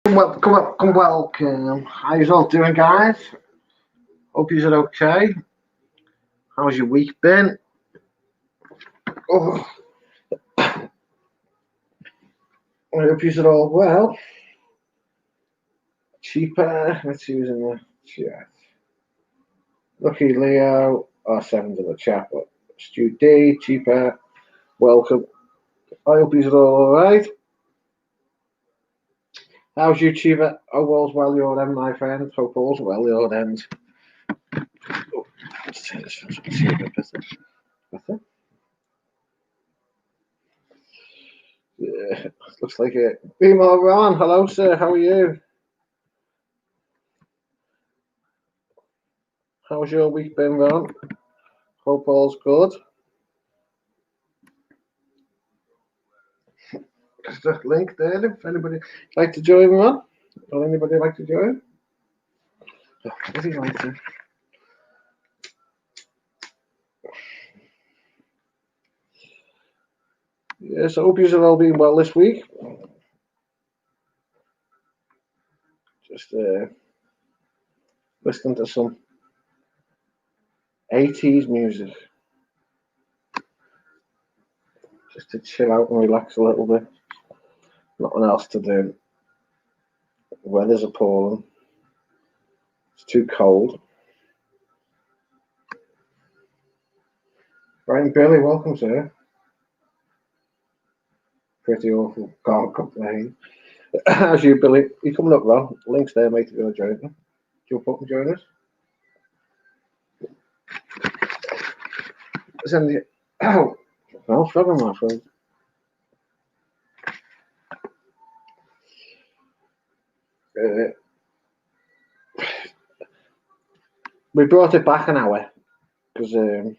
Welcome. How you all doing, guys? Hope you're okay. How's your week been? Oh, I hope you're all well. Cheaper. Let's see who's in the chat. Lucky Leo. Seven's in the chat, but Stu D, cheaper. Welcome. I hope you're all alright. How's you, cheaper? All's well your end, my friend. Hope all's well your end. Oh, let's turn this on so I can see a bit better. Yeah, looks like it. Be more Ron. Hello, sir. How are you? How's your week been, Ron? Hope all's good. There's the link there. If anybody like to join, Ron, or anybody like to join? Oh, what do you like to? Yes, I hope you're all being well this week. Just listening to some 80s music. Just to chill out and relax a little bit. Nothing else to do. The weather's appalling. It's too cold. Right, Billy, welcome, sir. Pretty awful. Can't complain. How's you, Billy? You coming up, Ron? Link's there, mate, if you want to join us. Jump up and join us. Send the... Oh, well, struggle, my friend. We brought it back an hour because a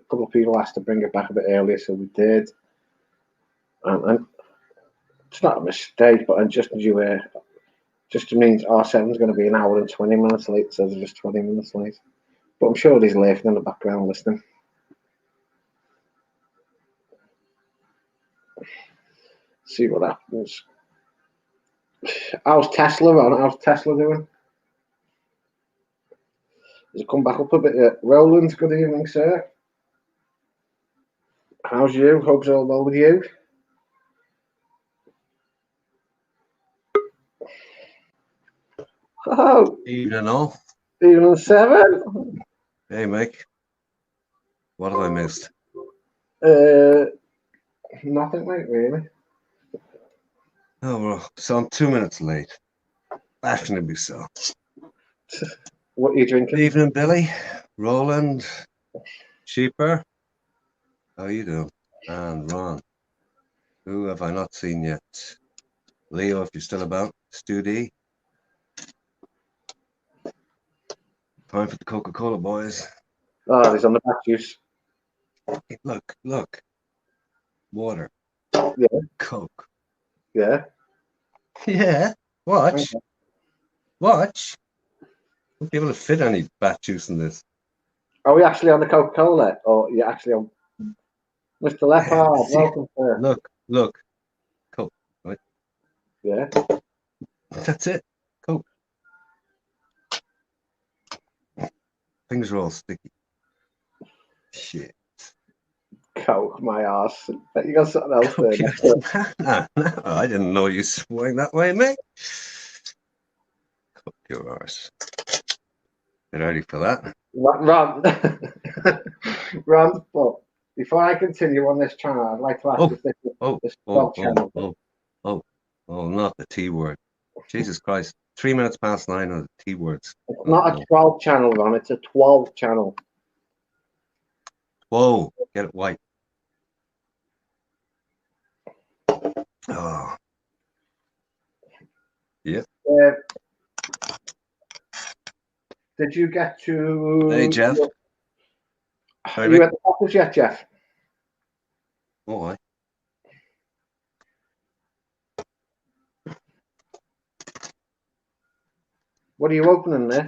couple of people asked to bring it back a bit earlier, so we did. And it's not a mistake, but just means R7 is going to be an hour and 20 minutes late, so they're just 20 minutes late. But I'm sure he's laughing in the background listening. See what happens. How's Tesla on? How's Tesla doing? Has it come back up a bit yet? Roland, good evening, sir. How's you? Hope's all well with you. Oh, Evening all. Evening 7. Hey, Mike. What have I missed? Nothing, mate, really. Oh, well, so I'm 2 minutes late. Definitely so. What are you drinking? Evening, Billy. Roland. Cheaper. How you doing? And Ron. Who have I not seen yet? Leo, if you're still about. Stu D. Time for the Coca-Cola, boys. Oh, he's on the back juice. Hey, look. Water. Yeah. Coke. Yeah. Yeah. Watch. Okay. Watch. Won't be able to fit any bat juice in this. Are we actually on the Coca-Cola? Or are you actually on Mr. Leopard? Welcome, sir. Look. Coke, right? Yeah. That's it. Coke. Fingers are all sticky. Shit. Coke, my ass. Bet you got something else there. No, I didn't know you swung that way, mate. Coke your arse. Get ready for that. Ron, but before I continue on this channel, I'd like to ask if this channel. Not the T word. Jesus Christ. 3 minutes past 9 on the T words. It's not a 12 channel, Ron. It's a 12 channel. Whoa, get it white. Oh. Yep. Did you get to... Hey, Jeff. Are you at the office yet, Jeff? Oh, I. What are you opening there?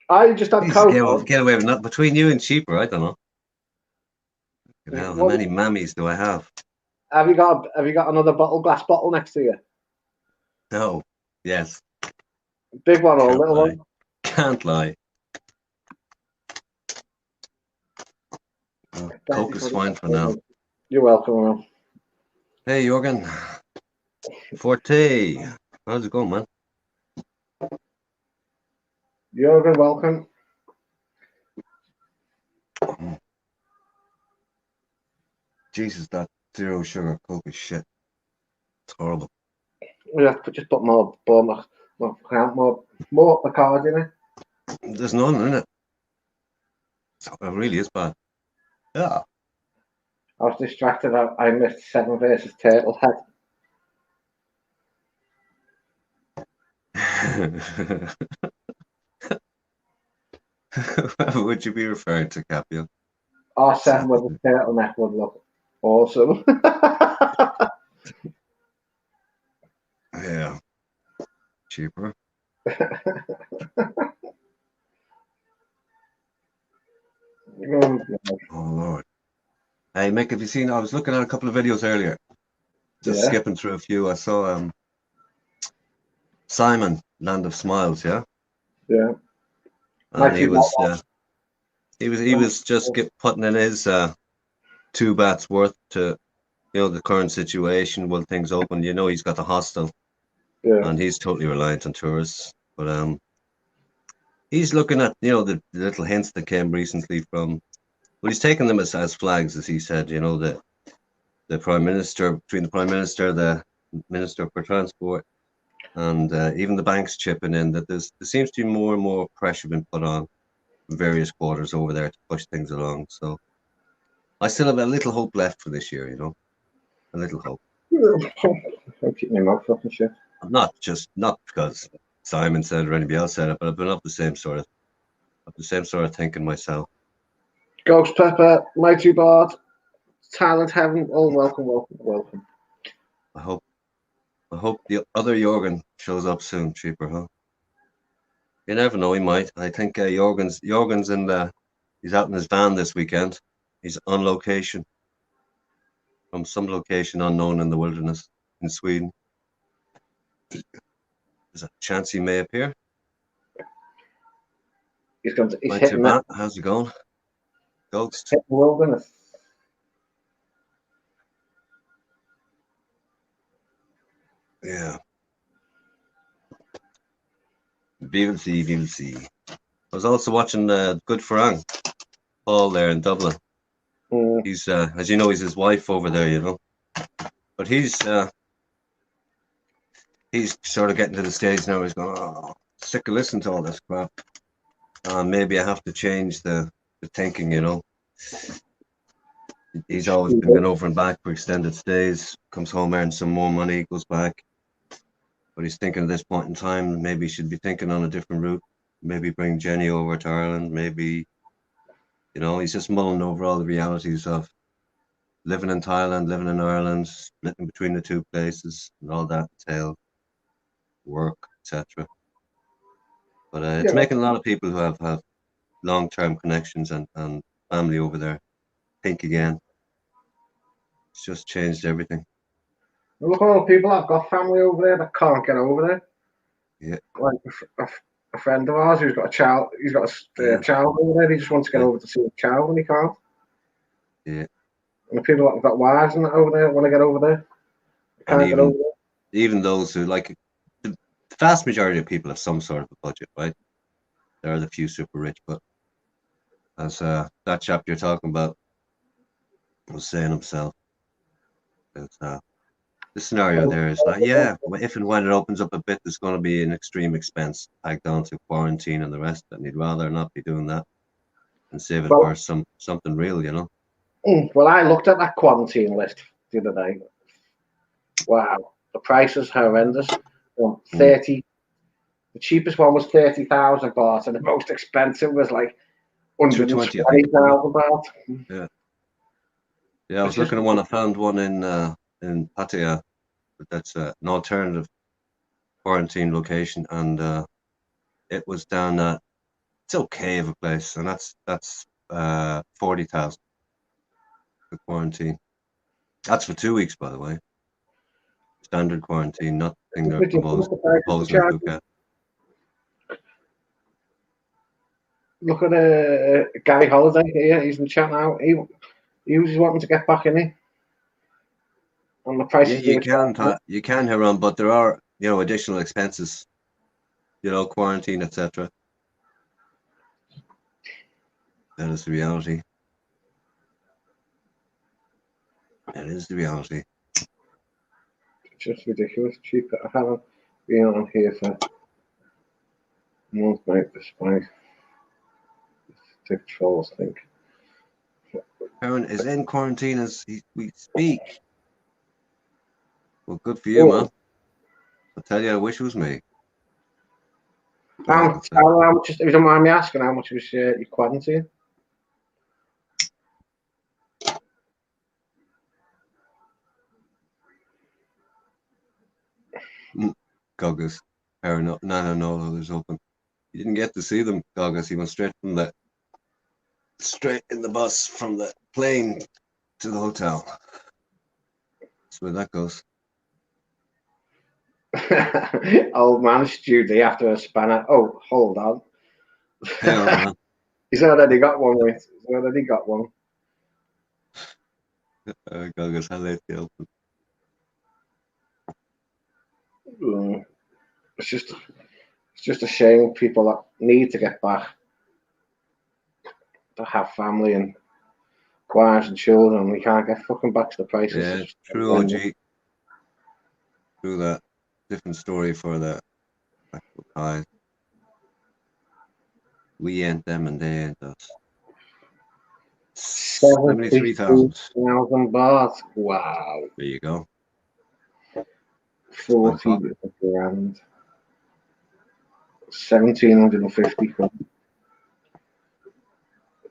I just had Coke. Get away with that. Between you and Cheaper, I don't know. Hell, how What, many mammies do I have? have you got another glass bottle next to you? No. Yes. Big one or a Can't little lie. one? Can't lie. Oh, Thank you Coke is for the fine for now. You're welcome, man. Hey, Jorgen. Forte. How's it going, man? You're welcome. Jesus, that zero sugar Coke is shit. It's horrible. We have to just put more Bacardi in it. There's none in it. It really is bad. Yeah. I was distracted. I missed 7 versus Turtle Head. Would you be referring to, Capio? R7 with a turtleneck would look awesome. Yeah. Cheaper. Oh, Lord. Hey, Mick, have you seen? I was looking at a couple of videos earlier. Just Yeah, skipping through a few. I saw Simon, Land of Smiles, yeah? yeah. And Might see that he one. was just putting in his 2 bats worth to the current situation while things open. He's got the hostel Yeah, and he's totally reliant on tourists. But he's looking at the little hints that came recently from. Well, he's taken them as flags, as he said. The prime minister, between the prime minister, the minister for transport, and even the banks chipping in. That there seems to be more and more pressure being put on various quarters over there to push things along. So I still have a little hope left for this year. A little hope. I'm keeping my mouth up and shit. Not because Simon said or anybody else said it, but I've been of the same sort of thinking myself. Ghost Pepper, Mighty Bard, Thailand Heaven, all welcome, welcome, welcome. I hope the other Jorgen shows up soon, cheaper, huh? You never know, he might. I think Jorgen's he's out in his van this weekend. He's on location from some location unknown in the wilderness in Sweden. There's a chance he may appear. He's Mighty hitting that. How's it going? Ghost. Hitting the wilderness. Yeah. We will see. I was also watching Good Farang, Paul there in Dublin. He's, as you know, he's his wife over there, But he's sort of getting to the stage now. He's going, sick of listening to all this crap. Maybe I have to change the thinking, He's always been going over and back for extended stays. Comes home, earns some more money, goes back. But he's thinking at this point in time, maybe he should be thinking on a different route. Maybe bring Jenny over to Ireland. Maybe, he's just mulling over all the realities of living in Thailand, living in Ireland, splitting between the two places, and all that entails work, etc. But it's making a lot of people who have long-term connections and family over there think again. It's just changed everything. Look at all the people I've got family over there that can't get over there. Yeah. Like a friend of ours who's got a child. He's got a child over there. He just wants to get over to see his child and he can't. Yeah. And the people that have got wives and that over there want to get over there. They can't get over there. Even those who the vast majority of people have some sort of a budget, right? There are the few super rich, but as that chap you're talking about was saying himself, the scenario there is like, if and when it opens up a bit, there's going to be an extreme expense tagged on to quarantine and the rest, and he'd rather not be doing that and save it for something real, Well, I looked at that quarantine list the other day. Wow, the price is horrendous. 30. The cheapest one was 30,000 baht, and the most expensive was like 120,000 baht. Yeah. Yeah, I was looking at one. I found one in Pattaya. That's an alternative quarantine location, and it was down at it's okay of a place, and that's 40,000. for quarantine. That's for 2 weeks, by the way. Standard quarantine, nothing they're proposing in Phuket. Look at Gary Holiday here. He's in chat now. He was wanting to get back in it. On the price. Yeah, you can, Haran, but there are, additional expenses. Quarantine, etc. That is the reality. That is the reality. It's just ridiculous. Cheaper. I haven't been on here for a month, mate, despite the trolls think. Aaron is in quarantine as we speak. Well, good for you, man. I tell you, I wish it was me. How much, if you don't mind me asking, how much was your quarantine? Goggles. Aaron, no, there's open. You didn't get to see them, Goggles. He went straight in the bus from the plane to the hotel. That's where that goes. Old man Judy after a spanner. Oh, hold on. Hang on, man. He's already got one, mate. He's already got one. Goggles, how late you open? It's just a shame people that need to get back to have family and wives and children. We can't get fucking back to the prices. Yeah, true, OG. True that. Different story for the actual Thais. We ain't them and they ain't us. 73,000 baht. Wow. There you go. 40 grand. 1,750 quid.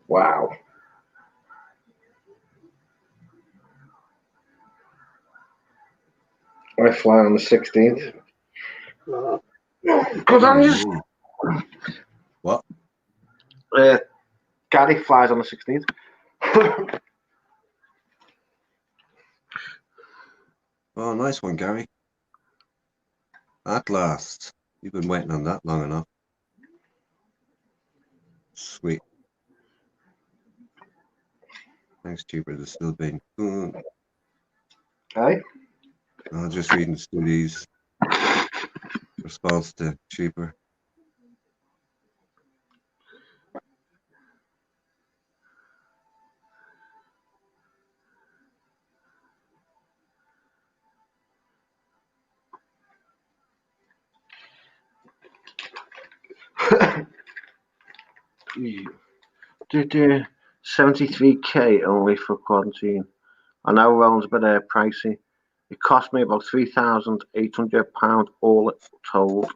Wow. I fly on the 16th. Because I'm just. What? Gary flies on the 16th. Oh, nice one, Gary. At last. You've been waiting on that long enough. Sweet. Thanks, Cheaper. There's still been. Hey? I'm just reading Studi's response to Cheaper. Did 73k only for quarantine. I know Rowan's a bit pricey. It cost me about £3,800 all told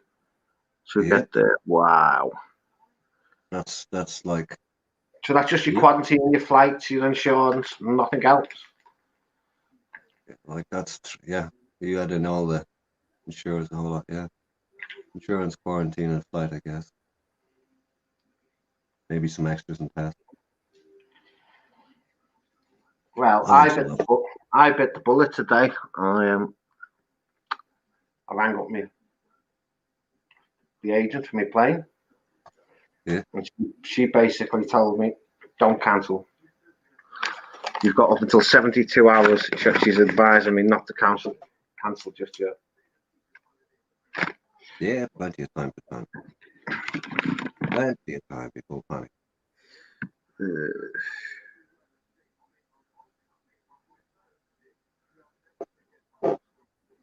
to get there. Wow. That's like. So that's just your quarantine, your flights, your insurance, nothing else. Like that's You add in all the insurance, a whole lot. Yeah, insurance, quarantine, and flight, I guess. Maybe some extras and tests. Well, I bit the bullet today. I rang up the agent for my plane. Yeah. And she basically told me, don't cancel. You've got up until 72 hours. She's advising me not to cancel just yet. Yeah, plenty of time for time. Plenty of time before panic.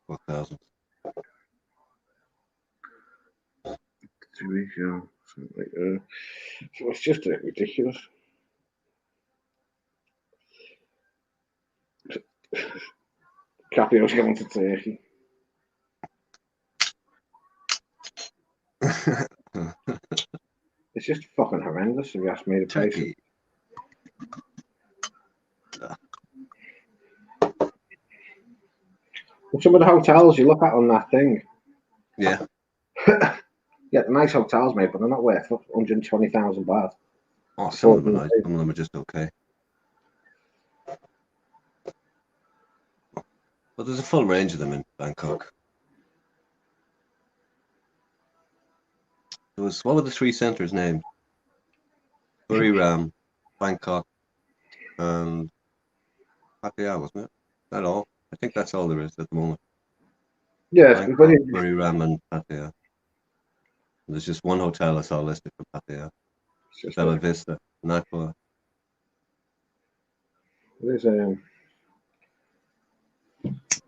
4,000. So it's just ridiculous. Capio's going to Turkey. It's just fucking horrendous if you ask me to pay for it. Some of the hotels you look at on that thing. Yeah. Yeah, nice hotels, mate, but they're not worth 120,000 baht. Oh, some of them are nice. Some of them are just okay. But there's a full range of them in Bangkok. What were the three centres named? Buriram, Bangkok, and Pattaya, wasn't it? Is that all? I think that's all there is at the moment. Yeah, Bangkok, Buriram, and Pattaya. There's just one hotel I saw listed for Pattaya. Bella Vista, Nakwa. There's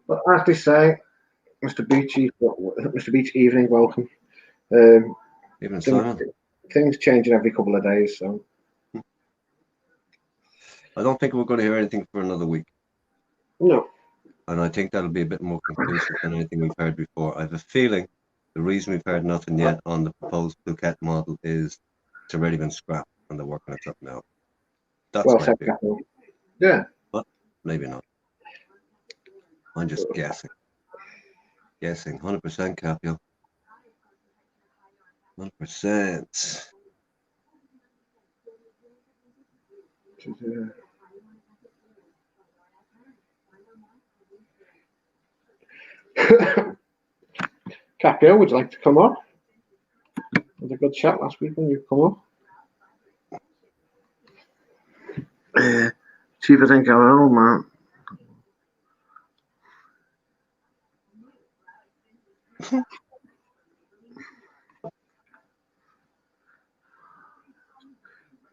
but as they say, Mr. Beach, evening, welcome. Even Simon. Things changing every couple of days, so I don't think we're going to hear anything for another week. no. And I think that'll be a bit more conclusive than anything we've heard before. I have a feeling the reason we've heard nothing yet on the proposed Phuket model is it's already been scrapped and they're working it up now. That's Well my said, feeling. Captain. Yeah. But maybe not. I'm just guessing. Guessing. 100% Capio. 100%. Capio, would you like to come up? Had a good chat last week when you come up. See if I think going on, man.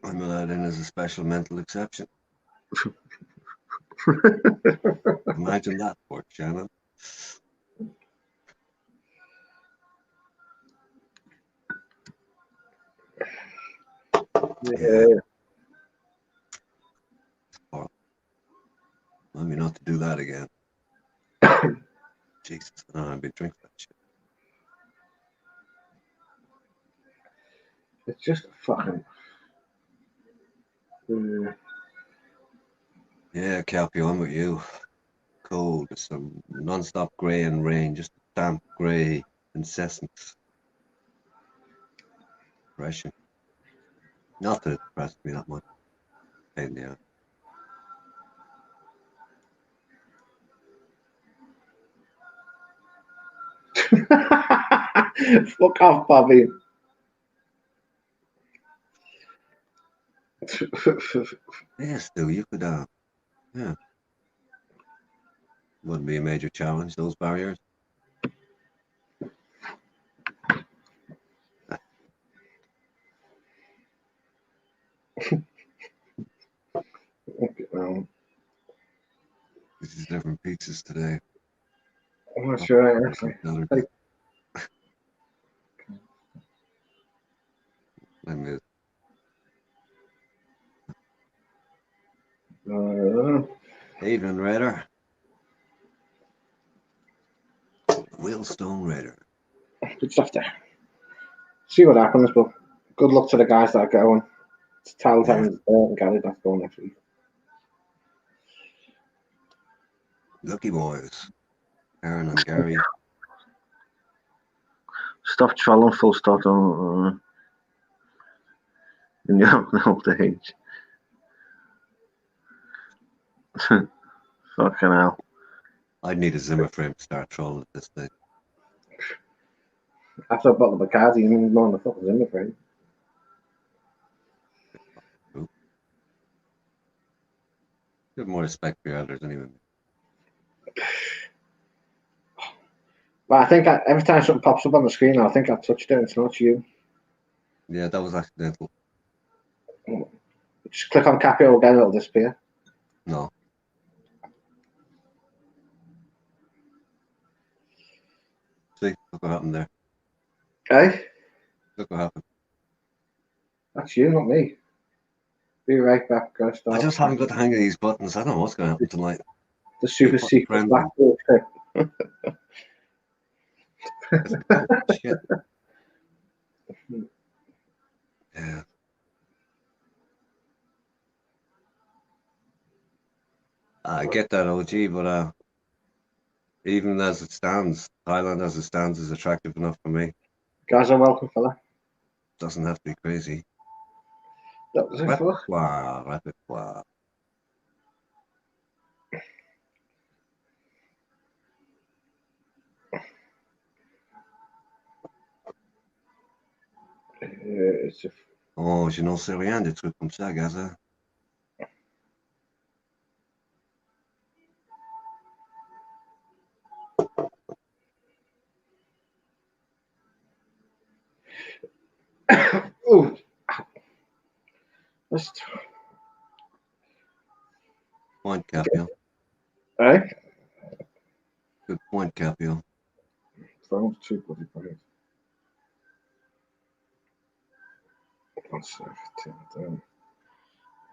I'm allowed in as a special mental exception. Imagine that, poor Shannon. Yeah. Let me not to do that again. Jesus, I don't have been drinking that shit. It's just fucking. Yeah, Calpio, I'm with you. Cold, it's a non-stop grey and rain, just damp grey, incessant depression. Not that it depressed me that much. Pain in the ass. Fuck off, Bobby. Yes, Stu, you could, yeah. Wouldn't be a major challenge, those barriers. This is different pizzas today. I'm not sure, actually. I miss. Evening, Raider. Wheelstone Raider. Good stuff there. See what happens, but good luck to the guys that are going. It's Thailand and Gary that's going next week. Lucky boys. Aaron and Gary. Stop trolling, full stop. In the older age. Fucking hell. I'd need a Zimmer frame to start trolling at this stage. After a bottle of Bacardi, you mean more on the fucking Zimmer frame. You have more respect for your elders anyway. But I think every time something pops up on the screen, I think I've touched it. It's not you. Yeah, that was accidental. Just click on Capio again, it'll disappear. No. See, look what happened there. Okay? Look what happened. That's you, not me. Be right back, guys. I just haven't got the hang of these buttons. I don't know what's going to happen tonight. The super secret blackboard trick. Shit. Yeah. I get that, OG, but even as it stands, Thailand as it stands is attractive enough for me. Guys are welcome, fella. Doesn't have to be crazy. That was it, Repertoire, repertoire. It's a Oh, je n'en sais rien des trucs comme ça, Gaza. oh, that's Point, Capio. eh? Good point, Capio. Phone's too bloody bright. Let's turn it down.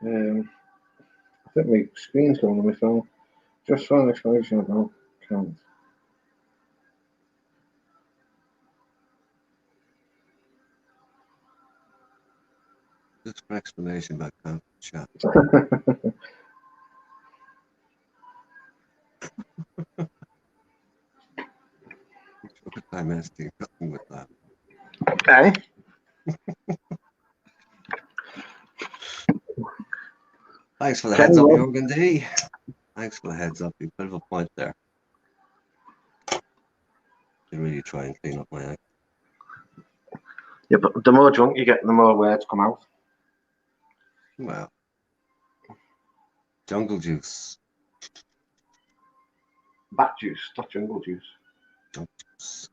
I think my screen's going on my phone. Just for an explanation about count. Just for explanation about count chat. What time is it? Nothing with that. Eh? Thanks for the Kenny heads up, Rob. Jorgen D. Thanks for the heads up. You bit of a point there. Should really try and clean up my act. Yeah, but the more drunk you get, the more words come out. Well, jungle juice. Bat juice, not jungle juice. Jungle juice.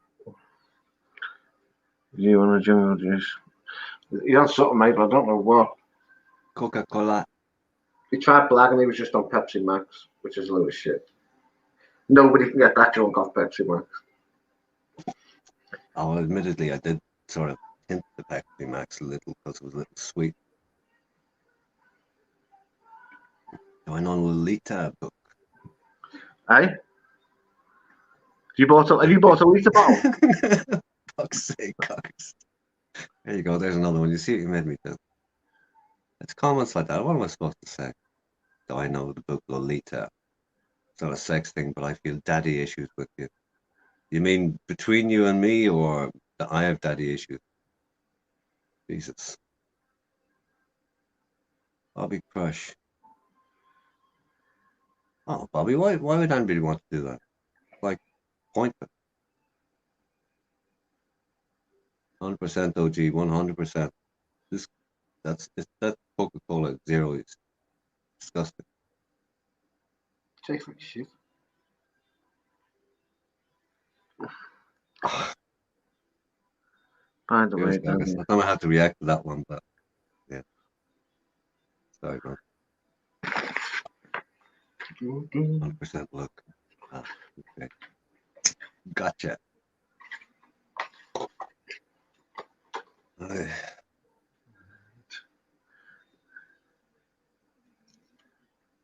You want a jungle juice? You're on something, mate, but I don't know what. Coca-Cola. He tried black and he was just on Pepsi Max, which is a load of shit. Nobody can get that drunk off Pepsi Max. Oh, well, admittedly, I did sort of hint the Pepsi Max a little because it was a little sweet. Going on Lolita book. Eh? Have you bought a litre bottle? Fuck's sake, Cox. There you go. There's another one. You see what you made me do. It's comments like that. What am I supposed to say? Do I know the book Lolita? It's not a sex thing, but I feel daddy issues with you. You mean between you and me, or that I have daddy issues? Jesus. Bobby Crush. Oh, Bobby, why would anybody want to do that? Like, point it. 100% OG, 100%. That Coca-Cola Zero is disgusting. Tastes like shit. By the way, I don't know how to react to that one, but yeah. Sorry, bro. 100% look. Ah, okay. Gotcha.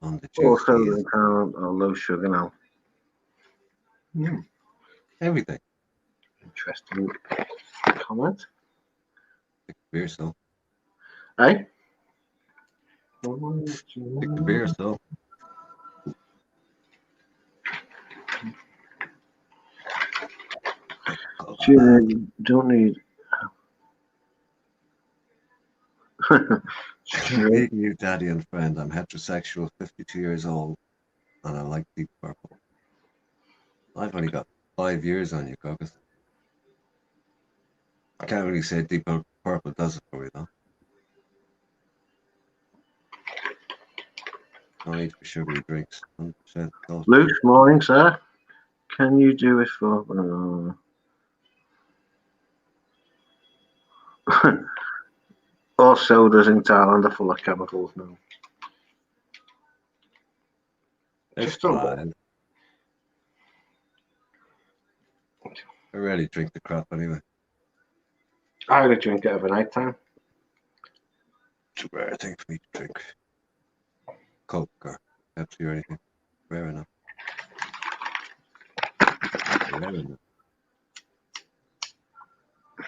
On the juice. Also, the count or low sugar now. Everything. Interesting comment. Pick the beer, so. Eh? Pick the beer, so. You don't need. Meeting you, daddy and friend. I'm heterosexual, 52 years old, and I like Deep Purple. I've only got 5 years on you, Caucus. I can't really say Deep Purple does it for me, though. No need for sugary drinks. 100% Luke, morning, sir. Can you do it for? All sodas in Thailand are full of chemicals now. It's fine. I rarely drink the crap anyway. I only drink it every night time. It's a rare thing for me to drink. Coke or Pepsi or anything. Rare enough. Rare enough.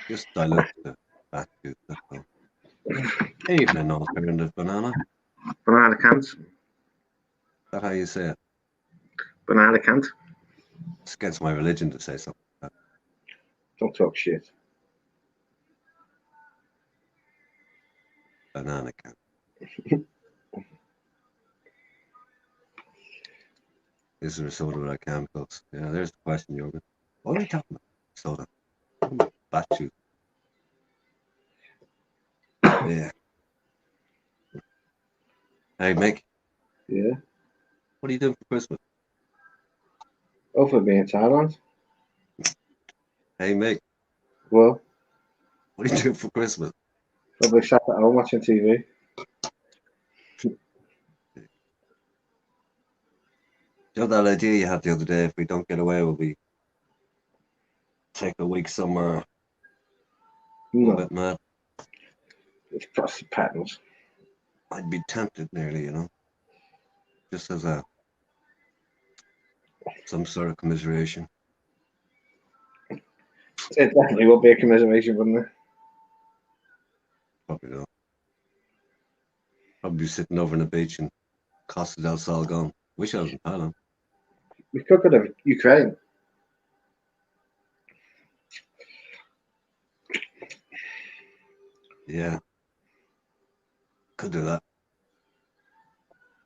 Just dilute the fat juice, that's all. Evening alternative banana. Banana can't. Is that how you say it? Banana can't. It's against my religion to say something like that. Don't talk shit. Banana can. This is a soda without chemicals. Yeah, there's the question, Jorgen. What are we talking about? Soda. Bat juice. Yeah. Hey, Mick, Yeah. what are you doing for Christmas? Hopefully be in Thailand. Hey, Mick, Well, what are you doing for Christmas? probably sat at home watching TV. You know that idea you had the other day, if we don't get away, will we take a week somewhere a little No, bit mad? it's cross the patterns. I'd be tempted nearly, you know, just as a some sort of commiseration. It definitely will be a commiseration, wouldn't it? Probably not. Probably be sitting over on the beach in Costa del Sol gone. Wish I was in Thailand. We could go to Ukraine. Yeah, could do that.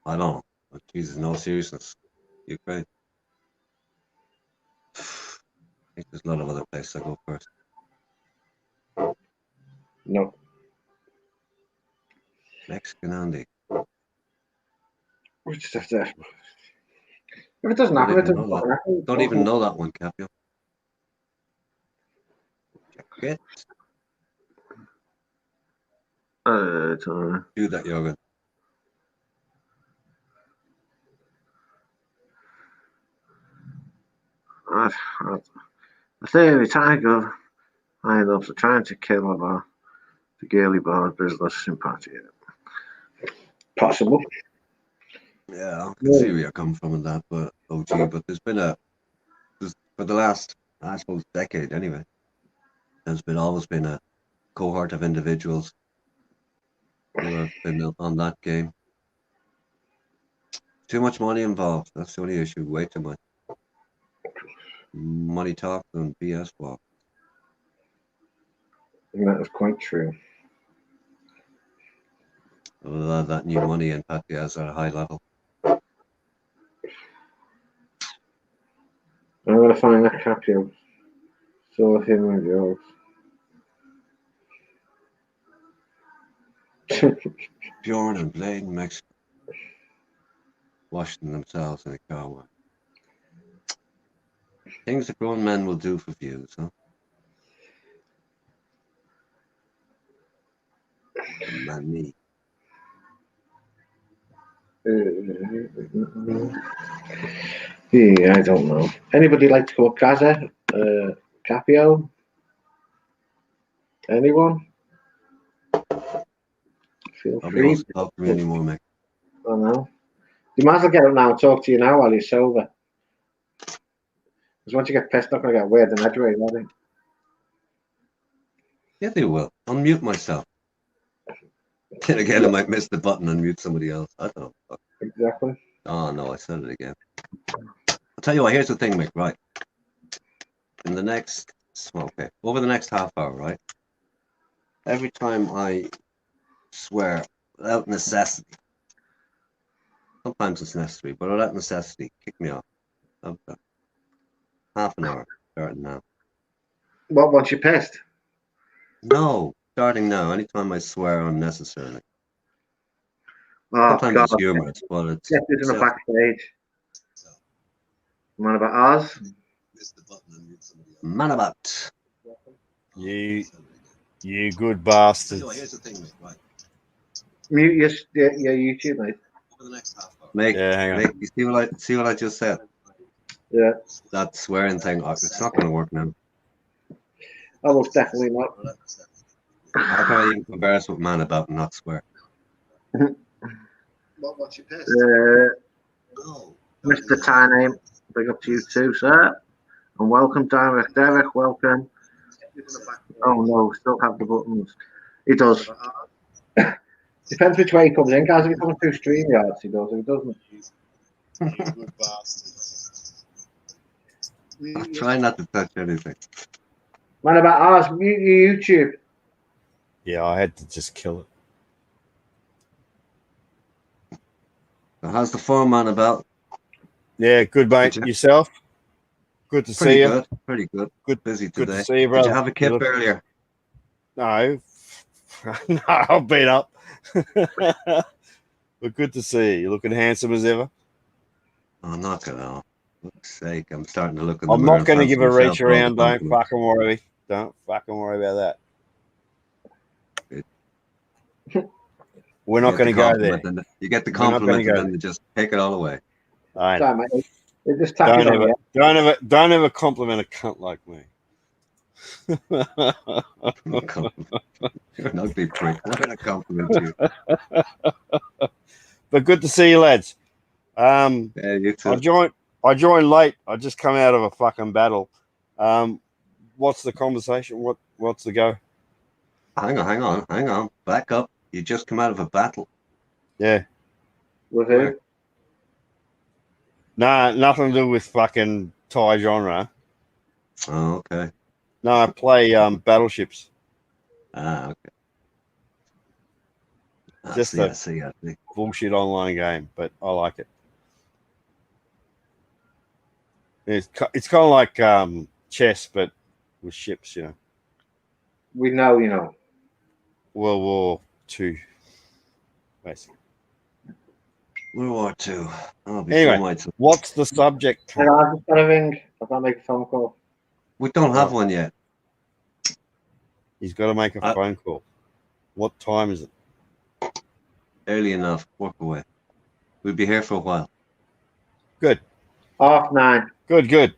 I don't know. But Jesus, no seriousness. Ukraine. I think there's a lot of other places I go first. No. Mexican Andy. We just have to. If it doesn't Don't happen, it even doesn't know that. fucking happen. Don't even know that one, Capio. Check it. Do that, Jorgen. I think every time I go, I end up trying to kill about the girly bar business sympathy. Possible. Yeah, I can see where you're coming from in that, but but there's for the last, I suppose, decade anyway, there's always been a cohort of individuals who have been on that game. Too much money involved. That's the only issue. Way too much. Money talks and BS walk. And that is quite true. A lot of that new money in Patias at a high level. I'm going to find that Capio. So him and yours. Bjorn and Blade in Mexico. Washing themselves in a car wash. Things that grown men will do for views, huh? Money. Yeah, I don't know. Anybody like to go up Gaza? Capio? Anyone? Feel Nobody free. wants to talk to me anymore, Mick. I know. You might as well get up now and talk to you now while you're sober. Because once you get pissed, not going to get weird and edgeways, are they? Yeah, they will. I'll mute myself. Then again, I might miss the button and mute somebody else. I don't know. Exactly. Oh, no, I said it again. I'll tell you what, here's the thing, Mick, right? In the next, okay, over the next half hour, right? Every time I swear without necessity, sometimes it's necessary, but without necessity, kick me off. Okay. Half an hour, starting now. What, once you're pissed? No, starting now. Anytime I swear unnecessarily. Oh, Sometimes God. it's humorous, but it's Get this in the backstage. Man about ours? man about. You good bastards. Here's the thing, Mick, right? Mute your YouTube, mate. Mick, Yeah, hang on. Mick, you see what I just said? Yeah. That swearing thing, it's not going to work now. Almost definitely not. How can I even converse with man about and not swear? Mr. Tiny, big up to you too, sir. And welcome, Derek, welcome. Oh no, still have the buttons. He does. Depends which way he comes in, guys. If he comes through StreamYards, he does. If he doesn't. Good bastards. I'm trying not to touch anything. Man about ours, mute your YouTube. Yeah, I had to just kill it. So how's the phone, man, about? Yeah, good, mate. Yourself? Good to see you. Pretty good. Good. Busy Good today. to see you, brother. Did you have a kip earlier? No. No, I've been up. But good to see you. You're looking handsome as ever. Oh, knock it off. For fuck's sake, I'm starting to look in the I'm mirror not going to and give fancy a myself reach for all the around. Don't compliments. fucking worry. Don't fucking worry about that. We're not You get going the to go there. compliment, and you get the We're not gonna compliment, and go then they just take it all away. I know. Sorry, mate. They just tap it on you. Don't ever compliment a cunt like me. You're an ugly prick. What did I compliment you? But good to see you, lads. Yeah, you I too. joined late. I just come out of a fucking battle. What's the conversation? What's the go? Hang on. Back up. You just come out of a battle. Yeah. With Where? who? Nah, nothing to do with fucking Thai genre. Oh, okay. No, I play battleships. Ah, okay. I Just see. a bullshit online game, but I like it. It's kind of like chess, but with ships, you know. We know, you know. World War II, basically. World War II. Oh, before Anyway, my time. what's the subject? Hang on, I've just got a ring. I've got to make a phone call. We don't have Oh. one yet. He's got to make a phone call. What time is it? Early enough. Work away. We'll be here for a while. Good. 9:30. Good.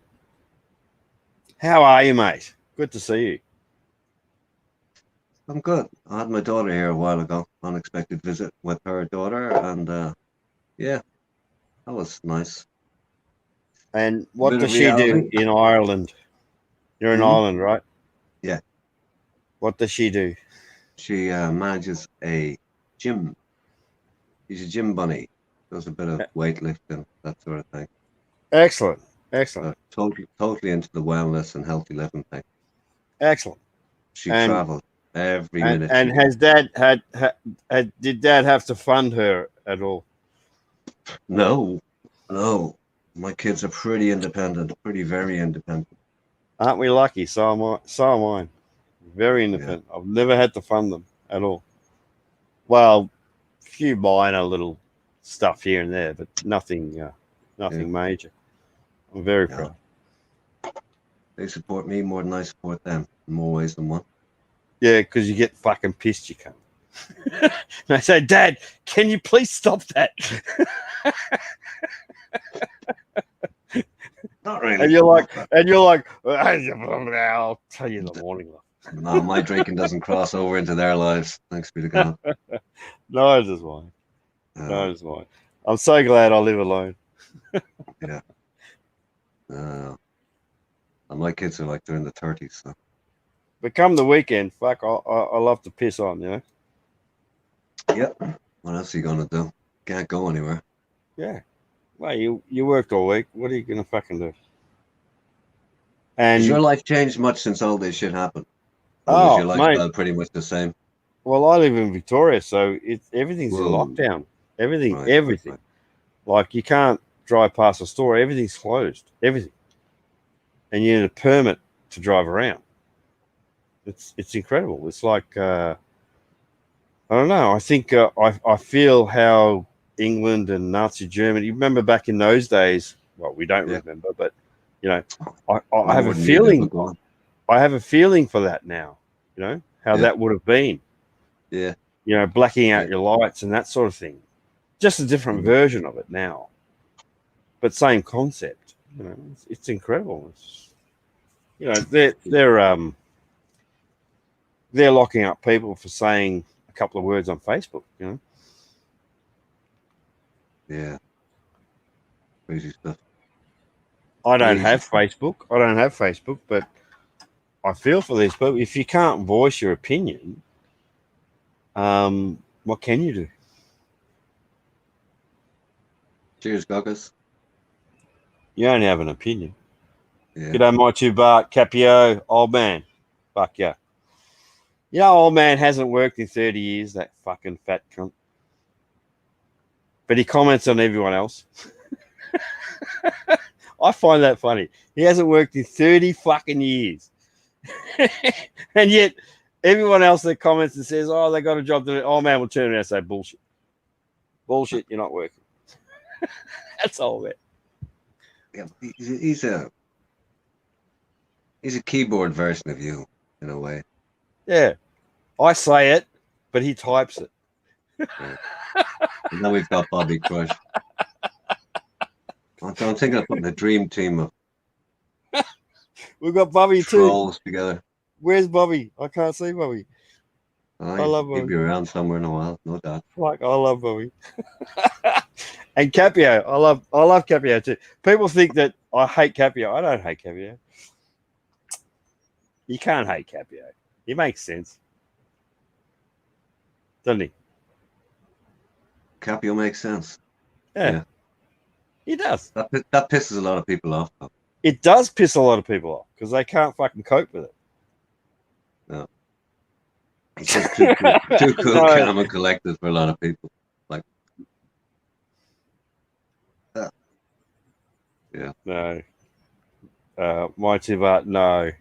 How are you, mate? Good to see you. I'm good. I had my daughter here a while ago. Unexpected visit with her daughter, and yeah, that was nice. And what Bit does of she do reality. in Ireland? You're in Ireland, right? Yeah. What does she do? She manages a gym. She's a gym bunny. Does a bit of weightlifting, that sort of thing. Excellent. Totally into the wellness and healthy living thing. Excellent. She travels every minute. And has Dad did Dad have to fund her at all? No. My kids are pretty independent, very independent. Aren't we lucky? So am I. So am I. Very independent. Yeah. I've never had to fund them at all. Well, a few minor little stuff here and there, but nothing major. I'm very proud. They support me more than I support them in more ways than one. Yeah, because you get fucking pissed, you can't. And I say, Dad, can you please stop that? Not really. And you're like, I'll tell you in the morning. No, my drinking doesn't cross over into their lives. Thanks be to God. No, it is mine. No, it is mine. I'm so glad I live alone. Yeah. And my kids are like they're in the 30s. So. But come the weekend, fuck, I love to piss on, you know? Yep. What else are you going to do? Can't go anywhere. Yeah. Well, you worked all week. What are you going to fucking do? And has your life changed much since all this shit happened? Or was your lifestyle pretty much the same? Well, I live in Victoria, so everything's in lockdown. Everything. Right. Like you can't drive past a store. Everything's closed. Everything. And you need a permit to drive around. It's incredible. It's like I don't know. I think I feel how England and Nazi Germany. You remember back in those days? Well, we don't remember, but you know, I have a feeling. I have a feeling for that now. You know how that would have been. Yeah. You know, blacking out your lights and that sort of thing. Just a different version of it now, but same concept. You know, it's incredible. It's, you know, they're locking up people for saying a couple of words on Facebook. You know. Yeah. Crazy stuff. I don't have Facebook, but I feel for these people. If you can't voice your opinion, what can you do? Cheers, Goggers. You only have an opinion. Yeah. G'day, my two Bart, Capio, old man. Fuck yeah. You know, old man hasn't worked in 30 years, that fucking fat cunt. But he comments on everyone else. I find that funny. He hasn't worked in 30 fucking years. And yet Everyone else that comments and says, "Oh, they got a job to do," oh man, will turn around and say, "Bullshit, bullshit, you're not working." That's all that. Yeah, he's a keyboard version of you in a way. Yeah, I say it, but he types it. Yeah. And now we've got Bobby Crush. I'm thinking of putting a dream team of We've got Bobby trolls too. together. Where's Bobby? I can't see Bobby. I love He'll Bobby. be around somewhere in a while, no doubt. Like, I love Bobby. And Capio. I love Capio too. People think that I hate Capio. I don't hate Capio. You can't hate Capio. He makes sense. Doesn't he? Capio makes sense. Yeah. He does. That pisses a lot of people off, though. It does piss a lot of people off because they can't fucking cope with it. No. He's just too cool, No. calm, and collected for a lot of people. Like, yeah. No. Mighty Bart, no.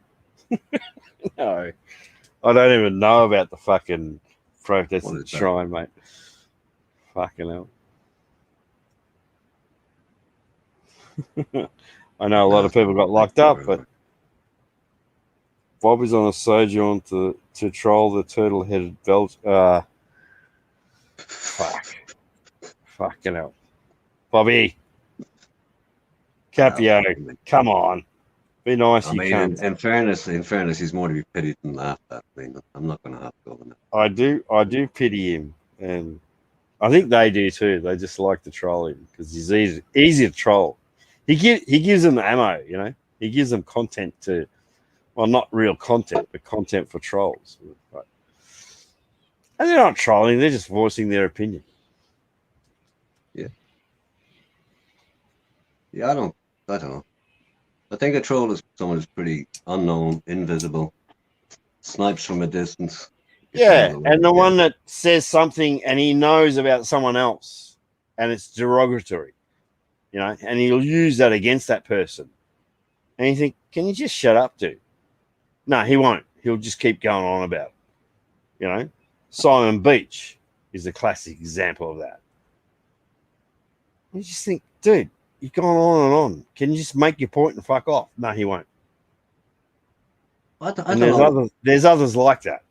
No. I don't even know about the fucking protest at the shrine, mate. Fucking hell. I know a lot of people got locked up, but Bobby's on a sojourn to troll the turtle-headed belt. Fucking hell. Bobby. Capio, come on. Be nice, I mean, in fairness, he's more to be pitied than laughed at. I mean, I'm not going to have to go with that. I do pity him, and I think they do too. They just like to troll him because he's easy to troll. He gives them ammo, you know. He gives them content to, well, not real content, but content for trolls. Right. And they're not trolling; they're just voicing their opinion. Yeah. Yeah, I don't know. I think a troll is someone who's pretty unknown, invisible, snipes from a distance. Yeah, and the one that says something and he knows about someone else and it's derogatory, you know, and he'll use that against that person. And you think, can you just shut up, dude? No, he won't. He'll just keep going on about it. You know, Simon Beach is a classic example of that. You just think, dude, you've gone on and on. Can you just make your point and fuck off? No, he won't. I don't know. There's others like that.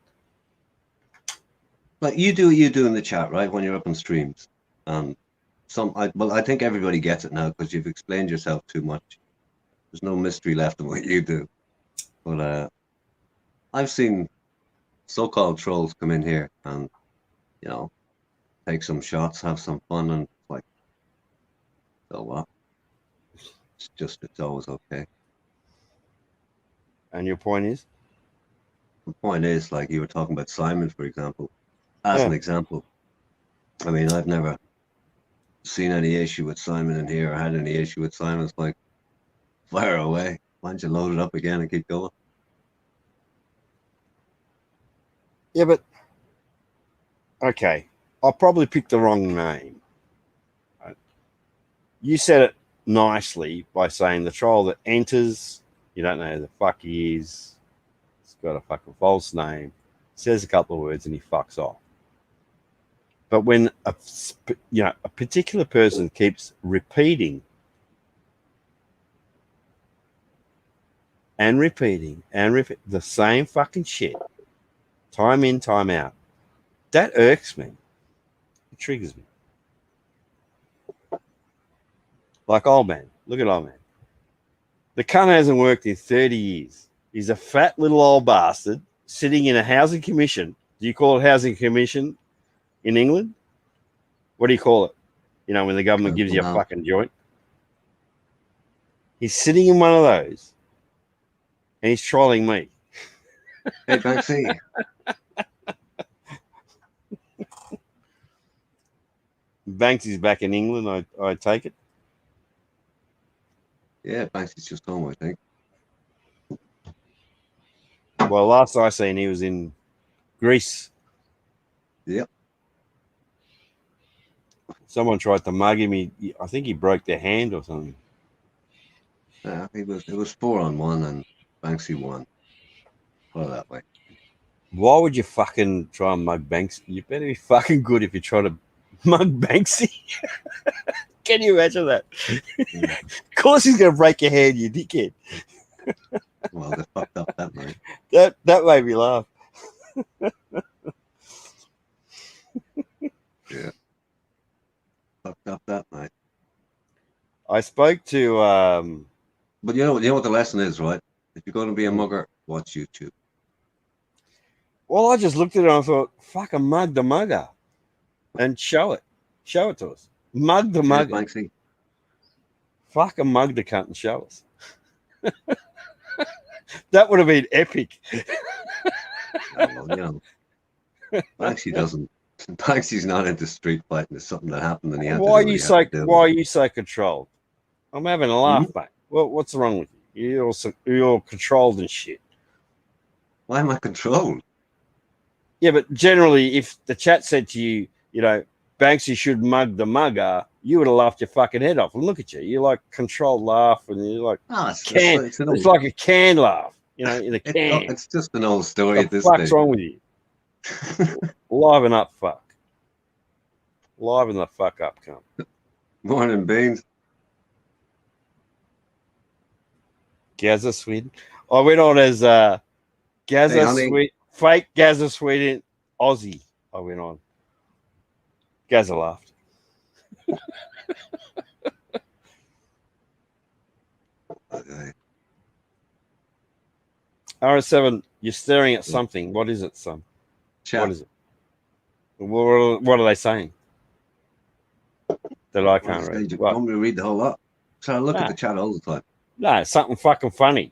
But you do what you do in the chat, right? When you're up on streams. I think everybody gets it now because you've explained yourself too much. There's no mystery left in what you do. But I've seen so-called trolls come in here and, you know, take some shots, have some fun, and like, so what? It's always okay. And your point is? The point is, like you were talking about Simon, for example, as an example. I mean, I've never seen any issue with Simon in here or had any issue with Simon. It's like, fire away. Why don't you load it up again and keep going? Yeah, but okay. I probably picked the wrong name. You said it nicely by saying the troll that enters, you don't know who the fuck he is, he's got a fucking false name, says a couple of words and he fucks off. But when a particular person keeps repeating and repeating the same fucking shit, time in, time out, that irks me. It triggers me. Like old man. Look at old man. The cunt hasn't worked in 30 years. He's a fat little old bastard sitting in a housing commission. Do you call it housing commission in England? What do you call it? You know, when the government gives you a fucking joint. He's sitting in one of those and he's trolling me. Hey, Banksy. Banksy's back in England, I take it. Yeah, Banksy's just home, I think. Well, last I seen, he was in Greece. Yep. Someone tried to mug him. I think he broke their hand or something. Yeah, it was 4-on-1 and Banksy won. Put it that way. Why would you fucking try and mug Banksy? You better be fucking good if you try to mug Banksy. Can you imagine that? Yeah. Of course he's going to break your hand, you dickhead. Well, they fucked up that night. That made me laugh. Yeah. Fucked up that night. I spoke to But you know what the lesson is, right? If you're going to be a mugger, watch YouTube. well, I just looked at it and I thought, fucking mug the mugger and show it. Show it to us. Mug the Yeah, mugger. Banksy. Fucking mug the cunt and show us. That would have been epic. Oh, well, you know, Banksy doesn't. Banksy's not into street fighting. It's something that happened and he had to do what he had to do. Why are you so controlled? I'm having a laugh, mate. Well, what's wrong with you? You're controlled and shit. Why am I controlled? Yeah, but generally, if the chat said to you, you know, Banksy should mug the mugger, you would have laughed your fucking head off. And look at you, you're like controlled laugh, and you're like, it's like a canned laugh, you know, in a can. It's just an old story What at this the fuck's stage. wrong with you? Liven up, fuck. Liven the fuck up, cunt. Morning, Beans. Gaza Sweden. I went on as Gaza honey. Sweden, fake Gaza Sweden, Aussie. I went on. Gaza laughed. Okay. RS7, you're staring at something. What is it, son? Chat. What is it? What are they saying? That I can't read. You want me to read the whole lot? So I look at the chat all the time. No, something fucking funny.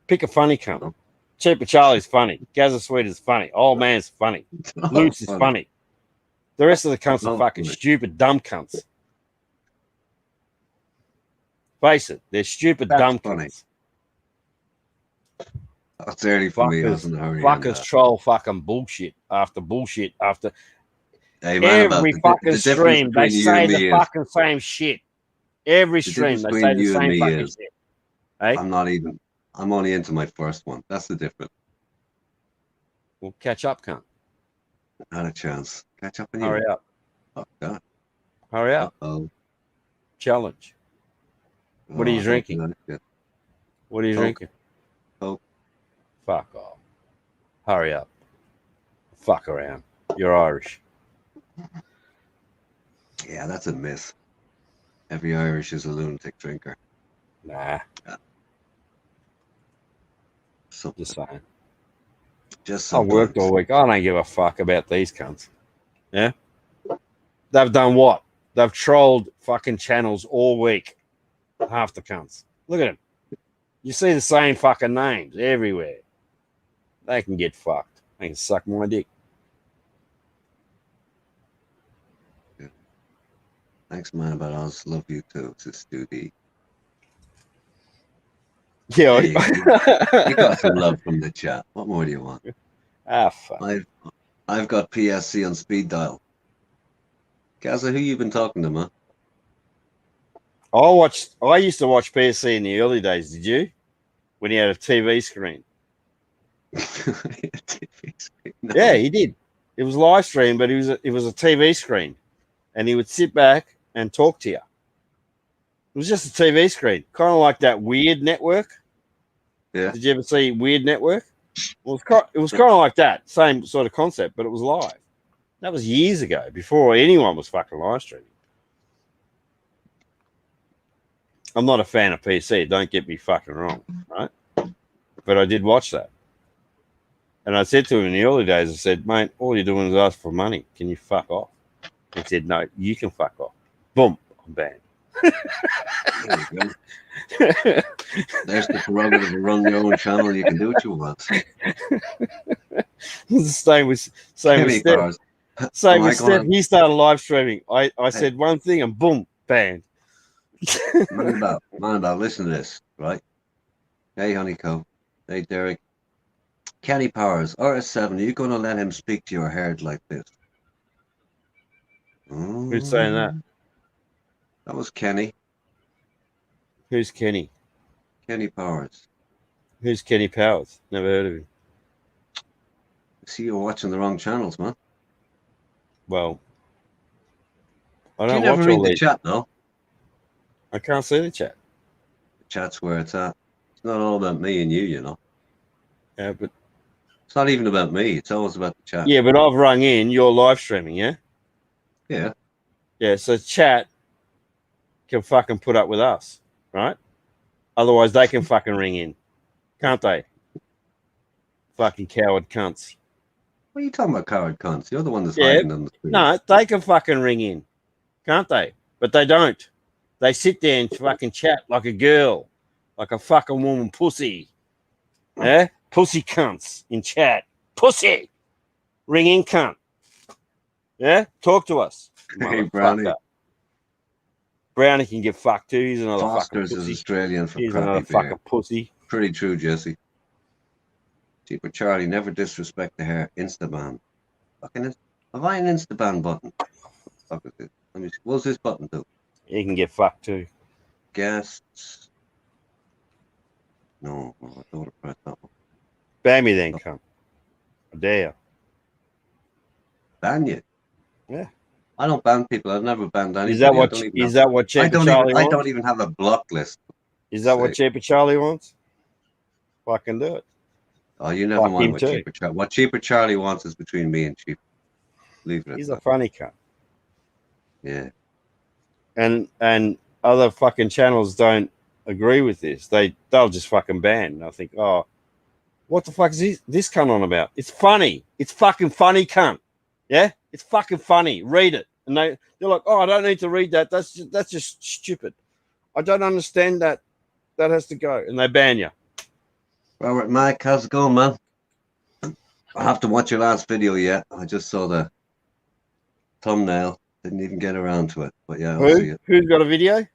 Pick a funny cunt. No. Cheaper Charlie's funny. Gaza Sweeter's funny. Old Man's funny. Luke's is funny. The rest of the cunts are fucking stupid, dumb cunts. Face it, they're stupid, dumb cunts. That's early for me. I was in a hurry. Fuckers troll fucking bullshit after bullshit after hey, man, every fucking stream. They say the fucking same shit. Every stream they say the same fucking shit. Hey? I'm only into my first one. That's the difference. We'll catch up, cunt. Not a chance. Catch up on you. Hurry up. Fuck that. Hurry up. Uh-oh. Challenge. What are you drinking? What are you drinking? Coke. Fuck off. Hurry up. Fuck around. You're Irish. Yeah, that's a myth. Every Irish is a lunatic drinker. Nah. Yeah. Just saying. Just I worked all week. I don't give a fuck about these cunts. Yeah? They've done what? They've trolled fucking channels all week. Half the cunts. Look at them. You see the same fucking names everywhere. They can get fucked. They can suck my dick. Yeah. Thanks, man, about us. Love you too. It's Stu D. Yeah. You got some love from the chat. What more do you want? Ah, fuck. I've got PSC on speed dial. Gaza, who you been talking to, man? I used to watch PSC in the early days. Did you? When he had a TV screen. No. Yeah, he did. It was live stream, but it was a TV screen, and he would sit back and talk to you. It was just a TV screen, kind of like that Weird Network. Yeah. Did you ever see Weird Network? Well, it was kind of like that, same sort of concept, but it was live. That was years ago, before anyone was fucking live streaming. I'm not a fan of PC. Don't get me fucking wrong, right? But I did watch that. And I said to him in the early days, I said, mate, all you're doing is ask for money. Can you fuck off? He said, no, you can fuck off. Boom, I'm banned. There you go. There's the prerogative of running your own channel. You can do what you want. Same with Steph. Same with Steph. He started live streaming. I said one thing and boom, banned. Man about, listen to this, right? Hey, Honeycomb. Hey, Derek. Kenny Powers, RS7, are you going to let him speak to your head like this? Who's saying that? That was Kenny. Who's Kenny? Kenny Powers. Who's Kenny Powers? Never heard of him. See, you're watching the wrong channels, man. Well, I Do you don't never watch read all the these. chat, no? I can't see the chat. The chat's where it's at. It's not all about me and you know. Yeah, but It's not even about me. It's always about the chat. yeah, but I've rung in. You're live streaming, yeah. Yeah. Yeah, so chat can fucking put up with us, right? Otherwise, they can fucking ring in, can't they? Fucking coward cunts. What are you talking about, coward cunts? You're the one that's Yeah, hiding on the screen. no, they can fucking ring in, can't they? But they don't. They sit there and fucking chat like a girl, like a fucking woman pussy. Yeah? Pussy cunts in chat. Pussy! Ring in cunt. Yeah? Talk to us. Hey, Brownie. Motherfucker. Brownie can get fucked too. He's another Foster's fucking pussy. is Australian for He's crappy another beer. fucking pussy. Pretty true, Jesse. Cheaper Charlie, never disrespect the hair. Instaban. Fucking have I an Instaban button? What the fuck is this? Let me see. What's this button do? He can get fucked too. Guests. No, I don't want to press that one. Ban me then, cunt. I dare you. Ban you? Yeah. I don't ban people. I've never banned anybody. Is that what I Cheaper don't Charlie even, I wants? don't even have a block list. Is that what Say. Cheaper Charlie wants? Fucking do it. Oh, you never Fuck mind him what too. Cheaper Charlie. What Cheaper Charlie wants is between me and Cheaper. Leave it at He's that. a funny cunt. Yeah. And other fucking channels don't agree with this. They'll just fucking ban. I think, oh, what the fuck is this cunt on about? It's funny. It's fucking funny, cunt. Yeah, it's fucking funny. Read it, and they're like, oh, I don't need to read that. That's just stupid. I don't understand that. That has to go, and they ban you. Robert Mike, how's it going, man? I have to watch your last video yet. I just saw the thumbnail. Didn't even get around to it, but yeah, I'll see it. Who's got a video?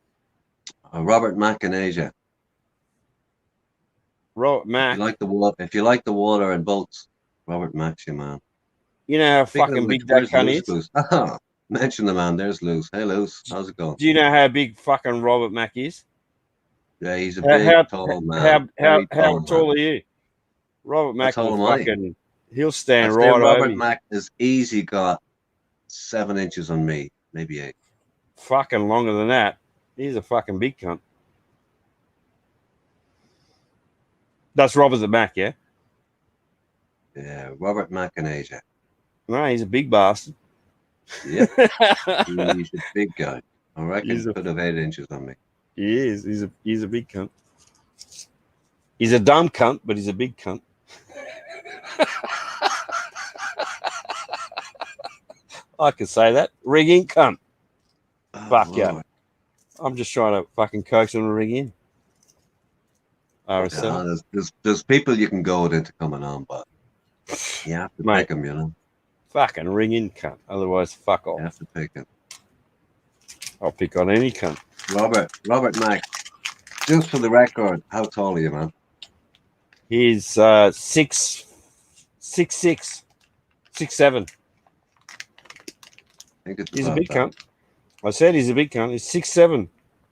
Robert Mack in Asia. Robert Mack. If you like the water and boats, Robert Mack's your man. You know how Speaking fucking of big which, that cunt Luz, is? Luz? Ah, mention the man. There's Luz. Hey, Luz. How's it going? Do you know how big fucking Robert Mack is? Yeah, he's a big, tall man. How tall are you? Robert Mack will fucking, he'll stand right over you. Robert Mack has easy got 7 inches on me, maybe 8. Fucking longer than that. He's a fucking big cunt. That's Robert the Mack, yeah? Yeah, Robert Mack in Asia. No, he's a big bastard. Yeah, he's a big guy. I reckon he could have 8 inches on me. He is. He's a big cunt. He's a dumb cunt, but he's a big cunt. I could say that. Ring in, cunt. Oh, fuck yeah. I'm just trying to fucking coax him to ring in. RS7. Yeah, there's people you can goad into coming on, but you have to pick them, you know. Fucking ring in, cunt. Otherwise, fuck off. You have to pick him. I'll pick on any cunt. Robert Mack. Just for the record, how tall are you, man? He's 6'6", 6'7". He's a big cunt. I said he's a big cunt. He's 6'7".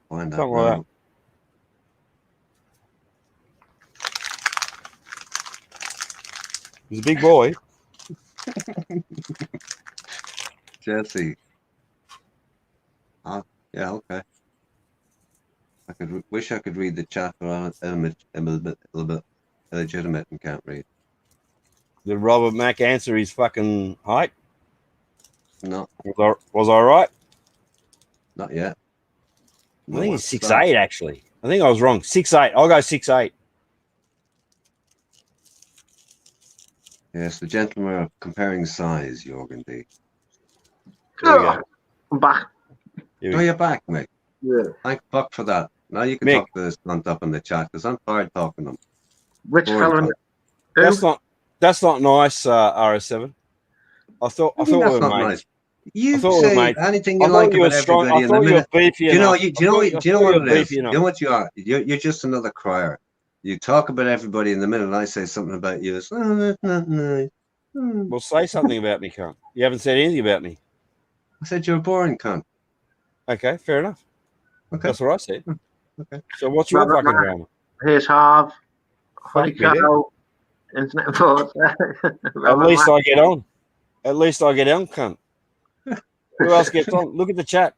Find something like that. He's a big boy. Jesse. Yeah, okay. Wish I could read the chat, but I'm a little bit illegitimate and can't read. Did Robert Mack answer his fucking height? No. Was I right? Not yet. I think he's 6'8", actually. I think I was wrong. 6'8". I'll go 6'8". Yes, the gentlemen are comparing size, Jorgen D. I'm back. Oh, you're back, mate. Yeah. Thank fuck for that. Now you can talk to this cunt up in the chat because I'm tired talking to him. Which fella? That's not nice, RS7. I thought we were mates. Nice. You say anything you like about everybody in the minute. Do you know what it is? You know what you are? You're just another crier. You talk about everybody in the minute, and I say something about you. It's, oh, that's not nice. Well, say something about me, cunt. You haven't said anything about me. I said you're a boring cunt. Okay, fair enough. Okay. That's what I said. Okay. So what's your fucking drama? Here's Harv. Honey Cow. Internet reports. At least I get on. At least I get on, cunt. Who else gets on? Look at the chat.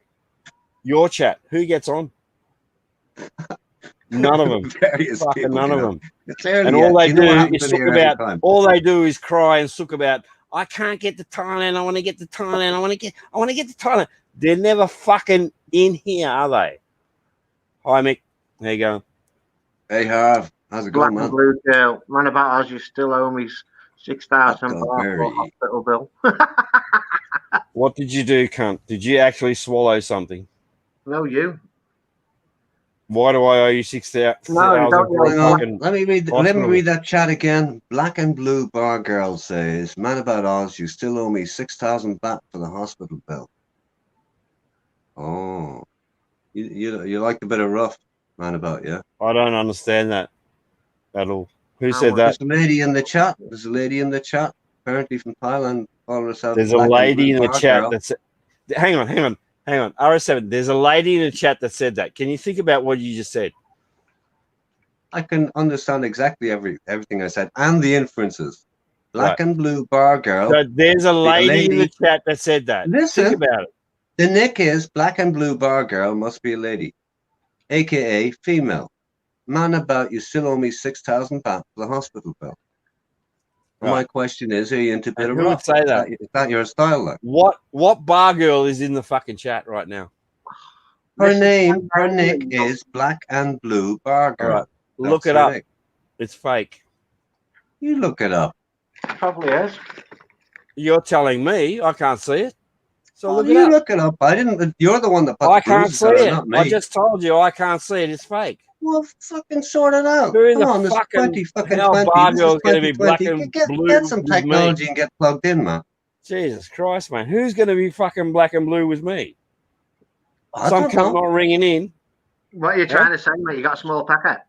Your chat. Who gets on? None of them. Various Fucking people none get of on. them. Clearly, And all they you know what do happens is in sook here every about. time. All they do is cry and sook about. I can't get to Thailand. I want to get to Thailand. I want to get to Thailand. They're never fucking in here, are they? Hi, Mick. There you go. Hey, Harv. How's it Black going, and man? blue girl. Man about us, you still owe me 6,000 baht for a Huckleberry. hospital bill. What did you do, cunt? Did you actually swallow something? No, you. Why do I owe you 6,000 No, you don't for a Hang on. fucking Let me read hospital? that chat again. Black and blue bar girl says, "Man about Oz, you still owe me 6,000 baht for the hospital bill." Oh, you like a bit of rough, man about, yeah? I don't understand that at all. Who How said much? that? There's a lady in the chat. There's a lady in the chat, apparently from Thailand, calling herself There's a Black and lady Blue in the Bar chat Girl. that said, hang on. RS7, there's a lady in the chat that said that. Can you think about what you just said? I can understand exactly everything I said and the inferences. Black Right. and Blue Bar Girl. So there's a lady in the lady. chat that said that. Listen. Think about it. The nick is Black and Blue Bar Girl must be a lady, aka female. Man about, you still owe me 6,000 baht for the hospital bill. Right. My question is, are you into a bit And of who would rough? say that? Is that your style, like? What bar girl is in the fucking chat right now? Her nick is Black and Blue Bar Girl. All right. Look That's it her up. nick. It's fake. You look it up. Probably is. You're telling me I can't see it. So look it You up. look it up. I didn't. You're the one that put I the can't bruises see on her, it. not me. I just told you I can't see it. It's fake. Well, fucking sort it out. Who in Come the on, this is fucking 2020. hell This bar is girl is going to be black 2020. and Get blue some with me? technology and get plugged in, man. Jesus Christ, man. Who's going to be fucking black and blue with me? I Some don't cunt know. not ringing in. What are you trying to say, mate? You got a small packet?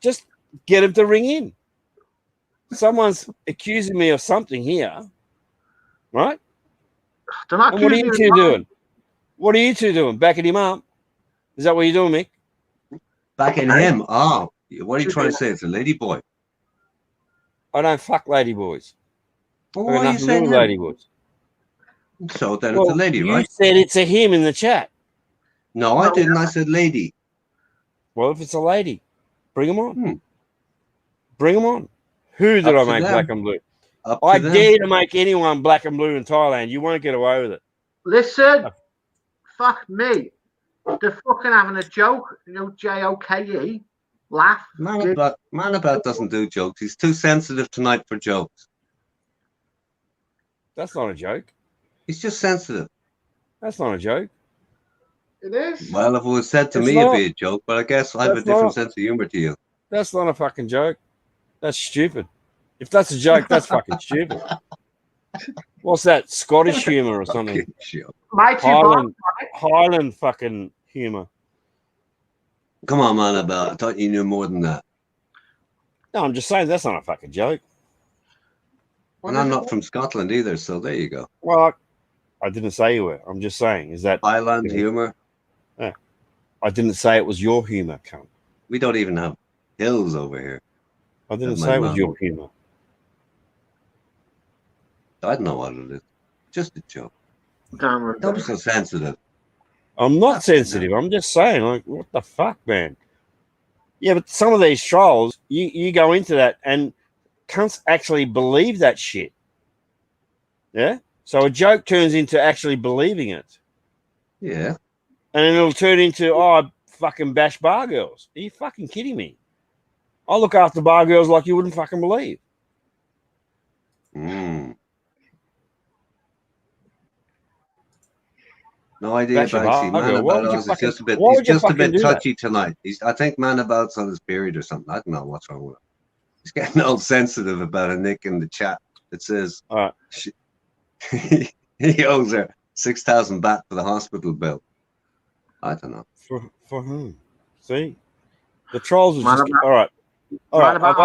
Just get him to ring in. Someone's accusing me of something here, right? They're not And what are you accusing two you. doing? What are you two doing? Backing him up? Is that what you're doing, Mick? Backing him. Oh, what are you trying to say? It's a lady boy. I don't fuck lady boys. Well, I why got are you nothing to do saying with him? lady boys. So then it's a lady, you right? said it's a him in the chat. No, I didn't. I said lady. Well, if it's a lady, bring him on. Hmm. Bring them on. Who did Up I to make them. black and blue? Up I to them. dare to make anyone black and blue in Thailand. You won't get away with it. Listen, fuck me. They're fucking having a joke. You know, Joke. Laugh. Man about doesn't do jokes. He's too sensitive tonight for jokes. That's not a joke. He's just sensitive. That's not a joke. It is. Well, if it was said to It's me, not. it'd be a joke, but I guess I have a different sense of humor to you. That's not a fucking joke. That's stupid. If that's a joke, that's fucking stupid. What's that? Scottish humor or something? Highland fucking humor. Come on, man, about. I thought you knew more than that. No, I'm just saying that's not a fucking joke. And I'm not from Scotland either, so there you go. Well, I didn't say you were. I'm just saying, is that Highland humor? Yeah. I didn't say it was your humor, cunt. We don't even have hills over here. I didn't say it was your humor. I don't know what it is. Just a joke. Don't be so sensitive. I'm not sensitive. I'm just saying, like, what the fuck, man? Yeah, but some of these trolls, you go into that and cunts actually believe that shit. Yeah? So a joke turns into actually believing it. Yeah. And then it'll turn into, I fucking bash bar girls. Are you fucking kidding me? I look after bar girls like you wouldn't fucking believe. No idea about Man About Oz is just a bit. He's just a bit touchy tonight. I think Man About's on his period or something. I don't know what's wrong with him. He's getting all sensitive about a nick in the chat that says he owes her 6,000 baht for the hospital bill. I don't know. For whom? See, the trolls are just all right. All right, I've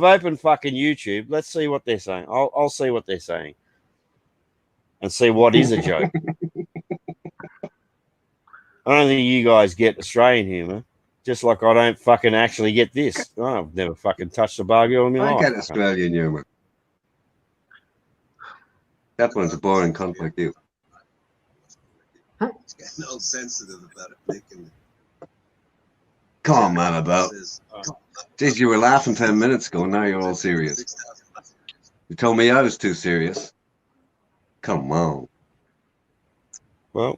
opened fucking YouTube. Let's see what they're saying. I'll see what they're saying. And see what is a joke. I don't think you guys get Australian humor. Just like I don't fucking actually get this. I've never fucking touched a bar girl in my I life. get Australian humour. That one's a boring cunt like you. It's getting all sensitive about it, making. Come on, man, about. Jeez, you were laughing 10 minutes ago, now you're all serious. You told me I was too serious. Come on. Well,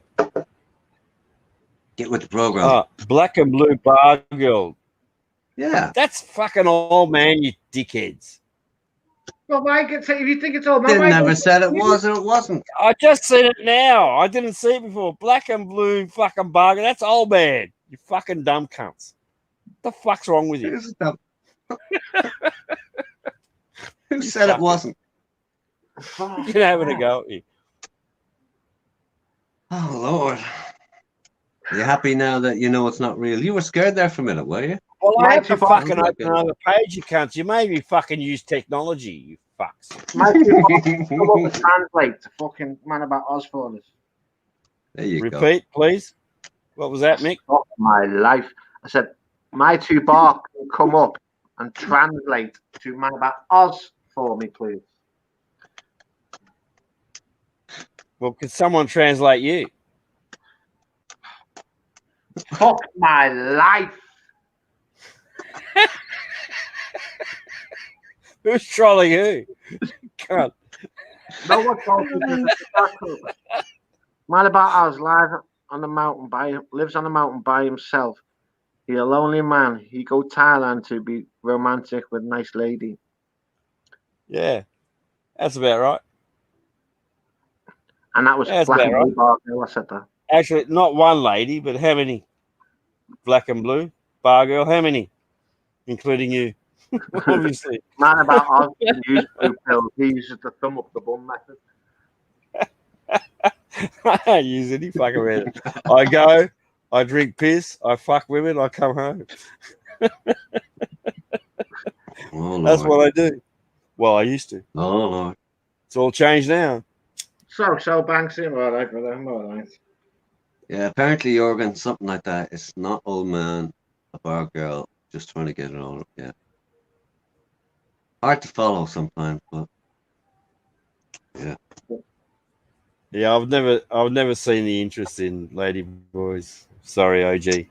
get with the program. Black and blue bar girl. Yeah. That's fucking old man, you dickheads. Well, why can say if you think it's old man? They never said it was or it wasn't. I just seen it now. I didn't see it before. Black and blue fucking bar girl. That's old man. You fucking dumb cunts. What the fuck's wrong with you? Who said it wasn't? You're having a go at you. Oh, Lord. Are you happy now that you know it's not real? You were scared there for a minute, were you? Well, I had to fucking open another page, you cunts. You made me fucking use technology, you fucks. Come up and translate to fucking man about Oz for us. There you go. Repeat, please. What was that, Mick? Oh, my life. I said, my two bar can come up and translate to man about Oz for me, please. Well, could someone translate you? Fuck my life. Who's trolling who? God. No one told me. Man about Oz live on the mountain lives on the mountain by himself. He a lonely man. He go Thailand to be romantic with nice lady. Yeah, that's about right. And that was That's Black and about Blue bar girl. I said that. Actually, not one lady, but how many? Black and blue bar girl. How many? Including you, obviously. Man about Oz use blue pills. He uses the thumb up the bum method. I don't use any fucking method. I go, I drink piss, I fuck women, I come home. Oh, that's what I do. Well, I used to. Oh, Lord. It's all changed now. So Banksy, all right for them, all right. Yeah, apparently, Jorgen, something like that. It's not old man, a bar girl, just trying to get it all. Yeah. Hard to follow sometimes, but yeah. Yeah, I've never seen the interest in lady boys. Sorry, OG.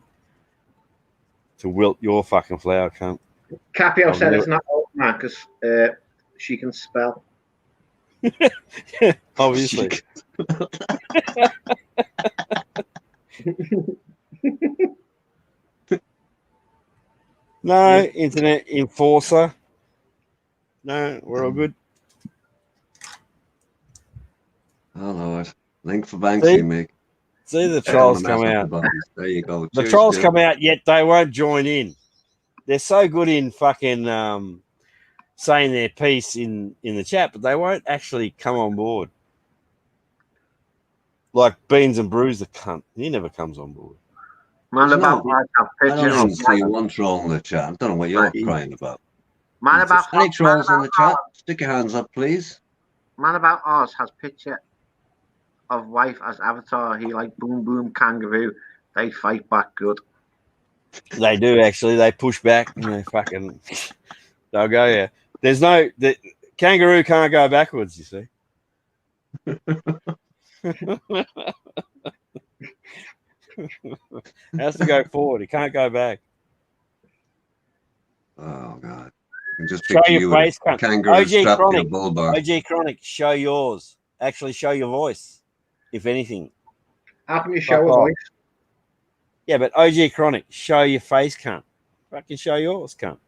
To wilt your fucking flower, cunt. Capio said it's not old man because she can spell. Obviously. No, internet enforcer. No, we're all good. Oh, Lord. Link for Banksy, Mick. See the trolls come out. There you go. The Cheers, trolls Jim. come out, yet they won't join in. They're so good in fucking saying their piece in the chat, but they won't actually come on board. Like Beans and Brews, the cunt. He never comes on board. Man about I don't even see one troll in the chat. I don't know what you're crying about. Man about any trolls in the chat? Stick your hands up, please. Man about Oz has picture of wife as avatar. He like boom boom kangaroo. They fight back good. They do actually. They push back and they fucking they'll go. Yeah, there's no the kangaroo can't go backwards. You see. Has to go forward. He can't go back. Oh God! You just show your face, kangaroo strapped to a bull bar. OG Chronic, show yours. Actually, show your voice, if anything. How can you show a voice? Yeah, but OG Chronic, show your face, cunt. Fucking show yours, cunt.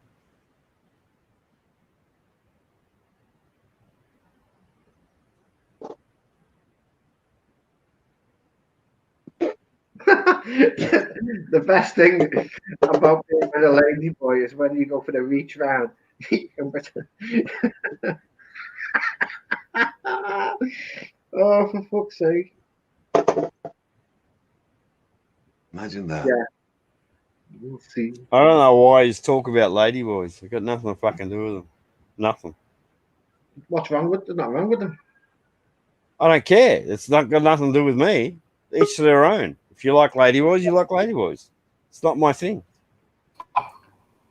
The best thing about being with a lady boy is when you go for the reach round. Oh, for fuck's sake. Imagine that. Yeah. We'll see. I don't know why he's talking about lady boys. I've got nothing to fucking do with them. Nothing. What's wrong with them? Not wrong with them. I don't care. It's not got nothing to do with me. Each to their own. If you like lady boys, you like lady boys. It's not my thing.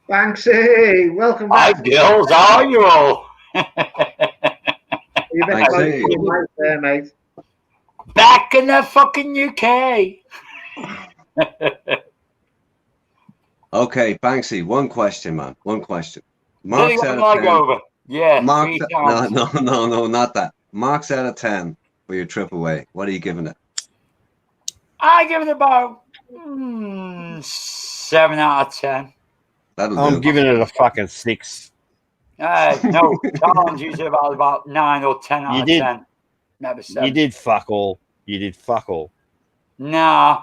Banksy, welcome Hi, back. girls. How are you all? You better Banksy. close your mic there, mate. Back in the fucking UK. Okay, Banksy, one question, man. One question. Nearly Marks got out my of leg 10. over. Yeah, Marks, 3 no, times. no, not that. Marks out of 10 for your trip away. What are you giving it? I give it about 7 out of 10. That'll I'm do. giving it a fucking 6. No, Thailand's usually about 9 or 10 You out of did. 10. Never 7. You did fuck all. You did fuck all. Nah.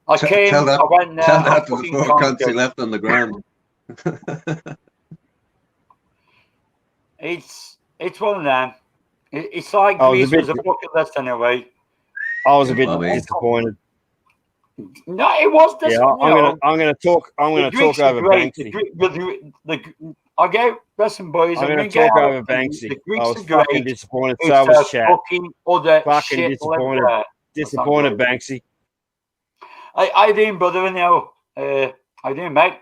I came, Tell that, I went there. tell I that to the fucking four cunts he conquered. left on the ground. It's one of them. It's like I was a Greece bit- was a bucket list anyway. I was a bit Bobby. disappointed. No, it was this. Yeah, I'm gonna talk over Banksy. Okay, listen, boys. I'm gonna get talk out. over Banksy. The I Greeks was are great. fucking disappointed. It's So was chat. fucking other Fucking shit disappointed. everywhere. Disappointed, Banksy. I doing, brother, and now. I doing, mate.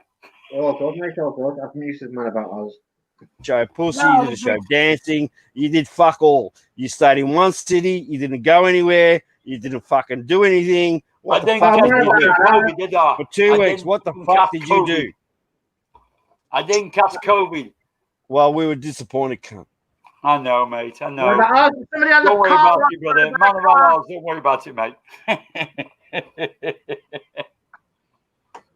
Oh, God, mate, oh, God. I've used this man about us. Show pussy, No, you didn't show dancing, you did fuck all. You stayed in one city, you didn't go anywhere, you didn't fucking do anything. What I the didn't fuck catch did you do? COVID, did I? For 2 I weeks, didn't what the fucking fuck catch did you COVID. do? I didn't catch COVID. Well, we were disappointed, cunt. I know, mate. I know. What about us? Somebody on the Don't worry car, about it, brother. Man of our lives, don't worry about it, mate.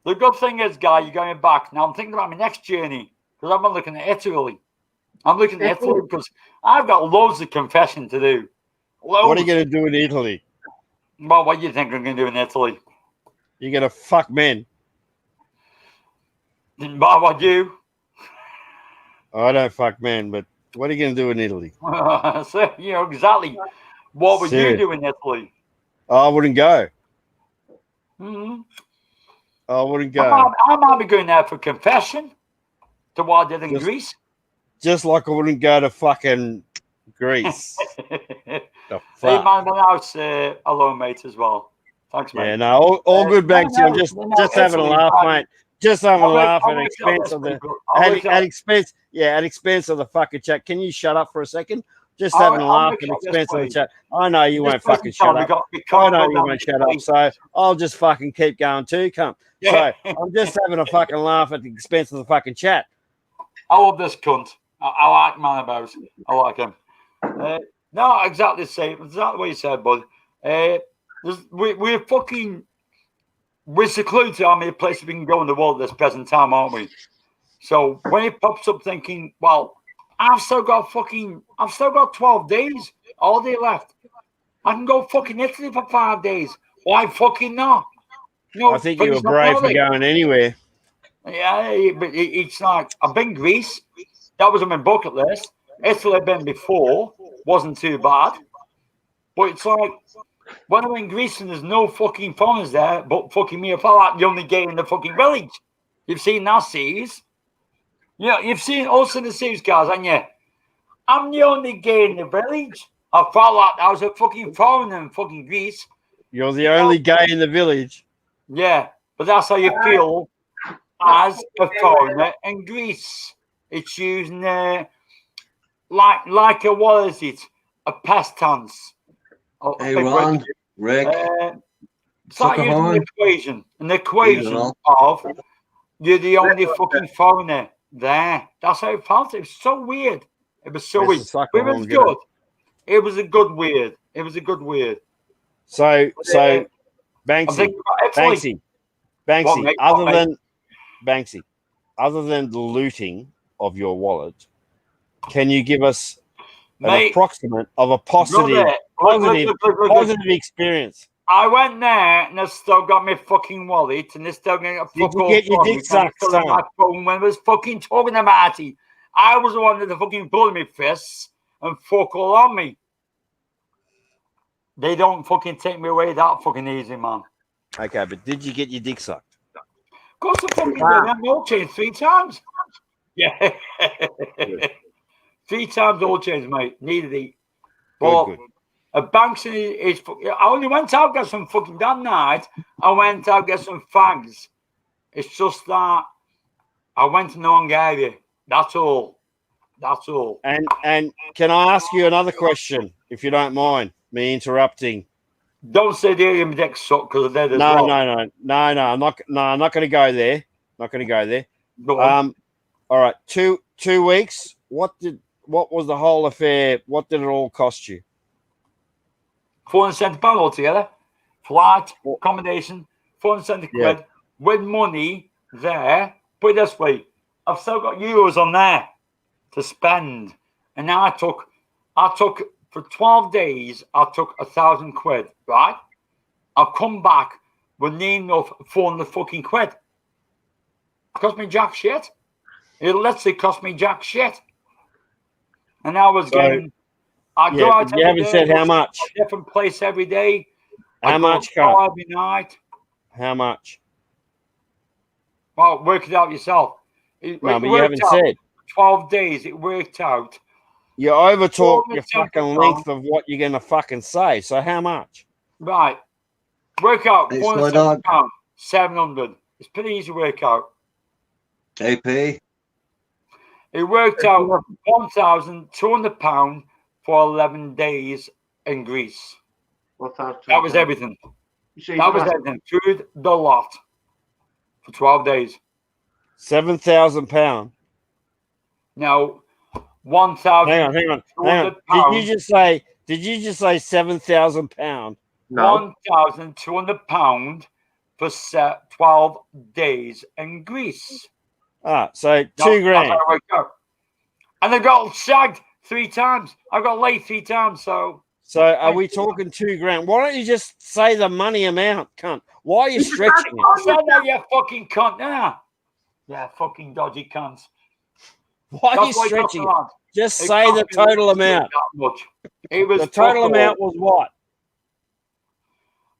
The good thing is, Guy, you're going back. Now I'm thinking about my next journey because I'm looking at Italy. I'm looking at Italy because I've got loads of confession to do. Loads. What are you going to do in Italy? Well, what do you think I'm going to do in Italy? You're going to fuck men. What about you? I don't fuck men, but what are you going to do in Italy? So, you know, exactly. What would Serious. you do in Italy? I wouldn't go. Mm-hmm. I wouldn't go. I might be going there for confession to what I did in Greece. Just like I wouldn't go to fucking Greece. Hey, man, my house, hello, mate, as well. Thanks, mate. Yeah, no, all good, Banksy. I'm just having a laugh, mate. Just having a laugh at expense of the at expense of the fucking chat. Can you shut up for a second? Just having a laugh at expense of the chat. I know you won't fucking shut up. I know you won't shut up. So I'll just fucking keep going too, cunt. So I'm just having a fucking laugh at the expense of the fucking chat. I love this cunt. I like man about. I like him. No, exactly the same. Exactly what you said, bud. We're secluded how many places we can go in the world at this present time, aren't we? So when it pops up thinking, well, I've still got 12 days, all day left. I can go fucking Italy for 5 days. Why fucking not? No, I think you were brave for going anywhere. Yeah, but it's like, I've been Greece. That was on my bucket list. Italy I've been before. Wasn't too bad. But it's like, when I'm in Greece and there's no fucking foreigners there, but fucking me, I felt like the only gay in the fucking village. You've seen that series. Yeah, you've seen also the series, guys, haven't you? I'm the only gay in the village. I felt like I was a fucking foreigner in fucking Greece. You're the only gay in the village. Yeah, but that's how you feel as a foreigner in Greece. It's using like a, what is it? A past tense. Hey, Ron, Rick. It's like using an equation of you're the only fucking foreigner there. That's how it felt. It was so weird. It was so weird. It was good. It was a good weird. It was a good weird. So Banksy, other than the looting of your wallet, can you give us an approximate of a positive experience? I went there and I still got my fucking wallet and they still got Did you get your dick sucked, son? My phone when I was fucking talking about it. I was the one that fucking pulled my fists and fuck all on me. They don't fucking take me away that fucking easy, man. Okay, but did you get your dick sucked? Of course I fucking did. I'm all changed 3 times. Yeah. 3 times all changed, mate. Needed it. But Banksy is. I only went out get some fucking that night. I went out get some fags. It's just that I went to the wrong area. That's all. That's all. And can I ask you another question, if you don't mind me interrupting? Don't say the area my dick suck because they're dead as No, well. no. I'm not going to go there. Not going to go there. Go on. All right. 2 weeks. What was the whole affair? What did it all cost you? £470 altogether. Flight, accommodation, 470 quid. Yeah. With money there. Put it this way, I've still got euros on there to spend. And now I took for 12 days, I took 1,000 quid, right? I've come back with near enough 400 fucking quid. Cost me jack shit. It literally cost me jack shit. And I was getting, I go out you haven't said how much. A different place every day. How much, Carl? Every night. How much? Well, work it out yourself. No, but you haven't said. 12 days, it worked out. You overtalk your fucking length of what you're going to fucking say. So how much? Right. Work out. £470, 700. It's pretty easy to work out. AP. It worked out £1,200 for 11 days in Greece. That was everything. That was everything. Food, the lot. For 12 days. £7,000. Now, 1,000. Hang on. Did you just say £7,000? No. £1,200 for 12 days in Greece. So $2,000. And I got shagged 3 times. I got laid 3 times. So are we talking $2,000? Why don't you just say the money amount, cunt? Why are you stretching it? I said that, you fucking cunt. Yeah, fucking dodgy cunts. Why are you stretching it? Just say the total amount. It was the total amount was what?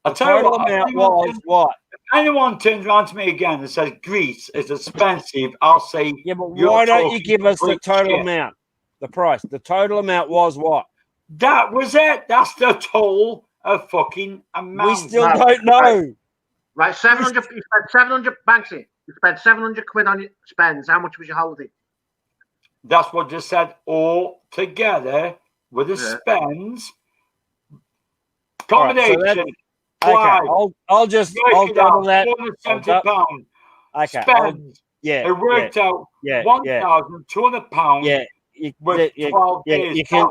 The total amount was what? If anyone turns around to me again and says Greece is expensive, I'll say, yeah, but why don't you give us the total amount? The price. The total amount was what? That was it. That's the total of fucking amount. We still don't know. Right, 700. You spent 700, Banksy. You spent 700 quid on your spends. How much was your holding? That's what I just said. All together with the spends, accommodation. Right, so I'll double that. £470. Okay. Spends. It worked out £1,200. Yeah. With 12 days. You can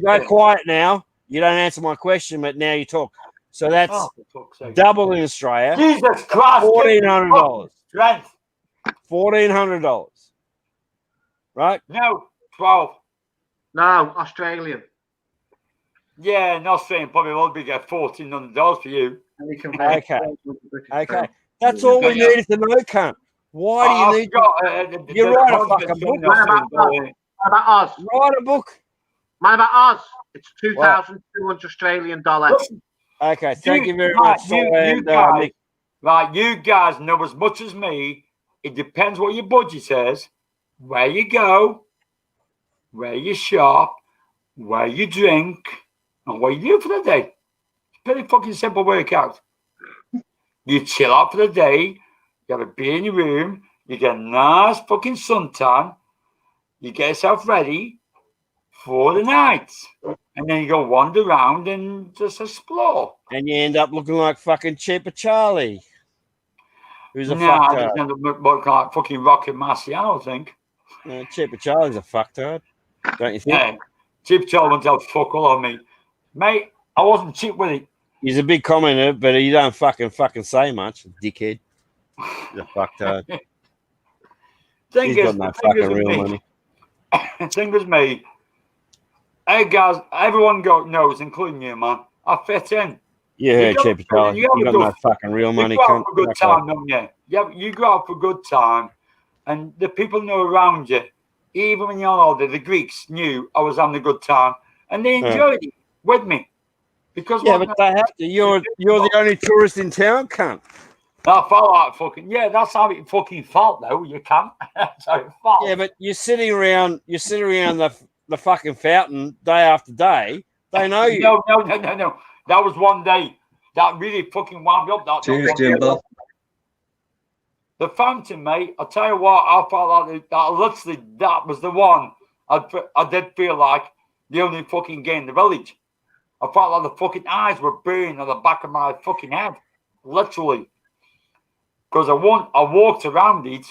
go quiet now. You don't answer my question, but now you talk. So that's double in Australia. Jesus Christ. $1,400. Strength. $1,400. Right? No, 12. No, Australian. Yeah, in Australian probably will be get $1,400 for you. Okay. That's all we needed to know, cunt. Why do you need you write a fucking book? What about Oz? Write a book. What about Oz? It's 2,200 Australian dollars. Okay, thank you very much. You guys know as much as me. It depends what your budget says, where you go, where you shop, where you drink, and what you do for the day. It's pretty fucking simple workout. You chill out for the day. You have a beer in your room. You get a nice fucking suntan. You get yourself ready for the night. And then you go wander around and just explore. And you end up looking like fucking Cheaper Charlie. Who's a fucktard. I just end up looking like fucking Rocket Marciano, I think. Cheaper Charlie's a fucktard. Don't you think? Yeah. Cheaper Charlie won't tell fuck all on me. Mate, I wasn't cheap with it. He's a big commenter, but he don't fucking say much, dickhead. He's a fucktard. He's got no fucking real money. Thing was me. Hey guys, everyone knows, including you, man. I fit in. Yeah, Cheaper Charlie. You got no fucking real money. You go out for a good time, don't you? Yeah, you go out for a good time, and the people know around you. Even when you're older, the Greeks knew I was having a good time, and they enjoyed it with me. Because but they have to. You're the only tourist in town, cunt. I felt like fucking that's how it fucking felt though. You can't. That's how it felt. Yeah, but you're sitting around the fucking fountain day after day. They know you. No. That was one day. That really fucking wound me up. That Cheers, Jimbo. The fountain, mate. I'll tell you what. I felt like that was the one. I did feel like the only fucking game in the village. I felt like the fucking eyes were burning on the back of my fucking head, literally. Because I walked around it,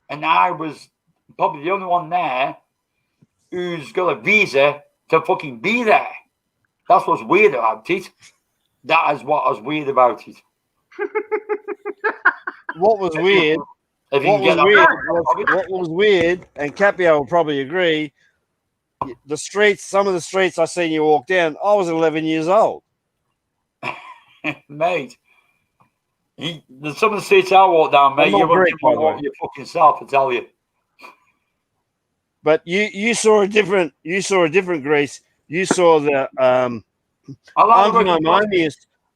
and I was probably the only one there who's got a visa to fucking be there. That's what's weird about it. That is what was weird about it. What was weird? What was weird, and Capio will probably agree. The streets, some of the streets I seen you walk down, I was 11 years old. Mate, some of the streets I walk down, mate, you won't walk your fucking self, I tell you. But you saw a different Greece. You saw the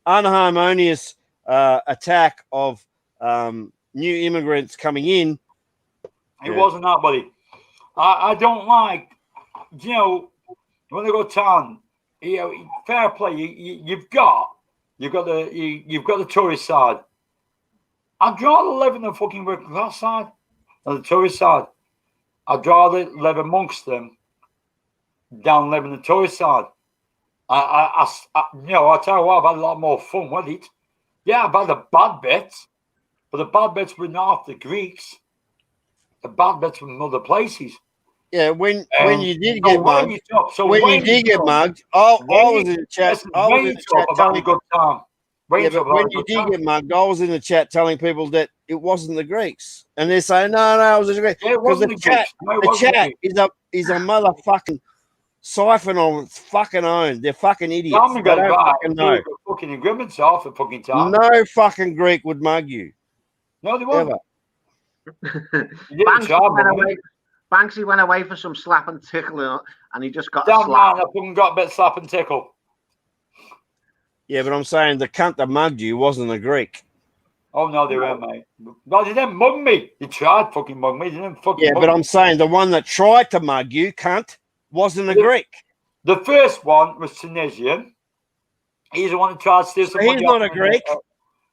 unharmonious attack of new immigrants coming in. It wasn't that, buddy. I don't like, you know, when they go to town, you know, fair play. You've got the tourist side. I'd rather live in the fucking working class side than the tourist side. I'd rather live amongst them than live in the tourist side. I you know, I tell you what, I've had a lot more fun with it. Yeah, I've had the bad bits, but the bad bits were not the Greeks. The bad bits from other places. Yeah, when you did get mugged, I was in the chat. I was in the chat telling good time. But when you did get mugged, I was in the chat telling people that it wasn't the Greeks, and they're saying, "No, it was the Greeks." Because the chat is a motherfucking siphon on its fucking own. They're fucking idiots. They don't fucking know. Fucking agreements off the fucking time. No fucking Greek would mug you. No, they won't. Banksy went away for some slap and tickle, and he just got a slap. Man, I fucking got a bit of slap and tickle. Yeah, but I'm saying the cunt that mugged you wasn't a Greek. Oh no, they weren't, mate. No, they didn't mug me. They tried fucking mug me. They didn't fucking mug but me. I'm saying the one that tried to mug you, cunt, wasn't a Greek. The first one was Tunisian. He's the one who tried to steal some money. He's not a Greek.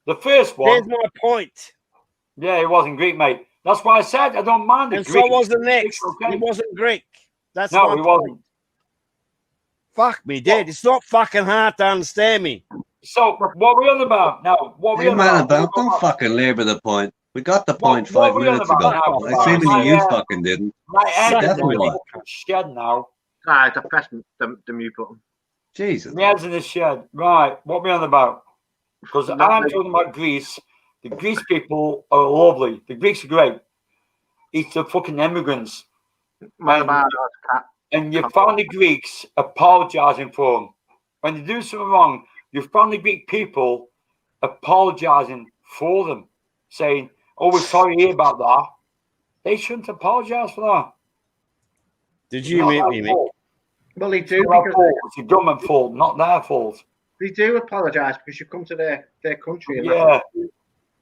The first one. There's my point. Yeah, he wasn't Greek, mate. That's why I said I don't mind the Greek. And so was the next. Okay. He wasn't Greek. That's no, he wasn't. Fuck me, Dad. It's not fucking hard to understand me. So what are we on about now? What are we on about? Don't fucking labour the point. We got the point 5 minutes ago. I see many you fucking didn't. My head is in the shed now. I pressed the mute button. Jesus. My head's in the shed. Right, what are we on about? Because I'm talking about Greece. The Greece people are lovely. The Greeks are great. It's the fucking immigrants. And you find the Greeks apologising for them. When they do something wrong, you find the Greek people apologising for them, saying, "Oh, we're sorry to hear about that." They shouldn't apologise for that. Did you meet me, Mick? Well, they do because it's the government fault, not their fault. They do apologise because you come to their country. And yeah,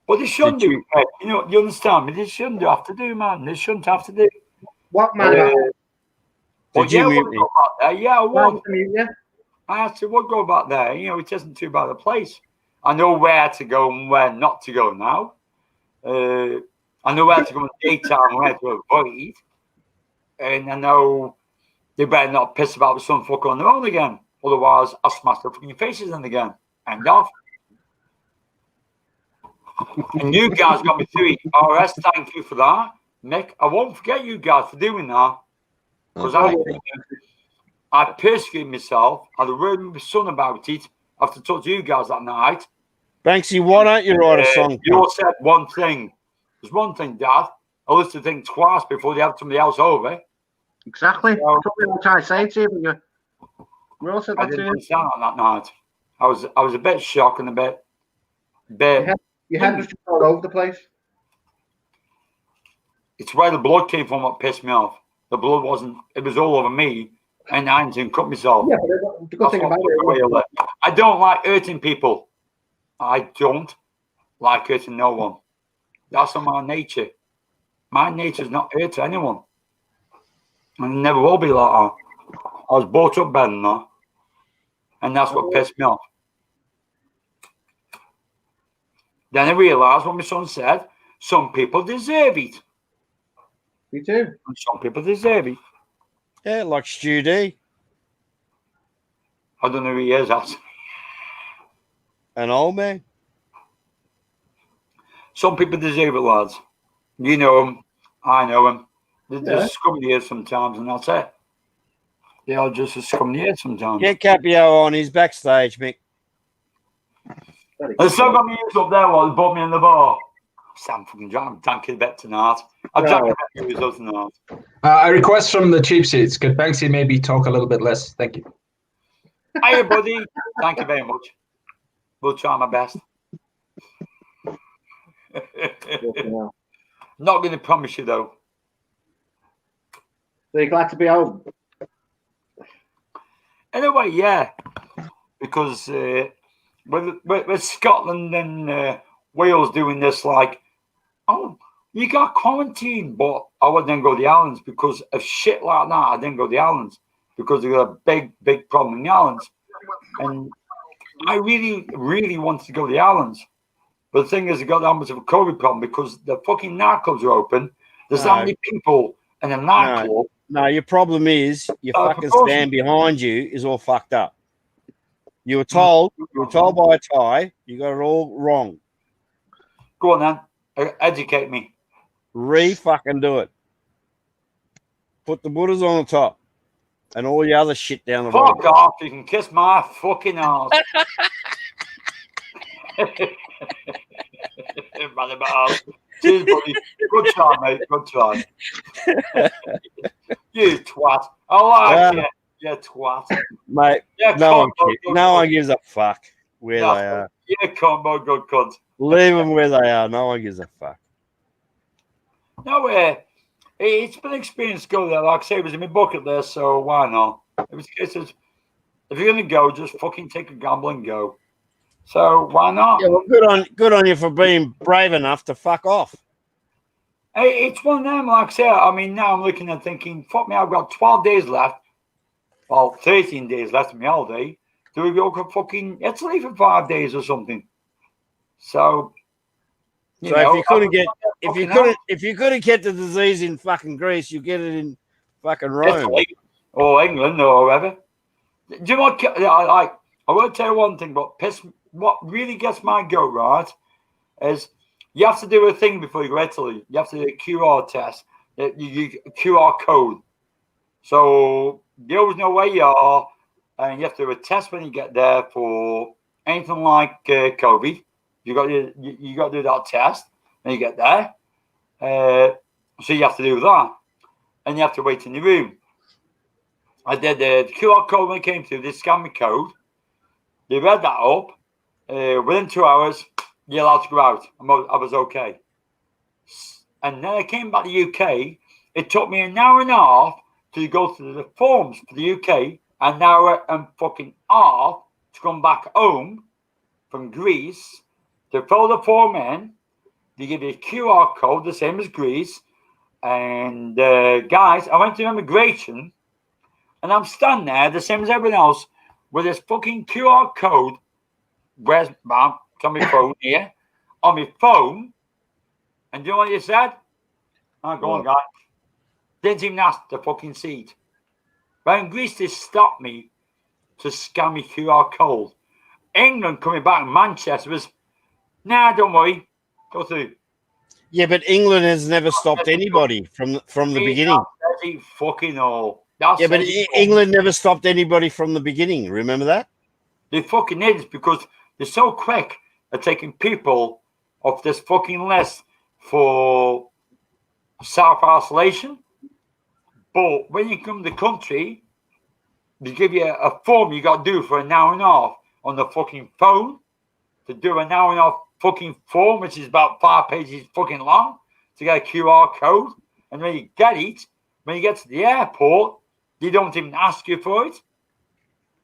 but they shouldn't do. You know, you understand me? They shouldn't have to do, man. They shouldn't have to do. What man? Did you mute me? Yeah, I would. I actually would go back there. You know, it isn't too bad a place. I know where to go and where not to go now. I know where to go in the daytime and where to avoid. And I know they better not piss about with some fucker on their own again. Otherwise, I'll smash their fucking faces in again. End off. And you guys got me through it. RS, thank you for that. Mick, I won't forget you guys for doing that. Because I persecuted myself. I had a word with my son about it after talking to you guys that night. Banksy, why don't you write a song? You all said one thing. There's one thing, Dad. I listen to things twice before they have somebody else over. Exactly. So, that's what I'm trying to say to you. But we all said that I didn't understand that night. I was a bit shocked and a bit. Your head was just all over the place. It's where the blood came from what pissed me off. The blood wasn't. It was all over me, and I didn't cut myself. Yeah, but the good thing about it. I don't like hurting people. I don't like hurting no one. That's not my nature. My nature is not hurt to anyone. And never will be like that. I was brought up better than that. And that's what pissed me off. Then I realised what my son said. some people deserve it. You do. And some people deserve it. Yeah, like Stu D, I don't know who he is. That's an old man. some people deserve it, lads. You know him. I know him. They're Yeah. scum of the earth sometimes, and that's it. They are just a scum of the earth sometimes. Get Capio on. He's backstage, Mick. Very I good. still got my ears up there while he bought me in the bar. Sam fucking drunk. I'm drinking a bit tonight. I've drank a bit of yours tonight. I request from the cheap seats. Could Banksy maybe talk a little bit less? Thank you. Hey, buddy. Thank you very much. We'll try my best. Yeah. Not going to promise you, though. So you're glad to be home? In a way, yeah. Because with Scotland and Wales doing this, like, oh, you got quarantine, but I wouldn't go to the islands because of shit like that. I didn't go to the islands because they got a big problem in the islands. And I really, really wanted to go to the islands. But the thing is, I got that much of a COVID problem because the fucking nightclubs are open. There's that many people in a nightclub. No, your problem is your fucking stand behind you is all fucked up. You were told by a Thai, you got it all wrong. Go on then, educate me. Fucking do it. Put the Buddhas on the top and all your other shit down the bottom. Fuck off, you can kiss my fucking ass. Cheers, buddy. Good try, mate. Good try. You twat. I like you. You twat. Mate, Yeah, no one gives a fuck where they are. Yeah, combo, good cunt. Leave them where they are. No one gives a fuck. No, it's been an experience to go there. Like I say, it was in my bucket list, so why not? It was a case of, if you're going to go, just fucking take a gamble and go. So why not? Yeah, well, good on you for being brave enough to fuck off. Hey, it's one of them, like I say. I mean, now I'm looking and thinking, fuck me, I've got 12 days left. Well, 13 days left of my holiday. Do we go to fucking Italy for 5 days or something? So, if you couldn't get the disease in fucking Greece, you get it in fucking Rome. Italy or England or wherever. Do you know what? I will tell you one thing, but what really gets my goat, right, is you have to do a thing before you go to Italy. You have to do a QR test, a QR code. So you always know where you are, and you have to do a test when you get there for anything like COVID. You got to do that test when you get there. So you have to do that, and you have to wait in the room. I did the QR code when it came through. They scanned my code. They read that up. Within 2 hours, you're allowed to go out. I was okay. And then I came back to the UK. It took me an hour and a half to go through the forms for the UK, an hour and fucking half to come back home from Greece to fill the form in. They give you a QR code, the same as Greece. And guys, I went to immigration, and I'm standing there, the same as everyone else, with this fucking QR code. Where's ma'am? It's on my phone here. On my phone. And do you know what you said? Oh, go on, guy. Didn't even ask the fucking seat. But in Greece, they stopped me to scan my QR code. England coming back, Manchester was, nah, don't worry. Go through. Yeah, but England has never stopped anybody from the beginning. That's fucking all. Yeah, but England never stopped anybody from the beginning. Remember that? They fucking is, because they're so quick at taking people off this fucking list for self-isolation. But when you come to the country, they give you a form you got to do for an hour and a half on the fucking phone to do an hour and a half fucking form, which is about 5 pages fucking long, to get a QR code. And when you get it, when you get to the airport, they don't even ask you for it.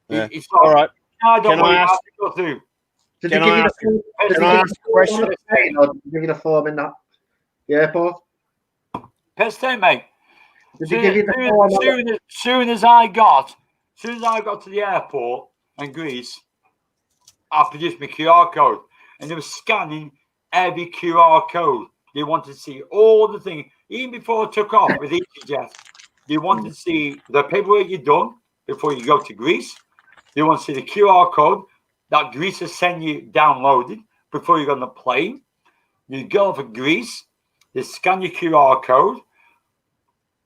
Yeah. It's like, all right. No, don't Can worry, I ask? go through. Did they give you the question? Or did they give you the form in the airport? Piss take, mate. Did they give you the form? Soon as I got to the airport in Greece, I produced my QR code, and they were scanning every QR code. They wanted to see all the things, even before I took off with EasyJet. They wanted to see the paperwork you've done before you go to Greece. They want to see the QR code that Greece has sent you downloaded before you go on the plane. You go for Greece, they scan your QR code,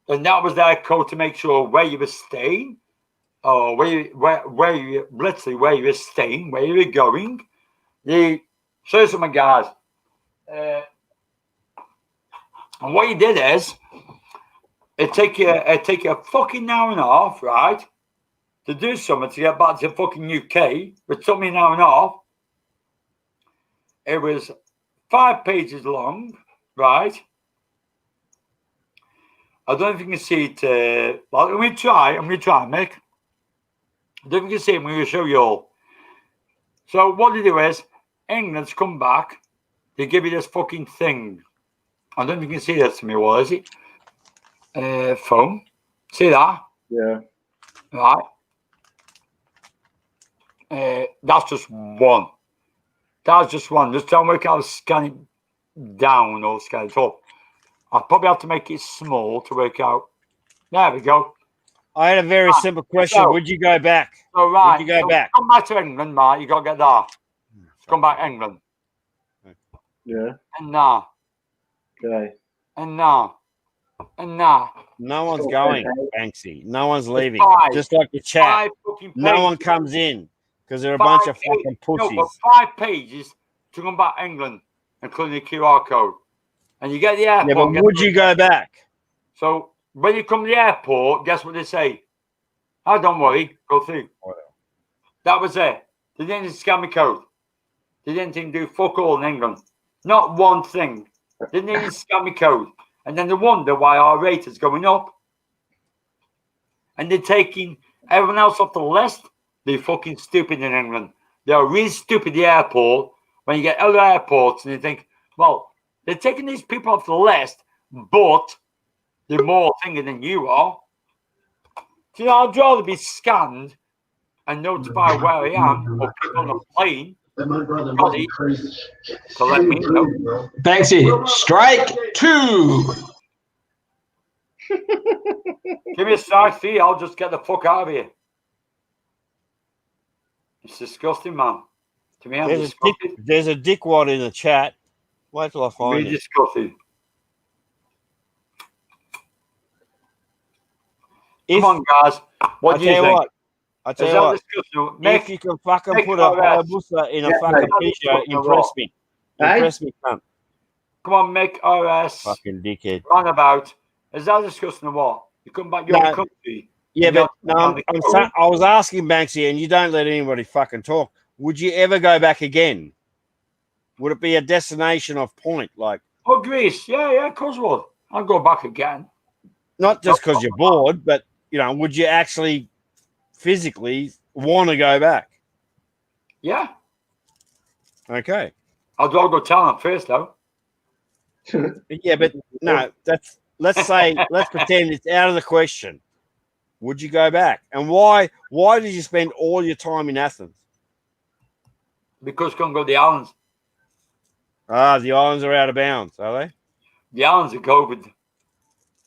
and that was their code to make sure where you were staying, or where you were staying, where you were going. They show some guys. And what you did is, it take you a fucking hour and a half, right, to do something to get back to fucking UK. It took me an hour and a half. It was 5 pages long, right? I don't know if you can see it. Well, I'm going to try, Mick. I don't know if you can see it. I'm going to show you all. So what they do is, England's come back. They give you this fucking thing. I don't know if you can see this to me. What is it? Phone. See that? Yeah. Right. That's just one. That's just one. Just don't work out scan it down or scan it up. I'll probably have to make it small to work out. There we go. I had a very simple question. So, would you go back? So, right. Would you go back? Come back to England, mate. You got to get there. Come back to England. Yeah. And now. Okay. And now. And now. No one's going, Banksy. No one's leaving. Five. Just like the chat. No one pages. comes in because they're a bunch of fucking pussies. No, but 5 pages to come back to England, including the QR code. And you get the airport. Yeah, but would you go back? So when you come to the airport, guess what they say? Oh, don't worry, go through. That was it. They didn't scan my code. They didn't even do fuck all in England. Not one thing. They didn't even scan my code. And then they wonder why our rate is going up. And they're taking everyone else off the list. They're fucking stupid in England. They're really stupid at the airport. When you get other airports and you think, well, they're taking these people off the list, but they're more thinking than you are. So, I'd rather be scanned and notify where I am or people on the plane. My brother must be crazy. To let me know. Banksy, strike 2. Give me a strike fee, I'll just get the fuck out of here. It's disgusting, man. To me, I'm disgusted. There's a dickwad in the chat. Wait till I find Really it. disgusted. Come on, guys. What do you think? I tell you what. If you can fucking put a Hayabusa in a fucking t-shirt, impress me. Impress me, cunt. Come on, make RS. Fucking dickhead. Roundabout. Is that disgusting or what? You come back your own country. Yeah, but no, I was asking Banksy, and you don't let anybody fucking talk. Would you ever go back again? Would it be a destination of point? Like, oh, Greece. Yeah, of course would. I'll go back again. Not just because you're bored, but, you know, would you actually physically want to go back? Yeah. Okay. I'll go Thailand first, though. Yeah, but no, let's pretend it's out of the question. Would you go back? And why did you spend all your time in Athens? Because couldn't go to the islands. Ah, the islands are out of bounds, are they? The islands are COVID.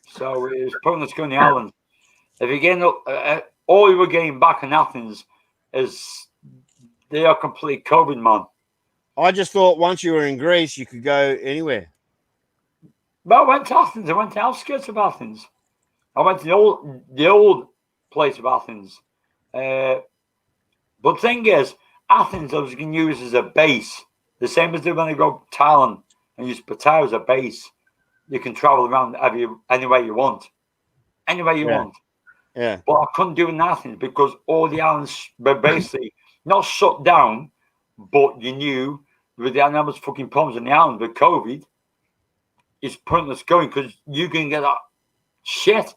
So it's pointless going to the islands. If you get all you were getting back in Athens is they are complete COVID, man. I just thought once you were in Greece, you could go anywhere. But I went to Athens. I went to the outskirts of Athens. I went to the old place of Athens. But the thing is, Athens I was going to use as a base. The same as they when they go to Thailand and use Pattaya as a base. You can travel around anywhere you want. Anywhere you want. Yeah. But I couldn't do nothing because all the islands were basically not shut down, but you knew with the enormous fucking problems in the island with COVID, it's pointless going because you can get that shit.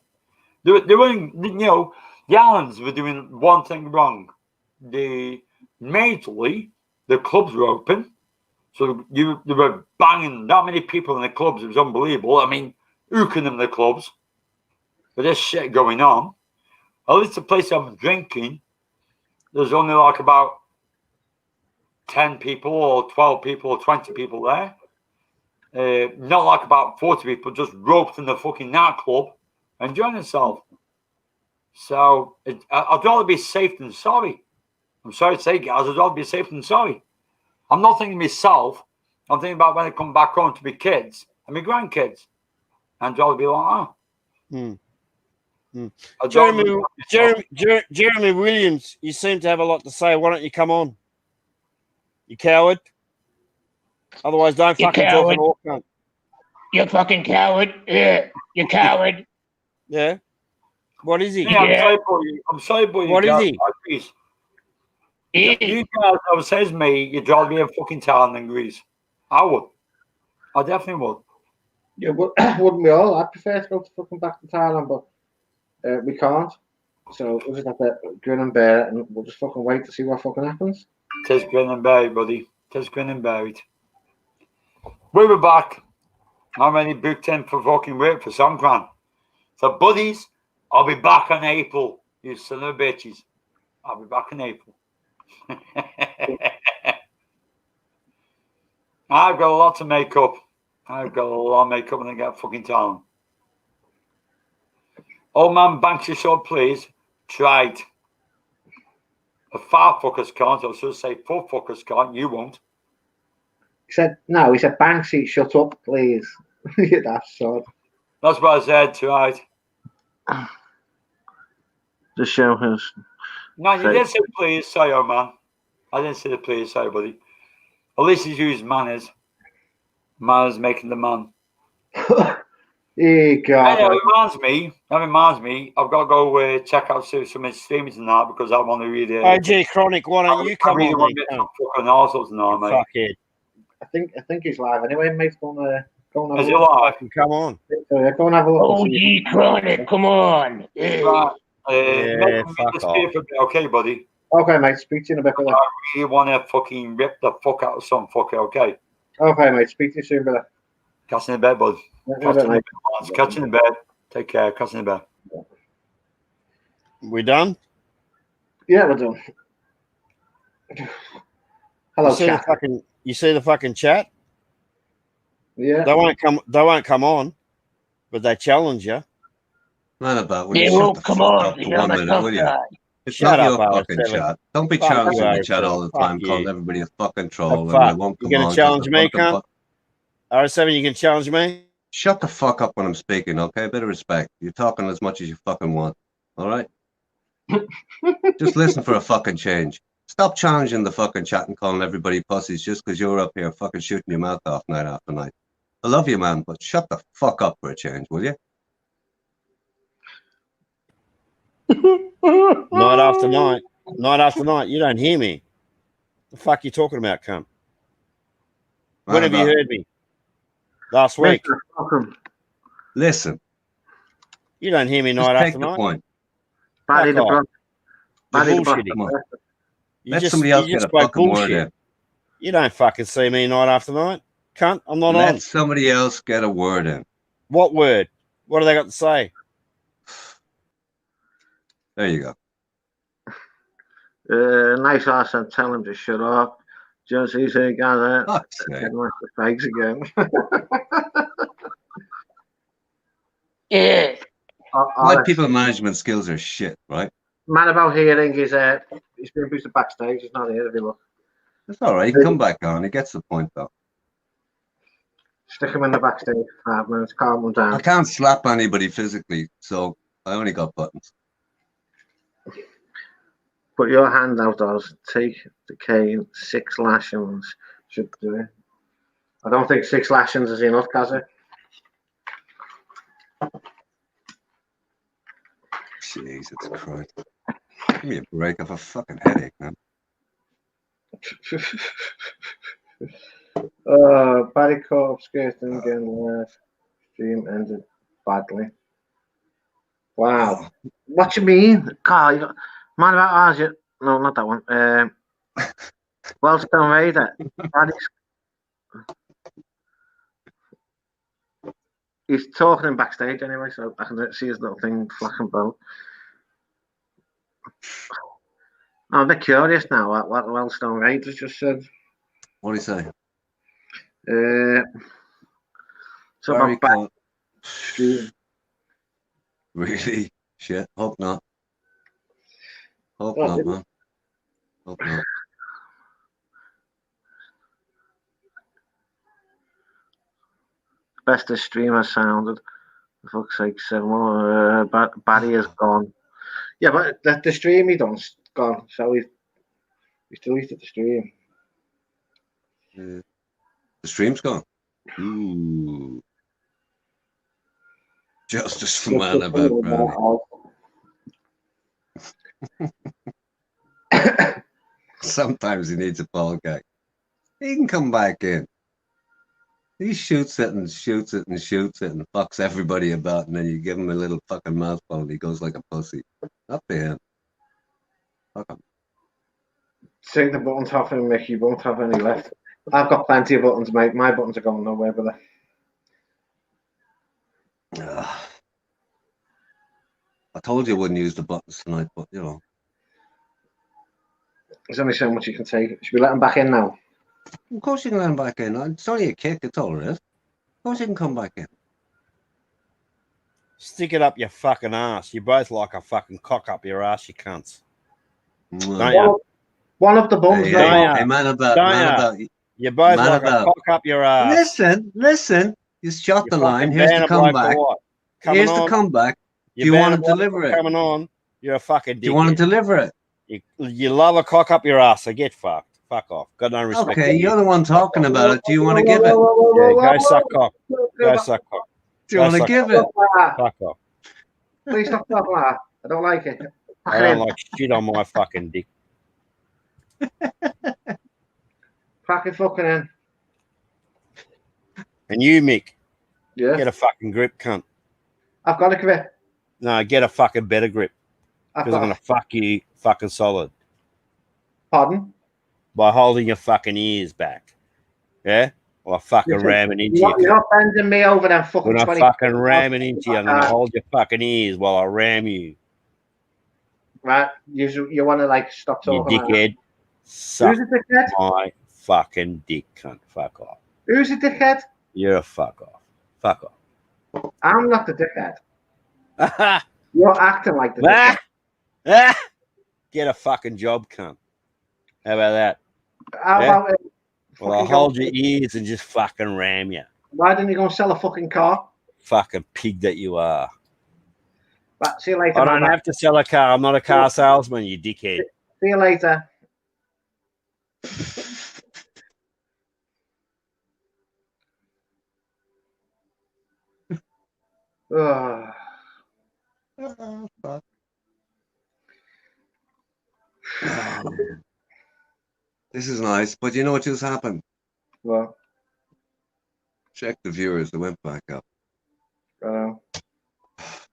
They were, the islands were doing one thing wrong. Majorly, the clubs were open. So they were banging that many people in the clubs. It was unbelievable. I mean, hooking them in the clubs. But there's shit going on. At least the place I was drinking, there's only like about 10 people or 12 people or 20 people there. not like about 40 people, just roped in the fucking nightclub, enjoying themselves. So I'd rather be safe than sorry. I'm sorry to say, guys, I'd rather be safe than sorry. I'm not thinking myself. I'm thinking about when I come back home to my kids and my grandkids. And I'd rather be like, Jeremy Williams, you seem to have a lot to say. Why don't you come on? You coward. Otherwise, don't fucking talk at all. Cunt. You fucking coward. Yeah, you coward. Yeah. What is he? Yeah, I'm sorry, boy. What is he? You guys have said to me, you'd rather be in fucking Thailand than Greece. I would. I definitely would. Yeah, wouldn't we all? I'd prefer to go to fucking back to Thailand, but we can't. So we'll just have to grin and bear it, and we'll just fucking wait to see what fucking happens. Tis grin and bear it, buddy. Tis grin and bear it. We were back. I'm only booked in for fucking work for some grand. So, buddies, I'll be back in April. You son of bitches. I'll be back in April. I've got a lot to make up. I've got a lot of makeup when I get fucking Thailand. Old man Banks your shot, please. Tried. The far fuckers can't. I should say four fuckers can't. You won't. He said, no, he said, Banksy, shut up, please. That's sod. That's what I said, tried. The show has. No, you didn't say please. Sorry, old man. I didn't say the please. Sorry, buddy. At least he's used manners. Manners making the man. Hey, God. That reminds me, I've got to go check out some of his streamers and that because I want to read it. OG Chronic, why don't you come on? Fucking arseholes now, mate. Fuckhead. I think he's live anyway, mate. Go and have Is he live? Come on. So, yeah, go and have a look. OG Chronic, come on. Right. Yeah, fuck off. Okay, buddy. Okay, mate. Speak to you in a bit. I really want to fucking rip the fuck out of some fucker, okay? Okay, mate. Speak to you soon, brother. Catch you in bed, bud. Catch you in bed. Take care. Catch you in bed. We done? Yeah, we're done. Hello, chat. You see the fucking chat? Yeah. They won't come on, but they challenge you. Not about. They won't come on. You're on a tough guy. It's Shut not up, your fucking R7. chat. Don't be Fuck challenging you, the chat all the time, Fuck calling you. everybody a fucking troll. Fuck. And they won't come You gonna on challenge 'cause me, they're fucking cunt? R7, you can challenge me? Shut the fuck up when I'm speaking, okay? A bit of respect. You're talking as much as you fucking want. All right? Just listen for a fucking change. Stop challenging the fucking chat and calling everybody pussies just because you're up here fucking shooting your mouth off night after night. I love you, man, but shut the fuck up for a change, will you? Night after night. Night after night. You don't hear me. The fuck you talking about, cunt? When have you heard me? Last week. Listen. You don't hear me night Just after take the night. point. Baddy the Bronx. Baddy the bullshitting. Bronx. Let somebody else get a fucking word in. You don't fucking see me night after night. Cunt, I'm not on. Let somebody else get a word in. What word? What do they got to say? There you go. Nice ass and tell him to shut up. Just he's a guy getting with the fakes again. Yeah. My people management skills are shit, right? Man about hearing is he's been boosted backstage. He's not here if you look. It's all right. He can come back on. He gets the point though. Stick him in the backstage for 5 minutes, calm him down. I can't slap anybody physically, so I only got buttons. Put your hand out, Oz. Take the cane. 6 lashings should do it. I don't think 6 lashings is enough, Kazza. Jesus Christ. Give me a break. I have a fucking headache, man. Barry caught up skating again last stream ended badly. Wow. What you mean? Carl, man about ours, no, not that one. Wellstone Raider. He's talking in backstage anyway, so I can see his little thing flashing both. I'm a bit curious now what Wellstone Raiders just said. What do you say? So Very about back cool. stream. Really? Shit. Hope not. Hope Well, not, man. Hope not. Bestest streamer sounded. For fuck's sake, 7 more. Barry is gone. Yeah, but the stream he done's gone. So he's deleted the stream. The stream's gone. Ooh. Justice for man about Brownie. Sometimes he needs a ball gag. He can come back in. He shoots it and shoots it and shoots it and fucks everybody about, and then you give him a little fucking mouthful and he goes like a pussy. Up to him. Fuck him. Take the buttons off him, Mick. You won't have any left. I've got plenty of buttons, mate. My buttons are going nowhere, brother. I told you I wouldn't use the buttons tonight, but you know. There's only so much you can take. Should we let him back in now? Of course you can let him back in. It's only a kick, it's all it is. Of course you can come back in. Stick it up your fucking ass. You both like a fucking cock up your ass, you cunts. Don't Yeah. you? One of the bums. Hey, there. hey, man about you both man like about, a cock up your ass. Listen. You shot You the line. fucking Here's ban the a bloke for comeback. what? Here's Coming the on. comeback. Do you ban want a to bloke deliver for it? Coming on. You're a fucking dickhead. Do you want to deliver it? You love a cock up your ass, so get fucked. Fuck off. Got no respect. Okay, you're the one talking about it. Do you want to give it? Yeah, go suck cock. Go suck cock. Do you want to give it? Fuck off. Please stop talking like that. I don't like it. I don't like shit on my fucking dick. Crack it fucking in. And you, Mick, Yeah. get a fucking grip, cunt. I've got a grip. No, get a fucking better grip. Because I'm going to fuck you fucking solid. Pardon? By holding your fucking ears back. Yeah? Or fucking ramming into you. You're not bending me over them fucking When I 20. fucking ramming into you, I'm going to hold your fucking ears while I ram you. Right? You want to like stop You talking. dickhead. Suck who's a dickhead? My fucking dick, cunt. Fuck off. Who's a dickhead? You're a fuck off. Fuck off. I'm not the dickhead. You're acting like the dickhead. Get a fucking job, cunt. How about that? How about it? Well, I'll hold your ears and just fucking ram you. Why didn't you go and sell a fucking car? Fucking pig that you are. Right, see you later. I don't have to sell a car. I'm not a car salesman, you dickhead. See you later. Fuck. This is nice, but you know what just happened? Well, check the viewers. They went back up. And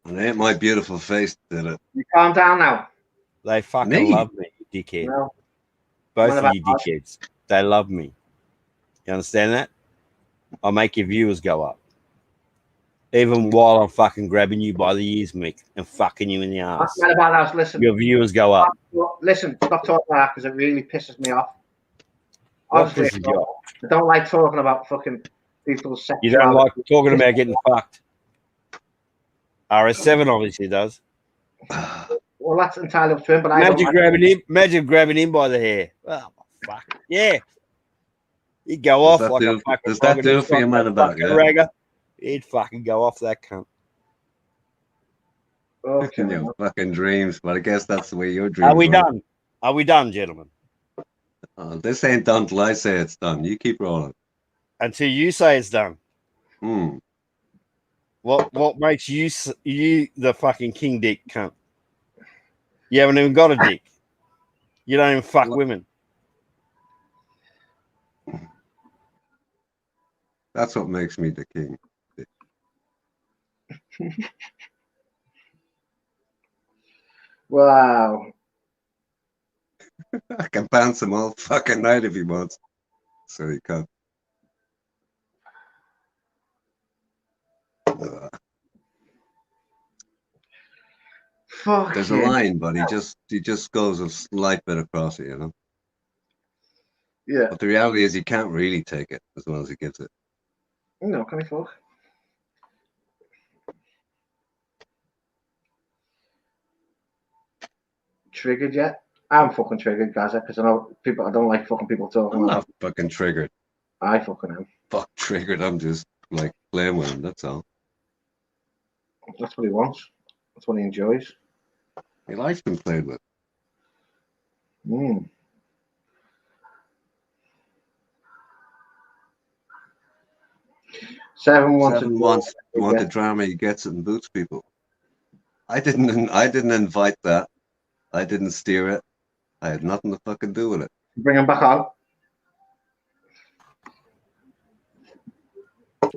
it ain't my beautiful face that did it. You calm down now. They fucking love me, you dickhead. No. Both of you dickheads. They love me. You understand that? I'll make your viewers go up. Even while I'm fucking grabbing you by the ears, Mick, and fucking you in the ass. That's about us. Listen. Your viewers go up. Listen, stop talking about that because it really pisses me off. What pisses you off? I don't like talking about fucking people's sexuality. You don't like talking about getting fucked. RS7 obviously does. Well, that's entirely up to him, but imagine grabbing him by the hair. Oh, fuck. Yeah. He'd go off like a fucking... Does that do for you, man, about it? He'd fucking go off that cunt. Okay. In your fucking dreams, but I guess that's the way your dreams are. We done? Are we done, gentlemen? This ain't done till I say it's done. You keep rolling. Until you say it's done. Hmm. What makes you the fucking king dick cunt? You haven't even got a dick. You don't even fuck women. That's what makes me the king. Wow. I can bounce him all fucking night if he wants. So he can't. There's a line, but he just goes a slight bit across it, you know. Yeah. But the reality is he can't really take it as well as he gets it. No, can he fuck? triggered yet. I'm fucking triggered, Gaza, because I know people. I don't like fucking people talking. I'm About not fucking triggered. I fucking am. Fuck triggered. I'm just like playing with him. That's all. That's what he wants. That's what he enjoys. He likes being played with. Mm. Seven wants Want the drama. He gets it and boots people. I didn't invite that. I didn't steer it. I had nothing to fucking do with it. Bring him back on.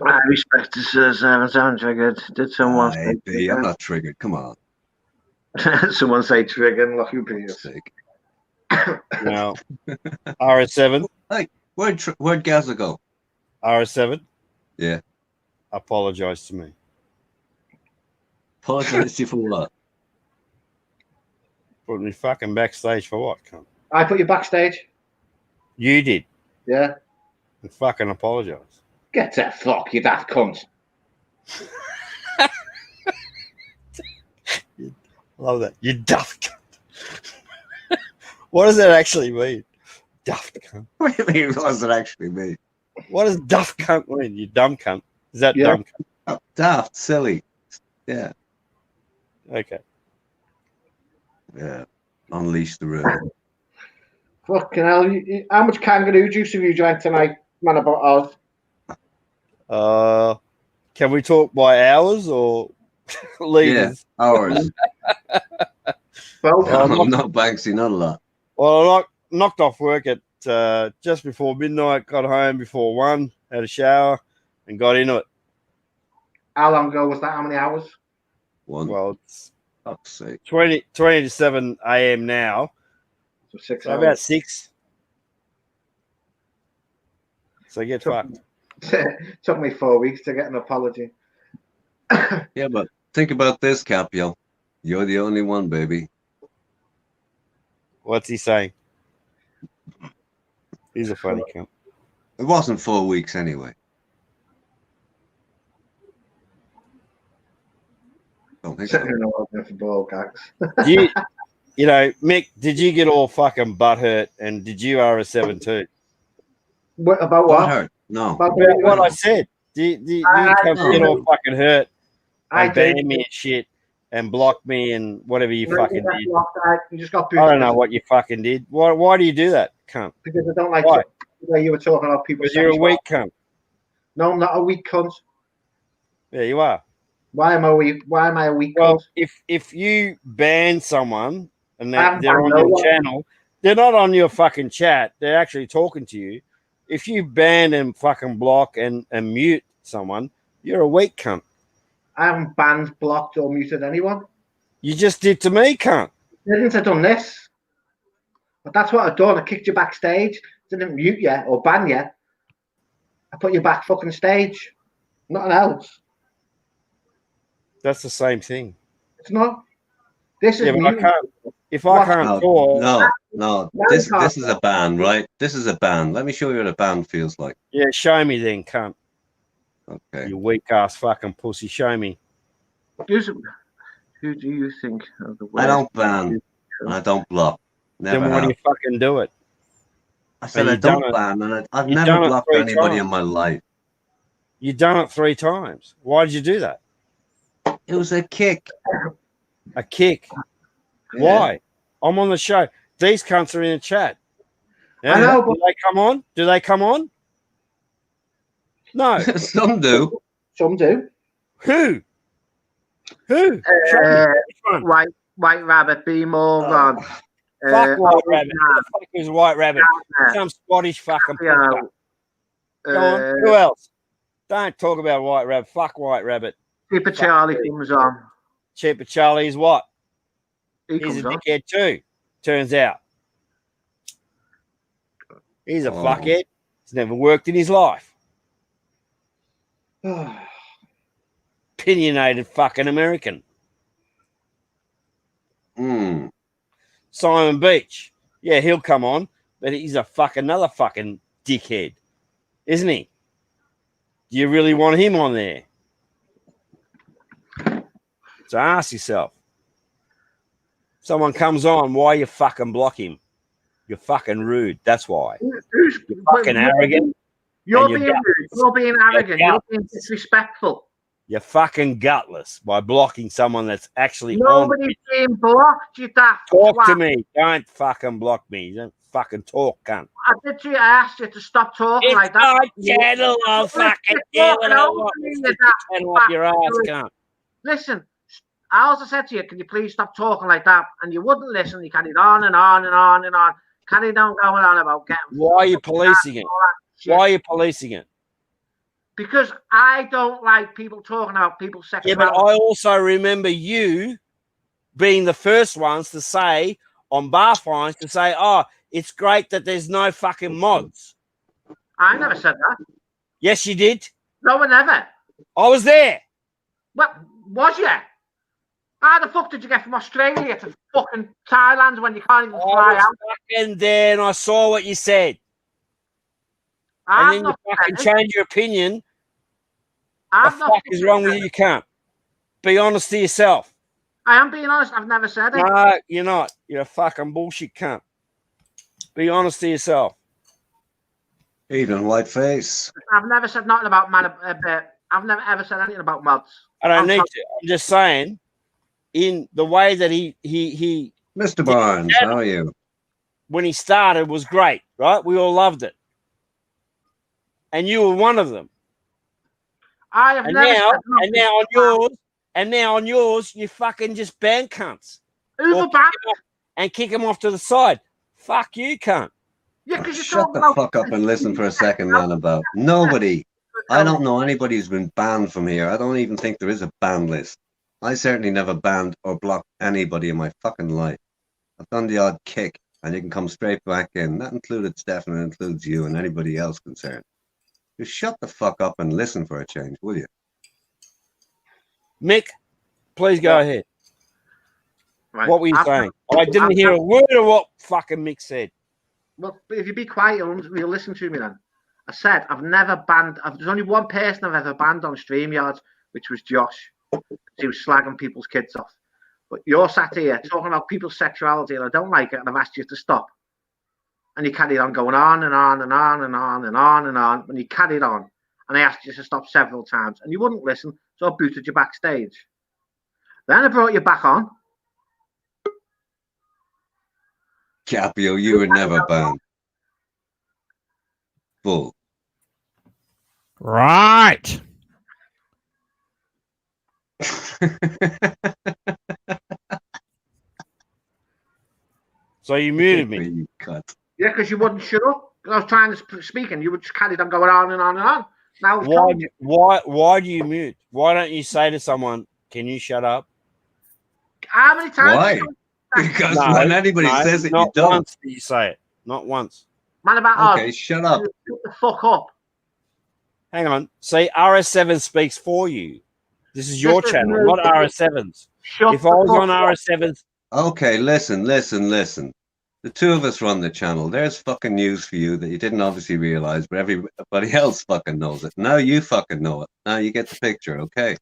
I respect this. Seven triggered. Did someone say Hey, I'm not triggered. Come on. someone say triggered? Look who be Sake. Now, RS7. Hey, where'd Gaza go? RS7. Yeah. Apologise to me. Apologise to you for what? Put me fucking backstage for what? Cunt? I put you backstage. You did. Yeah. And fucking apologise. Get the fuck, you daft cunt. Love that. You daft cunt. What does that actually mean? Daft cunt. What do you mean? What does it actually mean? What does daft cunt mean? You dumb cunt. Is that Yeah. dumb cunt? Oh, daft, silly. Yeah. Okay. Yeah. Unleash the river. Fucking hell. How much kangaroo juice have you drank tonight, man? About us. Can we talk by hours or liters? Yeah, hours. Well, Not Banksy, not a lot. Well, I knocked off work at just before midnight, got home before 1, had a shower, and got into it. how long ago was that? How many hours? One. Well, it's Fuck's sake. 20 to 7 a.m. now, So 6 so hours. about 6. So get fucked. Took me 4 weeks to get an apology. Yeah, but think about this, Capio. You're the only one, baby. What's he saying? He's a funny cunt. It wasn't 4 weeks anyway. Don't think so. Sitting in a world for ball gags. You know, Mick, did you get all fucking butthurt and did you RS7 too? What, about What what? hurt? No. About What I said. Do you come get all fucking hurt and ban me and shit and block me and whatever you fucking did? You just got I don't know what you fucking did. Why do you do that, cunt? Because I don't like Why? the way you were talking about people. Because you're a weak cunt. No, I'm not a weak cunt. Yeah, you are. Why am I weak? Why am I a weak Well, cunt? if you ban someone and I'm they're on no your one. channel, they're not on your fucking chat. They're actually talking to you. If you ban and fucking block and mute someone, you're a weak cunt. I haven't banned, blocked, or muted anyone. You just did to me, cunt. Didn't I done this? But that's what I've done. I kicked you backstage. Didn't mute you or ban you. I put you back fucking stage. Nothing else. That's the same thing. It's not. This is Yeah, but I mute. can't. If I can't talk, No. This is a ban, right? This is a ban. Let me show you what a ban feels like. yeah, show me then, cunt. Okay. You weak ass fucking pussy. Show me. Who do you think of the I don't ban. And I don't block. Never Then why do have. you fucking do it? I said I you've done don't it- ban, and I've you've never done it blocked 3 anybody times. in my life. You done it 3 times. Why did you do that? It was a kick. A kick. Yeah. Why? I'm on the show. These cunts are in the chat. Yeah? I know, Do they come on? Do they come on? No. Some do. Some do. Who? Who? Show me. Which one? White rabbit, be moron. Fuck White Rabbit. Who the fuck is White Rabbit? Some Scottish fucking cunt. Go on. Who else? Don't talk about White Rabbit. Fuck White Rabbit. Cheaper Charlie comes on. Cheaper Charlie's what? He He's a comes on. dickhead too. Turns out. He's a fuckhead. He's never worked in his life. Opinionated fucking American. Simon Beach. Yeah, he'll come on, but he's another fucking dickhead, isn't he? Do you really want him on there? So ask yourself. someone comes on, why you fucking block him? You're fucking rude. That's why. Who's You're fucking arrogant. You're and being you're rude. You're being arrogant. You're being gutless. disrespectful. You're fucking gutless by blocking someone that's actually Nobody's being blocked. You daft Talk twat. to me. Don't fucking block me. You don't fucking talk, cunt. I did to you. I asked you to stop talking It's like that. my channel. I'll fucking You're do it. talking I over want me, to you stick your daft channel up your ass, twat. cunt. Listen, I also said to you, can you please stop talking like that? And you wouldn't listen. You carried on and on and on and on. Carried on going on about getting. Why are you policing it? Why are you policing it? Because I don't like people talking about people's Yeah, sexuality. but I also remember you being the first ones to say on bar fines to say, "Oh, it's great that there's no fucking mods." I never said that. Yes, you did. No one ever. I was there. What was you? How the fuck did you get from Australia to fucking Thailand when you can't even I fly was out? fucking there, and I saw what you said, and I'm then you not fucking saying- change your opinion. The I'm not fuck is wrong with you? You can't. Be honest to yourself. I am being honest. I've never said it. No, you're not. You're a fucking bullshit cunt. Be honest to yourself. Even white face. I've never said nothing about I've never ever said anything about mods. I don't need to. I'm just saying, in the way that he Mr. Barnes, how are you? when he started was great, right? We all loved it, and you were one of them. I have And never now, said nothing. and now on yours, you fucking just ban cunts Who back? and kick them off to the side. Fuck you, cunt. Yeah, because you're Shut talking the about fuck up and listen for a second, man. About nobody. I don't know anybody who's been banned from here. I don't even think there is a ban list. I certainly never banned or blocked anybody in my fucking life. I've done the odd kick, and you can come straight back in. That included Stefan, and includes you and anybody else concerned. Just shut the fuck up and listen for a change, will you? Mick, please go ahead. Right. What were you saying? I didn't hear a word of what fucking Mick said. Well, if you be quiet, you'll listen to me then. I said I've never banned. There's only one person I've ever banned on StreamYard, which was Josh. He was slagging people's kids off. But you're sat here talking about people's sexuality, and I don't like it, and I've asked you to stop. And you carried on going on and on and on and on and on and on, and you carried on. And I asked you to stop several times, and you wouldn't listen, so I booted you backstage. Then I brought you back on. Capio, you were never banned. Bull. Right. So you muted me. You cut. Yeah, because you wouldn't shut up. I was trying to speak, and you would just carried on going on and on and on. Now, why do you mute? Why don't you say to someone, "Can you shut up"? how many times? Why? Because when anybody says it, you not don't. once do you say it. Not once. Man, about Okay, shut up. Shut the fuck up. Hang on. See, RS7 speaks for you. This is your This is channel, no- not RS7's. Shut If the I was fuck on up. RS7's, Okay, listen. The two of us run the channel. There's fucking news for you that you didn't obviously realize, but everybody else fucking knows it. Now you fucking know it. Now you get the picture, okay?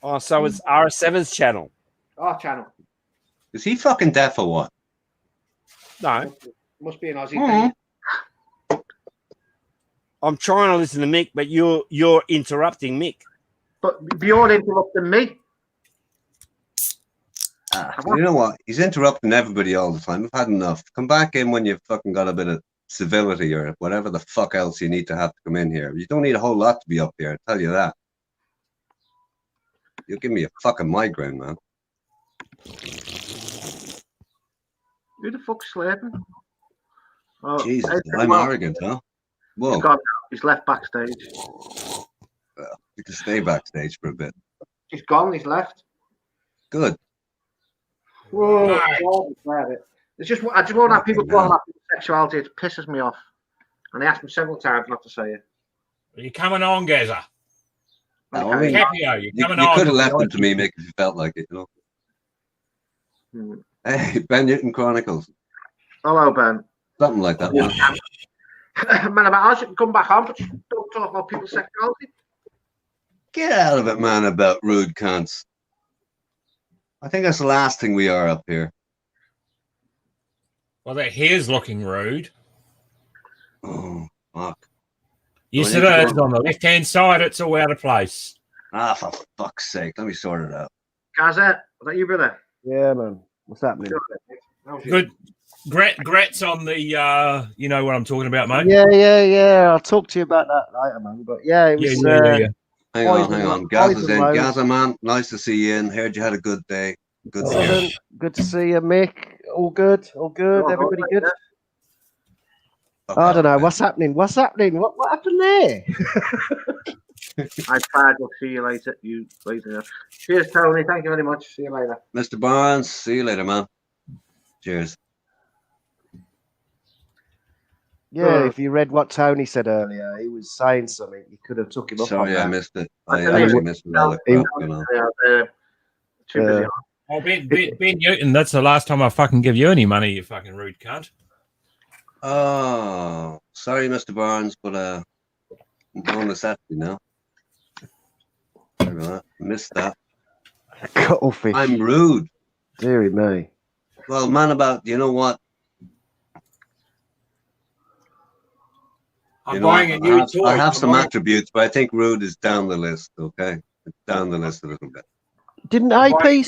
oh, so it's RS7's channel. Our channel. Is he fucking deaf or what? No, Must be an Aussie thing. I'm trying to listen to Mick, but you're interrupting Mick. But you're interrupting me. You know what? He's interrupting everybody all the time. We've had enough. Come back in when you've fucking got a bit of civility or whatever the fuck else you need to have to come in here. You don't need a whole lot to be up here, I tell you that. You'll give me a fucking migraine, man. Who the fuck's sleeping? Oh, Jesus, hey, I'm well, arrogant, huh? Whoa. He's gone now. He's left backstage. Well, you can stay backstage for a bit. He's gone. He's left. Good. Whoa, it's just I just won't have people talking about sexuality. It pisses me off. And they asked me several times not to say it. Are you coming on, Geza? No, I mean, Capio, you coming you on? could have left them to me, Mick, if you felt like it, you know. Hey, Ben Newton Chronicles. Hello, Ben. Something like that, man. Man, about us, you can come back on, but just don't talk about people's sexuality. Get out of it, man, about rude cunts. I think that's the last thing we are up here. Well, that hair's looking rude. Oh, fuck. Yes, We it need to is. go- On the left-hand side, it's all out of place. Ah, for fuck's sake. Let me sort it out. Gazette, is that you, brother? Yeah, man. What's happening? Good. Grats on the, you know what I'm talking about, mate. Yeah. I'll talk to you about that later, man. But yeah, it was. Yeah. Hang on. Gaz is in. Gaza, man. Nice to see you in. Heard you had a good day. Good to see you. Good to see you, Mick. All good. Everybody good. Okay, I don't know. okay. What's happening? What happened there? iPad, we'll see you later. You later. Cheers, Tony. Thank you very much. See you later. Mr. Barnes, see you later, man. Cheers. Yeah, if you read what Tony said earlier, he was saying something. You could have took him up on Sorry, that. I missed it. I actually missed it. All the crap, you know. Too busy. Oh, Ben Newton, that's the last time I fucking give you any money, you fucking rude cunt. Oh, sorry, Mr. Barnes, but I'm going to Saturday now. Sorry about that. Missed that. Cuttlefish. I'm rude. Deary me. Well, man, you know what? I'm buying a new toy. I have some attributes, but I think rude is down the list, okay? It's down the list a little bit. Didn't AP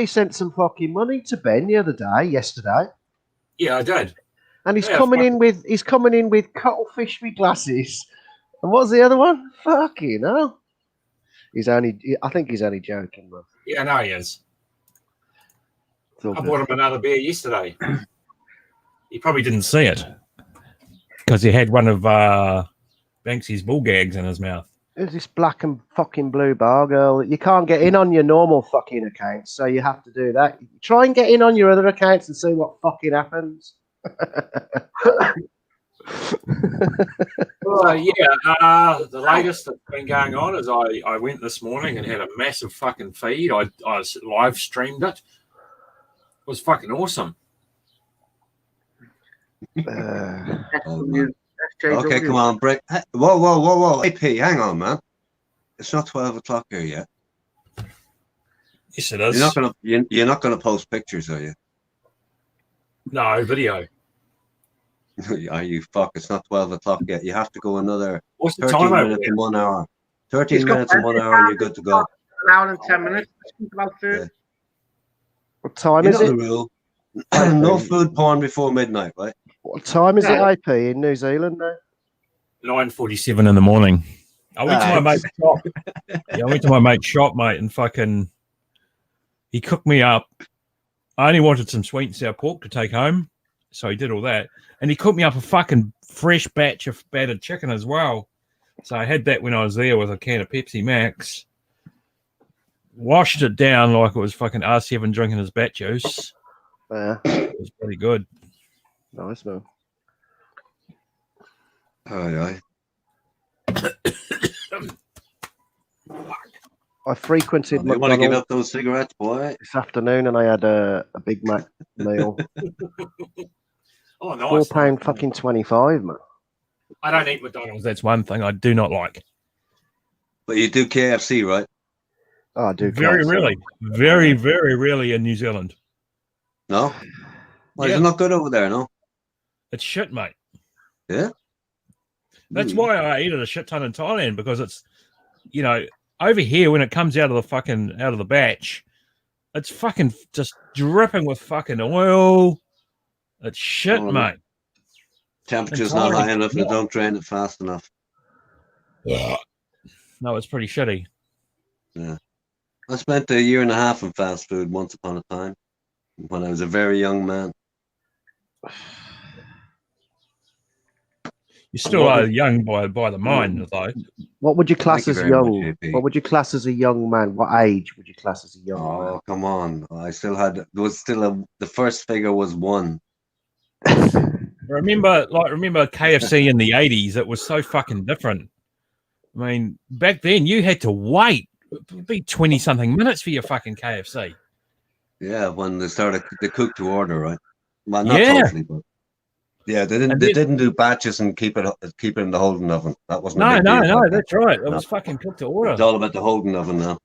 send some fucking money to Ben the other day, yesterday? Yeah, I did. And he's coming in with cuttlefish with glasses. And what's the other one? Fucking hell. I think he's only joking, man. Yeah, no, he is. I bought him another beer yesterday. He probably didn't see it because he had one of Banksy's bull gags in his mouth. There's this black and fucking blue bar girl. You can't get in on your normal fucking accounts, so you have to do that. Try and get in on your other accounts and see what fucking happens. The latest that's been going on is I went this morning and had a massive fucking feed. I live streamed it. It was fucking awesome. Okay, come on, break. Whoa. AP, hang on, man. It's not 12 o'clock here yet. Yes, it is. You're not gonna post pictures, are you? No, video. Are you fuck? It's not 12 o'clock yet. You have to go another 13 minutes and 1 hour. 13 minutes and 1 hour, and you're good to go. An hour and 10 minutes. Think about food. Yeah. What time is You know it? the rule. No food porn before midnight, right? What time is it, AP, in New Zealand now? 9:47 in the morning. I went to my mate's shop. Yeah, I went to my mate's shop, mate, and fucking he cooked me up. I only wanted some sweet and sour pork to take home, so he did all that. And he cooked me up a fucking fresh batch of battered chicken as well. So I had that when I was there with a can of Pepsi Max. Washed it down like it was fucking R7 drinking his bat juice. Yeah. It was pretty good. Nice, man. Aye. I frequented You want to give McDonald's up those cigarettes, boy? this afternoon, and I had a Big Mac meal. Oh, nice. £4 fucking 25, man. I don't eat McDonald's. That's one thing I do not like. But you do KFC, right? Oh, I do. Very rarely. Very, very rarely in New Zealand. No? Well, Yeah. It's not good over there, no? It's shit, mate. Yeah? That's why I eat it a shit ton in Thailand, because it's, over here when it comes out of the batch, it's fucking just dripping with fucking oil. It's shit, mate. Temperature's not high enough, they don't drain it fast enough. Yeah. No, it's pretty shitty. Yeah. I spent a year and a half in fast food once upon a time when I was a very young man. You're still young by the mind, though. What would you class as very young? much, AP. What would you class as a young man? What age would you class as a young man? Oh, come on. The first figure was 1. Remember KFC in the 80s? It was so fucking different. I mean, back then you had to wait. It'd be 20-something minutes for your fucking KFC. Yeah, when they cooked to order, right? Well, not Yeah. totally, but yeah, they didn't do batches and keep it in the holding oven. That wasn't a No, big deal back then. that's right. It was fucking cooked to order. It's all about the holding oven now.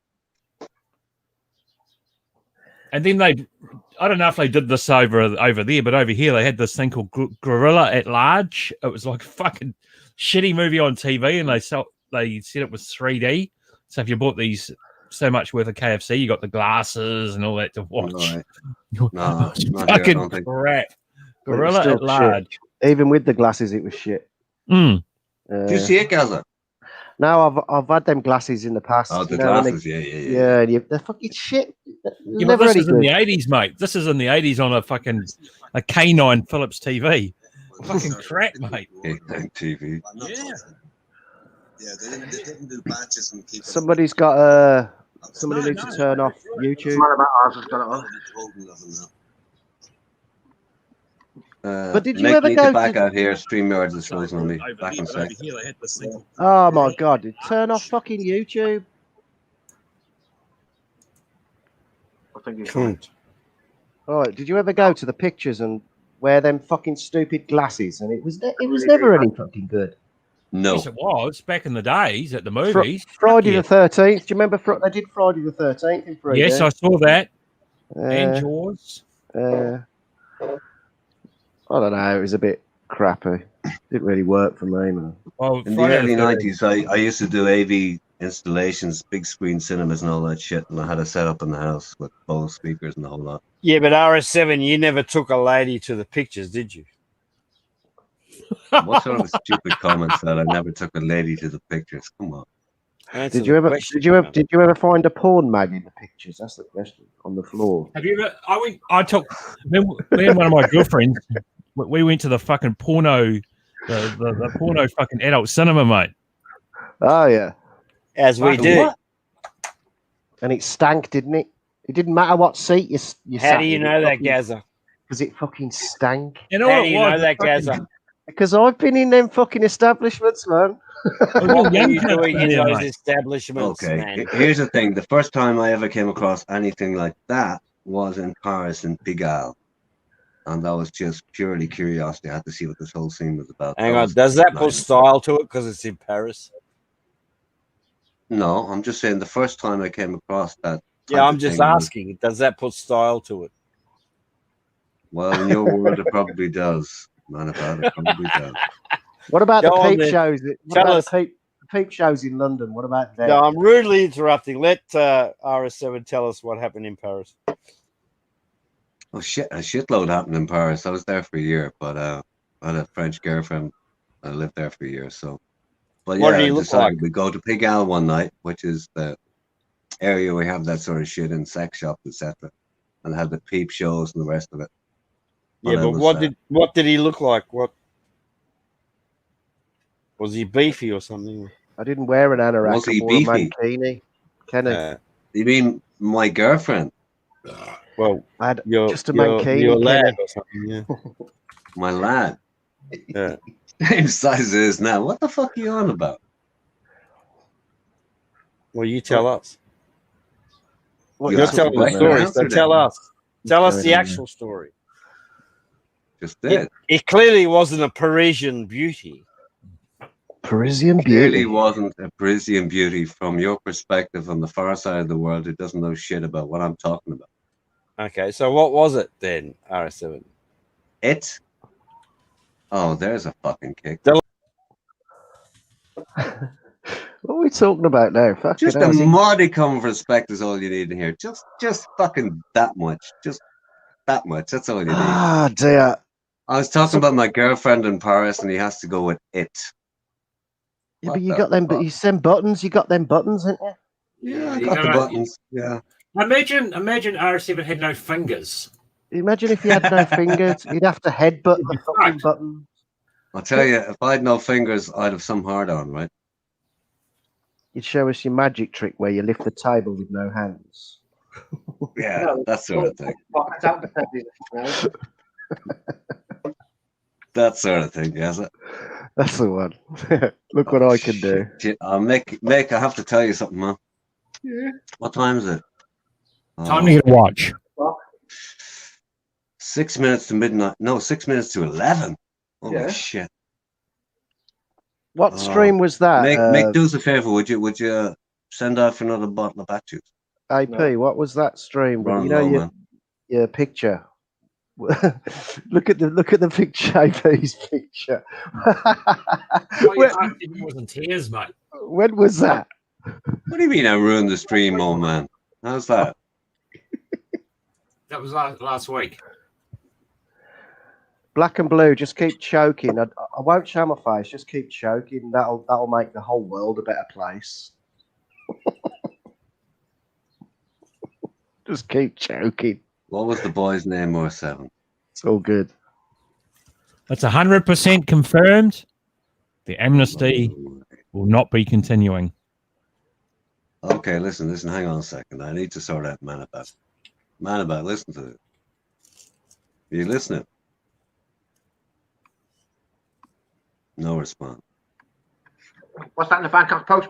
And then I don't know if they did this over there, but over here they had this thing called Gorilla at Large. It was like a fucking shitty movie on TV, and they said it was 3D. So if you bought these so much worth of KFC, you got the glasses and all that to watch. Right. No, not here, I fucking don't think. crap. But it was Gorilla still at Large. shit. Even with the glasses, it was shit. Mm. Did you see it, Gaza? No, I've had them glasses in the past. Oh, the you know, when glasses, yeah. They're fucking shit. They're Yeah, but never this any is in the good. 80s, mate. This is in the 80s on a fucking a K9 Philips TV. Fucking crap, mate. TV. I'm not Yeah. talking. Yeah, they didn't do batches and keep it. Somebody's got somebody No, needs no, to turn no, off it's right. YouTube. Man about ours has got it on. Holding of them now. But did you Make ever me go to back to- out here? StreamYard is frozen on me. Over Back here, in a but sec. over here they had this thing called Oh my god! Turn off fucking YouTube. I think he's Cunt. All right. Did you ever go to the pictures and wear them fucking stupid glasses? And it was never any fucking good. No. Yes, it was back in the days at the movies. Friday Yeah. the 13th. Do you remember they did Friday the 13th in 3D? Yes, I saw that. And Jaws. I don't know. It was a bit crappy. Didn't really work for me, man. Well, In the Friday early 13th. 90s, I used to do AV installations, big screen cinemas and all that shit, and I had a setup in the house with Bose speakers and the whole lot. Yeah, but RS7, you never took a lady to the pictures, did you? What sort of stupid comments that I never took a lady to the pictures? Come on. Answer Did you the ever? question, Did you ever find a porn mag in the pictures? That's the question. On the floor. Have you ever? I took me and one of my girlfriends. We went to the fucking porno, the porno fucking adult cinema, mate. Oh yeah. As we Fucking do. what? And it stank, didn't it? It didn't matter what seat you How sat do you in, know that, Gaza? because it fucking stank. And all How it do you was know that, fucking- Gaza? Because I've been in them fucking establishments, man. Well, What you're were young you cunts doing in there, those mate. establishments, Okay, man? here's the thing. The first time I ever came across anything like that was in Paris in Pigalle. And that was just purely curiosity. I had to see what this whole scene was about. Hang That on, was does that put nice. style to it because it's in Paris? No, I'm just saying the first time I came across that. Yeah, type I'm of just thing was- asking. Does that put style to it? Well, in your world, it probably does. Man, about it probably does. What about Go the on, peep then. shows? What Tell about us. the peep shows in London? What about them? No, I'm rudely interrupting. Let RS7 tell us what happened in Paris. Oh shit, a shitload happened in Paris. I was there for a year, but I had a French girlfriend. I lived there for a year, so. But yeah, What did he I look decided like? we go to Pigalle one night, which is the area we have that sort of shit in sex shops, etc. And had the peep shows and the rest of it. Yeah, it but was, what did he look like? What was he beefy or something? I didn't wear an anorak. Was he I wore a beefy? mankini. Kenny, You mean my girlfriend? Well, I had your just a your mankini. lad Kenny. or something. Yeah. My lad. Yeah. Same size as now. What the fuck are you on about? Well, you tell us. What You You're asked telling me the to story, answer so that. tell us. Tell us the Okay. actual story. Just did. It clearly wasn't a Parisian beauty. Parisian Clearly beauty. wasn't a Parisian beauty from your perspective on the far side of the world who doesn't know shit about what I'm talking about. Okay, so what was it then, RS7? It? Oh, there's a fucking kick. What are we talking about now? Fucking Just hell, a is it- modicum of respect is all you need to hear. Just fucking that much. Just that much. That's all you need. Ah, dear. I was talking about my girlfriend in Paris and he has to go with it. Yeah, What but you the got them. fuck? But you send buttons. You got them buttons, haven't you? Yeah, I You got know the what? buttons. Yeah. Imagine R7 had no fingers. Imagine if you had no fingers. You'd have to headbutt the fucking button. I'll tell you, if I had no fingers, I'd have some hard on, right? You'd show us your magic trick where you lift the table with no hands. Yeah, that sort of thing. That sort of thing, yes. That's the one. Look what I can do. Shit. Mick, I have to tell you something, man. Yeah. What time is it? Time to get a watch. 6 minutes to midnight. No, 6 minutes to 11. Holy Yeah. shit. What stream was that? Mick, do us a favor, would you send out for another bottle of bat juice? AP, what was that stream? Run You know, low, man. Yeah, picture. look at the picture, JP's picture. It wasn't tears, mate. When was that? What do you mean I ruined the stream, old man? How's that? That was last week. Black and blue, just keep choking. I won't show my face. Just keep choking. That'll make the whole world a better place. Just keep choking. What was the boy's name or 7? It's all good. That's 100% confirmed. The amnesty will not be continuing. Okay, listen, hang on a second. I need to sort out Man About. Man About, listen to it. Are you listening? No response. What's that in the Bangkok Post?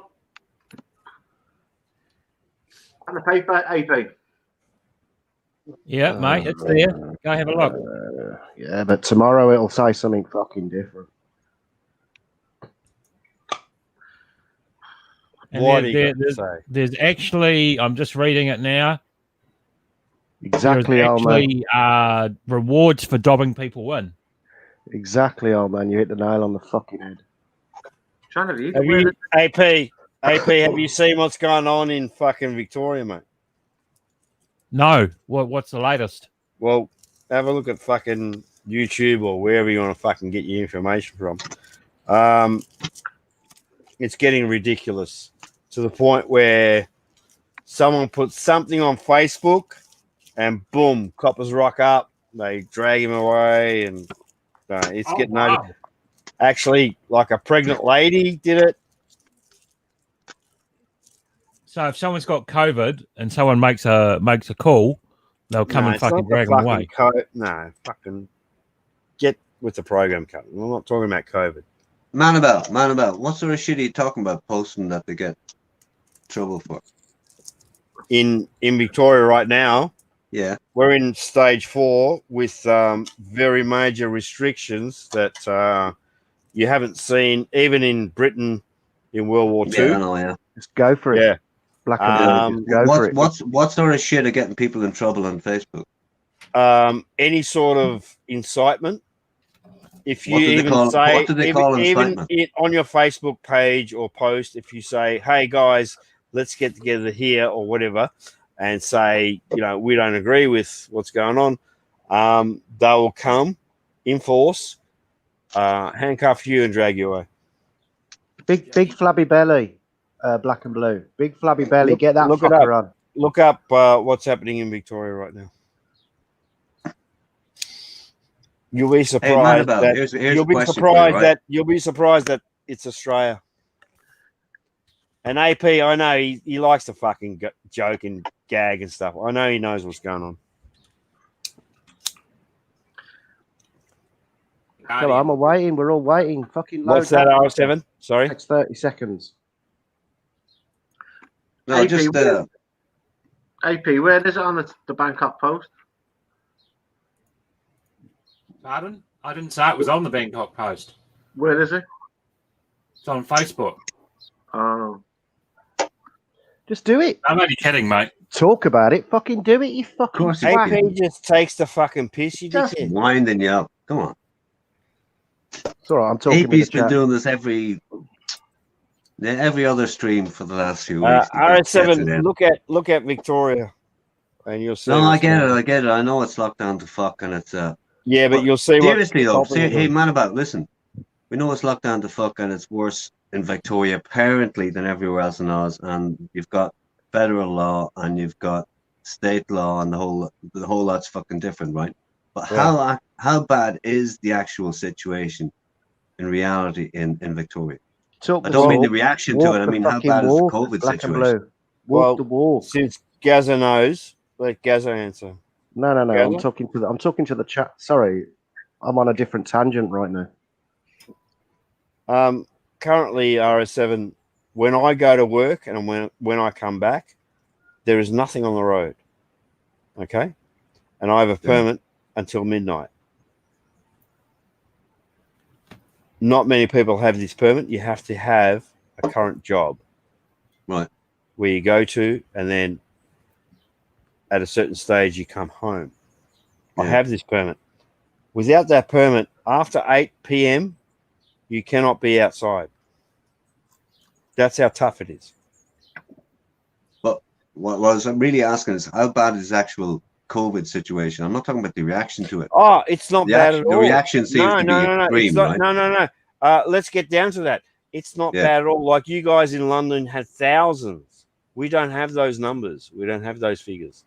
On the paper, AP. Yeah, mate, it's there. Go have a look. Yeah, but tomorrow it'll say something fucking different. And there's actually, I'm just reading it now. Exactly, There's old man. actually rewards for dobbing people in. Exactly, old man. You hit the nail on the fucking head. Trying to read. Have you, AP, have you seen what's going on in fucking Victoria, mate? No. What's the latest? Well, have a look at fucking YouTube or wherever you want to fucking get your information from. It's getting ridiculous to the point where someone puts something on Facebook and boom, coppers rock up. They drag him away and it's getting over. Actually, like a pregnant lady did it. So if someone's got COVID and someone makes a call, they'll come and fucking drag them away. No, fucking get with the program, cut. I'm not talking about COVID. Man About, what sort of shit are you talking about posting that they get trouble for? In Victoria right now, yeah, we're in stage 4 with very major restrictions that you haven't seen even in Britain in World War II. Yeah, I know, yeah. Just go for it. Yeah. Black and blue, just go for it. What sort of shit are getting people in trouble on Facebook? Any sort of incitement. If you What do they call incitement? On your Facebook page or post, if you say, "Hey guys, let's get together here" or whatever, and say, we don't agree with what's going on, they will come in force, handcuff you, and drag you away. Big flabby belly, black and blue. Big flabby belly. Get that fucker on. Look up what's happening in Victoria right now. You'll be surprised you'll be surprised that it's Australia. And AP, I know he likes to fucking joke and gag and stuff. I know he knows what's going on. Come on, I'm waiting. We're all waiting. Fucking load. What's that, R7? Sorry? Next 30 seconds. No, AP, just AP, where is it on the Bangkok Post? Pardon? I didn't say it was on the Bangkok Post. Where is it? It's on Facebook. Oh. Just do it. I'm only kidding, mate. Talk about it. Fucking do it, you fucking AP just takes the fucking piss, you just dickhead. winding you up. Come on. It's all right. I'm talking. AP's been doing this every other stream for the last few weeks. RS7, look at Victoria, and you'll see. No, I get it. I know it's locked down to fuck, and it's yeah, but you'll see. Seriously though, hey Man About, listen. We know it's locked down to fuck, and it's worse in Victoria apparently than everywhere else in Oz. And you've got federal law, and you've got state law, and the whole lot's fucking different, right? But Yeah. how bad is the actual situation in reality in Victoria? I don't mean the reaction to it. I mean how bad is the COVID situation? Walk the walk. Since Gaza knows, let Gaza answer. No. Gaza? I'm talking to the chat. Sorry, I'm on a different tangent right now. Currently, RS7. When I go to work and when I come back, there is nothing on the road. Okay, and I have a permit until midnight. Not many people have this permit. You have to have a current job, right? Where you go to, and then at a certain stage you come home. I have this permit. Without that permit, after 8 p.m., you cannot be outside. That's how tough it is. But what I was really asking is how bad is the actual COVID situation? I'm not talking about the reaction to it. Oh, it's not bad at all. The reaction seems to be extreme, it's not, right? No. Let's get down to that. It's not bad at all. Like you guys in London had thousands. We don't have those numbers. We don't have those figures.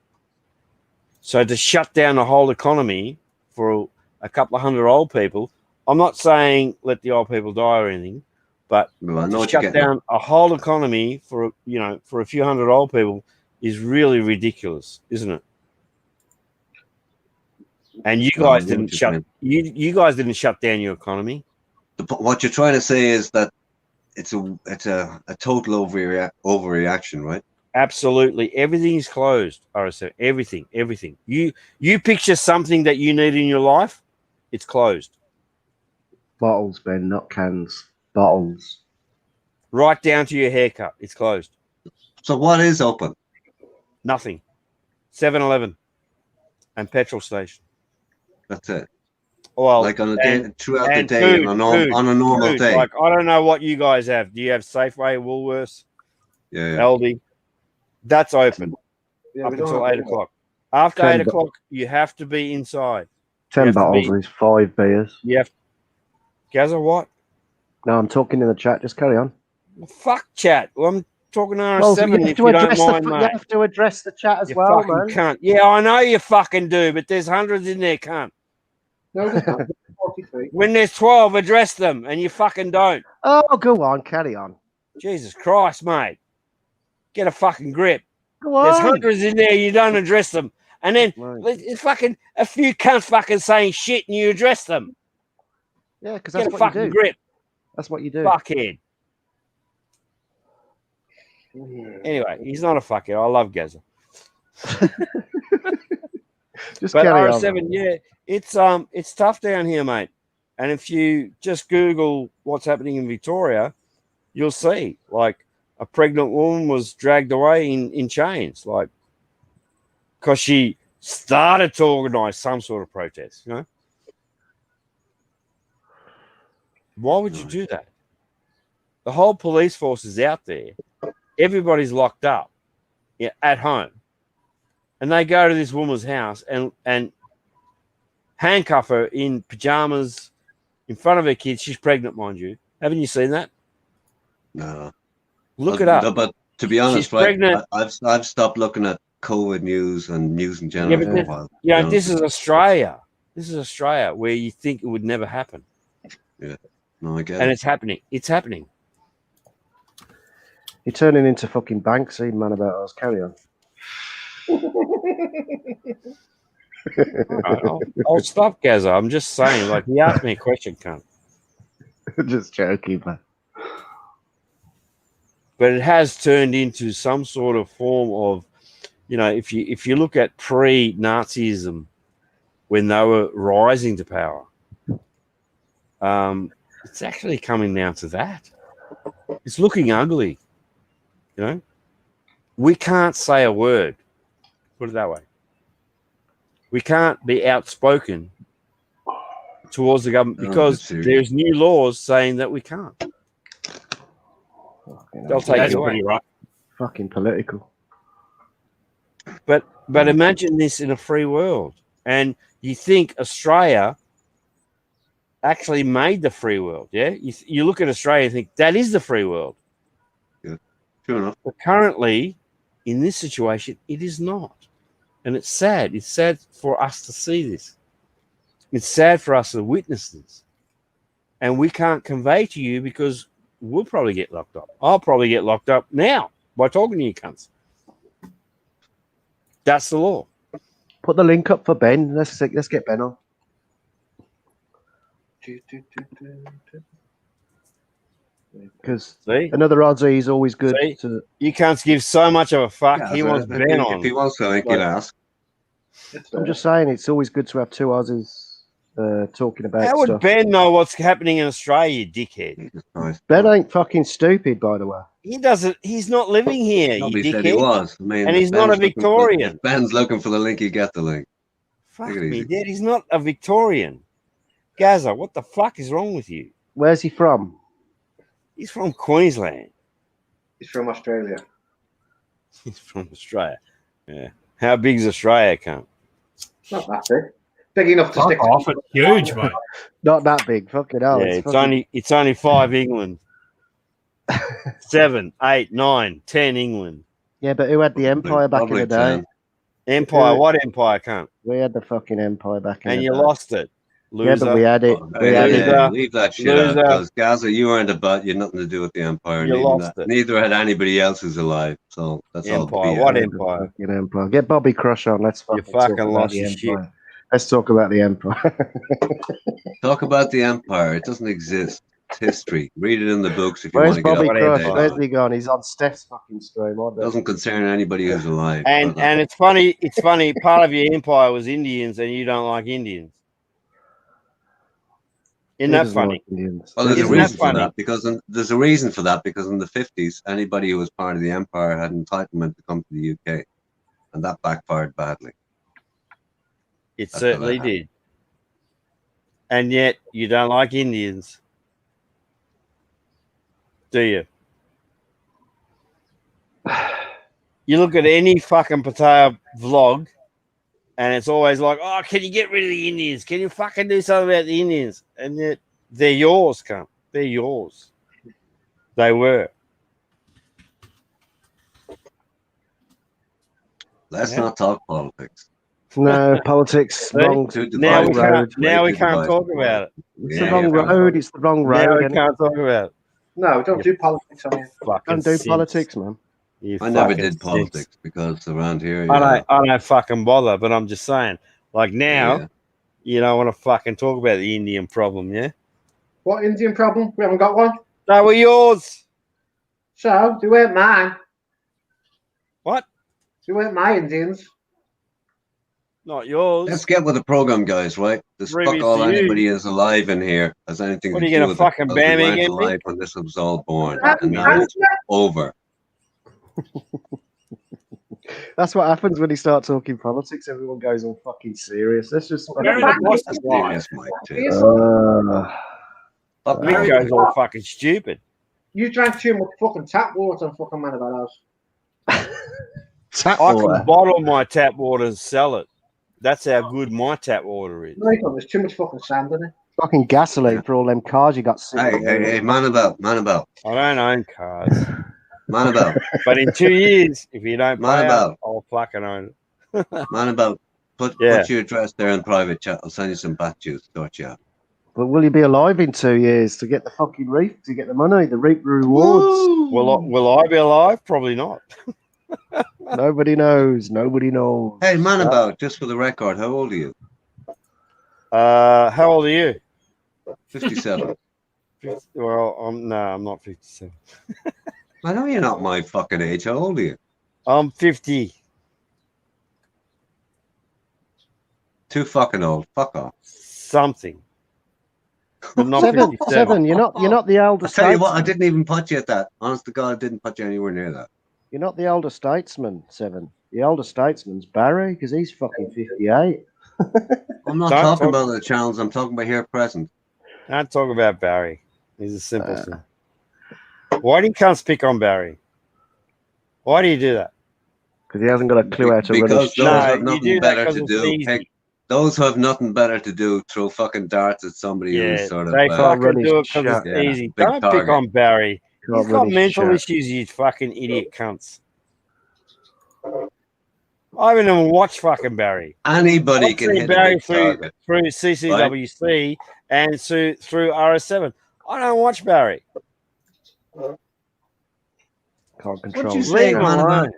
So to shut down the whole economy for a couple of hundred old people, I'm not saying let the old people die or anything, but to shut down a whole economy for a few hundred old people is really ridiculous, isn't it? And you guys didn't shut. You guys didn't shut down your economy. What you're trying to say is that it's a total overreaction, right? Absolutely, everything is closed. RSO, everything. You picture something that you need in your life, it's closed. Bottles, Ben, not cans. Bottles. Right down to your haircut, it's closed. So what is open? Nothing. 7-Eleven and petrol station. That's it. Well, like on a day, throughout the day, on a normal day. Like I don't know what you guys have. Do you have Safeway, Woolworths, Aldi? That's open up until 8 o'clock. After 8 o'clock, you have to be inside. 10 bottles is 5 beers. You have. Gaza, what? No, I'm talking in the chat. Just carry on. Well, fuck chat. Well, I'm talking to RS7 if you don't mind, mate. You have to address the chat as you well, fucking man. Cunt. Yeah, I know you fucking do, but there's hundreds in there, cunt. No, there's not. 43. When there's 12, address them, and you fucking don't. Oh, go on, carry on. Jesus Christ, mate. Get a fucking grip. Go on. There's hundreds in there, you don't address them. And then it's fucking a few cunts fucking saying shit and you address them. Yeah, because that's what you do. Get a fucking grip. That's what you do. Fuckhead. Anyway, he's not a fuckhead. I love Gaza. Just but carry RS7, on. yeah, it's tough down here, mate. And if you just Google what's happening in Victoria, you'll see like a pregnant woman was dragged away in chains, like because she started to organise some sort of protest. You know, why would you do that? The whole police force is out there. Everybody's locked up at home. And they go to this woman's house and handcuff her in pajamas in front of her kids. She's pregnant, mind you. Haven't you seen that? No. Look it up. No, but to be honest, she's pregnant. I've stopped looking at COVID news and news in general for a while. Yeah, this is Australia. This is Australia where you think it would never happen. Yeah. No, I get it. And it's happening. It's happening. You're turning into fucking Banksy, man, about us. Carry on. I'll stop, Gaza. I'm just saying, like, he asked me a question, cunt. Just joking, man. But it has turned into some sort of form of, if you look at pre-Nazism, when they were rising to power, it's actually coming down to that. It's looking ugly. We can't say a word. Put it that way. We can't be outspoken towards the government because there's new laws saying that we can't. They'll take it away. Right. Fucking political. But imagine this in a free world, and you think Australia actually made the free world? Yeah, you look at Australia and think that is the free world. Yeah, sure enough. But currently, in this situation, it is not. And it's sad. It's sad for us to see this. It's sad for us to witness this. And we can't convey to you because we'll probably get locked up. I'll probably get locked up now by talking to you cunts. That's the law. Put the link up for Ben. Let's get Ben on. Because another Aussie is always good. You can't give so much of a fuck. Yeah, he wants Ben on. If he wants to, he'll ask. I'm just saying it's always good to have two Aussies talking about How would stuff. Ben know what's happening in Australia, you dickhead? Ben ain't fucking stupid, by the way. He doesn't. He's not living here, Nobody you said dickhead. he was. I mean, and he's not a Victorian. If Ben's looking for the link, you get the link. Fuck Take it me, easy. Dad. He's not a Victorian. Gaza, what the fuck is wrong with you? Where's he from? He's from Queensland. He's from Australia. He's from Australia. Yeah. How big's Australia, cunt? Not that big. Big enough to Fuck stick. off. It's huge, mate. Not that big. Fucking hell. Yeah, it's fucking... only 5 England. 7, 8, 9, 10 England. Yeah, but who had the empire back in the day? 10. Empire, what empire, cunt? We had the fucking empire back in And the you day. lost it. Loser. Yeah, but we had it. We Hey, had hey, it. hey, leave that shit out Loser. because Gaza, you weren't about. You had nothing to do with the empire. You lost it. Neither had anybody else who's alive. So that's all. Empire. BS. What The empire? fucking empire. Get Bobby Crush on. Let's You fucking talk fucking about lost the your empire. shit. Let's talk about the empire. Talk about the empire. It doesn't exist. It's history. Read it in the books if you Where's want to get Bobby up to Crush? date. Where's he gone? He's on Steph's fucking stream. It doesn't concern anybody who's alive. And it's funny. It's funny. Part of your empire was Indians, and you don't like Indians. Isn't that funny? Well, there's a Isn't that reason for funny? that because there's a reason for that because in the 50s, anybody who was part of the empire had entitlement to come to the UK, and that backfired badly. It That's certainly what happened. did. And yet you don't like Indians, do you? You look at any fucking potato vlog, and it's always like, "Oh, can you get rid of the Indians? Can you fucking do something about the Indians?" And yet they're yours, cunt. They're yours. They were. Let's not talk politics. No, politics. See? Wrong, Now wrong we road. can't. Now we can't talk about it. It's the wrong road. It's the wrong road. Now we innit? can't talk about it. No, don't do politics on here. Fucking Don't do simps. politics, man. You I never fucking did simps. politics because around here, I don't fucking bother, but I'm just saying, like now, Yeah. you don't want to fucking talk about the Indian problem, yeah? What Indian problem? We haven't got one. They were yours. So, they weren't mine. What? They weren't my Indians. Not yours. Let's get with the program, guys. Right? This fuck Previous all to you. anybody is alive in here has anything What, to are you do gonna with fucking it. ban me We weren't again, alive Mick? when this was all born, That's and now it's right. over. That's what happens when you start talking politics. Everyone goes all fucking serious. Let's just. Very That's nice. serious, Mike. Too. Uh, Mick goes all fucking stupid. You drank too much fucking tap water and fucking man about us. tap I water. can bottle my tap water and sell it. That's how good my tap water is. Nathan, there's too much fucking sand in it. Fucking gasoline for all them cars you got sitting there. Hey, man about. I don't own cars. Man about. But in 2 years, if you don't Man pay about. up, I'll fucking own it. Man about. Put your address there in private chat. I'll send you some bat juice. Sort you out. But will you be alive in 2 years to get the fucking reap, to get the money, the reap rewards? Will I be alive? Probably not. Nobody knows. Nobody knows. Hey, man about. Just for the record, how old are you? How old are you? 57. Well, I'm not 57. I know you're not my fucking age. How old are you? I'm 50. Too fucking old. Fuck off. Something. But not Seven, 57. seven. You're not the elder I tell you what, I statesman. didn't even put you at that. Honest to God, I didn't put you anywhere near that. You're not the elder statesman, Seven. The elder statesman's Barry, because he's fucking 58. I'm not Don't talking talk- about the channels. I'm talking about here present. Don't talk about Barry. He's a simpleton. Why do you can't speak on Barry? Why do you do that? Because he hasn't got a clue how to run Because his those No, have you nothing do that better 'cause to it's do. easy. Heck, those who have nothing better to do throw fucking darts at somebody Yeah, who's sort of they run fucking his do it because chat. it's Yeah, easy. big Don't pick target. on Barry. Can't He's got run his mental chat. issues, you fucking idiot cunts. I haven't even watched fucking Barry. anybody I've can seen hit a Barry big through target. CCWC and through RS7. I don't watch Barry. Can't What'd control you his say, Leave him chat. man? alone.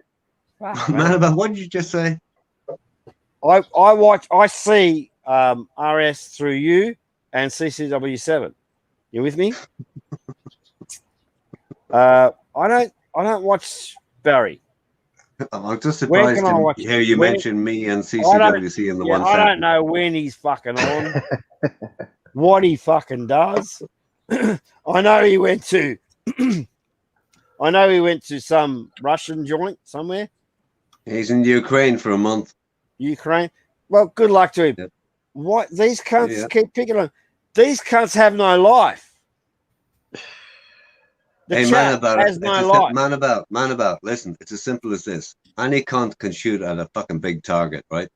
About Fuck, man man. about what did you just say? I see RS through you and CCW7. You with me? I don't watch Barry. I'm just Where surprised can I to watch hear it? you Where- mention me and CCWC in the one I don't sentence. know when he's fucking on, what he fucking does. I know he went to some Russian joint somewhere, He's in Ukraine for a month. Ukraine. Well, good luck to him. Yep. What these cunts Yeah. keep picking on? These cunts have no life. The Hey, man chat about has it. no It's life. man about. Listen, it's as simple as this. Any cunt can shoot at a fucking big target, right?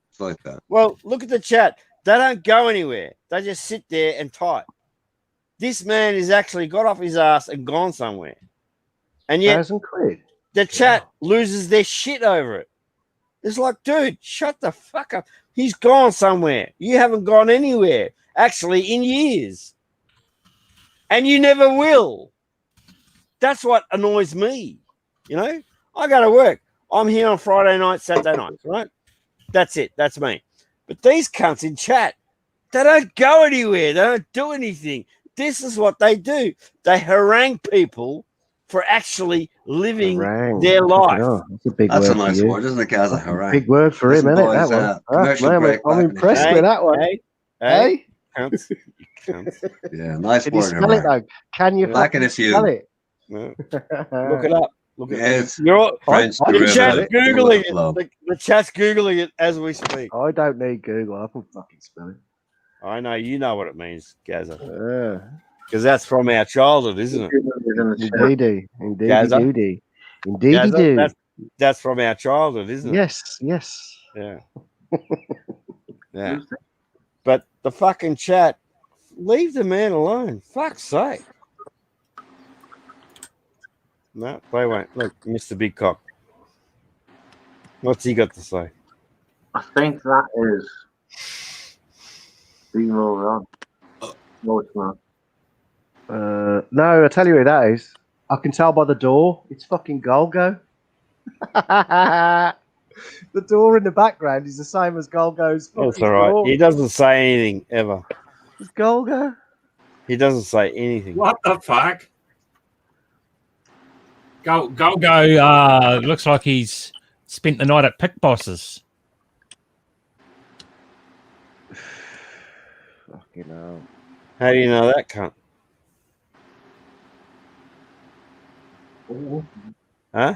It's like that. Well, look at the chat. They don't go anywhere. They just sit there and type. This man has actually got off his ass and gone somewhere. And yet £1,000. the chat loses their shit over it. It's like, dude, shut the fuck up. He's gone somewhere. You haven't gone anywhere, actually, in years. And you never will. That's what annoys me. You know, I go to work. I'm here on Friday night, Saturday night, right? That's it. That's me. But these cunts in chat, they don't go anywhere. They don't do anything. This is what they do. They harangue people for actually living their life. Oh, that's a big That's word a nice for you. word, isn't it, Kaz? A harangue. Big word for Listen, him, isn't it? boys, That one. commercial Man, break I'm back in a impressed few. with that one. Hey, cunts. You cunts. Yeah, nice Can you word, spell it harangue. though? Can you Back in fucking a few. spell it? No. Look it up. Look at Yes. You're French the derivative. chat's Go with googling the flow. it. The chat's googling it as we speak. I don't need Google. I can fucking spell it. I know you know what it means, Gaza, Yeah. because that's from our childhood, isn't it? Indeedy. Indeedy Gaza? doody. Indeedy Gaza, do. that's from our childhood, isn't it? Yes, yes. Yeah. Yeah. But the fucking chat, leave the man alone. Fuck's sake. No, they won't. Look, Mr. Big Cock. What's he got to say? I think that is B-roll wrong. No, it's not. No, I tell you who that is. I can tell by the door. It's fucking Golgo. The door in the background is the same as Golgo's fucking That's all right. door. He doesn't say anything ever. It's Golgo. He doesn't say anything. What the fuck? Go! Looks like he's spent the night at Pick Bosses. Fucking hell. How do you know that cunt? Huh?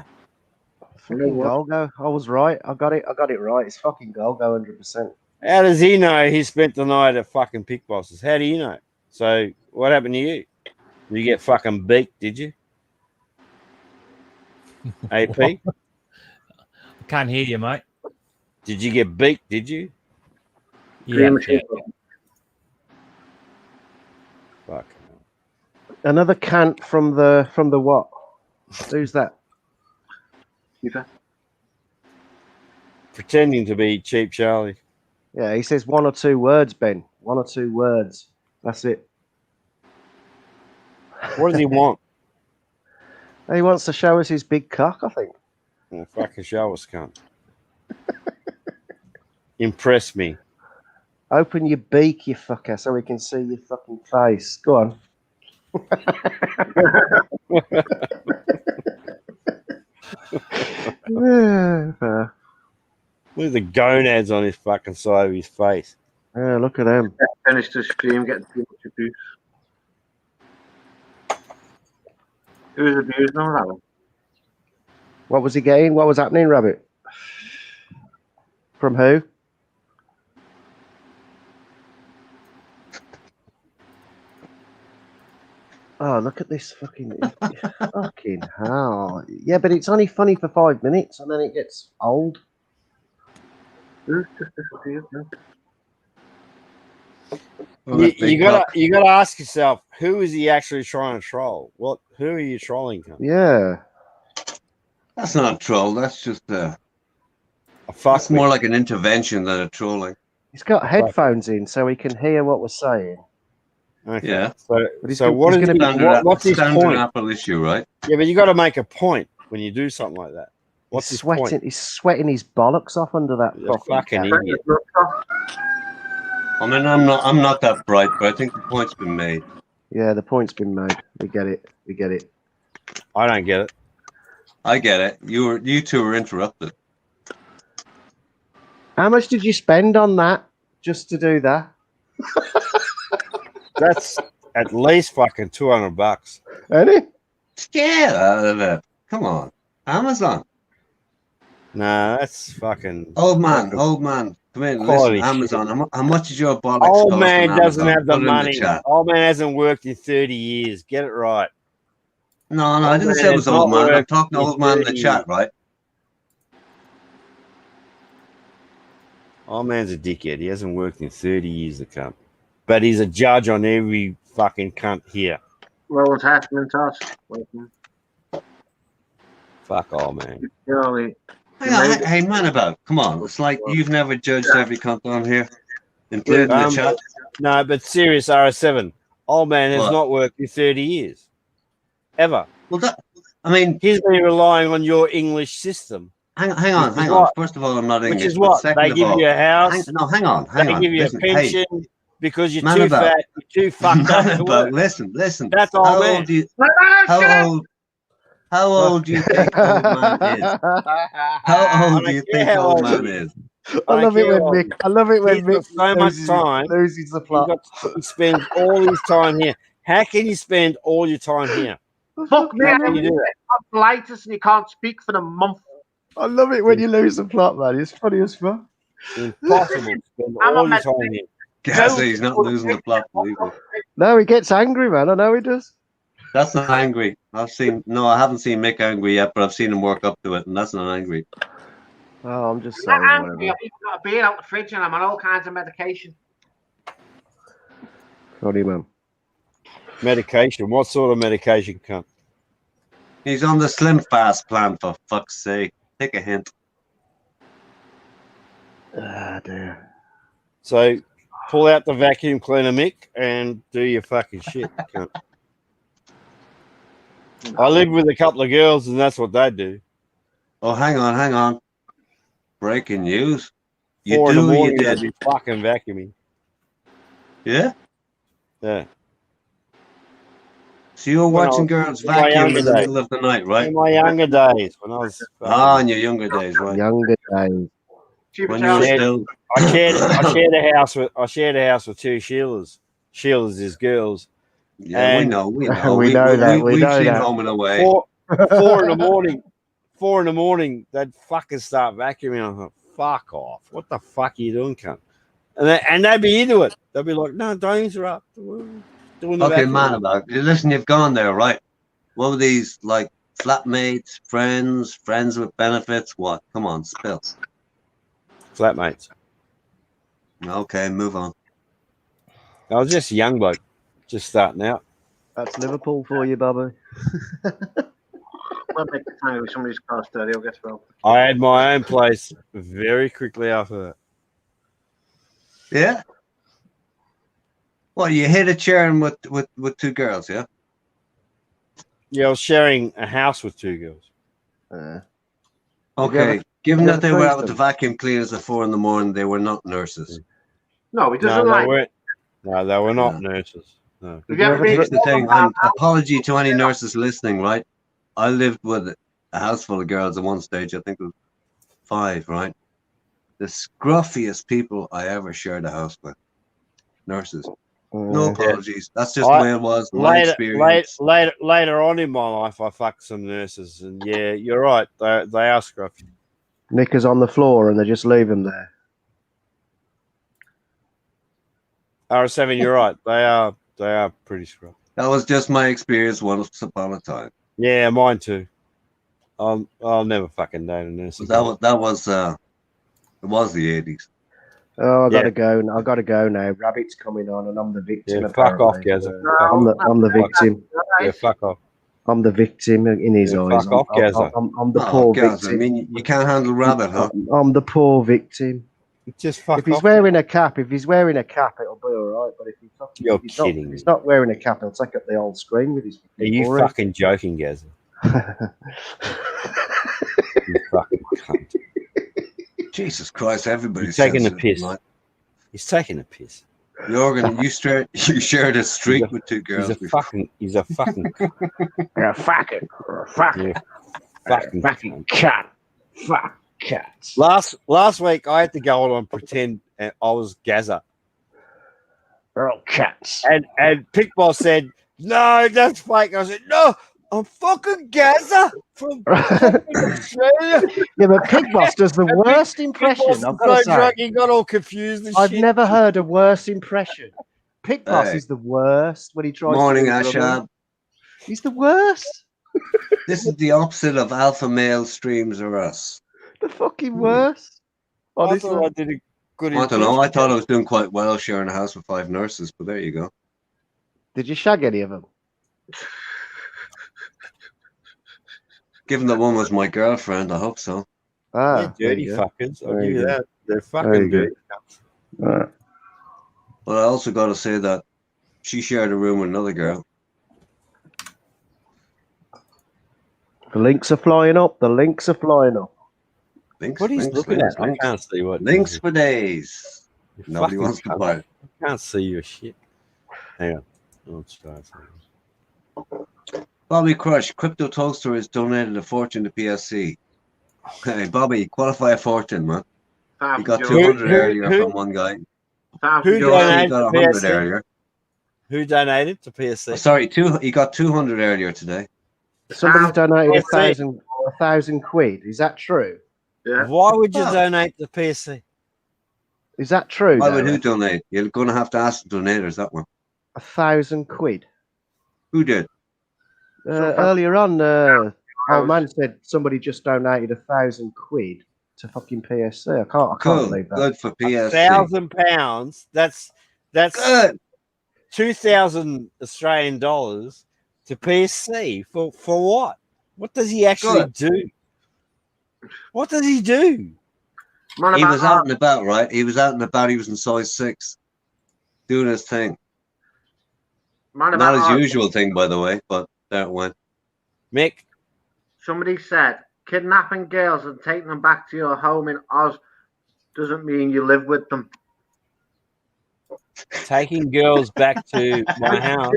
Fucking Golgo. I was right. I got it right. It's fucking Golgo 100%. How does he know he spent the night at fucking Pick Bosses? How do you know? So what happened to you? You get fucking beaked, did you? AP? I can't hear you, mate. Did you get beaked, did you? Yeah. Fuck. Another cant from the what? Who's that? Pretending to be Cheap Charlie. Yeah, he says 1 or 2 words, Ben. 1 or 2 words. That's it. What does he want? He wants to show us his big cock, I think. Oh, fucking show us, cunt. Impress me. Open your beak, you fucker, so we can see your fucking face. Go on. Yeah, Look at the gonads on his fucking side of his face. yeah, look at them. Finished the stream, getting too much abuse. Who's abusing him, Rabbit? What was he getting? What was happening, Rabbit? From who? Oh, look at this fucking fucking hell. Yeah, but it's only funny for 5 minutes and then it gets old. Who's just disappeared now? You gotta ask yourself, who is he actually trying to troll? Who are you trolling? Cunt? Yeah. That's not a troll. That's just A fuck. that's more like an intervention than a trolling. He's got headphones in so he can hear what we're saying. Okay. Yeah. So he's what is gonna he, be what's his standard point? Apple issue, right? Yeah, but you got to make a point when you do something like that. What's his point? He's sweating his bollocks off under that You're a fucking cap. idiot. I mean, I'm not that bright, but I think the point's been made. Yeah, the point's been made. We get it. I don't get it. I get it. You two were interrupted. How much did you spend on that just to do that? That's at least fucking $200. Ain't it? Scared out of it. Come on, Amazon. Nah, that's fucking Old man. Come in. Quality Listen, Amazon. How much is your bollocks old cost man on doesn't Amazon? have the Put it in the money. chat. Old man hasn't worked in 30 years. Get it right. No, I Old didn't man say it has was old not man. I'm worked talking to in old man in the 30 chat, years. right? Old man's a dickhead. He hasn't worked in 30 years, the cunt. But he's a judge on every fucking cunt here. Well, what's happening, Tosh? Fuck old man. Hang on, hey, man, about. Come on. It's like you've never judged every cunt on here, including the chat. No, but serious RS7. Old man has What? not worked in 30 years. Ever. Well, I mean, he's been relying on your English system. Hang on. First of all, I'm not English. Which is what? They give you a house. Hang on. They give you Listen, a pension because you're man too about. fat, you're too fucked up to work. Listen. That's old man. How old do you think old man is? How old do you think old man is? I love it when Mick so much time loses the plot. He spends all his time here. How can you spend all your time here? Fuck me, How can you do that? I'm latest and you can't speak for the month. I love it when you lose the plot, man. It's funny as fuck. Impossible to spend all your time here. Guess he's not losing the plot, believe me. No, he gets angry, man. I know he does. That's not angry. I haven't seen Mick angry yet, but I've seen him work up to it, and that's not angry. Oh, I'm just I'm saying. not angry. Whatever. I've got a beer out the fridge and I'm on all kinds of medication. Funny, man. Medication? What sort of medication, cunt? He's on the Slim Fast plan, for fuck's sake. Take a hint. Ah, dear. So, pull out the vacuum cleaner, Mick, and do your fucking shit, cunt. I live with a couple of girls, and that's what they do. Oh, hang on. Breaking news. 4 in the morning, you they'd did. be fucking vacuuming. Yeah? Yeah. So you were watching girls vacuum in the middle of the night, right? In my younger days, when I was... in your younger days, right? Younger days. When you were still... I shared a house with two Sheilas. Sheilas is girls. Yeah, we know. We know that. We've seen that. Home and Away. 4 in the morning, they'd fucking start vacuuming. I thought, fuck off. What the fuck are you doing, cunt? And they'd be into it. They'd be like, no, don't interrupt. Doing the Okay, vacuuming. man, about. Listen, you've gone there, right? What were these, like, flatmates, friends with benefits? What? Come on, spill. Flatmates. Okay, move on. I was just a young bloke, just starting out. That's Liverpool for you, Bubba. We'll make the time with somebody's car dirty, I'll get robbed. I had my own place very quickly after that. Yeah? Well, you hit a chair with two girls, yeah? Yeah, I was sharing a house with two girls. Okay, given that they were out with the vacuum cleaners at 4 in the morning, they were not nurses. No, he doesn't like it. No, they were not nurses. No. Here's the thing, and apology to any nurses listening, right? I lived with a house full of girls at one stage, I think it was 5, right? The scruffiest people I ever shared a house with. Nurses. No apologies. That's just the way it was. My experience. Later on in my life, I fucked some nurses, and yeah, you're right. They are scruffy. Knickers on the floor, and they just leave them there. RS7, you're right. They are pretty scruffy. That was just my experience once upon a time. Yeah, mine too. I'll never fucking date a nurse. It was the 80s. Oh, I gotta go. I gotta go now. Rabbit's coming on, and I'm the victim. Yeah, fuck off, Gazza. I'm the victim. Yeah, fuck off. I'm the victim in his eyes. Fuck off, Gazza. I'm the poor victim. I mean, you can't handle Rabbit, huh? I'm the poor victim. Just fuck if he's off. wearing a cap, it'll be all right. But if he's not, You're if kidding. he's not wearing a cap, he'll take up the old screen with his. Are you fucking joking, Gazza? You fucking cunt. Jesus Christ, everybody's taking a piss. He's taking a piss. Jorgen, you shared a streak with two girls. He's a fucking You're a fucking cat. Fuck cats. Last week I had to go on and pretend I was Gazza. They're all cats. And Pickball said, no, that's fake. I said, no, I'm fucking Gaza from fucking Australia. Yeah, but Pig Boss does the worst impression. I've got to so drunk, say, he got all confused and I've shit. never heard a worse impression. Pig Boss Hey. is the worst when he tries Morning, to do drumming. Ashab. He's the worst. This is the opposite of alpha male streams or us. The fucking worst. I Honestly. thought I did a good I don't know. I impression. thought I was doing quite well sharing a house with 5 nurses, but there you go. Did you shag any of them? Given that one was my girlfriend, I hope so. Ah, They're there dirty you go. fuckers. I'll There give you you go. that. They're There fucking you go. dirty. Right. But I also got to say that she shared a room with another girl. The links are flying up. The links are flying up. Links, What are you links, looking links, at? I links. can't see what. Links for days. You Nobody fucking wants to cunt. buy it. I can't see your shit. Hang on. I'll try something. Bobby Crush, Crypto Toaster has donated a fortune to PSC. Hey, Bobby, qualify a fortune, man. You got 200 earlier from one guy. Who Josie donated got to 100 PSC? earlier. Who donated to PSC? Oh, sorry, he got 200 earlier today. Somebody's donated PSC. a thousand quid. Is that true? Yeah. Why would you Oh. donate to PSC? Is that true? Why would who Derek? donate? You're going to have to ask the donators that one. 1,000 quid. Who did? Earlier on, old man said somebody just donated 1,000 quid to fucking PSC. I can't Cool. believe that. Good for PSC. £1,000. That's Good. 2,000 Australian dollars to PSC for what? What does he actually do? What does he do? He was out and about, right? He was out and about. He was in size 6, doing his thing. Not his usual thing, by the way, but there it went. Mick? Somebody said kidnapping girls and taking them back to your home in Oz doesn't mean you live with them. Taking girls back to my house.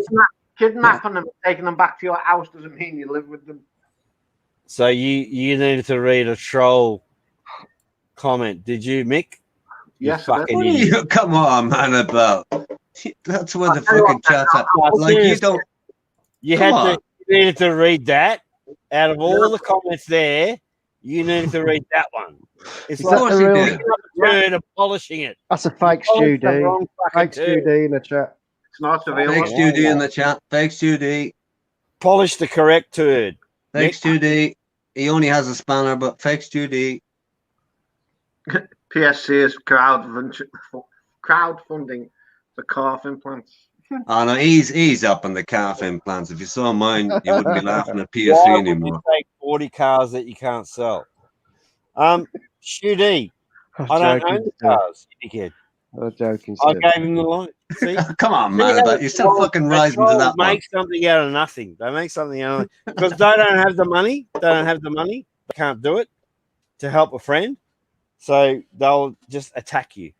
Kidnapping them, taking them back to your house doesn't mean you live with them. So you needed to read a troll comment, did you, Mick? Yes, fucking idiot. Come on, man, about. That's where the fucking chat's at. Like, you don't. You needed to read that. Out of all the comments there, you needed to read that one. It's like turd of polishing it. That's a fake Stu D. Fake Stu D in the chat. It's not a real Fake one. Stu D in the chat. Fake Stu D. Polish the correct turd. Fake Stu D. He only has a spanner, but fake Stu D. PSC is crowdfunding the calf implants. Oh no, he's up on the calf implants. If you saw mine, you wouldn't be laughing at PSC Why anymore. would you take 40 cars that you can't sell? Stu D, I don't own the cars, you dickhead. I'm joking. I gave him the line. See? Come on, man, but you're still fucking rising to that one. Make something out of nothing. They make something out of nothing. Because they don't have the money. They can't do it to help a friend. So they'll just attack you.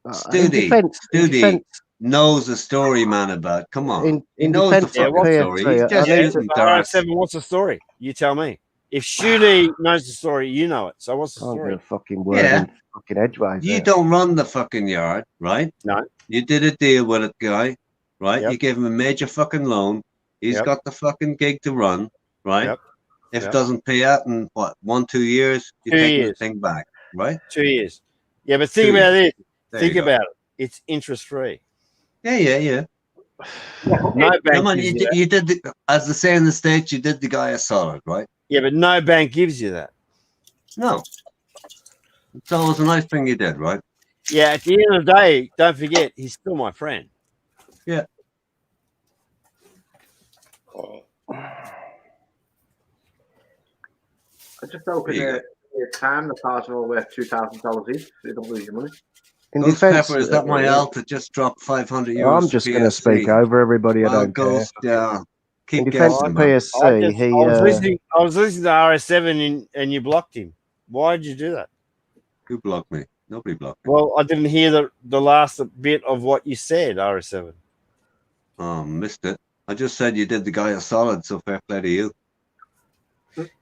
Studi knows the story, man, about. Come on. He knows the fucking story. He's just shooting darts. What's the story? You tell me. If Studi knows the story, you know it. So what's the story? A fucking word in fucking edgeways. You don't run the fucking yard, right? No. You did a deal with a guy, right? Yep. You gave him a major fucking loan. He's got the fucking gig to run, right? Yep. If it doesn't pay out in what, 1-2 years, you take the thing back, right? 2 years. Yeah, but think about this. Think about it. It's interest free. Yeah. No bank. You did as they say in the States, you did the guy a solid, right? Yeah, but no bank gives you that. No. So it was a nice thing you did, right? Yeah, at the end of the day, don't forget, he's still my friend. Yeah. I just opened your time. The cars are all worth $2,000 each, so you don't lose your money. Ghost Pepper, is that my alt that just dropped 500 euros? I'm just going to speak over everybody. I don't Ghost, care. Yeah. In defense of PSC, I was listening to RS7 and you blocked him. Why did you do that? Who blocked me? Nobody blocked me. Well, I didn't hear the last bit of what you said, RS7. Oh, missed it. I just said you did the guy a solid, so fair play to you.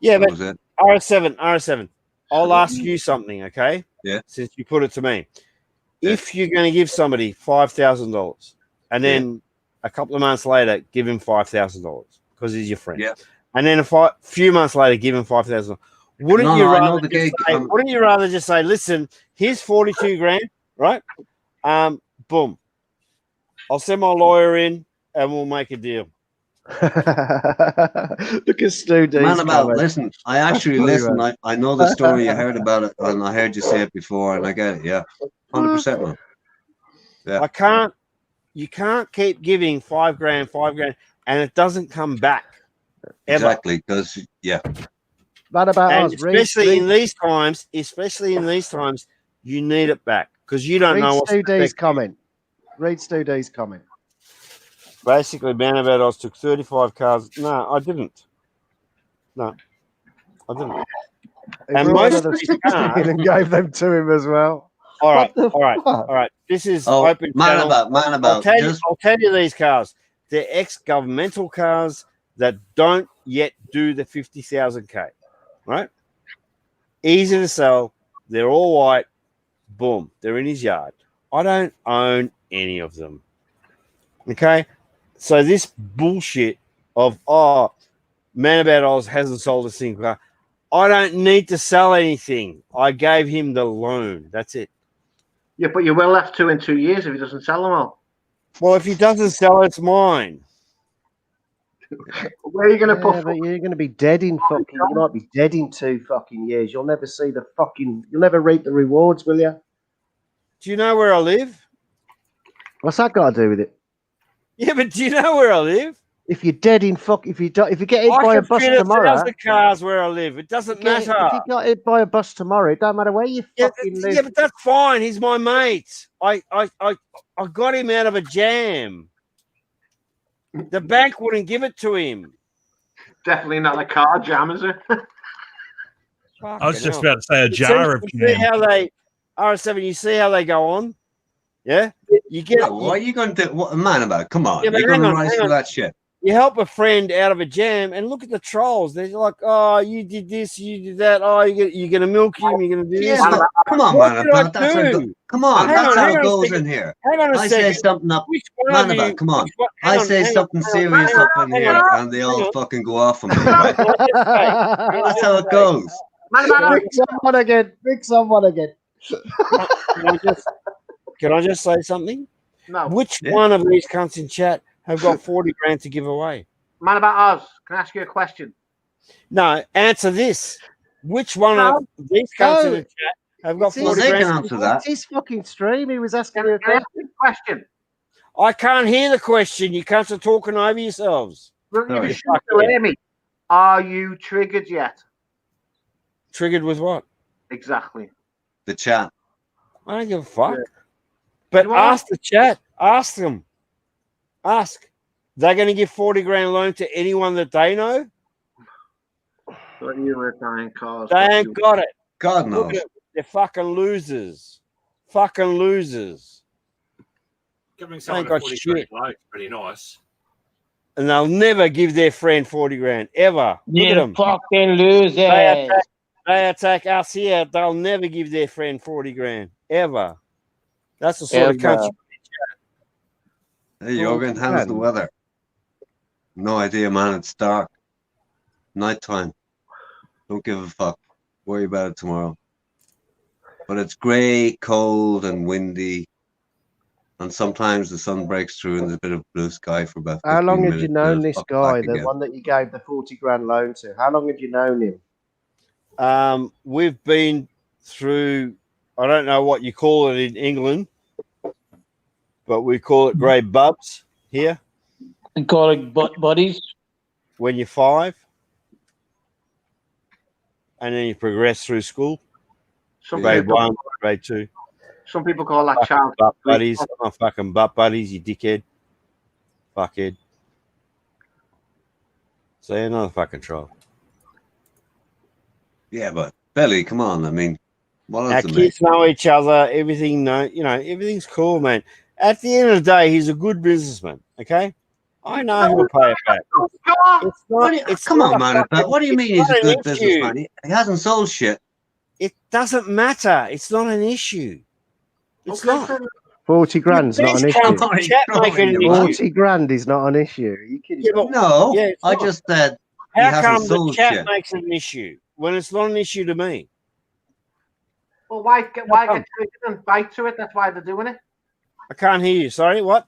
Yeah, that but was it. RS7, I'll ask you something, okay? Yeah. Since you put it to me. If you're going to give somebody $5,000 and then a couple of months later give him $5,000 because he's your friend. Yeah. And then few months later, give him 5,000. Wouldn't No, you no, I know rather the just gig. say, wouldn't you rather just say, listen, here's 42 grand, right? Boom. I'll send my lawyer in and we'll make a deal. Look at Stu D's Man about, comment. listen, I actually listened. I know the story. You heard about it, and I heard you say it before, and I get it. Yeah, 100%, man. Yeah. You can't keep giving 5 grand, and it doesn't come back. Ever. Exactly, because What about And us? especially in these times, you need it back because you don't know what's Stu D's comment. Read Stu D's comment. Basically, Man About Oz took 35 cars. No, I didn't. No, I didn't. And most of the 16 and gave them to him as well. All right. This is open channel. I'll tell you these cars. They're ex-governmental cars that don't yet do the 50,000K. Right? Easy to sell. They're all white. Boom. They're in his yard. I don't own any of them. Okay? So this bullshit of, Man About Oz hasn't sold a single car. I don't need to sell anything. I gave him the loan. That's it. Yeah, but you will left 2 in 2 years if he doesn't sell them all. Well, if he doesn't sell, it's mine. Where are you going to put? But you're going to be dead in fucking. You might be dead in 2 fucking years. You'll never see the fucking. You'll never reap the rewards, will you? Do you know where I live? What's that got to do with it? Yeah, but do you know where I live? If you're dead in fuck, if you get hit by a bus tomorrow, 1,000 cars where I live. It doesn't matter. If you got hit by a bus tomorrow, it don't matter where you fucking live. Yeah, but that's fine. He's my mate. I got him out of a jam. The bank wouldn't give it to him. Definitely not a car jam, is it? I was just about to say a jar of jam. See how they RS7. You see how they go on? Yeah, you get. What are you going to do? What, Man About? Come on, you're going to rise for that shit. You help a friend out of a jam, and look at the trolls. They're like, "Oh, you did this, you did that. Oh, you're going to milk him. You're going to do this." Come on, Man About. Come on, that's how it goes in here. Hang on a second. I say something up. Man About, come on. I say something serious up in here, and they all fucking go off on me. Right? That's how it goes. Pick someone again. Can I just say something? No. Which one of these cunts in chat have got 40 grand to give away? Man About Oz, can I ask you a question? No, answer this. Which one of these cunts in the chat have got 40 grand? They can answer that. It's his fucking stream. He was asking you a question. I can't hear the question. You cunts are talking over yourselves. You still hear me. Are you triggered yet? Triggered with what? Exactly. The chat. I don't give a fuck. Yeah. But ask the chat. Ask them. Ask. They're going to give 40 grand loan to anyone that they know? What you were buying cars? They ain't got it. God knows. They're fucking losers. Fucking losers. Giving someone a 40 grand loan is pretty nice. And they'll never give their friend 40 grand. Ever. Look at them. Fucking losers. They attack us here. They'll never give their friend 40 grand. Ever. That's the sort of country. Hey, Jorgen, how's the weather? No idea, man. It's dark. Nighttime. Don't give a fuck. Worry about it tomorrow. But it's grey, cold, and windy. And sometimes the sun breaks through and there's a bit of blue sky for about 15 minutes. How long had you known this guy, the one that you gave the 40 grand loan to? How long had you known him? We've been through, I don't know what you call it in England, but we call it grey bubs here. We call it buddies. When you're 5. And then you progress through school. Grade 1, grade 2. Some people call that child butt buddies. I'm not fucking butt buddies, you dickhead. Fuckhead. So you're another fucking troll. Yeah, but Belly, come on. I mean, what our kids know each other. Everything, everything's cool, man. At the end of the day, he's a good businessman. Okay, I know he'll pay it back. Come on, man. What do you mean he's a good businessman? He hasn't sold shit. It doesn't matter. It's not an issue. It's not. 40 grand's not an issue. Chat making an issue. 40 grand is not an issue. Are you kidding? Yeah, me? but, No, yeah, it's I not. just said he How hasn't come the sold chat yet. makes it an issue when it's not an issue to me? Well, why get triggered and bite to it? That's why they're doing it. I can't hear you. Sorry, what?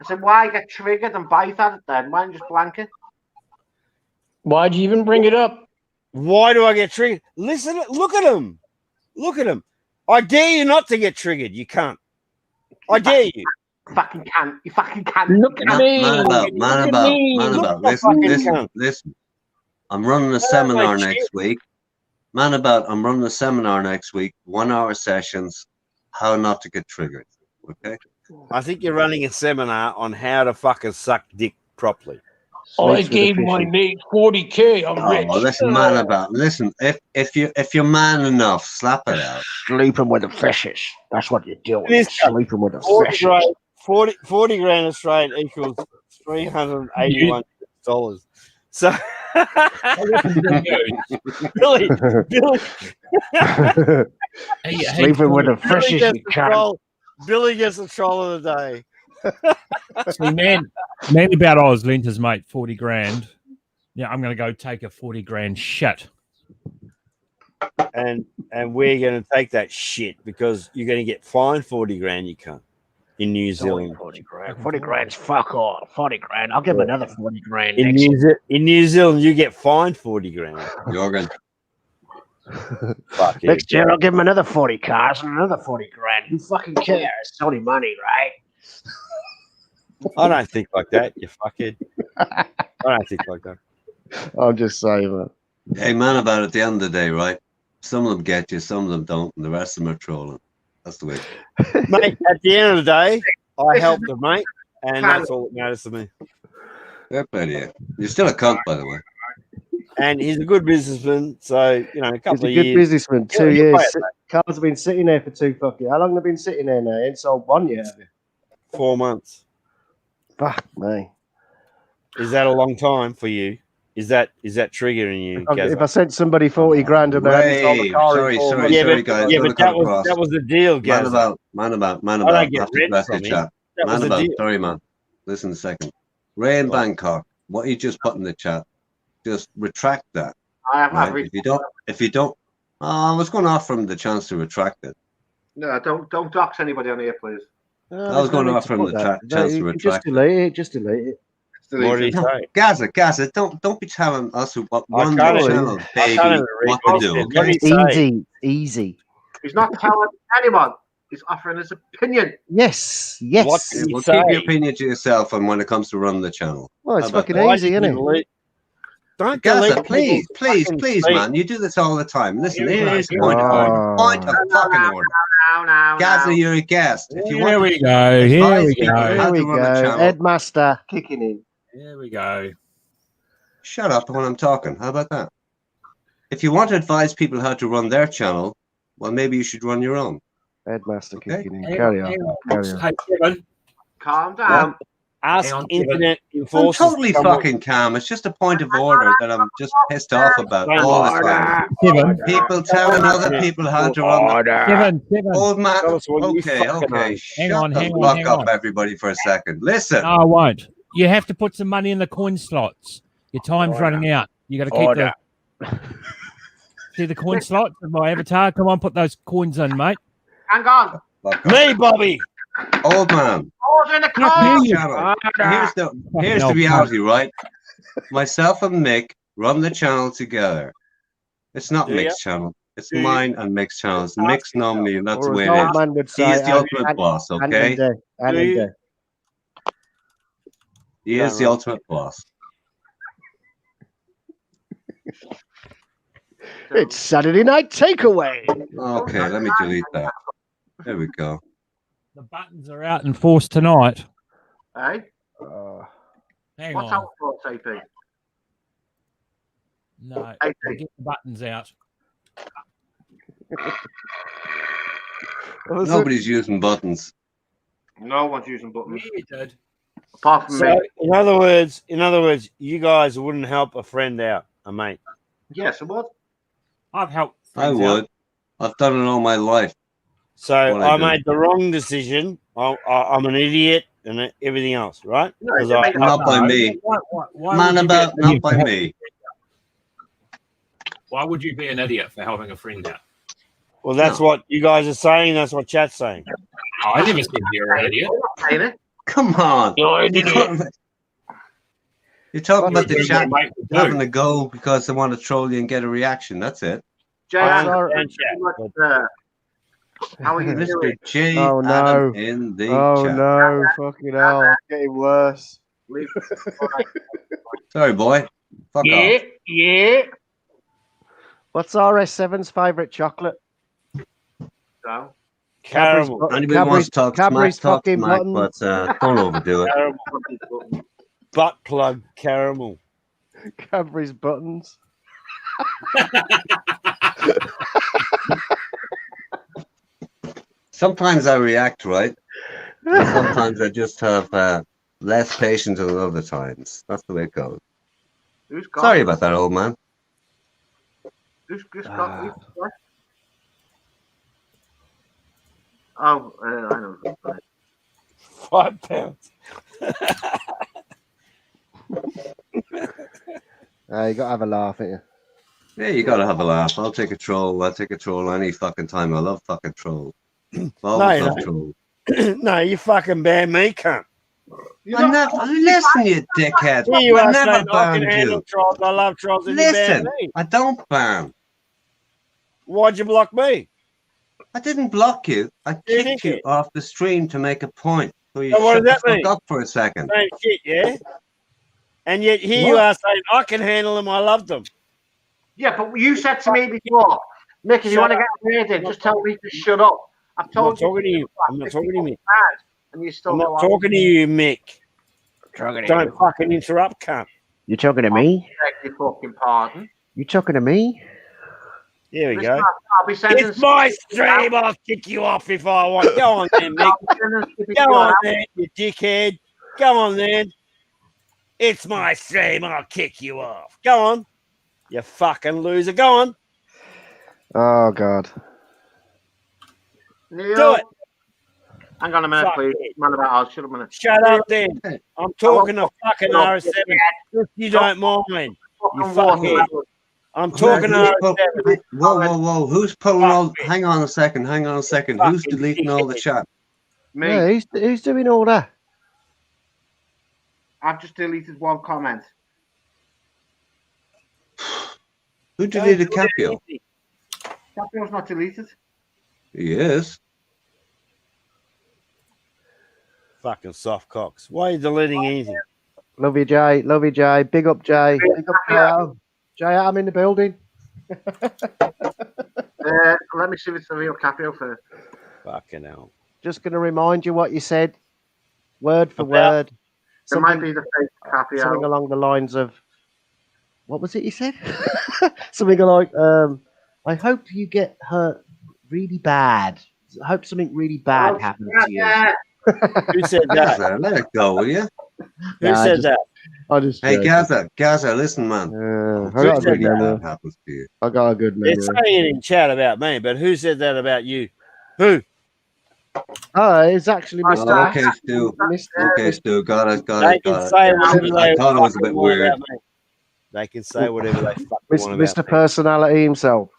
I said, why get triggered and bite at it then? Why not just blank it? Why'd you even bring it up? Why do I get triggered? Listen, look at him. Look at him. I dare you not to get triggered. You can't. I dare you. Fucking can't. You fucking can't. Look at me. Man about. Listen. I'm running a seminar next week. Man about, I'm running a seminar next week. 1 hour sessions. How not to get triggered. Okay? I think you're running a seminar on how to fucking suck dick properly. I gave my mate 40K. I'm rich. Listen, man about. Listen, if you're man enough, slap it out. Sleeping with the fishes. That's what you're doing. Sleeping with the 40 fishes. grand, 40 grand Australian equals $381. So Billy. Sleeping with the fishes, you can't. Billy gets the troll of the day. See, man about Oz lent his mate 40 grand. Yeah, I'm going to go take a 40 grand shit. And we're going to take that shit because you're going to get fined 40 grand. You can't in New Zealand. 40 grand. 40 grand's fuck off. 40 grand. I'll give him another 40 grand. In New Zealand, you get fined 40 grand. Jorgen. Fuck Next year, I'll give him another 40 cars and another 40 grand. Who fucking cares? It's only money, right? I don't think like that, you fuckhead. I don't think like that. I'm just saying that. Hey, man, about at the end of the day, right? Some of them get you, some of them don't, and the rest of them are trolling. That's the way. Mate, at the end of the day, I helped the mate, and that's all that matters to me. Fair play to you. You're still a cunt, by the way. And he's a good businessman, so, you know, a couple of years. He's a good businessman. 2 years. Cars have been sitting there for how long have they been sitting there now? Ain't sold one yet, have you? 4 months. Fuck me. Is that a long time for you? Is that triggering you? If I sent somebody 40 grand and they hadn't sold the car sorry, guys. Yeah, but that was the deal, guys. Man about. I don't get rich from the it. chat. That was the deal. Sorry, man. Listen a second. Ray in Bangkok, what you just put in the chat, just retract that. Right? If you don't, I was going to offer him the chance to retract it. No, don't dox anybody on here, please. I was going to offer him the chance to retract it. Just delete it. What did he say? Gaza, don't be telling us what run the channel, baby, what to do. Okay? Easy. He's not telling anyone. He's offering his opinion. Yes. Well, keep your opinion to yourself and when it comes to running the channel. Well, it's fucking easy, isn't it? Don't Gaza, please, man. You do this all the time. Listen, here's the point of order. Point of fucking order. Gaza, you're a guest. If you Here we go. Here we go. Headmaster kicking in. Here we go. Shut up when I'm talking. How about that? If you want to advise people how to run their channel, well, maybe you should run your own. Headmaster kicking in. Carry on. Calm down. Ask internet I'm enforcers. totally fucking calm. It's just a point of order that I'm just pissed off about all the time. People telling other people how to run. Kevin. Old man. Okay. Shut the fuck up, everybody, for a second. Listen. No, I won't. You have to put some money in the coin slots. Your time's running out. You got to keep the. See the coin slots of my avatar? Come on, put those coins in, mate. Hang on. Me, Bobby. Old man. Order in the car. Here's the reality, right? Myself and Mick run the channel together. It's not Mick's channel. It's mine and Mick's channel. It's Mick's nominee, and that's the way it is. He is the ultimate boss, okay? He is the ultimate boss. It's Saturday night takeaway. Okay, let me delete that. There we go. The buttons are out in force tonight. Hey? Hang What's on. out for AP? No, AP. get the buttons out. Nobody's using buttons. No one's using buttons. Yeah, you did. Apart from So, me. in other words, you guys wouldn't help a friend out, a mate. Yes, it would. I've helped. I would. I've done it all my life. So I made the wrong decision I'm an idiot and everything else, right? No, 'Cause it made Not by me. Why Man would you be about, an not idiot by for helping- me. Why would you be an idiot for helping a friend out? Well, that's what you guys are saying. That's what chat's saying. I never said you're an idiot. Come on. You're an You're idiot. talking about the You're chat gonna make the having do. a go because they want to troll you and get a reaction. That's it. JR, understand, how are you Mr. doing? J. Oh, no. Adam in the Oh chat. no, fucking hell, it's getting worse. Sorry, boy. Fuck Yeah, off. yeah. What's RS7's favourite chocolate? So, Caramel. Anybody wants to talk Cadbury's smack, talk fucking smack, buttons. but don't overdo it. Caramel. Butt plug caramel. Cadbury's buttons. Sometimes I react right, and sometimes I just have less patience than other times. That's the way it goes. who's got? Sorry about that, old man. Who's got? Who's got? Oh, I know. £5. You gotta have a laugh, ain't you? Yeah, you gotta have a laugh. I'll take a troll. I'll take a troll any fucking time. I love fucking trolls. Always you love don't. trolls. No, you fucking ban me, cunt. I never listen, you dickhead. Here you I are never saying I can banned handle you. trolls. I love trolls, and you ban Listen, me. I don't ban. Why'd you block me? I didn't block you. I kicked you off the stream to make a point. So you So what shut does the that fuck mean? up for a second. Same shit, yeah? And yet here you What? are saying I can handle them. I love them. Yeah, but you said to me before, Mick, if you Shut want to up. get rated, just tell me to shut up. I've I'm not told talking to you. you. I'm not talking to you, Mick. And you still I'm go not on. talking to you, Mick. Talking to Don't you. fucking interrupt, cunt. You talking to me? Beg your fucking pardon. You talking to me? Here we Listen, go. I'll be sending. It's my stream. I'll kick you off if I want. Go on then, Mick. Go on then, you dickhead. Go on then. It's my stream. I'll kick you off. Go on. You fucking loser. Go on. Oh God. Neil, Do it. hang on a minute, Fuck please. it. Man about, I'll shut up a minute. Shut up then. I'm talking to fucking RS7. If you don't mind. You fuckhead. I'm talking to RS7. Whoa. Who's pulling all... Hang on a second. Who's deleting all the chat? Me. Yeah, who's doing all that? I've just deleted one comment. Who deleted Capio? Capio's not deleted. He is. Fucking soft cocks. Why are you deleting anything? Love you, Jay. Love you, Jay. Big up, Jay. Big up, Jay. Jay, I'm in the building. Let me see if it's the real Capio first. Fucking hell. Just going to remind you what you said, word for About- word. It might be the fake Capio. Something along the lines of, what was it you said? Something like, I hope you get hurt really bad. I hope something really bad happens to you. Who said that? Gaza, let it go, will you? Who said that? I just Hey, Gaza, listen, man. I got a good said that? memory. Happens to you. I got a good memory. They're saying it in chat about me, but who said that about you? Who? Oh, it's actually Mr. Oh, okay, Stu. Okay, Stu. Got it. They can say whatever they I thought it was a fucking bit want weird. about me. They can say whatever they fucking want about Mr. me. Personality himself.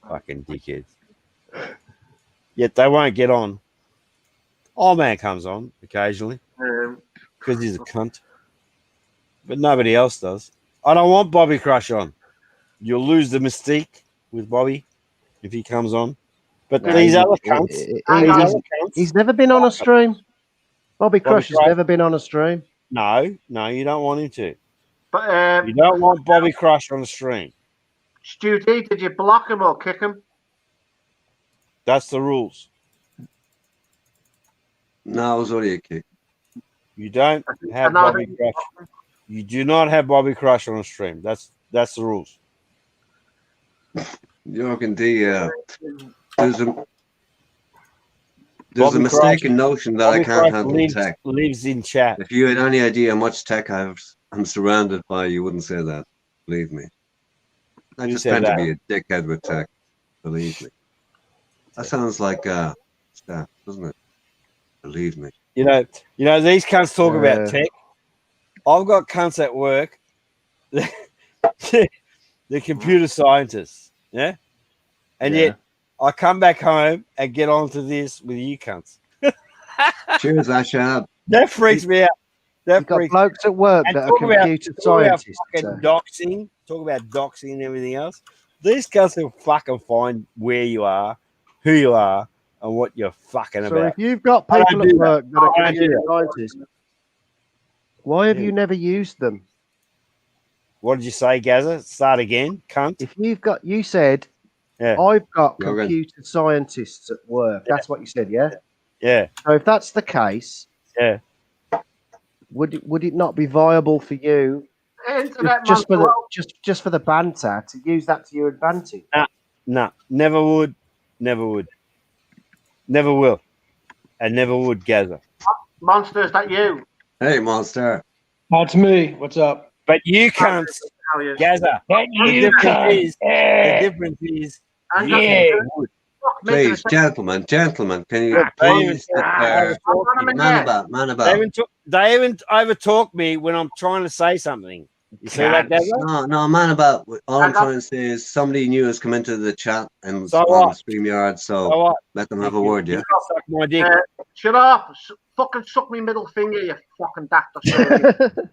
Fucking dickheads. Yet they won't get on. Old man comes on occasionally because he's a cunt, but nobody else does. I don't want Bobby Crush on. You'll lose the mystique with Bobby if he comes on. But these other cunts, He's never been on a stream. Bobby Crush has never been on a stream. No, you don't want him to. But You don't want Bobby Crush on the stream. Stu D, did you block him or kick him? That's the rules. No, it was only a kick. You don't have Bobby Crush. You do not have Bobby Crush on a stream. That's the rules. Jorgen D, there's a Bobby mistaken Crush- notion that Bobby I can't Crush handle tech. lives in chat. If you had any idea how much tech I'm surrounded by, you wouldn't say that. Believe me. I Who just said tend to that? be a dickhead with tech. Believe me. That sounds like stuff, doesn't it? Believe me. You know, these cunts talk about tech. I've got cunts at work. They're computer scientists, yeah? And yet I come back home and get onto this with you cunts. Cheers, Ashab. That freaks me out. You've got blokes at work that are computer scientists. Talk about doxing and everything else. These guys will fucking find where you are, who you are, and what you're fucking about. So if you've got people at work that are computer scientists, why have you never used them? What did you say, Gaza? Start again, cunt. If you've got, you said, I've got computer scientists at work. That's what you said, yeah? Yeah. So if that's the case, would it not be viable for you just for the banter to use that to your advantage? No, never would, never will, and never would, Gaza. Monster, is that you? Hey, Monster. That's me. What's up? But you can't, Gaza. The difference is, Please, gentlemen, can you please man about? They haven't overtalked me when I'm trying to say something. You see that, Gaza? No, man about. All I'm trying to say is somebody new has come into the chat and on StreamYard, so let them have a word, yeah? Suck my dick. Shut up. Fucking suck me middle finger, you fucking doctor.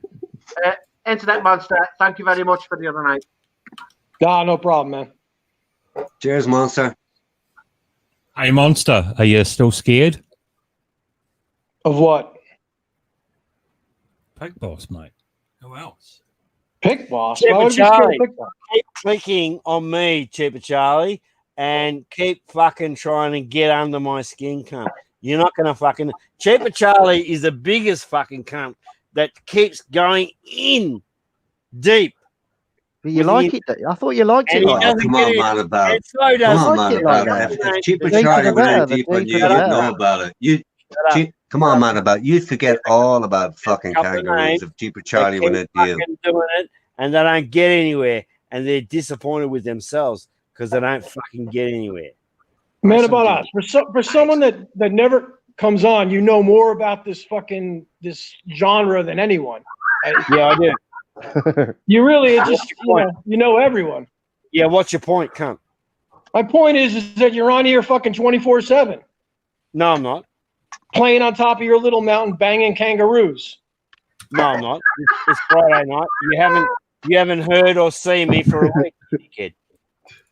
Internet Monster, thank you very much for the other night. No problem, man. Cheers, Monster. Hey, Monster, are you still scared? Of what? Pig Boss, mate. Who else? Pig Boss? Cheaper Charlie. Keep clicking on me, Cheaper Charlie, and keep fucking trying to get under my skin, cunt. You're not going to fucking... Cheaper Charlie is the biggest fucking cunt that keeps going in deep. But you like it? I thought you liked it. Come on, man, about. Come on, man, about. If Cheaper Charlie went in deep on you, you'd know about it. Come on, man, about. You'd forget all about fucking kangaroos if Cheaper Charlie went in deal. Doing it, and they don't get anywhere, and they're disappointed with themselves because they don't fucking get anywhere. Man, about us. For someone that never comes on, you know more about this genre than anyone. Yeah, I do. You really you know everyone. Yeah, what's your point, cunt? My point is that you're on here fucking 24/7. No, I'm not. Playing on top of your little mountain, banging kangaroos. No, I'm not. It's Friday night. You haven't heard or seen me for a week, kid.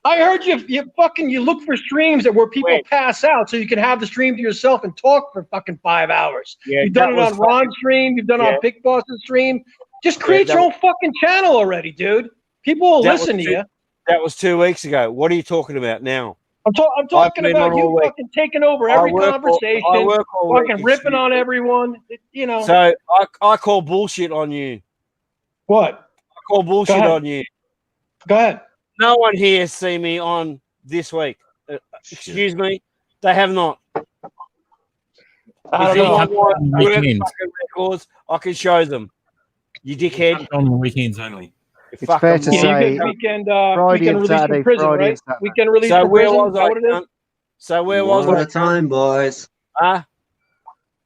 I heard you look for streams where people pass out so you can have the stream to yourself and talk for fucking 5 hours. Yeah, you've done it on Ron's stream. You've done it on Big Boss's stream. Just create your own fucking channel already, dude. People will listen to you. That was 2 weeks ago. What are you talking about now? I'm talking about you fucking taking over every conversation, fucking ripping on everyone. So I call bullshit on you. What? I call bullshit on you. Go ahead. No one here has seen me on this week. Excuse me. They have not. I don't know. Records, I can show them. You dickhead. On the weekends only. It's fair to say weekend Friday and release Saturday, from prison, Friday right? and Saturday. Weekend release So from where prison. was I? So where was One I? at a time, boys. Huh?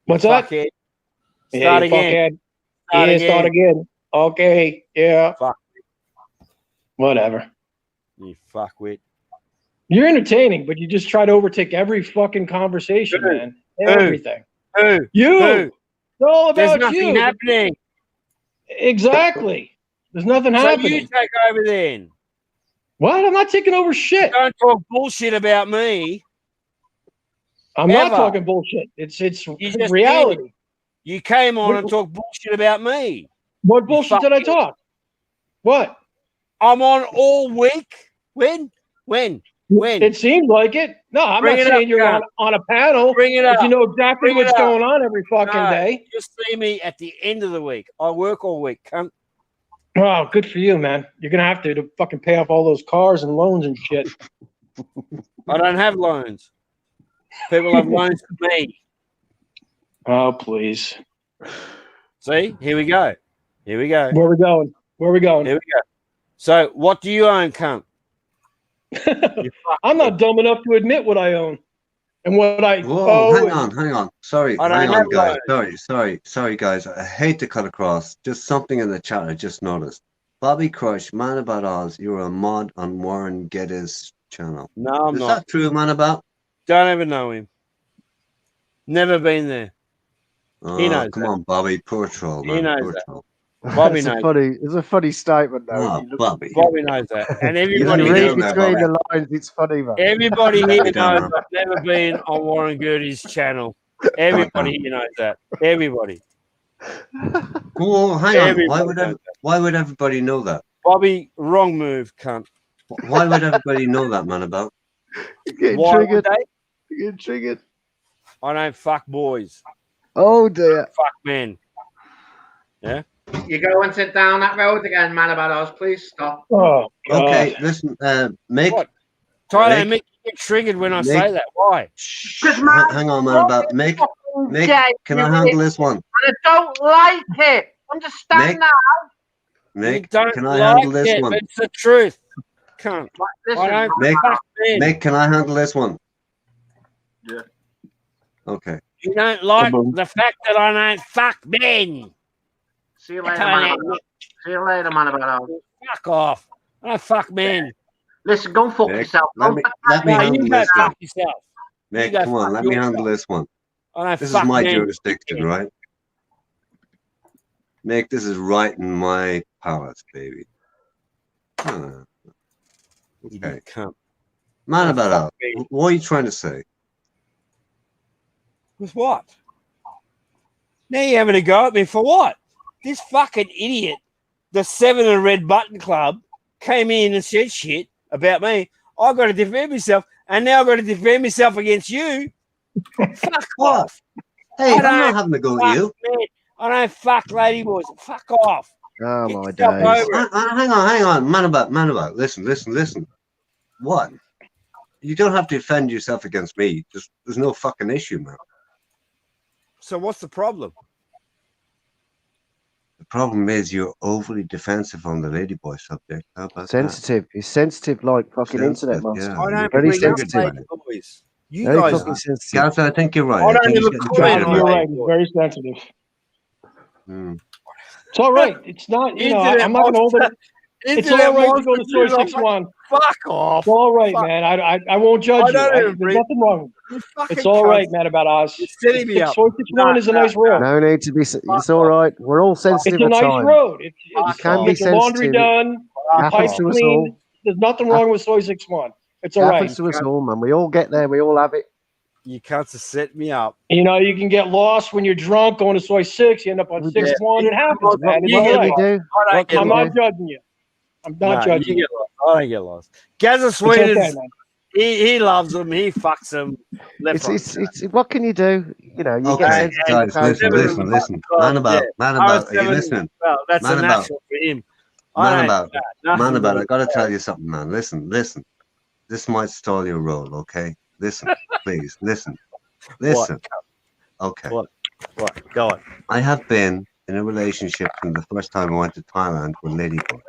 What's that? Fuckhead. Start again. Start again. Okay. Yeah. Fuck. Whatever. You fuckwit. You're entertaining, but you just try to overtake every fucking conversation, man. Everything. Who? You. Who? It's all There's about nothing you. happening. There's nothing happening. So you take over then. What? I'm not taking over shit. Don't talk bullshit about me. I'm not talking bullshit. It's reality. You came on and talked bullshit about me. What bullshit did I talk? What? I'm on all week. When? It seems like it. No, I'm not saying you're on a panel. Bring it up. You know exactly what's going on every fucking day. Just see me at the end of the week. I work all week, cunt. Oh, good for you, man. You're going to have to fucking pay off all those cars and loans and shit. I don't have loans. People have loans to me. Oh, please. See? Here we go. Where are we going? Here we go. So, what do you own, cunt? I'm not dumb enough to admit what I own. And what I Whoa, hang on. Sorry, I don't hang have on, guys. those. Sorry, guys. I hate to cut across. Just something in the chat I just noticed. Bobby Crush, Man About Oz, you're a mod on Warren Geddes' channel. No, I'm Is not. that true, Man About? Don't even know him. Never been there. He knows. Come on, Bobby. Poor troll, man. He knows Poor that. troll. Bobby knows. It's a funny statement, though. Oh, Bobby. Bobby knows that. And If you everybody read here knows between that. the lines, it's funny, man. Everybody here knows down, man. I've never been on Warren Gertie's channel. Everybody here knows that. Everybody. Whoa, hang on. Everybody Why would everybody know that? Bobby, wrong move, cunt. Why would everybody know that, Man About? Getting Why would triggered. they? Getting triggered. I don't fuck boys. Oh, dear. Fuck men. Yeah? You go and sit down that road again, Man About Oz. Please stop. Oh, Okay, listen, Mick. What? Tyler, Mick? Mick, you get triggered when I Mick? say that. Why? Hang on, Man About. Mick, can I handle this one? I don't like it. Understand Mick? that? You Mick, don't can I like handle this it, one? but it's the truth. Cunt. Listen, I don't Mick, fuck men. Mick, can I handle this one? Yeah. Okay. You don't like the fact that I don't fuck men. See you later, Man About Oz. See you later, Man About Oz. Fuck off. I don't fuck men. Listen, go and fuck Mick, yourself. let me No, handle you go this one. fuck yourself. Mick, go come on, fuck let me yourself. handle this one. I don't This fuck is my men. jurisdiction, right? Mick, this is right in my palace, baby. Huh. You Okay. cunt. Man Oh, About fuck Oz, me. what are you trying to say? With what? Now you're having a go at me for what? This fucking idiot, the 7 and Red Button Club, came in and said shit about me. I got to defend myself, and now I got to defend myself against you. Fuck off. Hey, I I'm don't not having to go at fuck you. men. I don't fuck ladyboys. Fuck off. Oh, Get my yourself days. over it. Hang on. Man About. Listen. What? You don't have to defend yourself against me. There's no fucking issue, man. So what's the problem? The problem is you're overly defensive on the ladyboy subject. How about Sensitive. He's sensitive like fucking internet Sensitive, monster. yeah. I don't Very bring up sensitive. ladyboys. You Very guys fucking are. sensitive. Gareth, I think you're right. I I don't think he's even getting comment triggered on You're about it. right. He's very sensitive. Hmm. It's all right. It's not, you know, I'm not going to hold it. It's all right to go to Soy 61. Fuck off. It's all right, Fuck. man. I won't judge I you. don't even There's bring- nothing wrong. You fucking It's all right, cunt. man, about Oz. You're setting me up. Soy 61 is a nice road. No need to be. It's all right. We're all sensitive It's a at nice times. road. You It's can get be your laundry sensitive. done, your Happens pipes to us cleaned. all. There's nothing wrong with Soy 61. It's all right. Happens to us all, man. We all get there. We all have it. You cunts are setting me up. You know, you can get lost when you're drunk going to Soy 6. You end up on We 6-1. It happens, What, man. It's you all get what right. we do? I don't What get can I'm we not do? judging you. I'm not judging you you. get lost. I don't get lost. Gazza It's Sweden, okay, man. he loves them. He fucks them. Left, It's what can you do? You know, you get Okay, sensitive. guys, occasionally. listen. Oh, Man About. Are you 70. listening? Well, that's Man a About. natural for him. Man About. nothing Man About. to I do got to with tell you something, man. Listen. This might stall your role, okay? Listen, please. Listen. Okay. What? Go on. I have been in a relationship from the first time I went to Thailand with Ladyboy,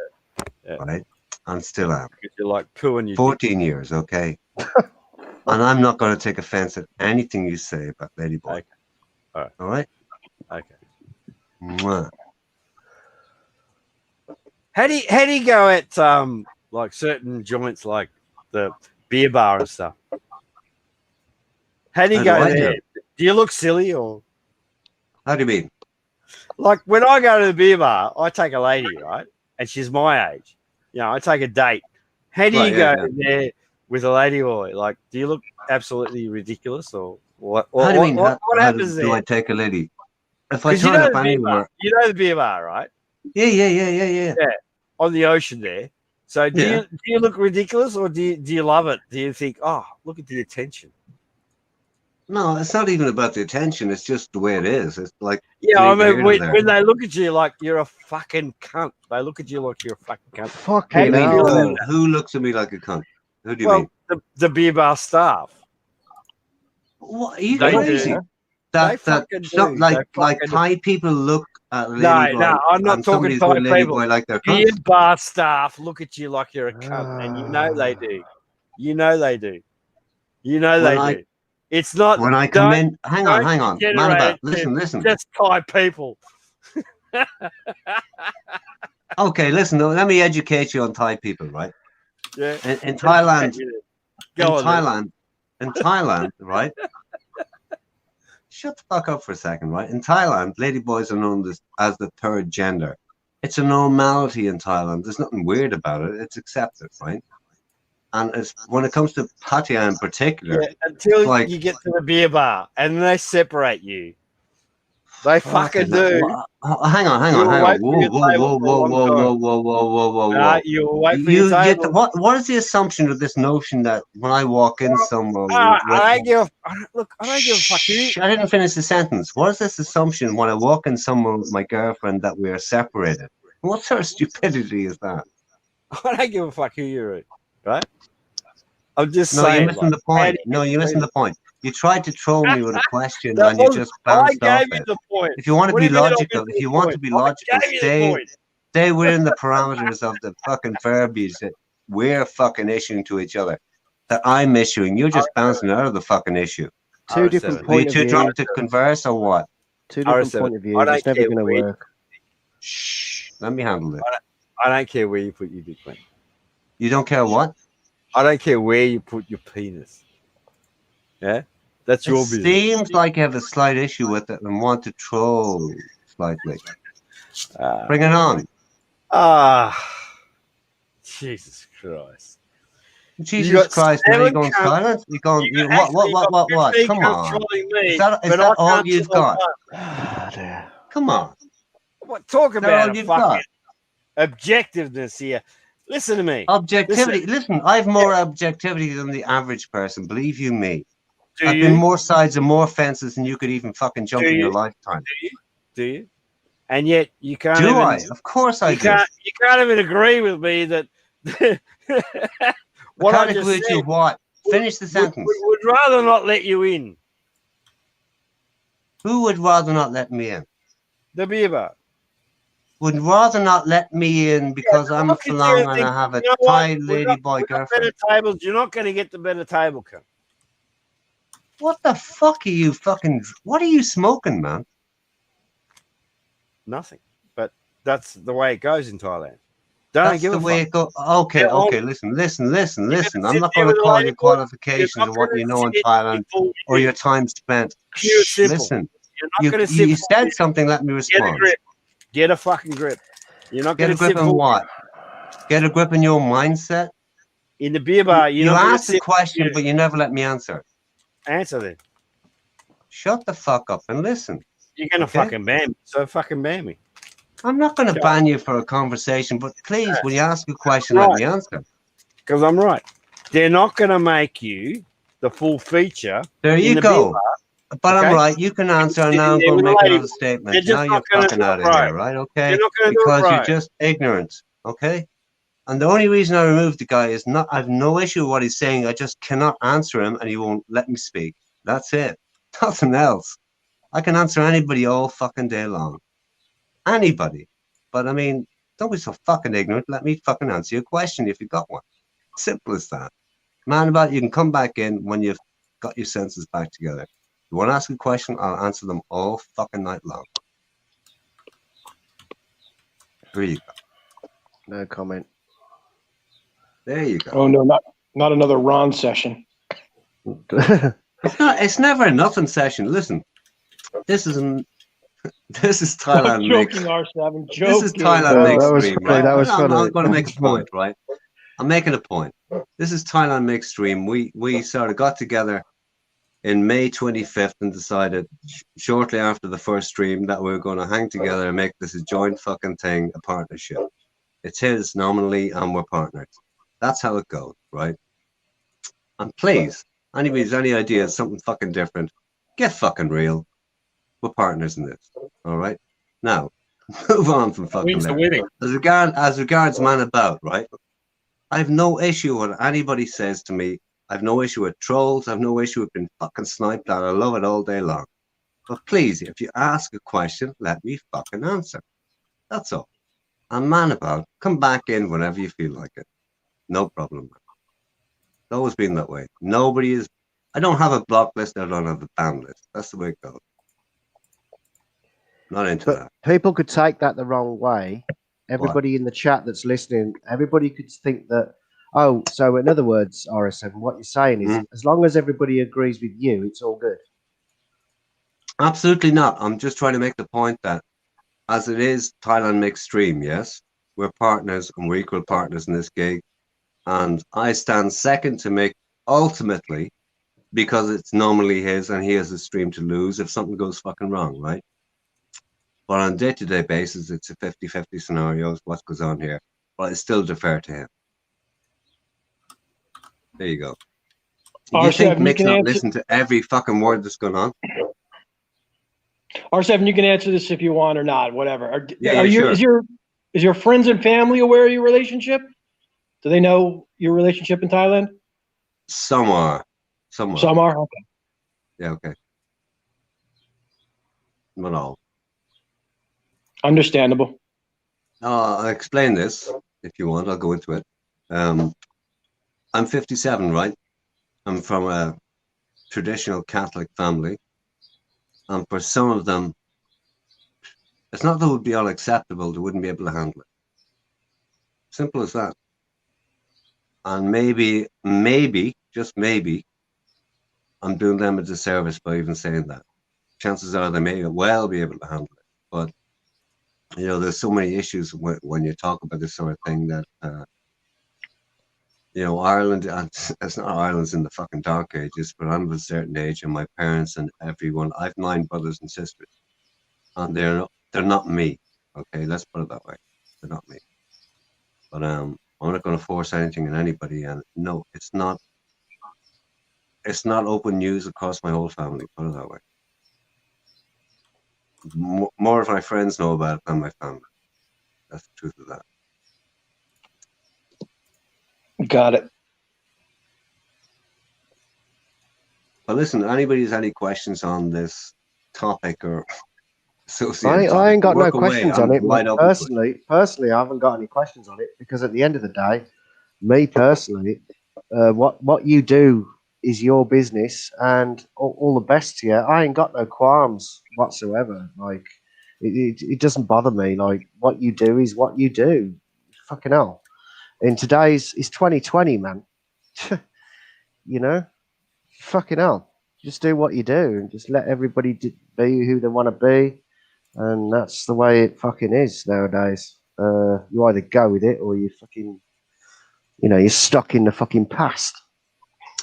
right? And still am. Because you're like pooing your 14 years, okay? And I'm not going to take offense at anything you say about Ladyboy. Okay. All right? Okay. Mwah. How do you go at like certain joints like the beer bar and stuff? How do you How go do I there? do? Do you look silly or How do you mean? like when I go to the beer bar, I take a lady, right? And she's my age. You know, I take a date. How do you Right, go yeah. there with a lady or like do you look absolutely ridiculous or what? How do you mean? What how happens do there? I take a lady? If I 'Cause you turn know up the beer bar. anywhere, You know the beer bar, right? yeah. Yeah, on the ocean there. So do you look ridiculous or do you love it? Do you think, oh, look at the attention? No, it's not even about the attention. It's just the way it is. It's like Yeah, I neither mean, here nor there. when they look at you like you're a fucking cunt, they look at you like you're a fucking cunt. Fucking How do you mean, feel hell. about that? who looks at me like a cunt? Who do you Well, mean? the beer bar staff. What are you They crazy? do. They fucking do. Like They like fucking- Thai people look at a lady No, boy I'm not and talking somebody's with a Thai lady people. boy like they're Beer cunts. bar staff look at you like you're a cunt, and you know they do. You know they do. You know When they I- do. It's not. When I come in, hang on, man about. Listen. Just Thai people. Okay, listen. Let me educate you on Thai people, right? Yeah. In Thailand, in Thailand, right? Shut the fuck up for a second, right? In Thailand, ladyboys are known as the third gender. It's a normality in Thailand. There's nothing weird about it. It's accepted, right? And when it comes to Pattaya in particular, until you get to the beer bar and they separate you. They fucking do. Hang on. Whoa. You wait for your table. What is the assumption of this notion that when I walk in somewhere? I don't give a fuck. I didn't finish the sentence. What is this assumption when I walk in somewhere with my girlfriend that we are separated? What sort of stupidity is that? I don't give a fuck who you're with, right? I'm just saying. You're missing the point. You're missing the point. You tried to troll me with a question and you just bounced off it. If you want to be logical, stay within the parameters of the fucking verbiage that we're fucking issuing to each other. That I'm issuing. You're just bouncing out of the fucking issue. Two different points of view. Are you too drunk to converse or what? Two different points of view. It's never going to work. Shh. Let me handle it. I don't care where you put your big one. You don't care what? I don't care where you put your penis. Yeah? That's your business. It seems like you have a slight issue with it and want to troll slightly. Bring it on. Jesus Christ. Jesus Christ, are you going silent? You going, what? Come on. Is that all you've got? Come on. What, talk about fucking objectiveness here. Listen to me. Objectivity. Listen, I have more objectivity than the average person. Believe you me. I've been more sides and more fences than you could even fucking jump in your lifetime. Do you? And yet you can't. Do I? Of course I do. You can't even agree with me that. What I can't agree with you. What? Finish the sentence. Would rather not let you in. Who would rather not let me in? The beer bar. Would rather not let me in because I'm a Falang and I have a Thai lady boy girlfriend. Better tables. You're not going to get the better table, cunt. What the fuck are you fucking? What are you smoking, man? Nothing. But that's the way it goes in Thailand. Don't give a fuck. That's the way it goes. Okay. Listen. I'm not going to call your qualifications of what you know in Thailand or your time spent. Listen. You said something. Let me respond. Get a fucking grip. You're not going to get a grip in what? Get a grip in your mindset. In the beer bar, you asked the question, but you never let me answer. Answer then. Shut the fuck up and listen. You're gonna fucking ban me, so fucking ban me. I'm not going to ban you for a conversation, but please, when you ask a question, let me answer. Because I'm right. They're not going to make you the full feature. There you go. But I'm right. You can answer, and now I'm going to make another statement. Now you're fucking out of here, right? Okay? Because you're just ignorant. Okay? And the only reason I removed the guy is not, I have no issue with what he's saying. I just cannot answer him, and he won't let me speak. That's it. Nothing else. I can answer anybody all fucking day long. Anybody. But I mean, don't be so fucking ignorant. Let me fucking answer your question if you got one. Simple as that. Man, about you can come back in when you've got your senses back together. You want to ask a question, I'll answer them all fucking night long. There you go. No comment. There you go. Oh no, not another Ron session. It's never a nothing session. Listen, this is Thailand mix. This is Thailand mix stream, right? That was funny. I'm going to make a point, right? I'm making a point. This is Thailand mix stream. We sort of got together in May 25th and decided shortly after the first stream that we were going to hang together and make this a joint fucking thing, a partnership. It's his nominally, and we're partners. That's how it goes, right? And please, anybody's any ideas, something fucking different, get fucking real. We're partners in this, all right? Now, move on from fucking there. As regards man about, right? I have no issue when anybody says to me, I have no issue with trolls. I have no issue with being fucking sniped at. I love it all day long. But please, if you ask a question, let me fucking answer. That's all. And man about, come back in whenever you feel like it. No problem, man. It's always been that way. Nobody is. I don't have a block list. I don't have a ban list. That's the way it goes. Not into that. People could take that the wrong way. Everybody in the chat that's listening, everybody could think that, oh, so in other words, RSM, what you're saying is as long as everybody agrees with you, it's all good. Absolutely not. I'm just trying to make the point that as it is Thailand mixed stream, yes, we're partners and we're equal partners in this gig. And I stand second to Mick ultimately because it's normally his and he has a stream to lose if something goes fucking wrong, right? But on a day-to-day basis, it's a 50-50 scenarios, what goes on here. But I still defer to him. There you go. Do you think Mick's not listening to every fucking word that's going on? R7, you can answer this if you want or not, whatever. Sure. Is your friends and family aware of your relationship? Do they know your relationship in Thailand? Some are. Some are? Okay. Yeah, okay. Not all. Understandable. I'll explain this if you want. I'll go into it. I'm 57, right? I'm from a traditional Catholic family. And for some of them, it's not that it would be unacceptable, they wouldn't be able to handle it. Simple as that. And maybe, just maybe, I'm doing them a disservice by even saying that. Chances are they may well be able to handle it. But, you know, there's so many issues when you talk about this sort of thing that, you know, Ireland, it's not Ireland's in the fucking dark ages, but I'm of a certain age and my parents and everyone, I've 9 brothers and sisters. And they're not me. Okay, let's put it that way. They're not me. But I'm not going to force anything on anybody. And no, it's not open news across my whole family. Put it that way. More of my friends know about it than my family. That's the truth of that. Got it. But listen, anybody has any questions on this topic or I ain't got no questions on it. Personally, I haven't got any questions on it because at the end of the day, me personally, what you do is your business, and all the best to you. I ain't got no qualms whatsoever. Like, it doesn't bother me. Like, what you do is what you do. Fucking hell. In today's, it's 2020, man. You know, fucking hell. Just do what you do and just let everybody be who they want to be. And that's the way it fucking is nowadays. You either go with it or you fucking, you know, you're stuck in the fucking past.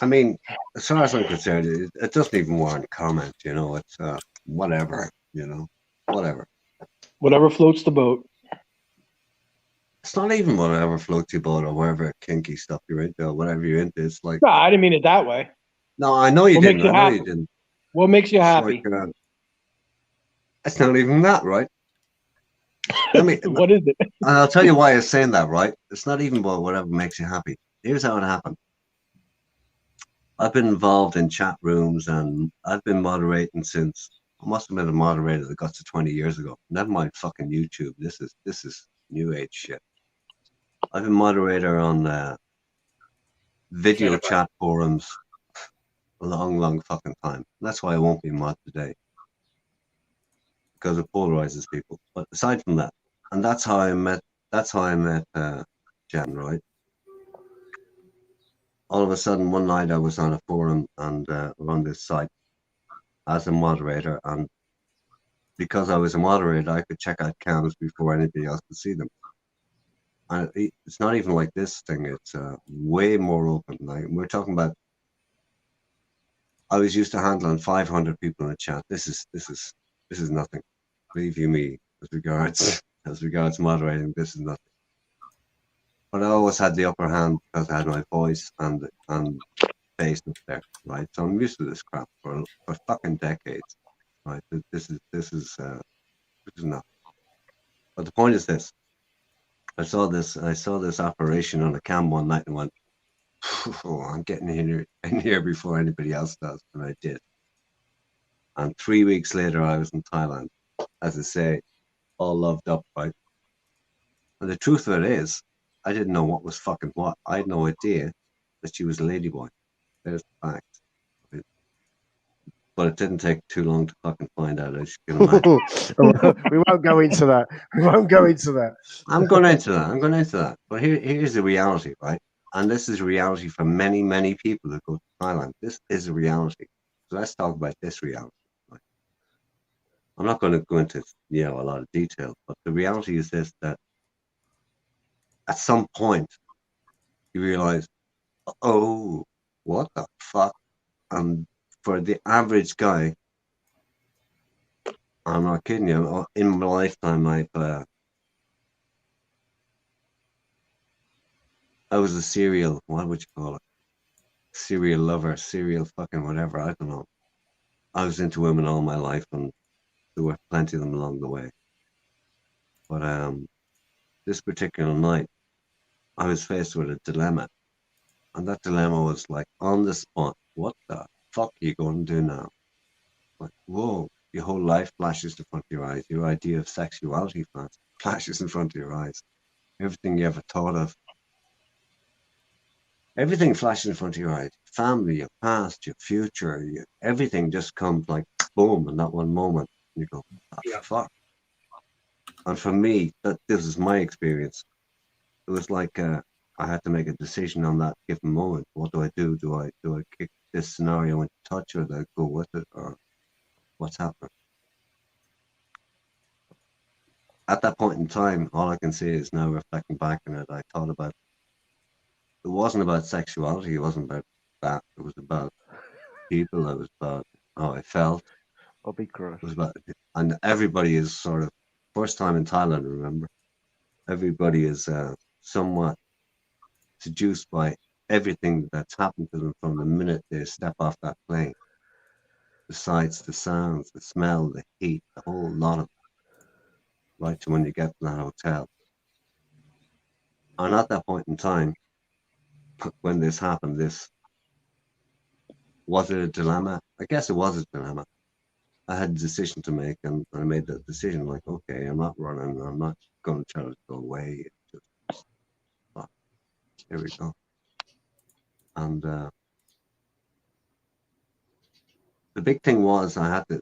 I mean, as far as I'm concerned, it doesn't even warrant comment, you know. It's whatever, you know, whatever. Whatever floats the boat. It's not even whatever floats your boat or whatever kinky stuff you're into or whatever you're into. It's like... No, I didn't mean it that way. No, I know you didn't. I know you didn't. What makes you happy? Like, it's not even that, right? I mean, what is it? And I'll tell you why I'm saying that, right? It's not even about whatever makes you happy. Here's how it happened. I've been involved in chat rooms and I've been moderating since I must have been a moderator that got to 20 years ago. Never mind fucking YouTube. This is new age shit. I've been moderator on video chat forums a long fucking time. That's why I won't be mod today. Because it polarizes people. But aside from that, and that's how I met Jen, right? All of a sudden, one night I was on a forum and on this site as a moderator, and because I was a moderator, I could check out cams before anybody else could see them. And it's not even like this thing; it's way more open. Like we're talking about, I was used to handling 500 people in a chat. This is nothing. Believe you me, as regards moderating, this is nothing. But I always had the upper hand because I had my voice and face up there, right? So I'm used to this crap for fucking decades, right? This is nothing. But the point is this: I saw this operation on a cam one night and went, "Oh, I'm getting in here before anybody else does," and I did. And 3 weeks later, I was in Thailand, as I say, all loved up, right? And the truth of it is, I didn't know what was fucking what. I had no idea that she was a ladyboy. There's the fact. but it didn't take too long to fucking find out, as you can imagine. We won't go into that. We won't go into that. I'm going into that. But here's the reality, right? And this is reality for many, many people that go to Thailand. This is a reality. So let's talk about this reality. Right? I'm not going to go into a lot of detail, but the reality is this: that at some point you realize, oh, what the fuck? And for the average guy, I'm not kidding you. In my lifetime, I was a serial. What would you call it? Serial lover, serial fucking whatever. I don't know. I was into women all my life, and there were plenty of them along the way. But this particular night, I was faced with a dilemma, and that dilemma was like on the spot. What the fuck are you going to do now? Like, whoa! Your whole life flashes in front of your eyes. Your idea of sexuality flashes in front of your eyes. Everything you ever thought of. Everything flashes in front of your eyes. Family, your past, your future, everything just comes like boom in that one moment. And you go, oh, fuck. And for me, this is my experience. It was like I had to make a decision on that given moment. What do I do? Do I kick this scenario into touch, or do I go with it, or what's happening? At that point in time, all I can say is now reflecting back on it, I thought about it wasn't about sexuality. It wasn't about that. It was about people. It was about how I felt. I'll be crushed. It was about, and everybody is sort of first time in Thailand. Remember, everybody is somewhat seduced by everything that's happened to them from the minute they step off that plane. The sights, the sounds, the smell, the heat, the whole lot of it, right to when you get to that hotel. And at that point in time, when this happened, was it a dilemma? I guess it was a dilemma. I had a decision to make, and I made that decision. Like, okay, I'm not running. I'm not going to try to go away. Here we go. And the big thing was I had to.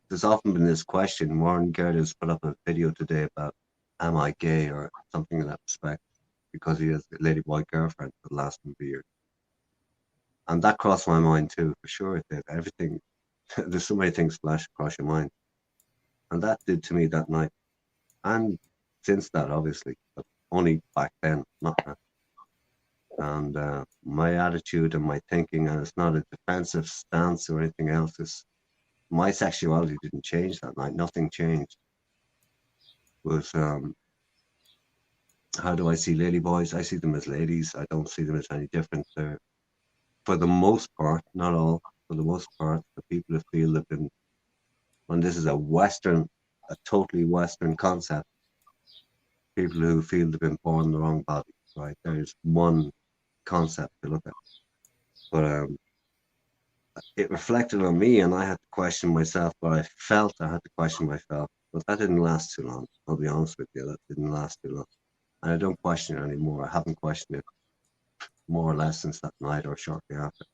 There's often been this question. Warren Gerdes put up a video today about, am I gay or something in that respect, because he has a ladyboy girlfriend for the last number of years. And that crossed my mind too, for sure it did. Everything, there's so many things flash across your mind. And that did to me that night. And since that, obviously, but only back then, not now. And my attitude and my thinking, and it's not a defensive stance or anything else, my sexuality didn't change that night. Nothing changed. It was, how do I see ladyboys? I see them as ladies. I don't see them as any different. They're, for the most part, not all, for the most part, the people who feel they've been, and this is a totally Western concept, people who feel they've been born in the wrong body, right? There's one concept to look at. But it reflected on me, and I had to question myself, but I felt I had to question myself. But that didn't last too long. I'll be honest with you, that didn't last too long. And I don't question it anymore. I haven't questioned it more or less since that night or shortly after.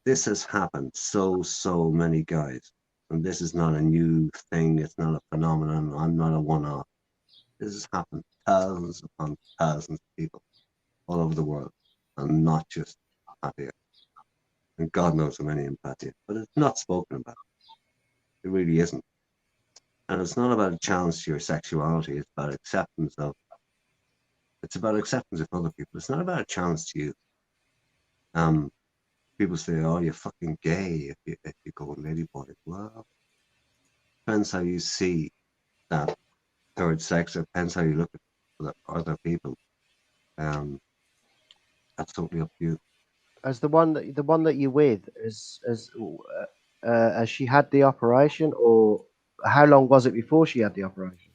This has happened so many guys, and this is not a new thing. It's not a phenomenon. I'm not a one-off. This has happened thousands upon thousands of people all over the world, and not just Pattaya. And God knows how many in Pattaya, but it's not spoken about. It really isn't. And it's not about a challenge to your sexuality. It's about acceptance of. It's about acceptance of other people. It's not about a challenge to you. People say, "Oh, you're fucking gay if you go ladyboy." Well, depends how you see that third sex. It depends how you look at other people. That's totally up to you. As the one that you're with, has she had the operation, or how long was it before she had the operation?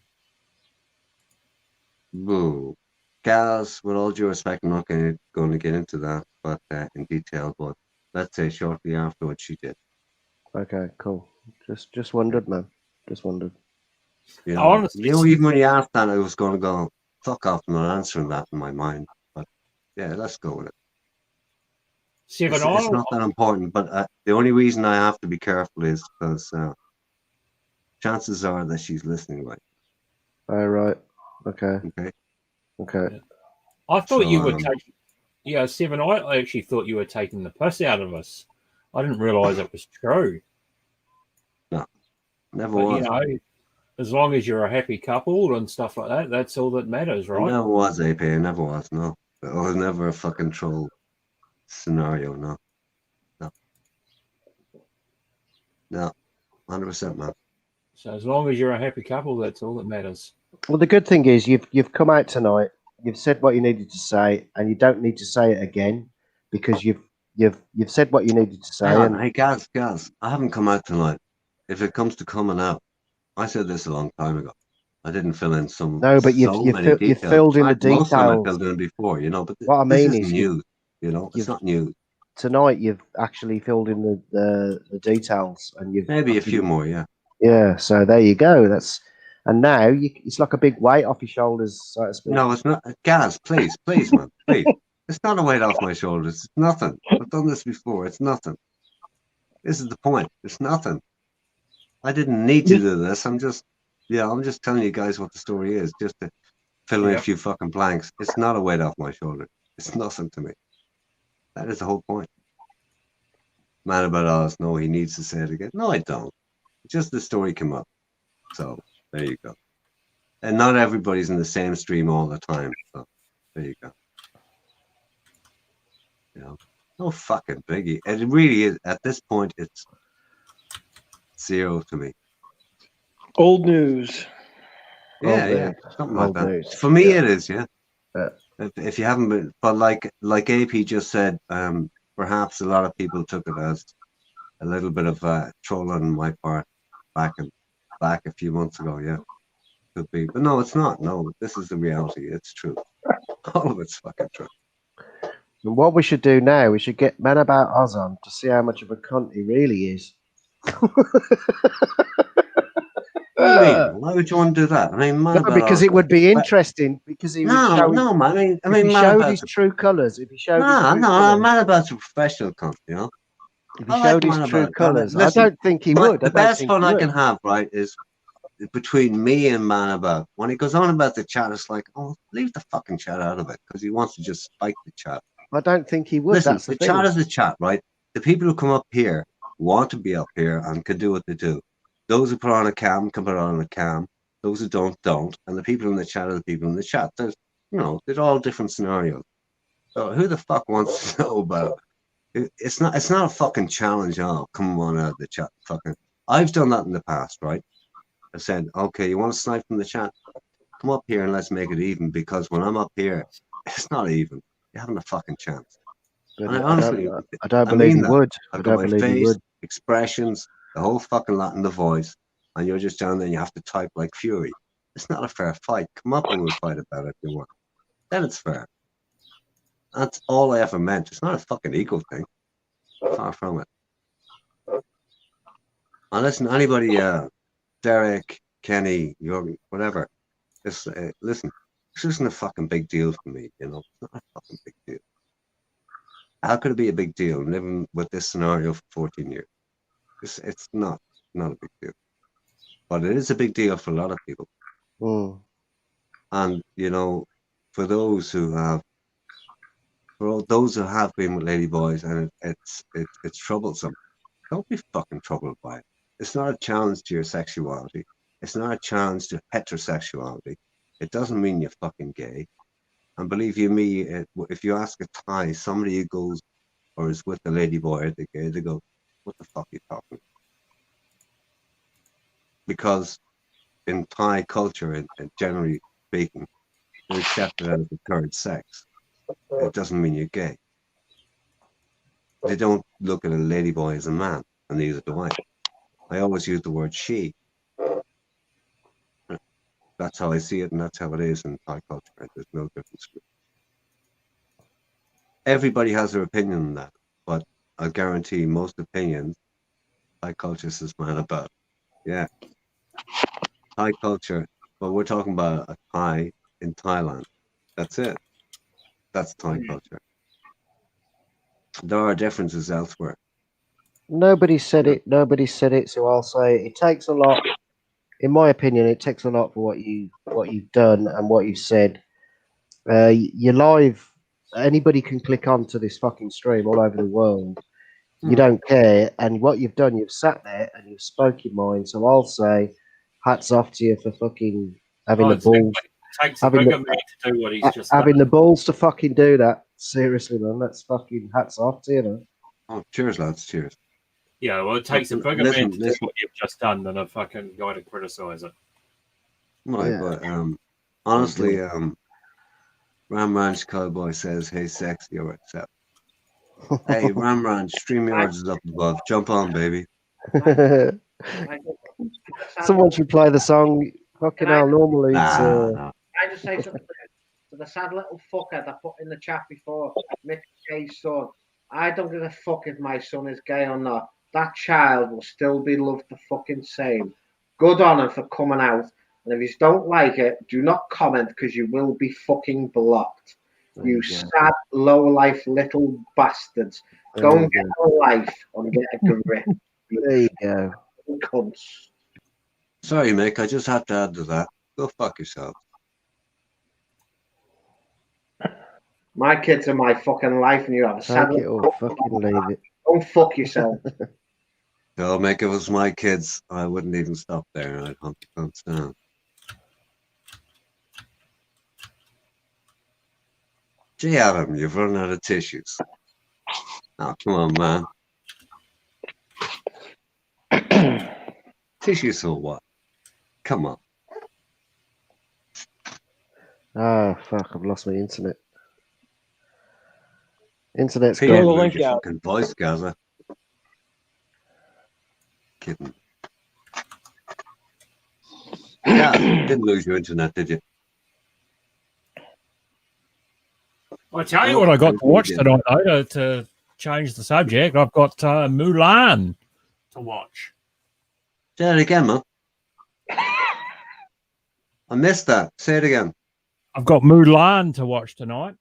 Boo. Gals, with all due respect, I'm not going to get into that, but in detail. But let's say shortly afterwards, she did. Okay, cool. Just wondered, man. Just wondered. You know, even when you asked that, I was going to go, fuck off, I'm not answering that in my mind. But yeah, let's go with it. It's not that important, but the only reason I have to be careful is because chances are that she's listening right. Oh, right. Okay. Okay. I thought you were taking. Yeah, Seven. I actually thought you were taking the piss out of us. I didn't realise it was true. No, never was. You know, as long as you're a happy couple and stuff like that, that's all that matters, right? It never was, AP. It never was. No, it was never a fucking troll scenario. No. 100%, man. So as long as you're a happy couple, that's all that matters. Well, the good thing is you've come out tonight. You've said what you needed to say, and you don't need to say it again because you've said what you needed to say. Hey, Gaz, I haven't come out tonight. If it comes to coming out, I said this a long time ago. I didn't fill in some. No, but you filled in the details. Most of them I filled in before, you know. But what I mean is news. You know, it's not news. Tonight you've actually filled in the details, and you've maybe a few more, yeah. Yeah, so there you go. And now it's like a big weight off your shoulders, so to speak. No, it's not. Gaz, please, man, please. It's not a weight off my shoulders. It's nothing. I've done this before. It's nothing. This is the point. It's nothing. I didn't need to do this. I'm just telling you guys what the story is, just to fill in a few fucking blanks. It's not a weight off my shoulder. It's nothing to me. That is the whole point. Man about Oz, no, he needs to say it again. No, I don't. Just the story came up. So there you go. And not everybody's in the same stream all the time. So there you go. You know, no fucking biggie. And it really is, at this point, it's zero to me. Old news. Yeah. Something like that. News. For me, it is, yeah. If you haven't been, but like AP just said, perhaps a lot of people took it as a little bit of trolling on my part back a few months ago. Yeah, could be, but no, it's not. No, this is the reality. It's true. All of it's fucking true. And what we should do now, we should get Man About Oz on to see how much of a cunt he really is. What do you mean? Why would you want to do that? I mean, because it would be interesting. Because he would show. No, man. I mean, if he showed his true colours. If he showed. No, Man About's a professional cunt, you know. If he showed his true colours, I don't think he would. The best fun I can have, right, is between me and Man About. When he goes on about the chat, it's like, oh, leave the fucking chat out of it, because he wants to just spike the chat. I don't think he would. Listen, that's the chat is the chat, right? The people who come up here want to be up here and can do what they do. Those who put on a cam can put on a cam. Those who don't. And the people in the chat are the people in the chat. There's, they're all different scenarios. So who the fuck wants to know about it? It's not a fucking challenge. Oh, come on out of the chat. Fucking. I've done that in the past, right? I said, okay, you want to snipe from the chat? Come up here and let's make it even, because when I'm up here, it's not even. You haven't a fucking chance. And honestly, I don't believe he would. I've got my face, expressions, the whole fucking lot in the voice, and you're just down there and you have to type like fury. It's not a fair fight. Come up and we'll fight about it if you want. Then it's fair. That's all I ever meant. It's not a fucking ego thing. Far from it. And listen, anybody, Derek, Kenny, Jorgen, whatever, just listen. This isn't a fucking big deal for me, you know. It's not a fucking big deal. How could it be a big deal living with this scenario for 14 years? It's not a big deal. But it is a big deal for a lot of people. And, you know, for those who have been with ladyboys and it's troublesome, don't be fucking troubled by it. It's not a challenge to your sexuality. It's not a challenge to heterosexuality. It doesn't mean you're fucking gay. And believe you me, if you ask a Thai, somebody who goes or is with a ladyboy or the gay, they go, what the fuck are you talking about? Because in Thai culture, and generally speaking, they're accepted as the third sex. It doesn't mean you're gay. They don't look at a ladyboy as a man, and neither do I. I always use the word she. That's how I see it, and that's how it is in Thai culture. There's no difference. Everybody has their opinion on that, but I guarantee most opinions, Thai culture says man about. Yeah. Thai culture, but we're talking about a Thai in Thailand. That's it. That's Thai culture. There are differences elsewhere. Nobody said it. Nobody said it. So I'll say it takes a lot. In my opinion, it takes a lot for what you've done and what you said. You're live. Anybody can click onto this fucking stream all over the world. You don't care, and what you've done, you've sat there and you've spoke your mind. So I'll say, hats off to you for fucking having the balls. It takes a bigger man to do what he's just having done. the balls to fucking do that. Seriously, man, that's fucking hats off to you, man. Oh, cheers, lads. Cheers. Yeah, well, it takes a bigger man to do what you've just done than a fucking guy to criticise it. Right, but honestly, Ram Ranch Cowboy says, "Hey, sexy, or accept." Hey, Ram Ranch, StreamYards is up above. Jump on, baby. Someone should play the song. Fucking hell, normally it's. Can I just say something to the sad little fucker that put in the chat before, Mick Gay's son? I don't give a fuck if my son is gay or not. That child will still be loved the fucking same. Good on him for coming out. And if you don't like it, do not comment because you will be fucking blocked. You sad, low-life little bastards. Go and get a life and get a grip. There you go. Cunts. Sorry, Mick, I just had to add to that. Go fuck yourself. My kids are my fucking life and you have a sad Take it or fucking leave it. Don't fuck yourself. No, Mick, if it was my kids, I wouldn't even stop there. I'd hunt the cunts down. Gee, Adam, you've run out of tissues. Oh, come on, man. Tissues so what? Come on. Ah, fuck, I've lost my internet. Internet's Peter, gone. lose your fucking voice, Gaza. Kidding. Yeah, you didn't lose your internet, did you? I tell you what I got to watch tonight, though, to change the subject. I've got Mulan to watch. Say it again, man. I missed that. Say it again. I've got Mulan to watch tonight.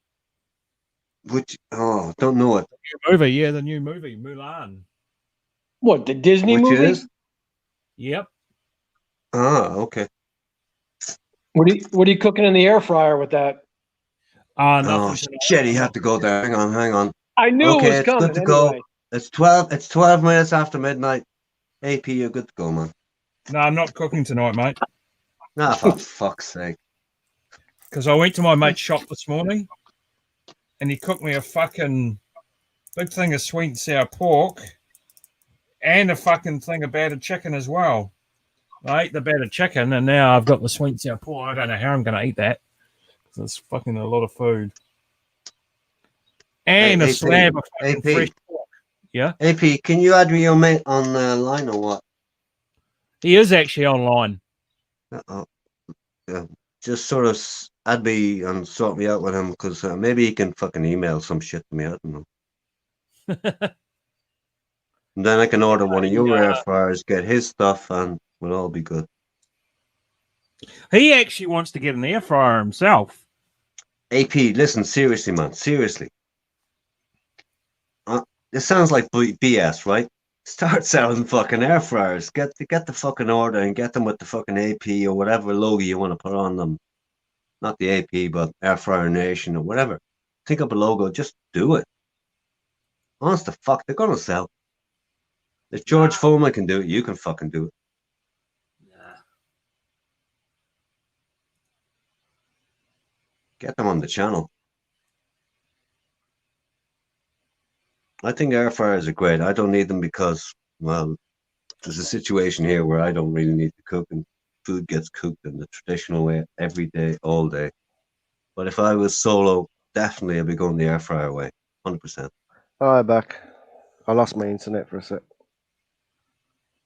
Which, oh, don't know it. The new movie, yeah, the new movie, Mulan. What, the Disney Which movie? is? Yep. Ah, okay. What are you cooking in the air fryer with that? Oh shit! He had to go there. Hang on. I knew okay, it was it's coming. good to anyway. go. It's 12 minutes after midnight. AP, you're good to go, man. No, I'm not cooking tonight, mate. Nah, for fuck's sake. Because I went to my mate's shop this morning, and he cooked me a fucking big thing of sweet and sour pork, and a fucking thing of battered chicken as well. I ate the battered chicken, and now I've got the sweet and sour pork. I don't know how I'm going to eat that. It's fucking a lot of food. And a slab of fucking fresh pork. Yeah? AP, can you add me your mate on the line or what? He is actually online. Yeah. Just sort of add me and sort me out with him because maybe he can fucking email some shit to me. I don't know. And then I can order one of your air fryers, get his stuff, and we'll all be good. He actually wants to get an air fryer himself. AP, listen, seriously, man, seriously. This sounds like BS, right? Start selling fucking air fryers. Get the fucking order and get them with the fucking AP or whatever logo you want to put on them. Not the AP, but Air Fryer Nation or whatever. Think up a logo, just do it. Honest to fuck, they're gonna sell. If George Foreman can do it, you can fucking do it. Get them on the channel. I think air fryers are great. I don't need them because, well, there's a situation here where I don't really need to cook and food gets cooked in the traditional way every day, all day. But if I was solo, definitely I'd be going the air fryer way, 100%. All right, back. I lost my internet for a sec.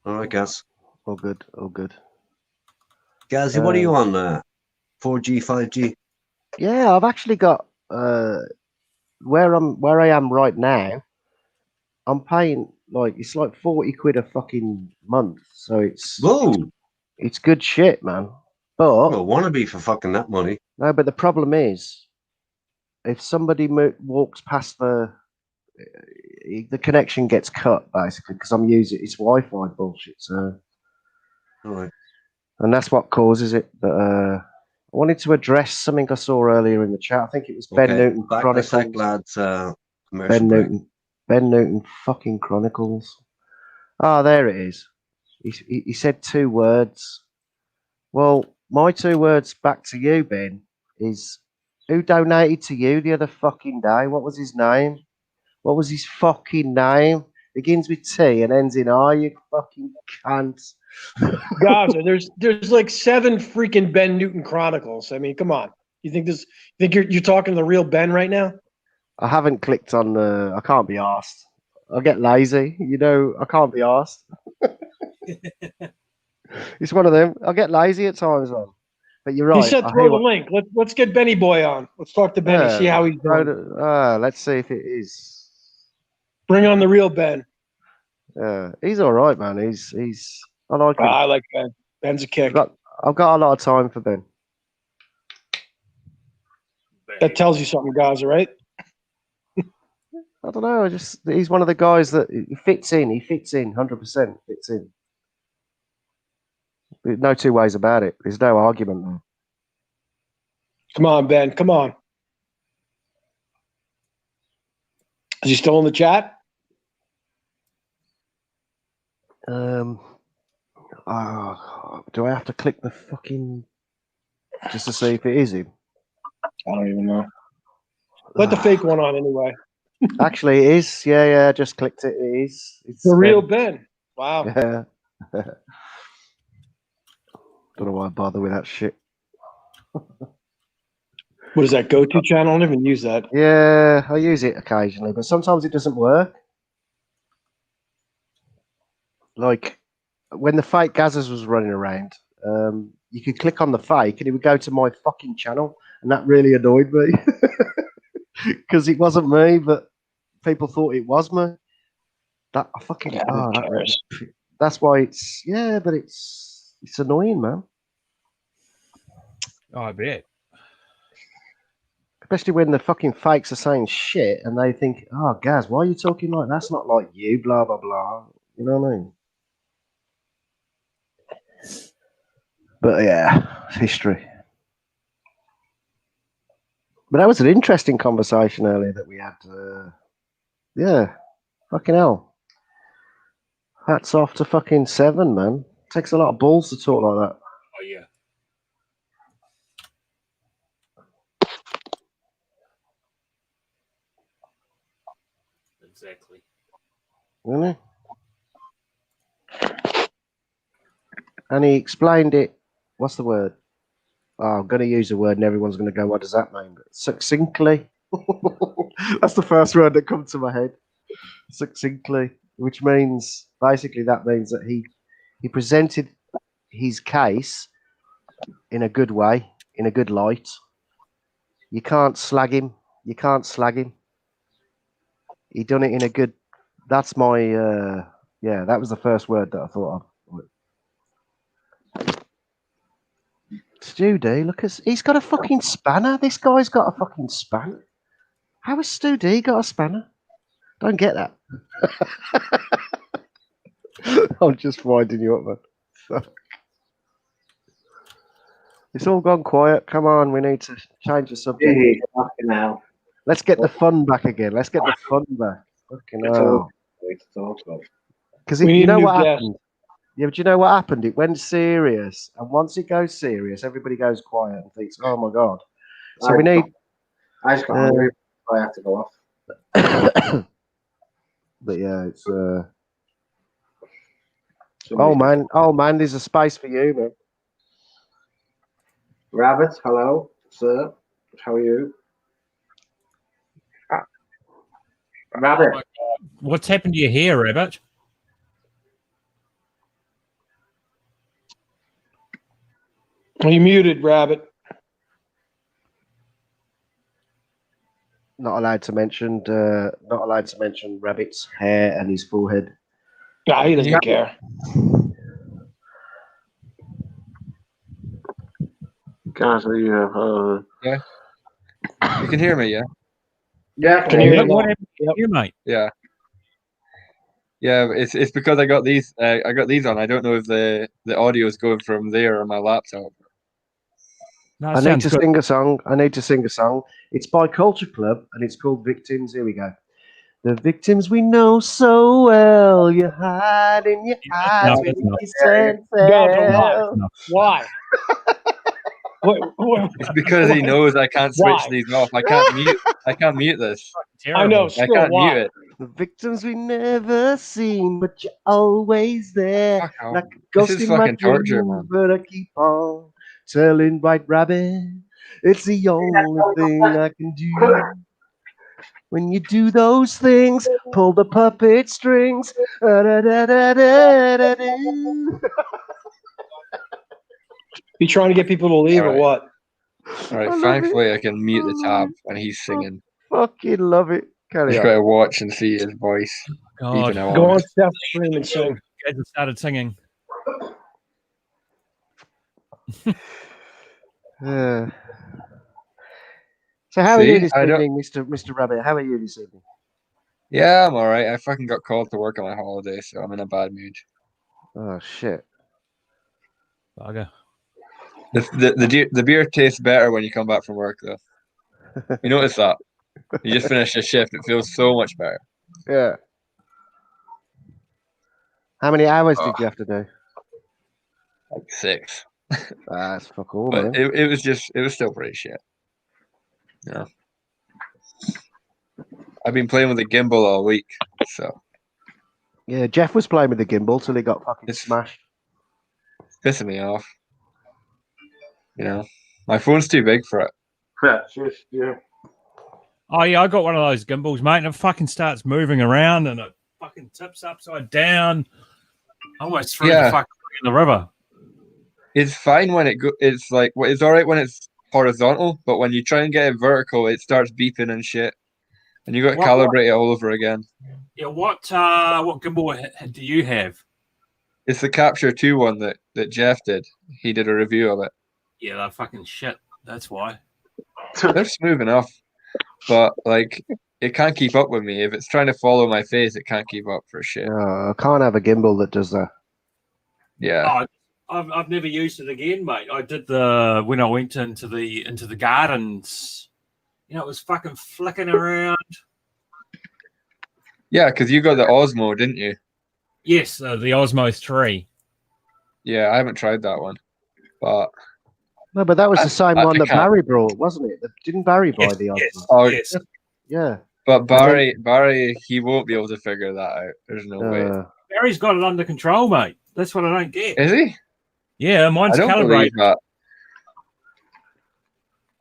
All right, Gaz. All good, all good. Gazzy, what are you on 4G, 5G? Yeah, I've actually got where I am right now. I'm paying it's like 40 quid a fucking month, so it's good shit, man. But well, wannabe for fucking that money. No, but the problem is, if somebody walks past the the connection gets cut basically because I'm using it's Wi-Fi bullshit. So, all right. And that's what causes it. But I wanted to address something I saw earlier in the chat. I think it was Ben Newton Back Chronicles. in a sec, lads. Ben Newton. Ben Newton fucking Chronicles. Ah, there it is. He said 2 words. Well, my 2 words back to you, Ben, is who donated to you the other fucking day? What was his name? What was his fucking name? Begins with T and ends in R, you fucking cunt. Gaza, there's like 7 freaking Ben Newton Chronicles. I mean, come on. You think you're talking to the real Ben right now? I haven't clicked on the. I can't be asked. I get lazy, I can't be asked. It's one of them. I get lazy at times, man. But you're right. He said throw the link. Let's get Benny Boy on. Let's talk to Benny. See how he's doing. Let's see if it is. Bring on the real Ben. He's all right, man. He's. I like him. I like Ben. Ben's a kick. I've got a lot of time for Ben. That tells you something, Gaza, right? I don't know. He's one of the guys that he fits in. He fits in 100%. Fits in. No 2 ways about it. There's no argument there. Come on, Ben. Come on. Is he still in the chat? Do I have to click the fucking just to see if it is him? I don't even know. Let the fake one on anyway. Actually, it is. Yeah. I just clicked it. It is. It's the real Ben. Wow. Yeah. Don't know why I bother with that shit. What is that go-to channel? I don't even use that. Yeah, I use it occasionally, but sometimes it doesn't work. Like when the fake Gazas was running around, you could click on the fake and it would go to my fucking channel, and that really annoyed me because it wasn't me, but people thought it was me. That I fucking that's why it's but it's annoying, man. Oh, I bet. Especially when the fucking fakes are saying shit and they think, oh, Gaz, why are you talking like that's not like you, blah, blah, blah. You know what I mean? But yeah, history. But that was an interesting conversation earlier that we had. Fucking hell. Hats off to fucking Seven, man. Takes a lot of balls to talk like that. Oh, yeah. Exactly. Really? And he explained it. What's the word? Oh, I'm going to use a word and everyone's going to go, what does that mean? But succinctly. That's the first word that comes to my head. Succinctly. Which means, basically, that means that he presented his case in a good way, in a good light. You can't slag him. You can't slag him. He done it in a good. That's my. That was the first word that I thought of. Stu D, look, he's got a fucking spanner. This guy's got a fucking spanner. How has Stu D got a spanner? Don't get that. I'm just winding you up, man. It's all gone quiet. Come on, we need to change the subject. Now. Let's get the fun back again. Let's get the fun back. Fucking hell. Because you know what happened? Yeah, but you know what happened? It went serious. And once it goes serious, everybody goes quiet and thinks, oh my God. So we need. I just got hungry. I have to go off. But yeah, it's. Oh man, there's a space for you, man. Rabbit, hello, sir. How are you? Rabbit. Oh, what's happened to your hair, Rabbit? Are you muted, Rabbit? Not allowed to mention. Rabbit's hair and his forehead. Nah, he doesn't care. Guys, yeah. You can hear me, yeah? Yeah, Can you hear me? What happened to you, mate? Yeah. Yeah, it's because I got these on. I don't know if the audio is going from there or my laptop. No, I need to sing a song. It's by Culture Club and it's called Victims. Here we go. The victims we know so well, you hide in your eyes when you kiss and tell. Why? It's because he knows I can't switch these off. I can't mute this. I know. I can't mute it. The victims we never seen, but you're always there. Like a ghost This is in my fucking torture, dream, man. but I keep on telling White Rabbit, it's the only thing I can do. When you do those things, pull the puppet strings. You trying to get people to leave or what? All right, thankfully I can mute the tab when he's singing. Fucking love it. Just gotta watch and see his voice. God. Go on, Steph, stream and sing. I just started singing. So how are you this evening, Mr. Rabbit? How are you this evening? Yeah, I'm all right. I fucking got called to work on my holiday, so I'm in a bad mood. Oh shit! Bugger. The beer tastes better when you come back from work, though. You notice that? You just finished a shift; it feels so much better. Yeah. How many hours did you have to do? Like 6. That's fuck all, But man. it was still pretty shit. Yeah. I've been playing with the gimbal all week, so. Yeah, Jeff was playing with the gimbal till he got fucking smashed. It's pissing me off. You know, my phone's too big for it. Yeah. Oh yeah, I got one of those gimbals, mate, and it fucking starts moving around and it fucking tips upside down. I almost threw the fuck in the river. It's fine when it's like it's all right when it's horizontal, but when you try and get it vertical, it starts beeping and shit, and you got to calibrate it all over again. Yeah, what gimbal do you have? It's the Capture 2 one that Jeff did. He did a review of it. Yeah, they're fucking shit. That's why. They're smooth enough, but like it can't keep up with me. If it's trying to follow my face, it can't keep up for shit. I can't have a gimbal that does that. Yeah. Oh, I've never used it again, mate. I did when I went into the gardens. You know, it was fucking flicking around. Yeah, because you got the Osmo, didn't you? Yes, the Osmo 3. Yeah, I haven't tried that one, but no, but that was the same one that Barry brought, wasn't it? Didn't Barry buy the Osmo? Yes. Oh, yes. Yeah. But Barry, he won't be able to figure that out. There's no way. Barry's got it under control, mate. That's what I don't get. Is he? Yeah, mine's calibrated. I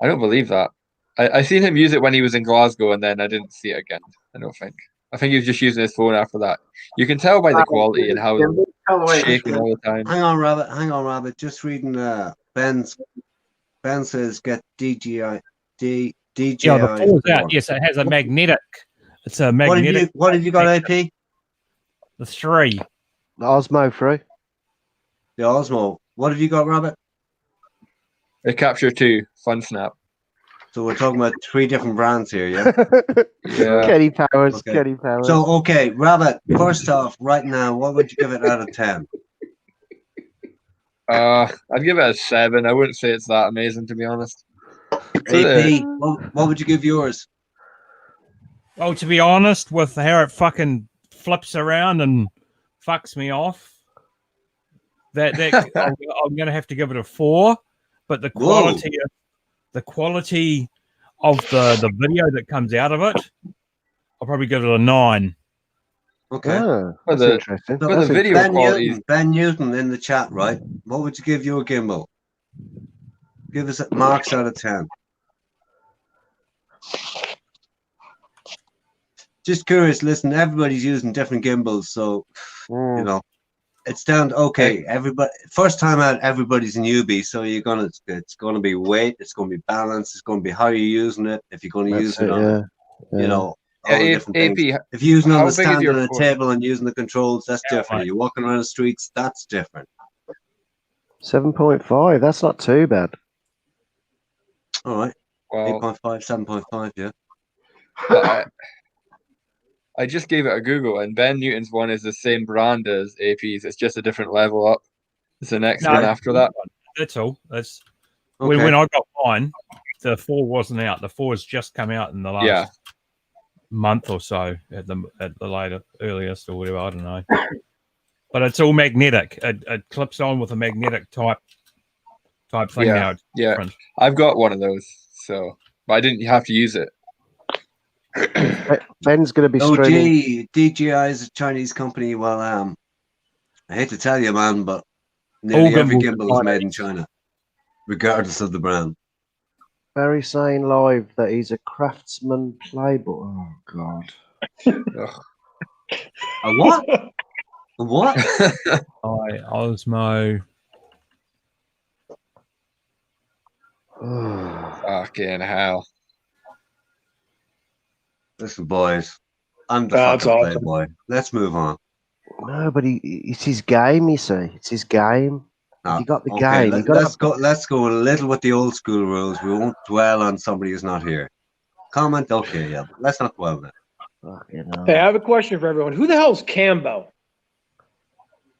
don't believe that. I seen him use it when he was in Glasgow, and then I didn't see it again. I don't think. I think he was just using his phone after that. You can tell by the quality and how it's shaking all the time. Hang on, Rabbit. Just reading Ben says get DJI. Yeah, the 4's out. Yes, it has a magnetic. It's a magnetic. What have you got, AP? The 3. The Osmo 3. The Osmo. What have you got, Rabbit? The Capture 2 Fun Snap. So we're talking about 3 different brands here, yeah? Yeah. Kenny Powers. Okay. Kenny Powers. So, okay, Rabbit, first off, right now, what would you give it out of 10? I'd give it a 7. I wouldn't say it's that amazing, to be honest. AP, what would you give yours? Oh, to be honest, with how it fucking flips around and fucks me off, that I'm going to have to give it a 4. But the quality of the video that comes out of it, I'll probably give it a 9. Okay. That's interesting. So That's the video interesting. quality. Ben Newton in the chat, right? What would you give your gimbal? Give us marks out of 10. Just curious, listen, everybody's using different gimbals, so you know. It's down to, okay, everybody first time out, everybody's a newbie, so it's gonna be weight, it's gonna be balance, it's gonna be how you're using it, if you're gonna use it on you know, all the different things. If you're using it on the stand on a table and using the controls, that's different. You're walking around the streets, that's different. 7.5, that's not too bad. All right. Well, 8.5, 7.5, yeah. But I just gave it a Google, and Ben Newton's one is the same brand as AP's. It's just a different level up. It's the next one after that. That's all. That's Okay. when I got mine. The 4 wasn't out. The 4 has just come out in the last month or so at the earliest or whatever. I don't know. But it's all magnetic. It clips on with a magnetic type thing now. It's different. I've got one of those, but I didn't have to use it. Ben's going to be streaming. DJI is a Chinese company. Well, I hate to tell you, man, but nearly every gimbal is made in China, regardless of the brand. Barry saying live that he's a craftsman playboy. Oh God. A what? A what? Osmo. Fucking hell. Listen, boys, I'm the fucking playboy. Let's move on. No, but it's his game, you see. It's his game. You got the game. Let's go a little with the old school rules. We won't dwell on somebody who's not here. Comment, okay, yeah. But let's not dwell on it. Hey, I have a question for everyone. Who the hell's Cambo?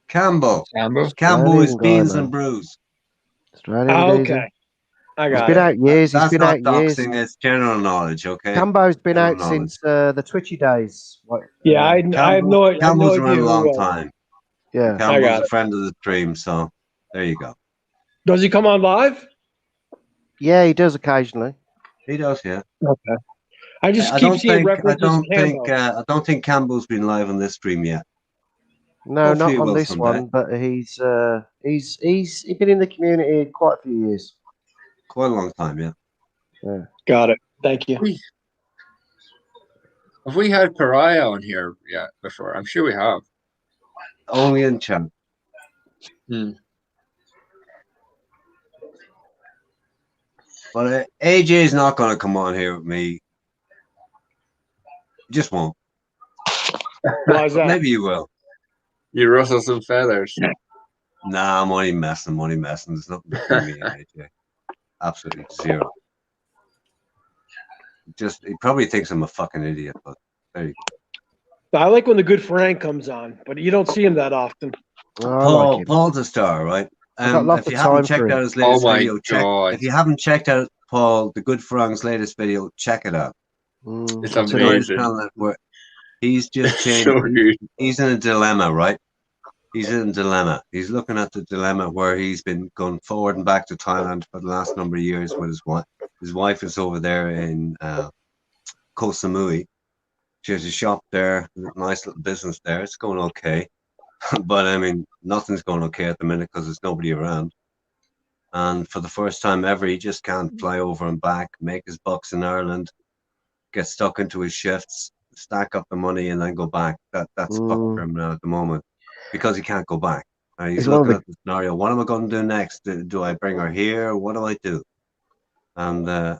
Cambo is beans and brews. Okay. I got it. He's been out years. That's not doxing, it's general knowledge, okay? Cambo's been out since the Twitchy days. Yeah, I have no idea. Cambo's around a long time. Yeah. Cambo's a friend of the stream, so there you go. Does he come on live? Yeah, he does occasionally. He does, yeah. Okay. I just keep seeing references to I don't think Cambo's been live on this stream yet. No, not on this one, but he's been in the community quite a few years. Quite a long time, yeah. Got it. Thank you. Have we had Pariah on here yet before? I'm sure we have. Only in chat. But AJ's not going to come on here with me. He just won't. Why is that? Maybe you will. You rustle some feathers. Nah, I'm only messing. There's nothing between me and AJ. Absolutely zero. He probably thinks I'm a fucking idiot, but there you go. I like when the good Frank comes on, but you don't see him that often. Paul's a star, right? If you haven't checked out his latest video, if you haven't checked out Paul, the good Frank's latest video, check it out. It's amazing. He's just changed. He's in a dilemma, right? He's in a dilemma. He's looking at the dilemma where he's been going forward and back to Thailand for the last number of years with his wife. His wife is over there in Koh Samui. She has a shop there, nice little business there. It's going okay. But I mean, nothing's going okay at the minute because there's nobody around. And for the first time ever, he just can't fly over and back, make his bucks in Ireland, get stuck into his shifts, stack up the money, and then go back. That's fucked for him now at the moment because he can't go back. And he's looking at the scenario. What am I going to do next? Do I bring her here? What do I do? And a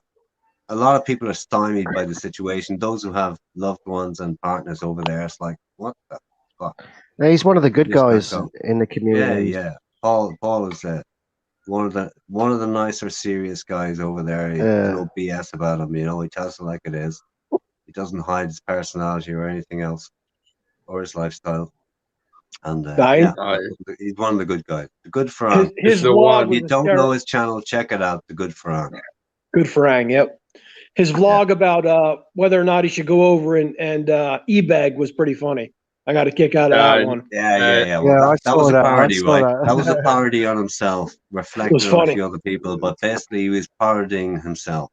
lot of people are stymied by the situation. Those who have loved ones and partners over there, it's like, what the fuck? Yeah, he's one of the good guys in the community. Yeah. Paul is one of the nicer, serious guys over there. There's no BS about him. You know, he tells it like it is. He doesn't hide his personality or anything else, or his lifestyle. And he's one of the good guys. The Good Frank. His vlog, if you don't know his channel, check it out. The Good Frank. Good Frank. Yep. His vlog about whether or not he should go over and e-bag was pretty funny. I got a kick out of that one. Yeah. Well, that was a parody, right? That was a parody on himself, reflecting on a few other people, but basically he was parodying himself.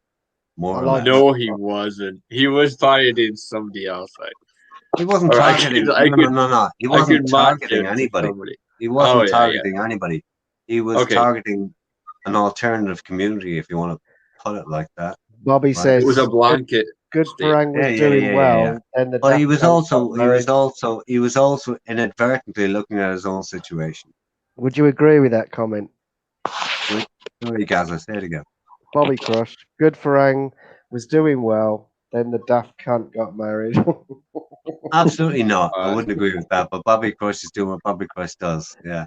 More or less. No, he wasn't. He was parodying somebody else. He wasn't targeting. No. He wasn't targeting anybody. He wasn't targeting anybody. He was targeting an alternative community, if you want to put it like that. Bobby says it was a blanket. Good Frank was doing well, and but he was also inadvertently looking at his own situation. Would you agree with that comment? Sorry, Gaza, say it again. Bobby Crush, Good Frank was doing well, then the daft cunt got married. Absolutely not. I wouldn't agree with that. But Bobby Crush is doing what Bobby Crush does. Yeah.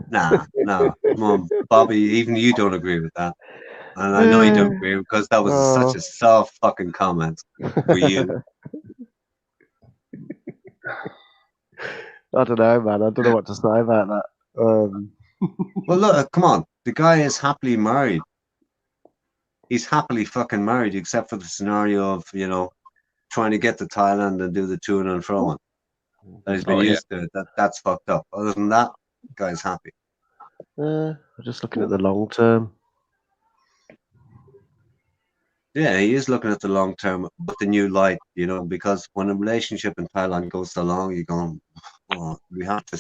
No. Come on, Bobby. Even you don't agree with that. And I know you don't agree because that was such a soft fucking comment for you. I don't know, man. I don't know what to say about that. Well, look, come on. The guy is happily married. He's happily fucking married, except for the scenario of, you know, trying to get to Thailand and do the to and fro. That he's been used to. That's fucked up. Other than that, the guy's happy. I'm just looking at the long term. Yeah, he is looking at the long term with the new light, you know, because when a relationship in Thailand goes so long, you're going, oh, we have to,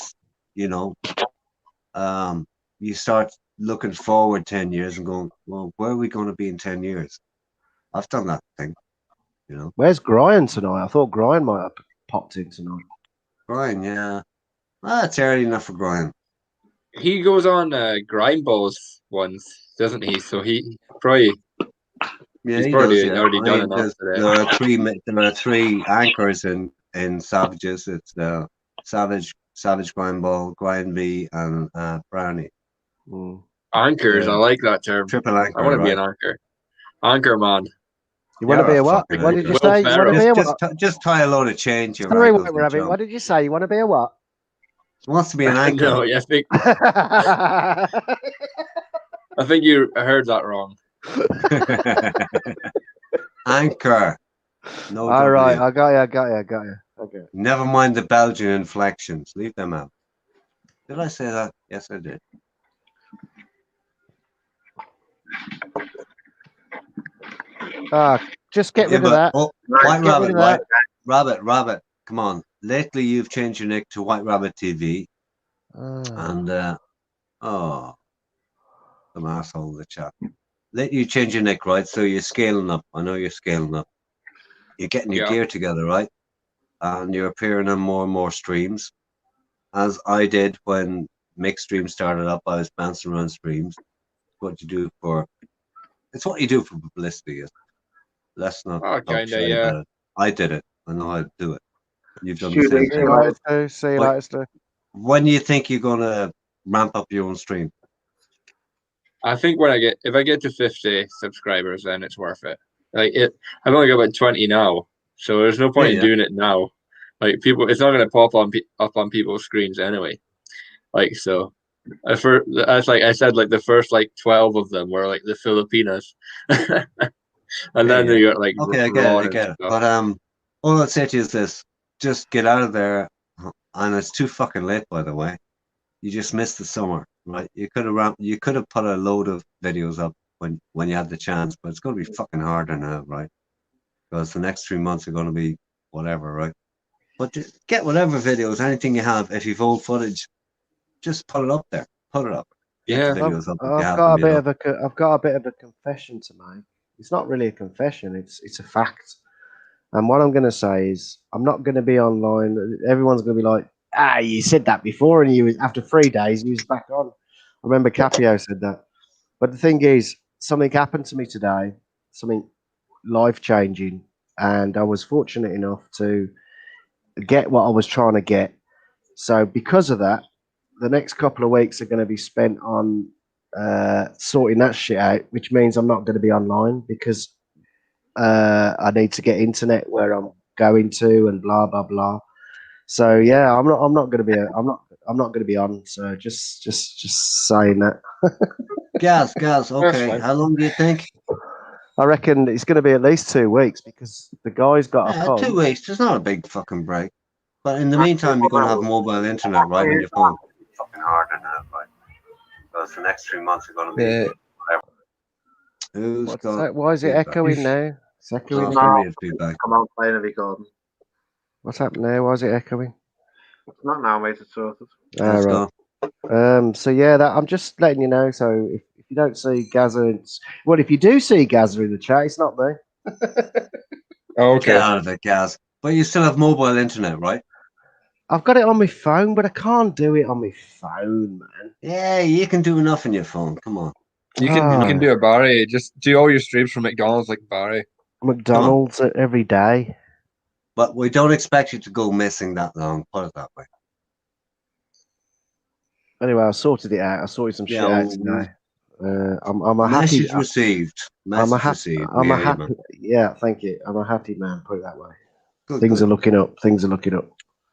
you know, you start looking forward 10 years and going, well, where are we going to be in 10 years? I've done that thing, you know. Where's Brian tonight? I thought Brian might have popped in tonight. Brian, yeah. It's early enough for Brian. He goes on grind balls once, doesn't he? So he probably he's probably already done enough today. There are three anchors in Savages. It's the Savage Grind Ball, Grind B, and Brownie. Anchors, I like that term. Triple anchor. I want to be an anchor. Anchor man. You want to be a what? What did you say? You want to be a what? Just tie a load of change. Sorry, Rabbit. What did you say? You want to be a what? He wants to be an anchor. No, I think you heard that wrong. Anchor. No. All right, I got you. Okay. Never mind the Belgian inflections. Leave them out. Did I say that? Yes, I did. Just get rid of that. Oh, White Rabbit, right? Rabbit, come on. Lately, you've changed your nick to White Rabbit TV. And, some asshole in the chat. Lately, you changed your nick, right? So you're scaling up. I know you're scaling up. You're getting your gear together, right? And you're appearing on more and more streams. As I did when Mixed Stream started up, I was bouncing around streams. What you do for... It's what you do for publicity. Let's not talk shit about it. I did it. I know how to do it. You've done the same thing. See you later. When do you think you're going to ramp up your own stream? I think if I get to 50 subscribers, then it's worth it. I've only got about 20 now, so there's no point in doing it now. Like it's not going to pop up on people's screens anyway. Like so, that's like I said, like the first 12 of them were like the Filipinas, and then you got like I get it. But all I'd say to you is this: just get out of there, and it's too fucking late, by the way. You just missed the summer, right? You could have put a load of videos up when you had the chance, but it's going to be fucking harder now, right? Because the next 3 months are going to be whatever, right? But just get whatever videos, anything you have. If you've old footage, just put it up there. Put it up. Yeah, I've got a bit of a confession to make. It's not really a confession. It's a fact. And what I'm going to say is, I'm not going to be online. Everyone's going to be like, you said that before, and after 3 days, you was back on. I remember Capio said that. But the thing is, something happened to me today, something life-changing, and I was fortunate enough to get what I was trying to get. So because of that, the next couple of weeks are going to be spent on sorting that shit out, which means I'm not going to be online because I need to get internet where I'm going to and blah blah blah. So yeah, I'm not going to be on. So just saying that. Gaz, okay. How long do you think? I reckon it's going to be at least 2 weeks because the guy's got a phone. 2 weeks. It's not a big fucking break. But in the meantime, you're going to have mobile internet right on your phone. It's fucking harder now, right? Because the next 3 months are going to be whatever. Why is it echoing now? It's echoing. Come on, playing a recording. What's happening now? Why is it echoing? It's not now, mate. It's sorted. Right. So yeah, I'm just letting you know. So if you don't see Gaza, if you do see Gaza in the chat, it's not me. Okay. Get out of it, Gaz. But you still have mobile internet, right? I've got it on my phone, but I can't do it on my phone, man. Yeah, you can do enough on your phone. Come on. You can do it, Barry. Just do all your streams from McDonald's like Barry. McDonald's every day. But we don't expect you to go missing that long. Put it that way. Anyway, I sorted it out. I sorted some shit out today. I'm a Message happy. received. I'm a Message happy. received. I'm We a hear you, happy. man. Yeah, thank you. I'm a happy man. Put it that way. Good, Things good. are looking up. Things are looking up.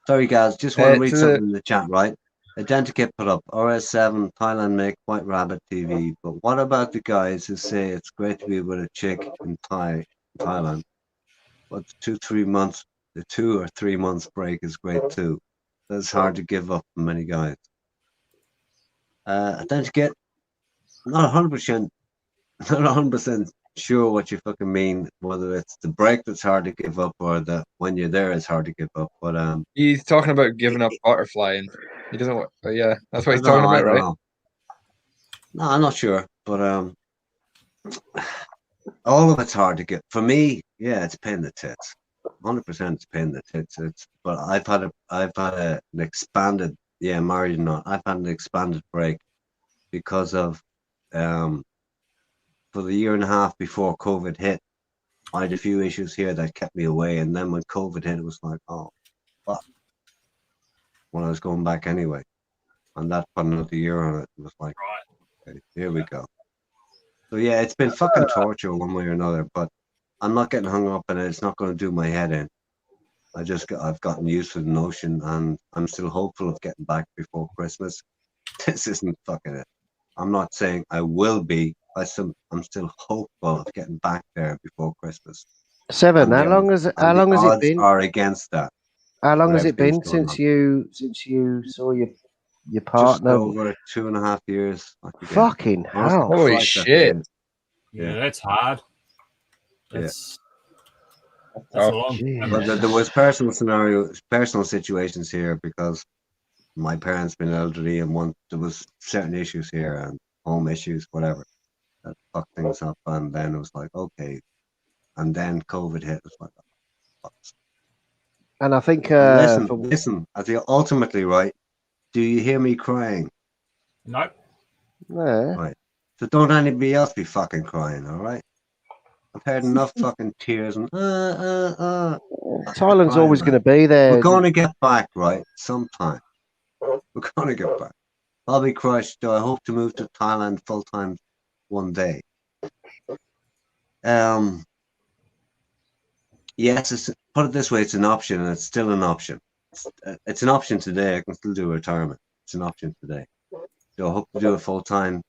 Sorry, guys. Just want to read to something in the chat, right? Identikit put up RS7 Thailand make White Rabbit TV. But what about the guys who say it's great to be with a chick in Thailand? But the 2 or 3 months break is great too. That's hard to give up for many guys. Identikit, not 100%, not 100% sure what you fucking mean. Whether it's the break that's hard to give up or the when you're there it's hard to give up. But he's talking about giving up butterflying. He doesn't want. Yeah, that's what he's I don't talking know, about, right? know. No, I'm not sure, but all of it's hard to get. For me, yeah, it's a pain in the tits. 100% it's a pain in the tits. But I've had an expanded, yeah, married or not, I've had an expanded break because of for the year and a half before COVID hit, I had a few issues here that kept me away, and then when COVID hit, it was like, oh, fuck. When I was going back anyway, and that put another year on it. It was like, okay, here we go. So yeah, it's been fucking torture one way or another, but I'm not getting hung up in it. It's not going to do my head in. I've gotten used to the notion, and I'm still hopeful of getting back before Christmas. This isn't fucking it. I'm not saying I will be. I'm still hopeful of getting back there before Christmas. Seven. How long has it been? Are against that. How long has it been since you saw your partner? Just over 2.5 years. Fucking hell! Holy shit! Yeah, that's hard. That's a long time. But there was personal situations here because my parents been elderly and there was certain issues here and home issues, whatever, that fucked things up. And then it was like, okay. And then COVID hit. It was like, oh, and I think listen. As you ultimately, right? Do you hear me crying? Nope. Yeah. Right. So don't anybody else be fucking crying, all right? I've heard enough fucking tears and Thailand's always going to be there. We're going to get back, right? Sometime. We're going to get back. I'll be crushed, though. I hope to move to Thailand full time one day. Yes, put it this way, it's an option, and it's still an option. It's an option today. I can still do retirement. It's an option today. So I hope to do it full time.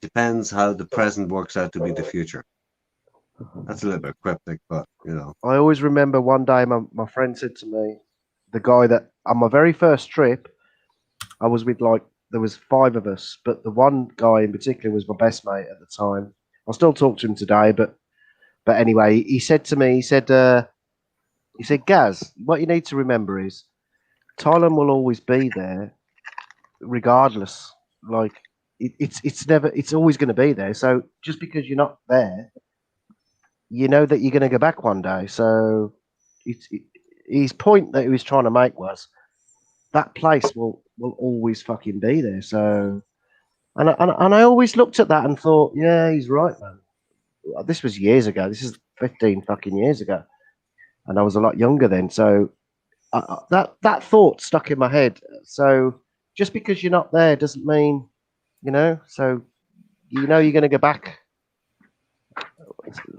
Depends how the present works out to be the future. That's a little bit cryptic, but you know. I always remember one day my friend said to me, the guy that on my very first trip, I was with there was 5 of us, but the one guy in particular was my best mate at the time. I still talk to him today, but anyway, he said to me, he said, Gaz, what you need to remember is Thailand will always be there, regardless. Like it's always going to be there. So just because you're not there, you know that you're going to go back one day. So his point that he was trying to make was that place will always fucking be there. So, and I always looked at that and thought, yeah, he's right, man. This was years ago. This is 15 fucking years ago, and I was a lot younger then. So that thought stuck in my head. So just because you're not there doesn't mean, So you're going to go back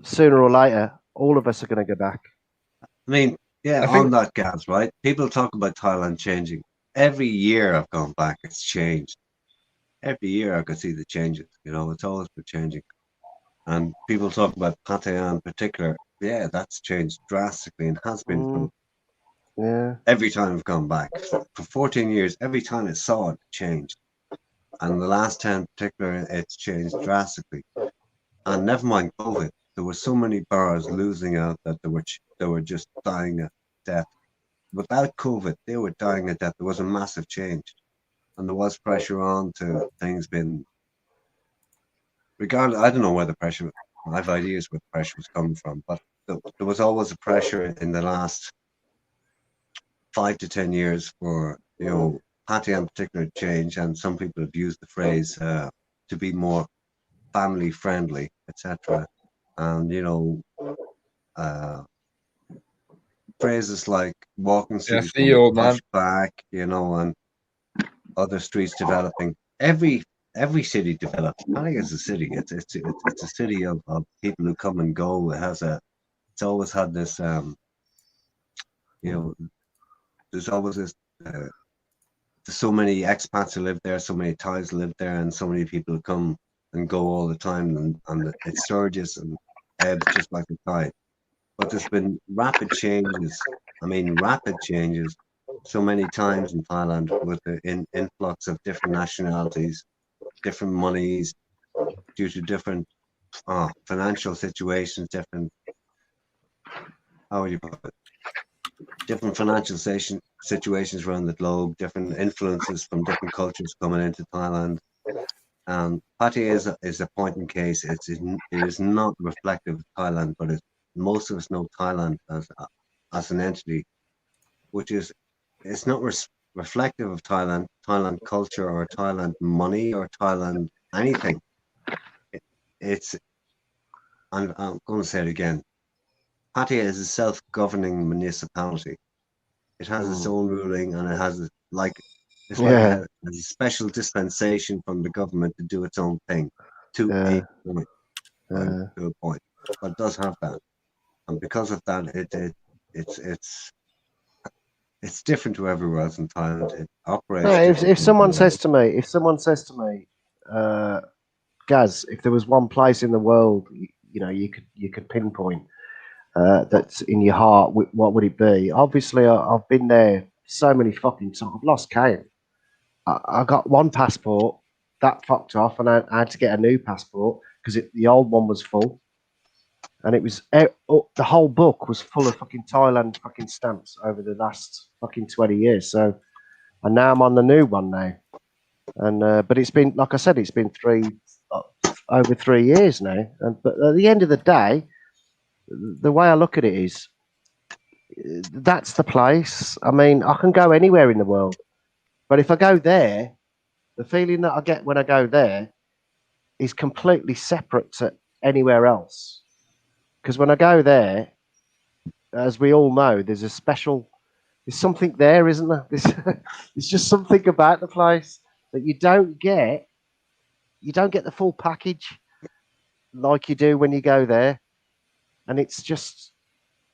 sooner or later. All of us are going to go back. I mean, yeah, on that, Gaz, right? People talk about Thailand changing. Every year I've gone back, it's changed. Every year I can see the changes. It's always been changing. And people talk about Pattaya in particular. Yeah, that's changed drastically and has been from every time I've gone back. For 14 years, every time I saw it, changed. And the last 10 in particular, it's changed drastically. And never mind COVID, there were so many bars losing out that they were just dying of death. Without COVID, they were dying of death. There was a massive change. And there was pressure on to things being... Regardless, I don't know where the pressure... I have ideas where the pressure was coming from, but there was always a pressure in the last 5 to 10 years for, Pattaya in particular change, and some people have used the phrase to be more family friendly, etc. And phrases like walking streets back, and other streets developing. Every every city developed. Pattaya is a city. It's a city of people who come and go. It's always had this there's always this there's so many expats who live there, so many Thais live there, and so many people who come and go all the time, and it surges and ebbs just like the tide. But there's been rapid changes. I mean, rapid changes so many times in Thailand with the influx of different nationalities, different monies, due to different financial situations, different, how would you put it? Different financial situations around the globe, different influences from different cultures coming into Thailand. Pattaya is a point in case. It is not reflective of Thailand, but most of us know Thailand as an entity, which is it's not reflective of Thailand culture or Thailand money or Thailand anything. I'm going to say it again. Pattaya is a self-governing municipality. It has its own ruling, and it has like a special dispensation from the government to do its own thing to a point. But it does have that, and because of that, it's different to everywhere else in Thailand. It operates. No, if someone says to me, Gaz, if there was one place in the world, you could pinpoint that's in your heart, what would it be? Obviously, I've been there so many fucking times. I've lost count. I got one passport that fucked off, and I had to get a new passport because the old one was full, and it was the whole book was full of fucking Thailand fucking stamps over the last fucking 20 years. So, and now I'm on the new one now, and but it's been, like I said, it's been over 3 years now, but at the end of the day, the way I look at it is, that's the place. I mean, I can go anywhere in the world, but if I go there, the feeling that I get when I go there is completely separate to anywhere else. Because when I go there, as we all know, there's something there, isn't there? There's just something about the place that you don't get. You don't get the full package like you do when you go there. And it's just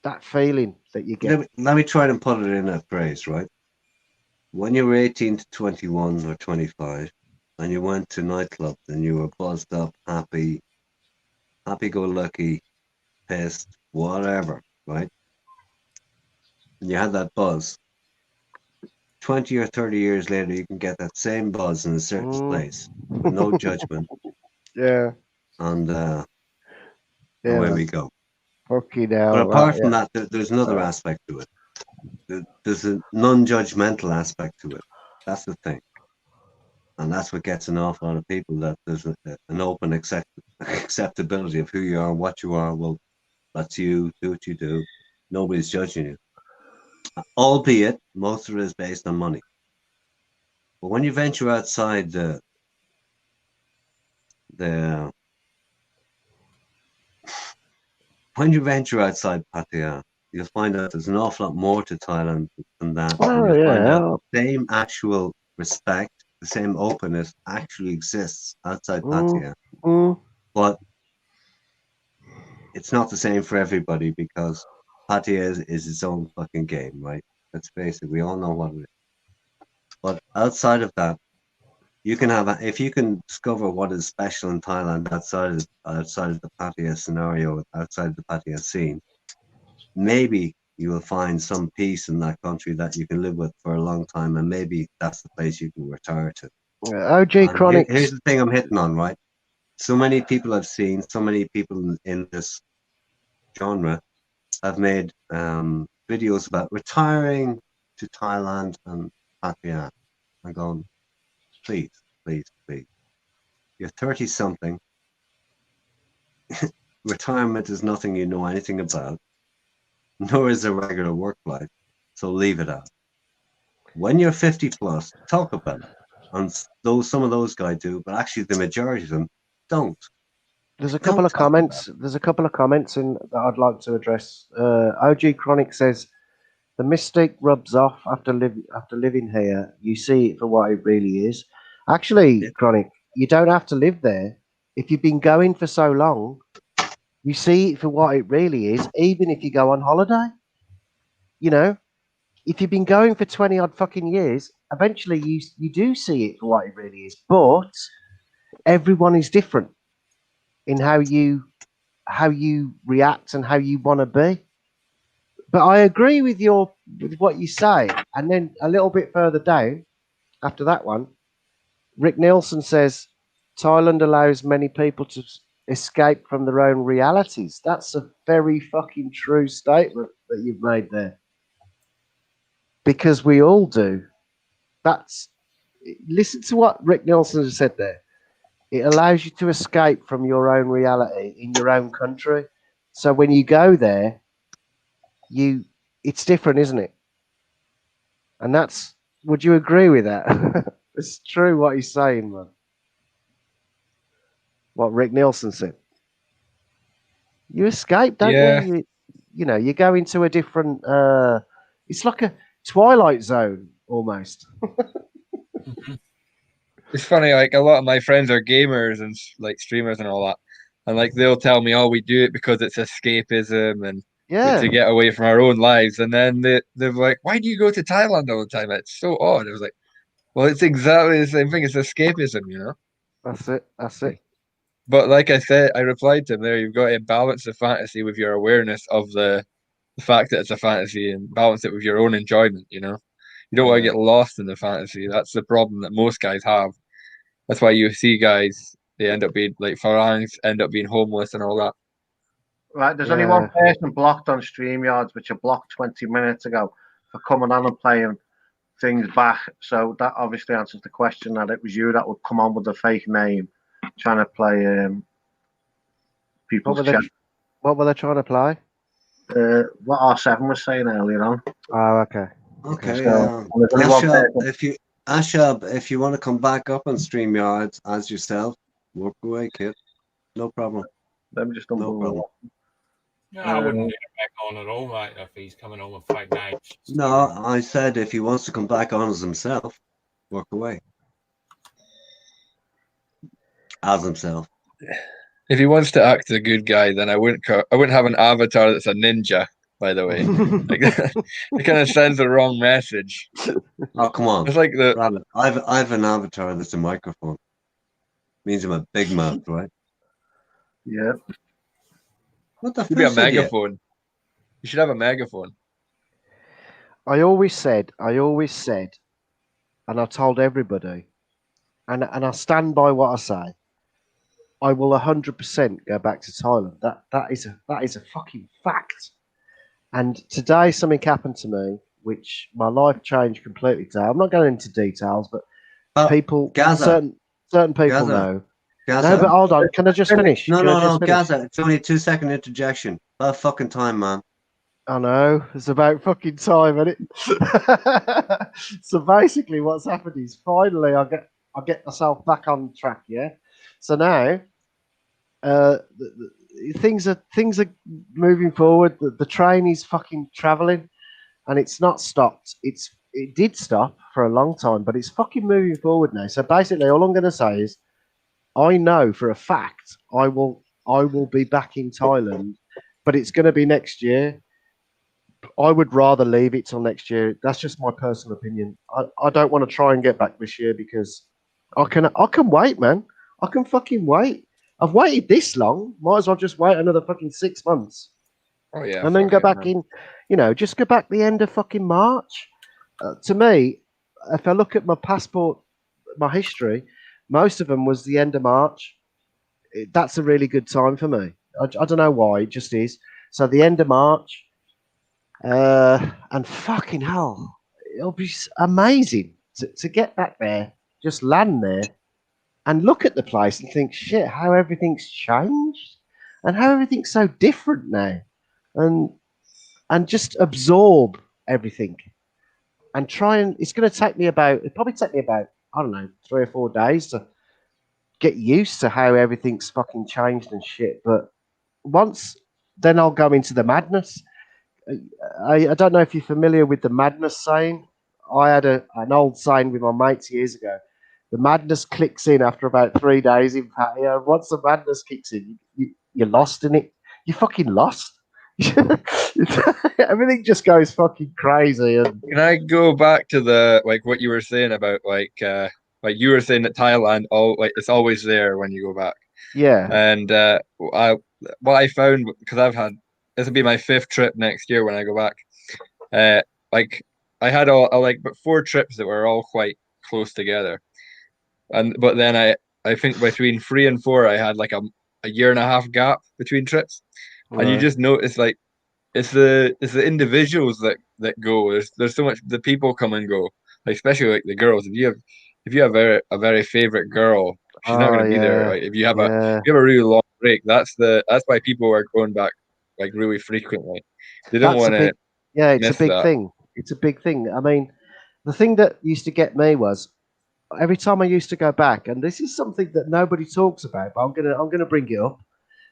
that feeling that you get. Let me try and put it in a phrase, right? When you were 18 to 21 or 25, and you went to nightclubs and you were buzzed up, happy-go-lucky, pissed, whatever, right? And you had that buzz. 20 or 30 years later, you can get that same buzz in a certain place with no judgment. Yeah. And away we go. Fucking hell. But apart from that, there's another aspect to it. There's a non-judgmental aspect to it. That's the thing. And that's what gets an awful lot of people, that there's an open acceptability of who you are, what you are. Well, that's you, do what you do. Nobody's judging you. Albeit, most of it is based on money. But when you venture outside when you venture outside Pattaya, you'll find out there's an awful lot more to Thailand than that. Oh, and you'll find yeah. out the same actual respect, the same openness actually exists outside Pattaya. But it's not the same for everybody, because Pattaya is its own fucking game, right? Let's face it, we all know what it is. But outside of that, you can if you can discover what is special in Thailand outside of the Pattaya scenario, outside of the Pattaya scene, maybe you will find some peace in that country that you can live with for a long time, and maybe that's the place you can retire to. OG Chronics. Here's the thing I'm hitting on, right? So many people I've seen, so many people in this genre have made videos about retiring to Thailand and Pattaya. I'm going, please. You're 30-something. Retirement is nothing you know anything about, nor is a regular work life, so leave it out. When you're 50 plus, talk about it. And some of those guys do, but actually the majority of them don't. There's a couple of comments. There's a couple of comments in that I'd like to address. OG Chronic says, the mystique rubs off after living here. You see it for what it really is. Actually, Chronic, you don't have to live there. If you've been going for so long, you see it for what it really is, even if you go on holiday. You know, if you've been going for 20 odd fucking years, eventually you do see it for what it really is. But everyone is different in how you react and how you want to be. But I agree with what you say. And then a little bit further down, after that one, Rick Nielsen says Thailand allows many people to escape from their own realities. That's a very fucking true statement that you've made there. Because we all do. Listen to what Rick Nielsen has said there. It allows you to escape from your own reality in your own country. So when you go there, it's different, isn't it? And would you agree with that? It's true what he's saying, man. What Rick Nielsen said. You escape, don't you? You go into a different it's like a Twilight Zone almost. It's funny, like a lot of my friends are gamers and like streamers and all that. And like they'll tell me, oh, we do it because it's escapism and to get away from our own lives. And then they're like, why do you go to Thailand all the time? It's so odd. I was like, well, it's exactly the same thing. It's escapism, you know? That's it. But like I said, I replied to him there, you've got to balance the fantasy with your awareness of the fact that it's a fantasy and balance it with your own enjoyment, you know? You don't want to get lost in the fantasy. That's the problem that most guys have. That's why you see guys, they end up being like Farangs, end up being homeless and all that. Right, there's only one person blocked on StreamYards, which I blocked 20 minutes ago for coming on and playing things back. So that obviously answers the question that it was you that would come on with a fake name trying to play people's chat. What were they trying to play? What R7 was saying earlier on. Oh, okay. Okay. So, Ashab, if you want to come back up on StreamYard as yourself, walk away, kid. No problem. Let me just no problem. No, I wouldn't get him back on at all, mate, if he's coming on with fake names. No, I said if he wants to come back on as himself, walk away. As himself. If he wants to act as a good guy, then I wouldn't have an avatar that's a ninja. By the way, it kind of sends the wrong message. Oh, come on! It's like I have an avatar that's a microphone. Means I'm a big mouth, right? Yeah. What the? You'd be a megaphone. You should have a megaphone. I always said, and I told everybody, and I stand by what I say. I will 100% go back to Thailand. That is a fucking fact. And today something happened to me, which my life changed completely today. I'm not going into details, but people, certain people know. Gaza. No, but hold on. Can I just finish? No, Gaza. It's only a 2-second interjection. About fucking time, man. I know. It's about fucking time, isn't it? So basically what's happened is finally I get myself back on track, yeah? So now things are moving forward. The train is fucking traveling, and it's not stopped. It did stop for a long time, but it's fucking moving forward now. So basically, all I'm going to say is, I know for a fact I will be back in Thailand, but it's going to be next year. I would rather leave it till next year. That's just my personal opinion. I don't want to try and get back this year because I can wait, man. I can fucking wait. I've waited this long. Might as well just wait another fucking 6 months. Oh yeah. And then go back in, just go back the end of fucking March. To me, if I look at my passport, my history, most of them was the end of March. That's a really good time for me. I don't know why, it just is. So the end of March, and fucking hell, it'll be amazing to get back there, just land there, and look at the place and think, shit, how everything's changed and how everything's so different now, and just absorb everything and try and it'll probably take me about, I don't know, 3 or 4 days to get used to how everything's fucking changed and shit. But then I'll go into the madness. I don't know if you're familiar with the madness saying. I had an old saying with my mates years ago. the madness clicks in after about 3 days in patio. Once the madness kicks in, you're lost in it. You're fucking lost. Everything just goes fucking crazy. And can I go back to the what you were saying about like you were saying that Thailand it's always there when you go back. Yeah. And what I found, because this will be my 5th trip next year when I go back. I had but 4 trips that were all quite close together, but then I think between 3 and 4 I had like a year and a half gap between trips, and you just notice like it's the individuals that go. There's so much, the people come and go, like especially like the girls. If you have a very favorite girl, she's not going to be there. Like, if you have a really long break, that's why people are going back like really frequently. They don't want to. Yeah, it's a big that. thing. It's a big thing. I mean, the thing that used to get me was every time I used to go back, and this is something that nobody talks about, but I'm gonna bring it up.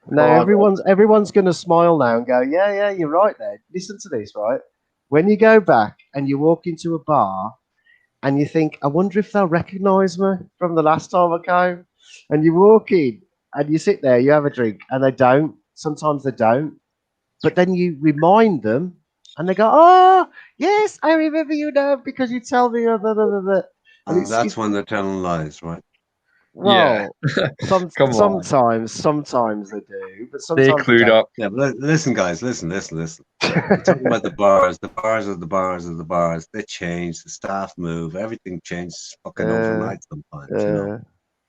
Now everyone's gonna smile now and go, yeah, you're right there. Listen to this, right? When you go back and you walk into a bar and you think, I wonder if they'll recognise me from the last time I came, and you walk in and you sit there, you have a drink, and they don't. Sometimes they don't, but then you remind them. And they go, oh, yes, I remember you now because you tell me. And that's when they're telling lies, right? Well, yeah. sometimes they do, but sometimes they clued up. Yeah, but listen, guys, listen. We're talking about the bars. The bars are the bars are the bars. They change. The staff move. Everything changes fucking overnight sometimes. You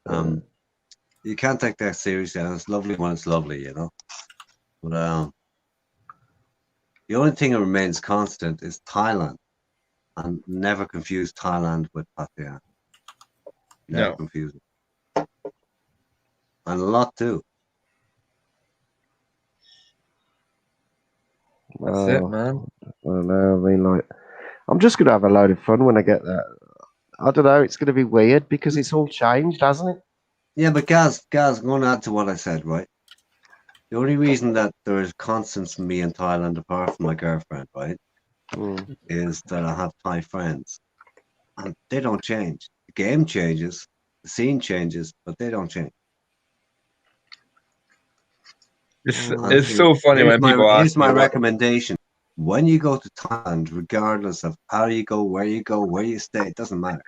know, you can't take that seriously. And it's lovely when it's lovely, you know. But the only thing that remains constant is Thailand, and never confuse Thailand with Pattaya. Never confuse it. And a lot too. That's it, man. I don't know. I mean, like, I'm just gonna have a load of fun when I get there. I don't know. It's gonna be weird because it's all changed, hasn't it? Yeah, but Gaz, I'm going to add to what I said, right? The only reason that there is constants for me in Thailand, apart from my girlfriend, right, is that I have Thai friends, and they don't change. The game changes, the scene changes, but they don't change. It's so funny when people ask. Here's my recommendation: when you go to Thailand, regardless of how you go, where you stay, it doesn't matter.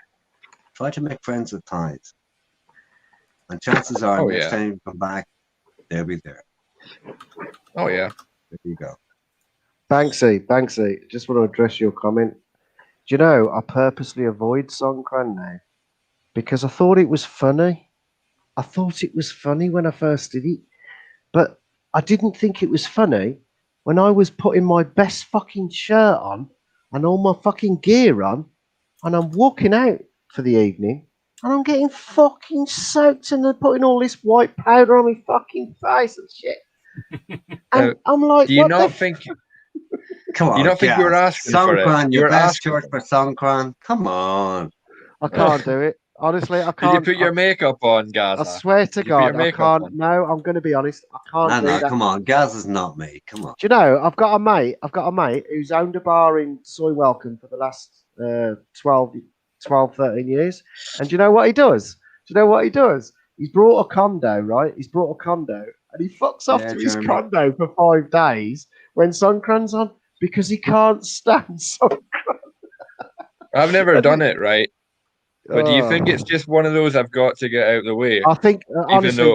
Try to make friends with Thais, and chances are next time you come back, they'll be there. Oh yeah. There you go. Banksy, just want to address your comment. Do you know, I purposely avoid Songkran now because I thought it was funny. I thought it was funny when I first did it, but I didn't think it was funny when I was putting my best fucking shirt on and all my fucking gear on, and I'm walking out for the evening, and I'm getting fucking soaked, and they're putting all this white powder on my fucking face and shit. And I'm like, do you not think? Come on, you don't think you were asking for it? Your best shirt for Songkran. Come on. I can't do it. Honestly, I can't. Did you put your makeup on, Gaza? I swear to God, I can't. On? No, I'm going to be honest. I can't do that. Come on, Gaza's not me. Come on. Do you know, I've got a mate who's owned a bar in Soy Welcome for the last 12, 13 years. And do you know what he does? He's brought a condo, right? And he fucks off to his condo for 5 days when Songkran's on because he can't stand Songkran. I've never done it, right? But do you think it's just one of those I've got to get out of the way? I think, honestly,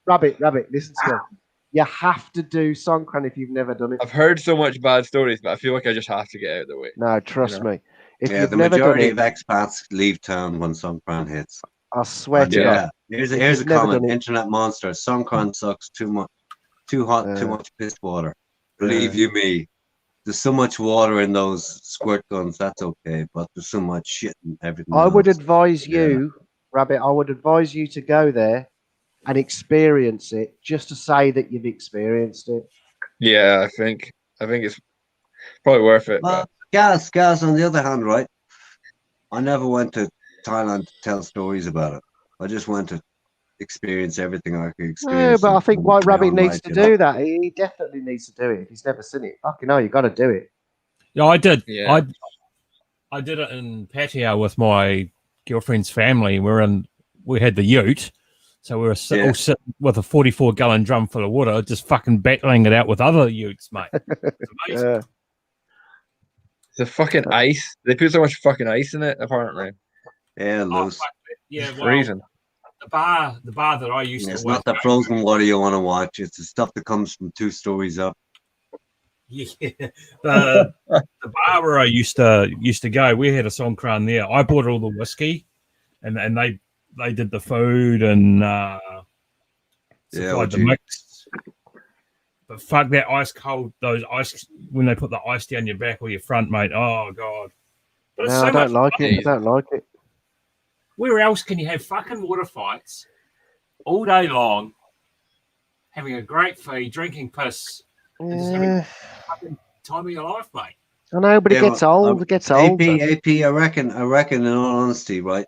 Rabbit, listen to me. You have to do Songkran if you've never done it. I've heard so much bad stories, but I feel like I just have to get out of the way. No, trust me. If the majority of expats leave town when Songkran hits. I swear to God. Here's a comment. Internet monster. Songkran sucks too much. Too hot, too much pissed water. Believe you me. There's so much water in those squirt guns, that's okay, but there's so much shit and everything. I would advise you, Rabbit, to go there and experience it just to say that you've experienced it. Yeah, I think it's probably worth it. Well, Gaz, on the other hand, right? I never went to Thailand to tell stories about it. I just went to experience everything I could experience. No, but I think White Rabbit needs to do that. He definitely needs to do it. If he's never seen it, fucking hell, you got to do it. Yeah, I did. Yeah. I did it in Pattaya with my girlfriend's family. We had the ute, so we were all sitting with a 44-gallon drum full of water, just fucking battling it out with other utes, mate. It's amazing. The fucking ice. They put so much fucking ice in it, apparently. Yeah, loose. Yeah, well, freezing. The bar that I used to It's work not the frozen water you want to watch. It's the stuff that comes from 2 stories up. Yeah, the bar where I used to go, we had a songkran there. I bought all the whiskey, and they did the food and supplied the mix. But fuck that ice cold, those ice when they put the ice down your back or your front, mate. Oh god. But no, I don't like it. I don't like it. Where else can you have fucking water fights all day long, having a great feed, drinking piss, and just having the fucking time of your life, mate? I know, but it gets old. It gets old. AP, I reckon, in all honesty, right?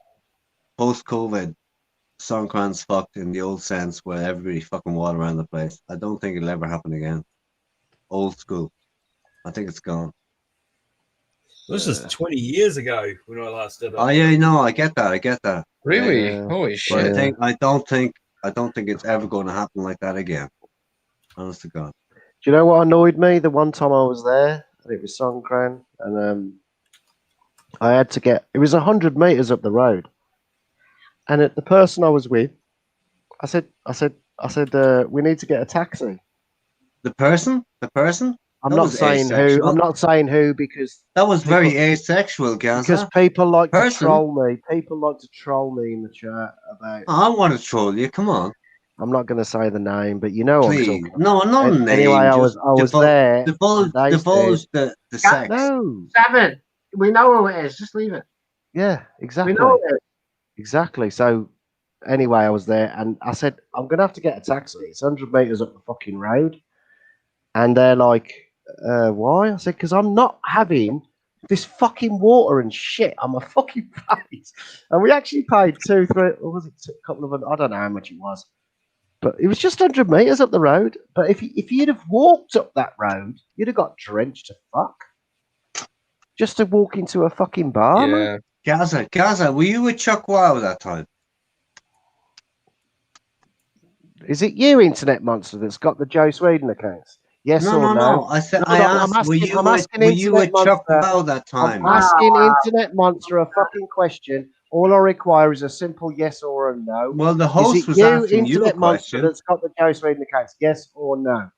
Post-COVID, songkran's fucked in the old sense where everybody fucking water around the place. I don't think it'll ever happen again. Old school. I think it's gone. This is 20 years ago when I last did it. Oh yeah, no, I get that. Really? Yeah. Holy shit! But I don't think it's ever going to happen like that again. Honest to God. Do you know what annoyed me? The one time I was there, and it was Songkran, and I had to get. It was 100 meters up the road, and the person I was with, I said, we need to get a taxi. The person. I'm not saying who. I'm not saying who because that was very asexual, Gaza. Because people like to troll me. People like to troll me in the chat about. I want to troll you. Come on. I'm not going to say the name, but you know Please. I'm talking. No, not name. Anyway, I was there. Divulge the sex. No. 7. We know who it is. Just leave it. Yeah, exactly. We know it is. Exactly. So anyway, I was there, and I said I'm going to have to get a taxi. It's 100 meters up the fucking road, and they're like. Why? I said, because I'm not having this fucking water and shit on my fucking face. And we actually paid 2, 3, or was it a couple of, I don't know how much it was. But it was just 100 meters up the road. But if you'd have walked up that road, you'd have got drenched to fuck. Just to walk into a fucking bar. Yeah. Man. Gaza, were you with Chuck Wow that time? Is it you, Internet Monster, that's got the Joe Sweden accounts? Yes or no? No. I said I asked. Were you with Chuck Wow that time? I'm asking Internet Monster a fucking question. All I require is a simple yes or a no. Well, the host was you, asking you a Internet Monster, question. that's got the Joe Sweden accounts? Yes or no?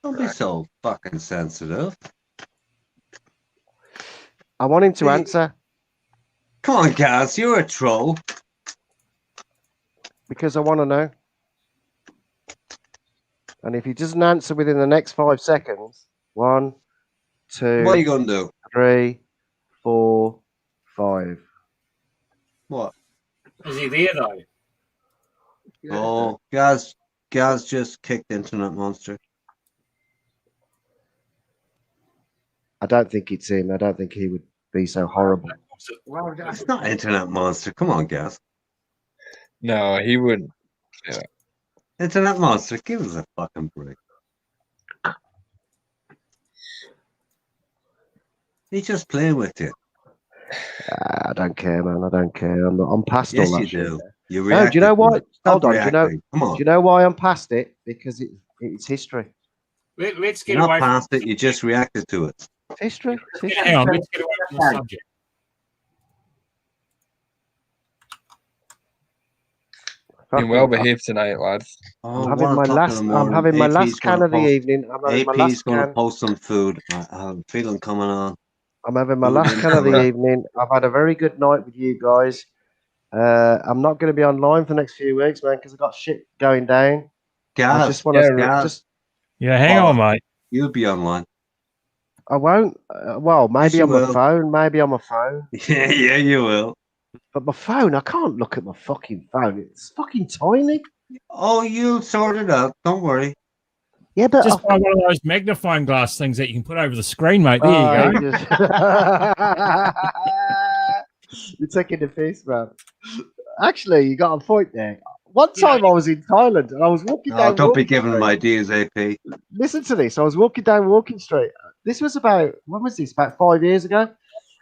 Don't be so fucking sensitive. I want him to answer. Come on, Gaz, you're a troll. Because I want to know. And if he doesn't answer within the next 5 seconds, 1, 2, what are you going to do? 3, 4, 5. What? Is he there though? Oh, Gaz just kicked Internet Monster. I don't think it's him. I don't think he would be so horrible. It's not Internet Monster. Come on, Gaz. No, he wouldn't. Yeah. Internet Monster, give us a fucking break. He's just playing with you. I don't care, man. I don't care. I'm past Yes, all that you shit. do. You No, do you know what? Hold on. Come on. Do you know why I'm past it? Because it's history. Let's get You're away not past it. You just reacted to it. It's history. It's history. Hang on, let's get away from the subject. Been well behaved tonight, lads. I'm having my last can of the evening. I'm having my last going to post some food. I have a feeling coming on. I'm having my last can of the evening. I've had a very good night with you guys. I'm not going to be online for the next few weeks, man, because I've got shit going down. Gaz, I just want to hang on, mate. You'll be online. I won't. Well, maybe on my phone. Maybe on my phone. Yeah, you will. But my phone, I can't look at my fucking phone. It's fucking tiny. Oh, you'll sort it out. Don't worry. Yeah, but just buy one of those magnifying glass things that you can put over the screen, mate. There you go. You're taking the piss, man. Actually, you got a point there. One time I was in Thailand and I was walking down. Don't be giving them ideas, AP. Listen to this. I was walking down Walking Street. This was when was this? About 5 years ago.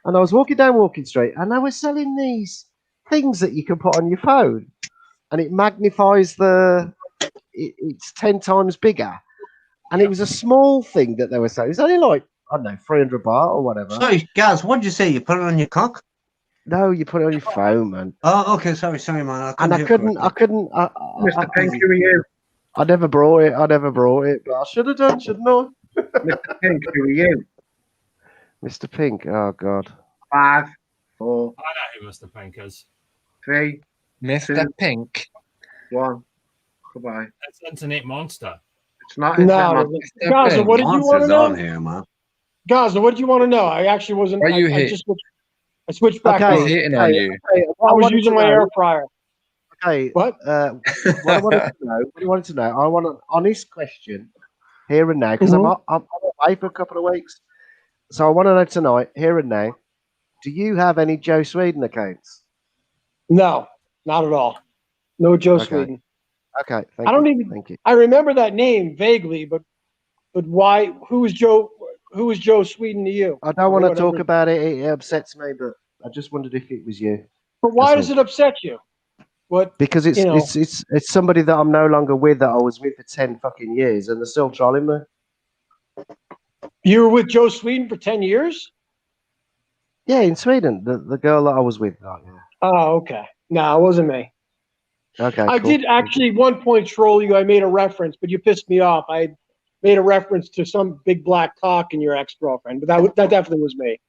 And I was walking down Walking Street, and they were selling these things that you can put on your phone, and it magnifies it's 10 times bigger. And it was a small thing that they were selling. It's only like, I don't know, 300 baht or whatever. Sorry, Gaz, what did you say? You put it on your cock? No, you put it on your phone, man. Oh, okay. Sorry, man. I couldn't. Mr. Pink, who are you? I never brought it. But I should have done, shouldn't I? Mr. Pink, who are you? Mr. Pink. Oh God. 5, 4. I know who Mr. Pink is. 3, Mr. 2, Pink. 1. Goodbye. That's Internet Monster. It's not. No, Gaza, what did you want to know? On here, man. Gaza, what did you want to know? I actually wasn't. Why you I hit? just switched back. Okay, on. Hitting on you. Okay, I was using my air fryer. Okay. What? What I wanted to know. What do you want to know? I want an honest question here and now because I'm away for a couple of weeks. So I want to know tonight, here and now. Do you have any Joe Sweden accounts? No, not at all. No Joe Sweden. Okay, I don't even. Thank you. I remember that name vaguely, but why? Who was Joe? Who was Joe Sweden to you? I don't want to talk about it. It upsets me, but I just wondered if it was you. But why does it upset you? What? Because it's somebody that I'm no longer with that I was with for 10 fucking years, and they're still trolling me. You were with Joe Sweden for 10 years? Yeah, in Sweden, the girl that I was with. Oh, yeah. Oh, okay. No, it wasn't me. Okay, I cool. did actually at one point troll you. I made a reference, but you pissed me off. I made a reference to some big black cock in your ex-girlfriend, but that definitely was me.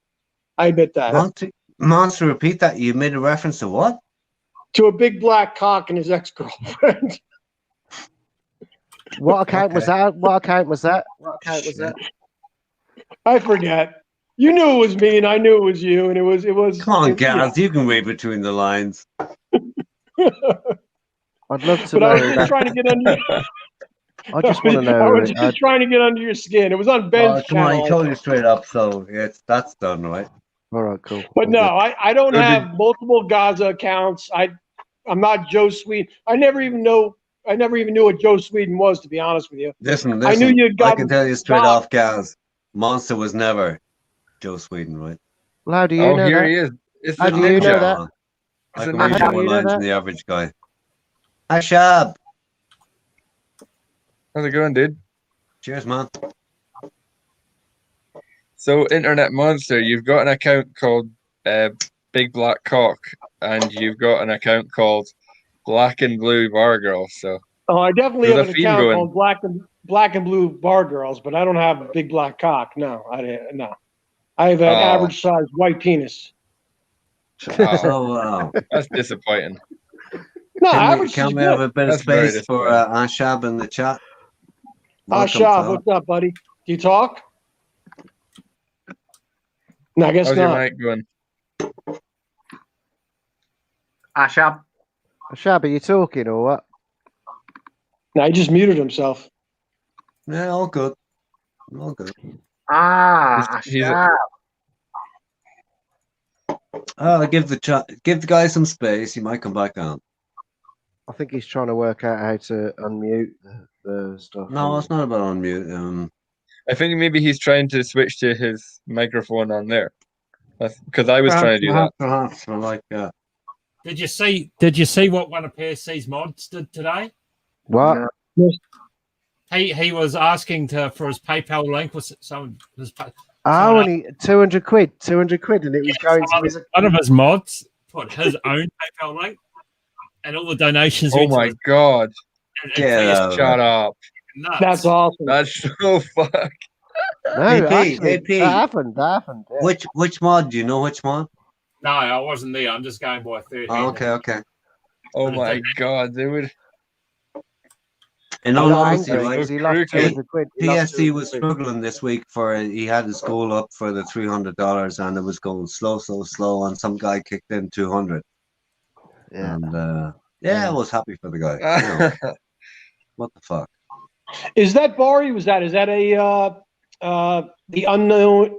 I admit that. Monster, repeat that. You made a reference to what? To a big black cock and his ex-girlfriend. What account was that? What account was that? What account was that? I forget. You knew it was me, and I knew it was you, and it was. Come on, Gareth, you can read between the lines. I'd love to but know. I was just trying to get under. I just want to know. I was just trying to get under your skin. It was on Ben's Come on, channel. he told you straight up, so that's done, right? All right, cool. But no, I don't have multiple Gaza accounts. I'm not Joe Sweden. I never even knew what Joe Sweden was, to be honest with you. Listen, I knew you'd I can tell you straight off, Gaz. Monster was never Joe Sweden, right? Well, how do you know here that? he is. It's How do you know that? I can read more lines than the average guy. Ashab. How's it going, dude? Cheers, man. So, Internet Monster, you've got an account called Big Black Cock, and you've got an account called Black and Blue Bar Girl. So, I definitely there's have a an theme account going. called Black and Blue Bar Girls, but I don't have a big black cock. No, no. I have an average sized white penis. Oh, wow. That's disappointing. No, average can is we have good. a bit of That's very space for Ashab in the chat? Welcome, Shab, pal. what's up, buddy? Do you talk? No, I guess How's not. your mic going? Ashab. Ashab, are you talking or what? No, he just muted himself. Yeah, all good. All good. Ashab. Give the guy some space. He might come back on. I think he's trying to work out how to unmute the stuff. No, it's not about unmute. I think maybe he's trying to switch to his microphone on there. Because I was trying to do that. Perhaps, like that. Did you see what one of PSC's mods did today? What? He was asking for his PayPal link with some his. Oh, and he 200 quid, and it was going to his. One of his mods put his own PayPal link, and all the donations. Oh my god! Shut up! Nuts. That's awesome. That's so fuck. No, actually, that happened. Yeah. Which mod? Do you know which mod? No, I wasn't there. I'm just going by third. Oh, okay. Oh my god, they would. In all honesty, quid. PSC was struggling this week he had his goal up for the $300 and it was going slow, and some guy kicked in 200. Yeah. And I was happy for the guy. You know, what the fuck? Is that bar he was at? Is that the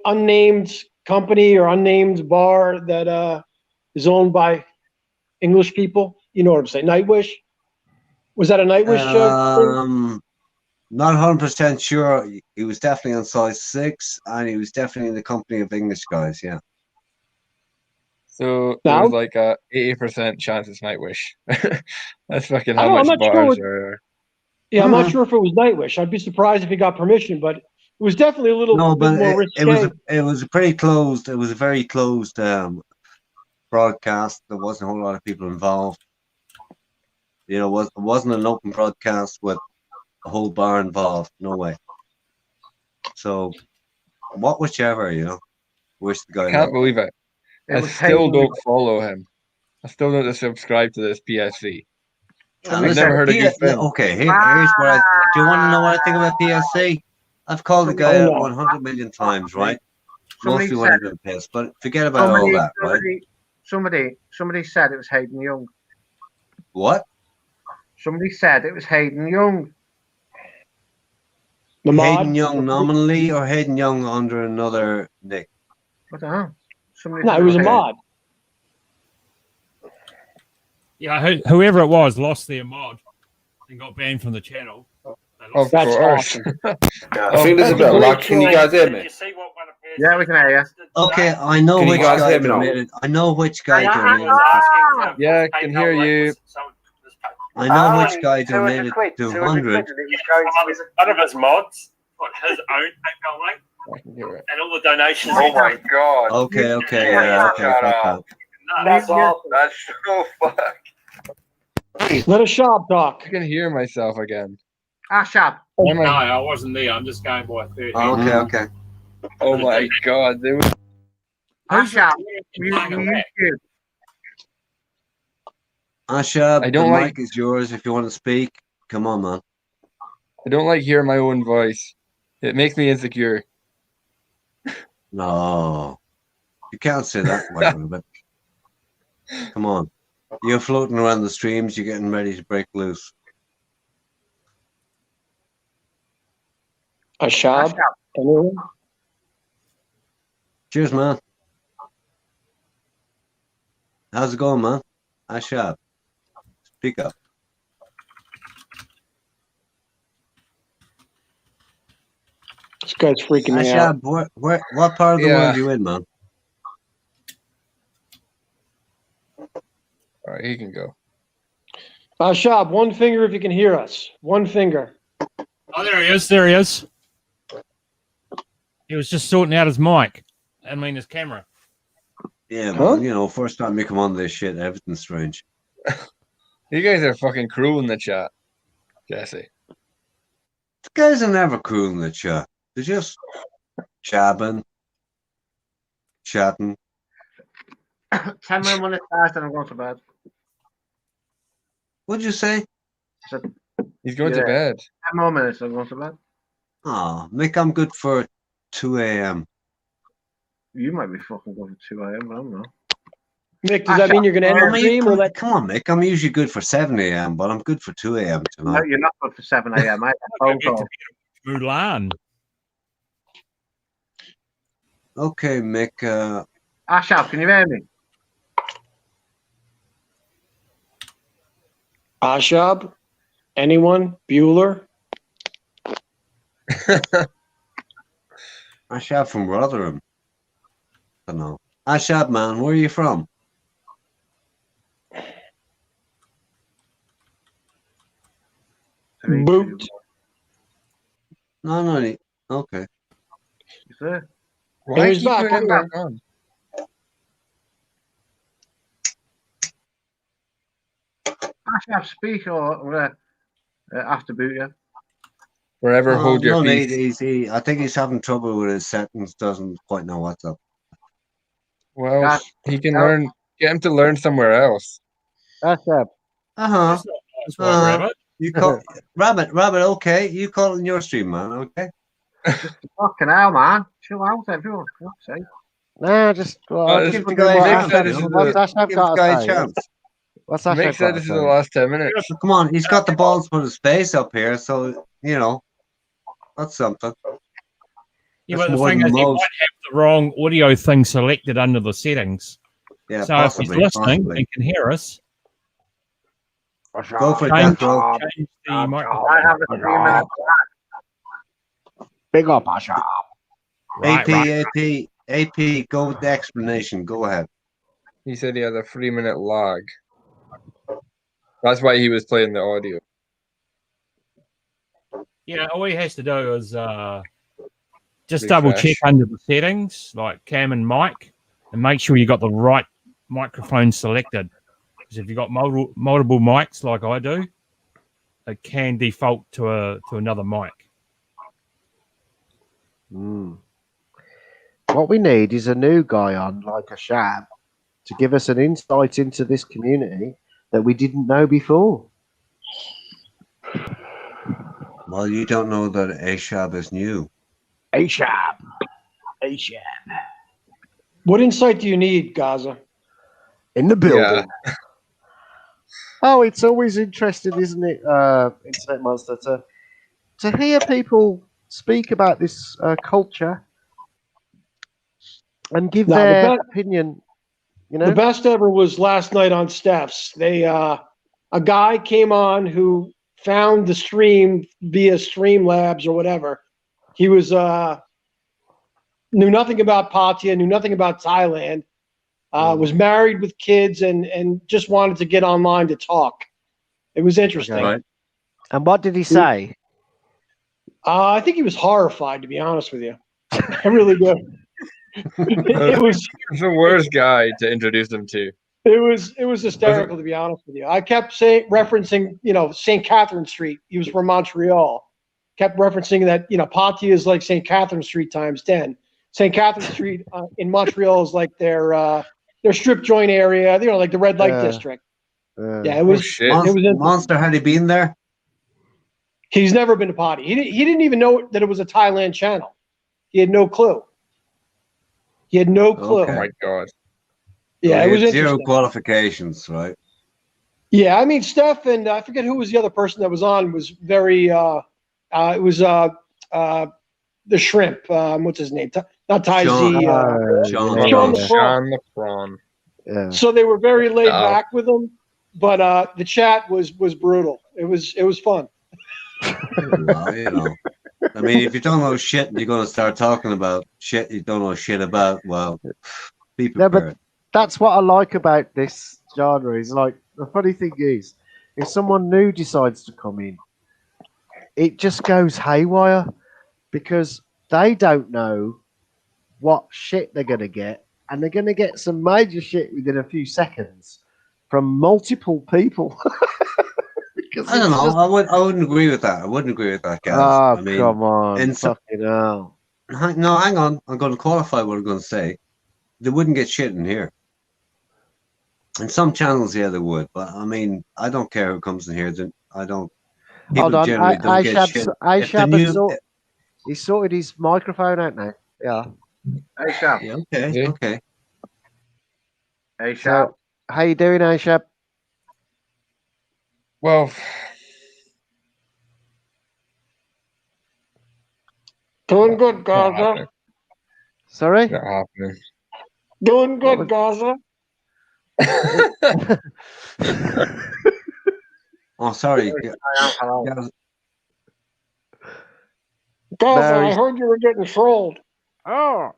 unnamed company or unnamed bar that is owned by English people? You know what I'm saying? Nightwish? Was that a Nightwish show? Not 100% sure. He was definitely on size 6 and he was definitely in the company of English guys, yeah. So there was like a 80% chance it's Nightwish. That's fucking how I'm much not bars sure. there are. Yeah, I'm not sure if it was Nightwish. I'd be surprised if he got permission, but it was definitely a little No, bit but more it risque. was a pretty closed. It was a very closed broadcast. There wasn't a whole lot of people involved. You know, it wasn't an open broadcast with a whole bar involved. No way. So, whichever, you know. Wish the guy. I can't believe it. I still don't follow him. I still don't subscribe to this PSC. I've never heard a good thing. Okay, here's what I. Do you want to know what I think about PSC? I've called the guy out 100 million times, right? Mostly when I've been pissed, but forget about all that, right? Somebody said it was Hayden Young. What? Somebody said it was Hayden Young. Hayden Young nominally or Hayden Young under another nick? I don't know. No, it was a mod. Yeah, whoever it was lost their mod and got banned from the channel. Of course. I think there's a bit of lag. Can you guys hear me? Yeah, we can hear you. Okay, I know which guy donated. I know which guy donated. Yeah, I can hear you. I know which guy donated 200. One of his mods on his own PayPal link, and all the donations. Oh my god! Okay, yeah, okay. That's awesome. That's so fucked. Let a shop talk. I can hear myself again. Shop. No, I wasn't there. I'm just going by 30. Okay. Oh my god, there was. Shop. Ashab, I don't the like. mic is yours if you want to speak. Come on, man. I don't like hearing my own voice. It makes me insecure. No, you can't say that. Wait a minute. Come on, you're floating around the streams. You're getting ready to break loose. Ashab. Anyone? Cheers, man. How's it going, man? Ashab, speak up. This guy's freaking me out. Ashab, what part of the world are you in, man? All right, he can go. Ashab, one finger if you can hear us. One finger. Oh, there he is. There he is. He was just sorting out his mic. I mean, his camera. Yeah, well, you know, first time you come on this shit, everything's strange. You guys are fucking cruel in the chat, Jesse. The guys are never cruel in the chat. They're just chatting. 10 minutes when it starts, and I'm going to bed. What'd you say? He's going to bed. 10 more minutes, I'm going to bed. Oh, Mick, I'm good for 2 a.m. You might be fucking going for 2 a.m. I don't know. Mick, does that mean you're going to end the stream? Come on, Mick. I'm usually good for 7 a.m., but I'm good for 2 a.m. tonight. No, you're not good for 7 a.m. I phone call. Mulan. Okay, Mick. Ashab, can you hear me? Ashab? Anyone? Bueller? Ashab from Rotherham. I don't know. Ashab, man, where are you from? Boot. No. Okay. Is there? Why He's keep back. putting him Come back on? Ashab, speak or after boot you. Wherever, hold your need, peace. I think he's having trouble with his settings. Doesn't quite know what's up. Well, he can learn. Get him to learn somewhere else. Ashab. You call Rabbit. Okay, you call it in your stream, man. Okay. Fucking hell, man. Chill out, everyone. For God's sake. No, just give the guy a chance. What's that? Mick said this is the last 10 minutes. Come on, he's got the balls to put his face up here, so you know that's something. Yeah, but the thing is, he might have the wrong audio thing selected under the settings. Yeah, so possibly, if he's listening and can hear us, go for it, bro. Change the microphone. I have a 3 minute. Big up, Ashab. AP, go with the explanation. Go ahead. He said he had a 3-minute lag. That's why he was playing the audio. Yeah, all he has to do is just double check under the settings, like cam and mic, and make sure you got the right microphone selected. Because if you've got multiple mics like I do, it can default to another mic. What we need is a new guy on, like a Shab, to give us an insight into this community that we didn't know before. Well, you don't know that ASHAB is new. ASHAB. What insight do you need, Gaza? In the building. Yeah. Oh, it's always interesting, isn't it, Internet Monster, to hear people speak about this culture and give their opinion. You know, the best ever was last night on Steph's. They a guy came on who found the stream via Streamlabs or whatever. He was knew nothing about Pattaya, knew nothing about Thailand. Was married with kids and just wanted to get online to talk. It was interesting. Okay. Right. And what did he say? I think he was horrified, to be honest with you. I really do. It was the worst guy to introduce them to. It was hysterical, to be honest with you. I kept referencing, St. Catherine Street. He was from Montreal. Kept referencing that, Pattaya is like St. Catherine Street times 10. St. Catherine Street in Montreal is like their strip joint area, like the red light district. Yeah, it was. It was Monster. Had he been there? He's never been to Pattaya. He didn't even know that it was a Thailand channel. He had no clue. Okay. Oh my god. Yeah, so it was zero interesting. qualifications, right? Yeah, I mean, Steph and I forget who was the other person that was on. Was very. It was the shrimp. What's his name? Not Ty Z. Sean the Prawn. Yeah. So they were very laid back with him, but the chat was brutal. It was fun. Well, I mean, if you don't know shit and you're going to start talking about shit you don't know shit about, well, be prepared. Yeah, but that's what I like about this genre. Is like, the funny thing is, if someone new decides to come in, it just goes haywire because they don't know what shit they're going to get, and they're going to get some major shit within a few seconds from multiple people. I don't know. I wouldn't agree with that. I wouldn't agree with that, guys. Oh, I mean, come on. Fucking hell. No, hang on. I'm going to qualify what I'm going to say. They wouldn't get shit in here. In some channels, yeah, they would. But, I mean, I don't care who comes in here. I don't. People Hold on. generally don't get shit. He's sorted his microphone out now. Yeah. Ashab. Yeah, okay. Ashab. So, how you doing, Ashab? Well, doing good, Gaza. Sorry? Not happening. Doing good, Gaza. Oh, sorry. Gaza, I heard you were getting trolled. Oh.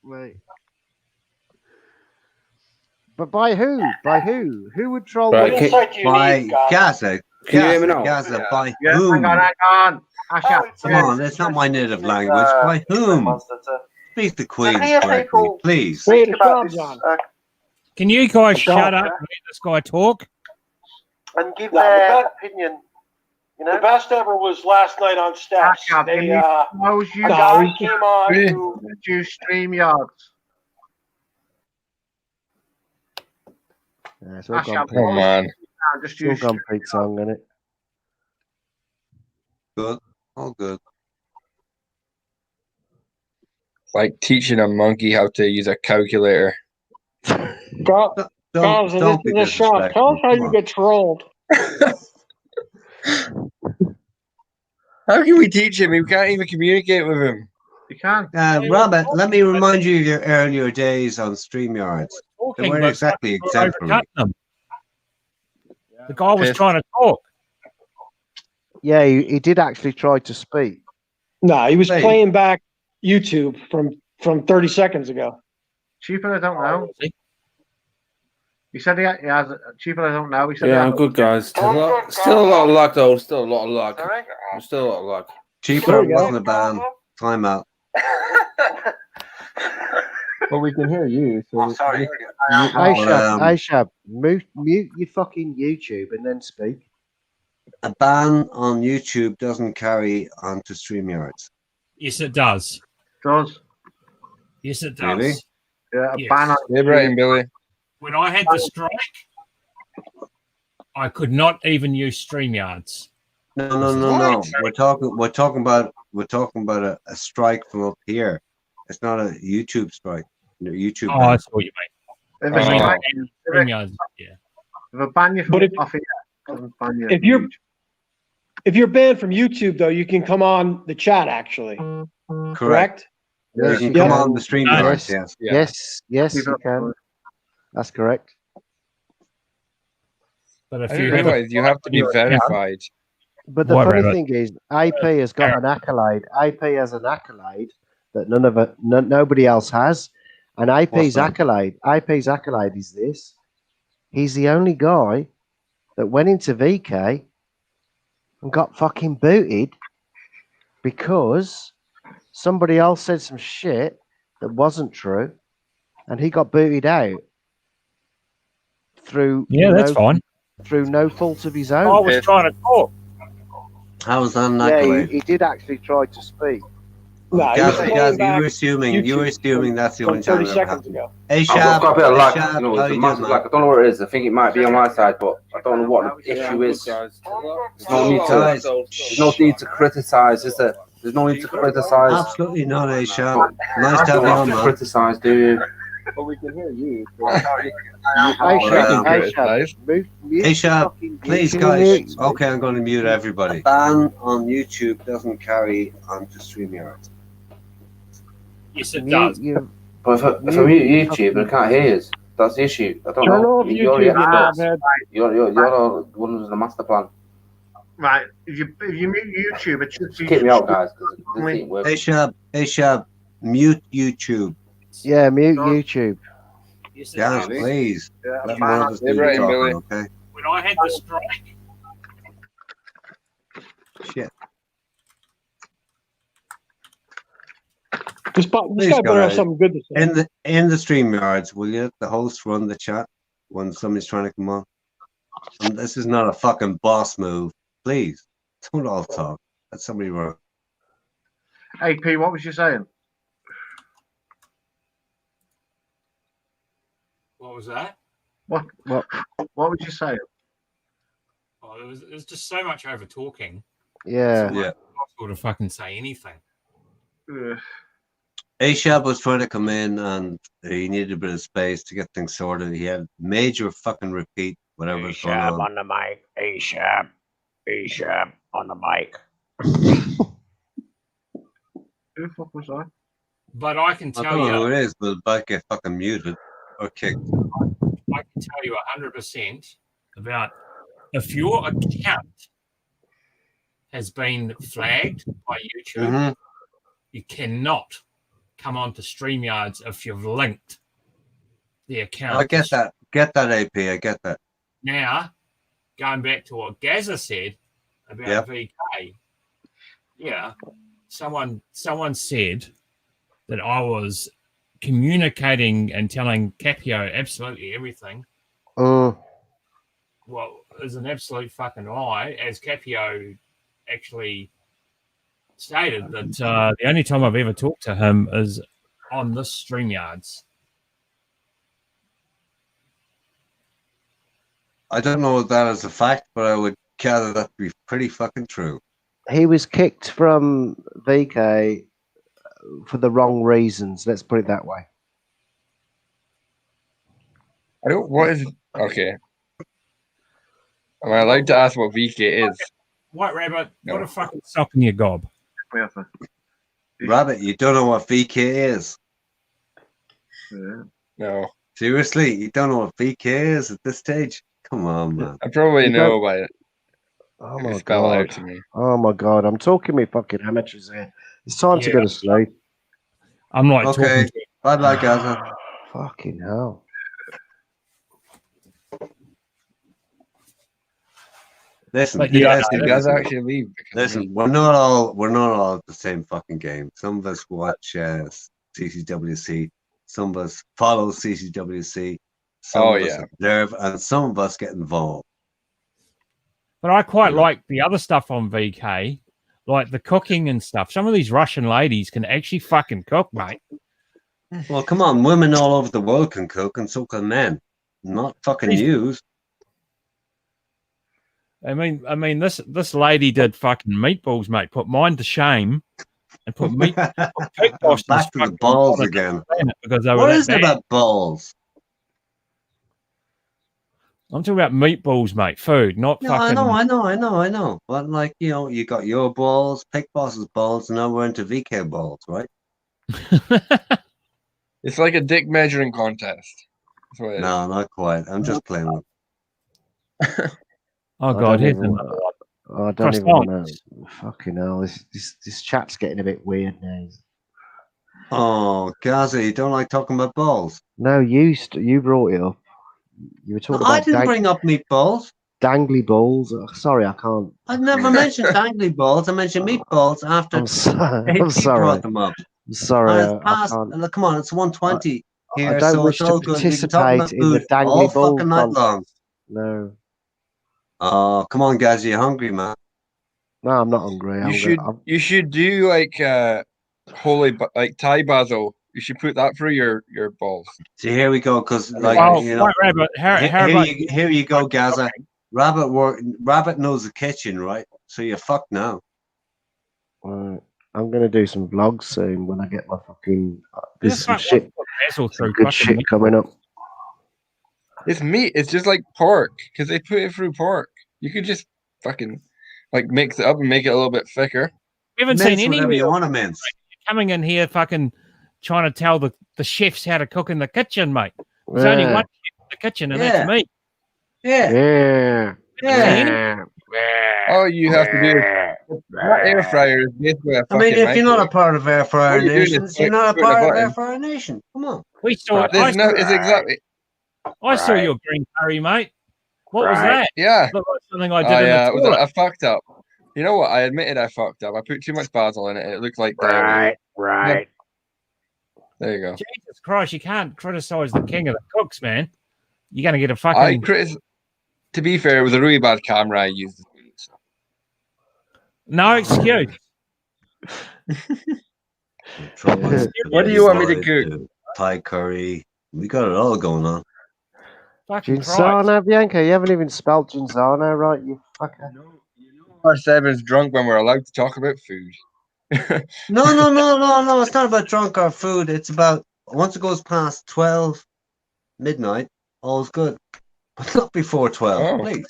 Mate. But by who? By who? Who would troll by me? Gaza. Can you hear me now? Gaza, by Yeah, whom? hang on. Come on, that's not my native language. By whom? Speak the Queen's correctly, please. Can you guys shut up and let this guy talk? And give their opinion. The best ever was last night on Steph's. A guy came on who use StreamYard. Yeah, it's all gone oh man. It's all gone Pete song, isn't it? Good. All good. Like teaching a monkey how to use a calculator. Don't be disrespectful. Tell us how you get trolled. How can we teach him? We can't even communicate with him. You can't. Robert, let me remind you of your earlier days on StreamYards. They weren't exactly exemplary. The guy was trying to talk. Yeah, he did actually try to speak. No, he was playing back YouTube from 30 seconds ago. Cheaper, I don't know. He said he has cheaper. I don't know. He said Yeah, I'm good, guys. Still a lot of luck, though. Still a lot of luck. Still a lot of luck. Cheaper wasn't a ban. Time out. But we can hear you. So sorry. Aishab, mute your fucking YouTube and then speak. A ban on YouTube doesn't carry onto StreamYards. Yes, it does. Does. Yes, it does. Really? Yeah, Yes. ban on. Yeah, right, Billy. When I had the strike, I could not even use StreamYards. No. We're talking about a strike from up here. It's not a YouTube strike. No, YouTube. Oh, I see what you mean. If it's ban, StreamYards, yeah. if a ban you from off here, doesn't ban you. If you're banned from YouTube, though, you can come on the chat. Actually, correct? Yes, you can come on the StreamYards. Yes, you can. That's correct. But if I didn't realize you have to be verified. But the funny thing is, AP has got an accolade. AP has an accolade that nobody else has. And AP's accolade is this: he's the only guy that went into VK and got fucking booted because somebody else said some shit that wasn't true, and he got booted out through that's fine. Through no fault of his own. I was trying to talk. How was that an Yeah, accolade? he did actually try to speak. No, Gaz, you were assuming that's the only time. 30 seconds ago. Hey, I've Shab, got a bit of luck. Shab, You know, how it's a you massive doing, luck. I don't know what it is. I think it might be on my side, but I don't know what the issue is. There's no need to criticize, is there? There's no need to criticize. Absolutely not, hey, Shab. Nice to have you on, man. Criticize, do you? But we can hear you. Hey, Shab, please, guys. Okay, I'm going to mute everybody. Ban on YouTube doesn't carry onto StreamYards. Yes, it does. But if I mute YouTube and I can't hear you, that's the issue. I don't Turn know. off YouTube. You're all the ones in the master plan. Right. If you mute YouTube, it should be. Keep me out, guys. Because this ain't working. Hey, Shab, mute YouTube. Yeah, mute YouTube. Yes, please. Yeah, Let me know this dude talking, okay? When I had the strike, Shit. This guy better have something good to say. In the StreamYards, will you let the host run the chat when somebody's trying to come on? And this is not a fucking boss move. Please, don't all talk. Let somebody run. AP, what was you saying? what was that? What was you saying? Oh, there was just so much over talking. Yeah. It's impossible to fucking say anything. Ashab was trying to come in and he needed a bit of space to get things sorted. He had major fucking repeat whatever was going on. the mic. Ashab on the mic. Who the fuck was that? But I can I tell don't you, know who it is, but might get fucking muted or kicked. I can tell you 100% about if your account has been flagged by YouTube, you cannot come onto StreamYards if you've linked the account. I get that. Get that, AP. I get that. Now, going back to what Gaza said about VK, someone said that I was communicating and telling Capio absolutely everything. Well, is an absolute fucking lie, as Capio actually stated that the only time I've ever talked to him is on this StreamYards. I don't know if that is a fact, but I would gather that to be pretty fucking true. He was kicked from VK for the wrong reasons. Let's put it that way. I don't. What is okay? Am I allowed to ask what VK is? White Rabbit, what a fucking sock in your gob. Rabbit, you don't know what VK is? No. Seriously, you don't know what VK is at this stage? Come on, man. I probably know about it. Oh You my spell it out god. to me. Oh my god. I'm talking me fucking amateurs here. It's time to go to sleep. I'm like Okay. talking to Bye bye, Gaza. Fucking hell. Listen, But yeah, Did you guys actually leave? Listen, we're not all at the same fucking game. Some of us watch CCWC, some of us follow CCWC, some of us observe, and some of us get involved. But I quite like the other stuff on VK, like the cooking and stuff. Some of these Russian ladies can actually fucking cook, mate. Well, come on, women all over the world can cook, and so can men. Not fucking news. I mean, this lady did fucking meatballs, mate. Put mine to shame, and put meat. Back to the balls again. Because they What were is that it bad. about balls? I'm talking about meatballs, mate. Food, not No, fucking. I know. But like, you got your balls, Pig Boss's balls, and now we're into VK balls, right? It's like a dick measuring contest. No, not quite. I'm just playing with. Oh god, here's even, another one. I don't even want to. Fucking hell, this chat's getting a bit weird now. Oh, Gaza, you don't like talking about balls? No, you brought it up. You were talking about. I didn't bring up meatballs. Dangly balls. Sorry, I can't. I never mentioned dangly balls. I mentioned meatballs after I'm sorry. AP I'm sorry. brought them up. I'm sorry. And it's past. Look, come on, it's 1:20 here, I don't so wish it's all to good. We can talk about participate in the food all dangly ball fucking night long. contest. No. Oh, come on, guys, you hungry, man? No, I'm not hungry. You should do like like Thai basil. You should put that through your balls. See, here we go, because like Rabbit, here you go, Gaza. Rabbit knows the kitchen, right? So you're fucked now. I'm gonna do some vlogs soon when I get my fucking. There's some good shit coming up. It's meat. It's just like pork because they put it through pork. You could just fucking like mix it up and make it a little bit thicker. We haven't seen any whatever you meal, want to mince. coming in here fucking trying to tell the chefs how to cook in the kitchen, mate. There's only one chef in the kitchen, and that's me. Yeah. All you have to do is that air fryer is basically a I mean, fucking if you're not a part of Air Fryer All you're doing Nation, is you're not a putting a part of button. Air Fryer Nation. Come on. We saw. It's exactly. I saw your green curry, mate. What was that? Yeah. Looked like something I did in the toilet. I fucked up. You know what? I admitted I fucked up. I put too much basil in it. It looked like diarrhea. Right. There you go. Jesus Christ, you can't criticize the king of the cooks, man. You're gonna get a fucking. To be fair, it was a really bad camera I used. No excuse. What do you want me to cook? Thai curry. We got it all going on. Fucking Ginsano, Bianca, you haven't even spelled Ginsano right, you fucker. Our seven's drunk when we're allowed to talk about food. No. It's not about drunk or food. It's about once it goes past 12 midnight, all's good. But not before 12, please.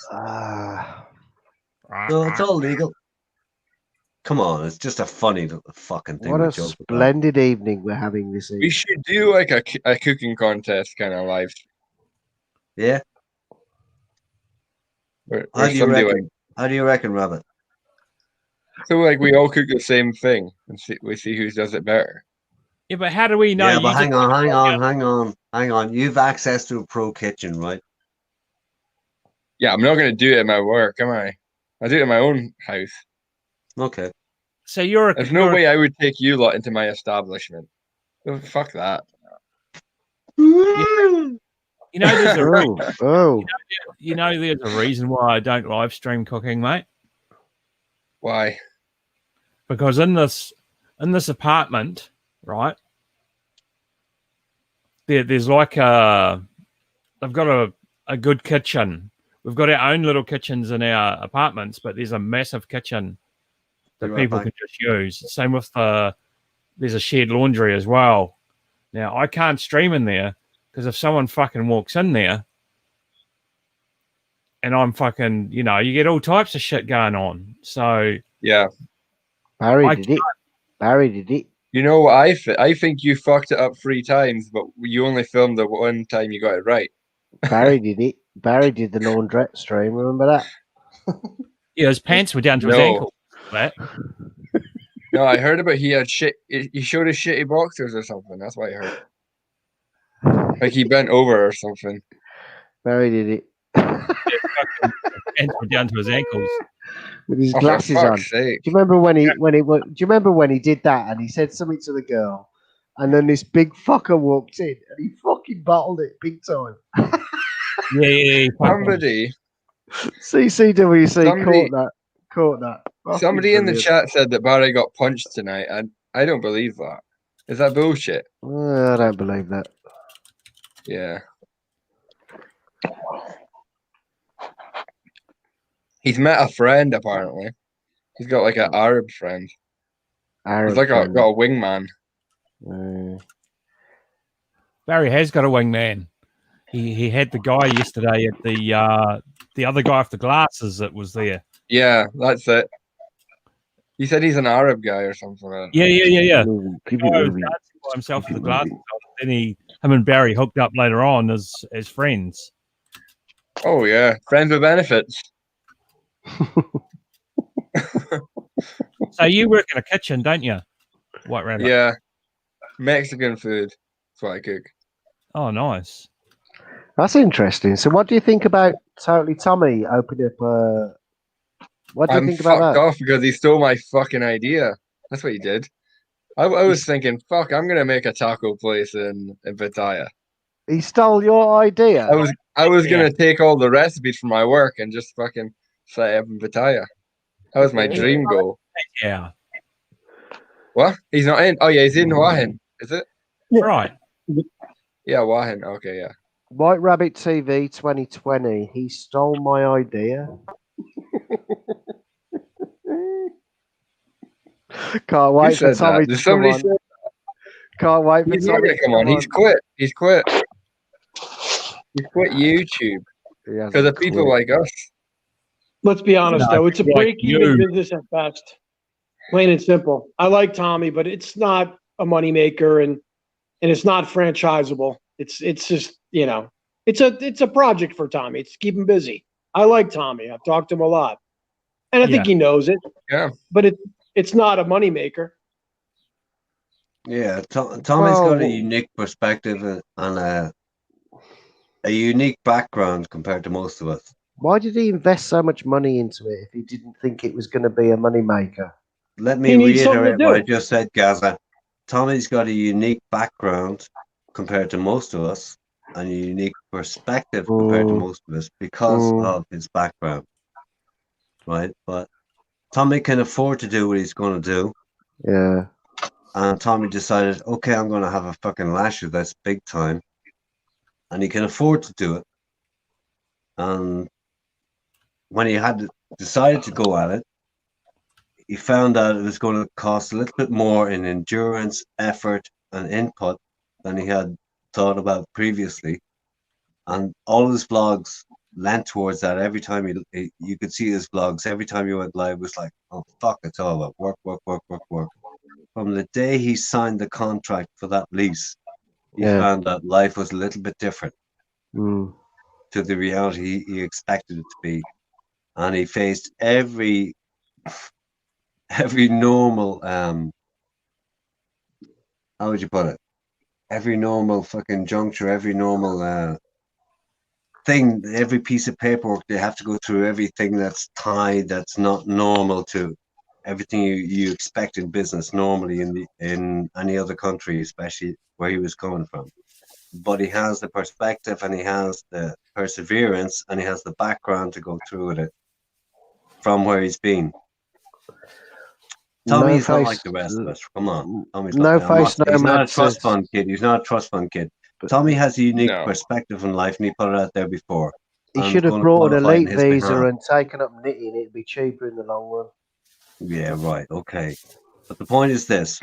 So it's all legal. Come on, it's just a funny little fucking thing. What a splendid evening we're having this evening. We should do like a cooking contest kind of live. Yeah. How do you reckon, Rabbit? So like we all cook the same thing and we see who does it better. Yeah, but how do we know? Yeah, but hang on. You've access to a pro kitchen, right? Yeah, I'm not going to do it at my work, am I? I do it in my own house. Okay. So there's no way I would take you lot into my establishment. Oh, fuck that. You know, there's a reason. You know, there's a reason why I don't live stream cooking, mate. Why? Because in this apartment, right? There's like they've got a good kitchen. We've got our own little kitchens in our apartments, but there's a massive kitchen that people can just use. Same with there's a shared laundry as well. Now I can't stream in there because if someone fucking walks in there and I'm fucking, you get all types of shit going on. So yeah, Barry did it. You know what I think you fucked it up 3 times, but you only filmed the one time you got it right. Barry did it. Barry did the laundrette stream. Remember that? Yeah, his pants were down to his No. ankle. That. No, I heard about he had shit. He showed his shitty boxers or something. That's what I heard. Like he bent over or something. Barry did it. His pants were down to his ankles. With his Oh, for glasses on. fuck's sake. Do you remember when he do you remember when he did that and he said something to the girl, and then this big fucker walked in and he fucking bottled it big time. Yeah. Somebody CCWC caught that. Fucking Somebody in the brilliant. chat said that Barry got punched tonight, and I don't believe that. Is that bullshit? I don't believe that. Yeah. He's met a friend apparently. He's got like an Arab friend. He's like got a wingman. Barry has got a wingman. He had the guy yesterday at the other guy with the glasses that was there. Yeah, that's it. He said he's an Arab guy or something. Yeah. The guy was dancing by himself with the glasses on. Then him and Barry hooked up later on as friends. Oh yeah, friends with benefits. So you work in a kitchen, don't you, White Rabbit? Yeah, Mexican food. That's what I cook. Oh, nice. That's interesting. So, what do you think about Totally Tommy opening up? What do you think about that? I'm fucked off because he stole my fucking idea. That's what he did. I was thinking, fuck, I'm gonna make a taco place in Pattaya. He stole your idea. I was gonna take all the recipes from my work and just fucking set it up in Pattaya. That was my dream goal. Yeah. What? He's not in. Oh yeah, he's in Wahin. Is it? Right. Yeah, Wahin. Okay, yeah. White Rabbit TV 2020. He stole my idea. Can't wait for Tommy to come on. Can't wait for He's not going to come on. He's quit. He's quit. He's quit YouTube because of people like us. Let's be honest, though. It's a break-even business at best. Plain and simple. I like Tommy, but it's not a moneymaker, and it's not franchisable. It's just, it's a project for Tommy. It's to keep him busy. I like Tommy. I've talked to him a lot. And I think he knows it. Yeah. But it's not a moneymaker. Yeah, Tommy's got a unique perspective and a unique background compared to most of us. Why did he invest so much money into it if he didn't think it was going to be a moneymaker? Let me reiterate what I just said, Gaza. Tommy's got a unique background compared to most of us, and a unique perspective compared to most of us because of his background. Right? But Tommy can afford to do what he's going to do. Yeah. And Tommy decided, okay, I'm going to have a fucking lash of this big time. And he can afford to do it. And when he had decided to go at it, he found out it was going to cost a little bit more in endurance, effort, and input than he had thought about previously. And all his vlogs lent towards that. Every time you could see his vlogs, every time he went live, it was like, oh, fuck, it's all about work. From the day he signed the contract for that lease, he found that life was a little bit different to the reality he expected it to be. And he faced every normal, how would you put it? Every normal fucking juncture, every normal thing, every piece of paperwork they have to go through, everything that's tied, that's not normal to everything you expect in business normally in any other country, especially where he was coming from. But he has the perspective and he has the perseverance and he has the background to go through with it from where he's been. Tommy's not like the rest of us. Come on. Tommy's not a trust fund kid. He's not a trust fund kid. Tommy has a unique perspective in life and he put it out there before. He should have brought an elite visa and taken up knitting. It'd be cheaper in the long run. Yeah, right. Okay. But the point is this.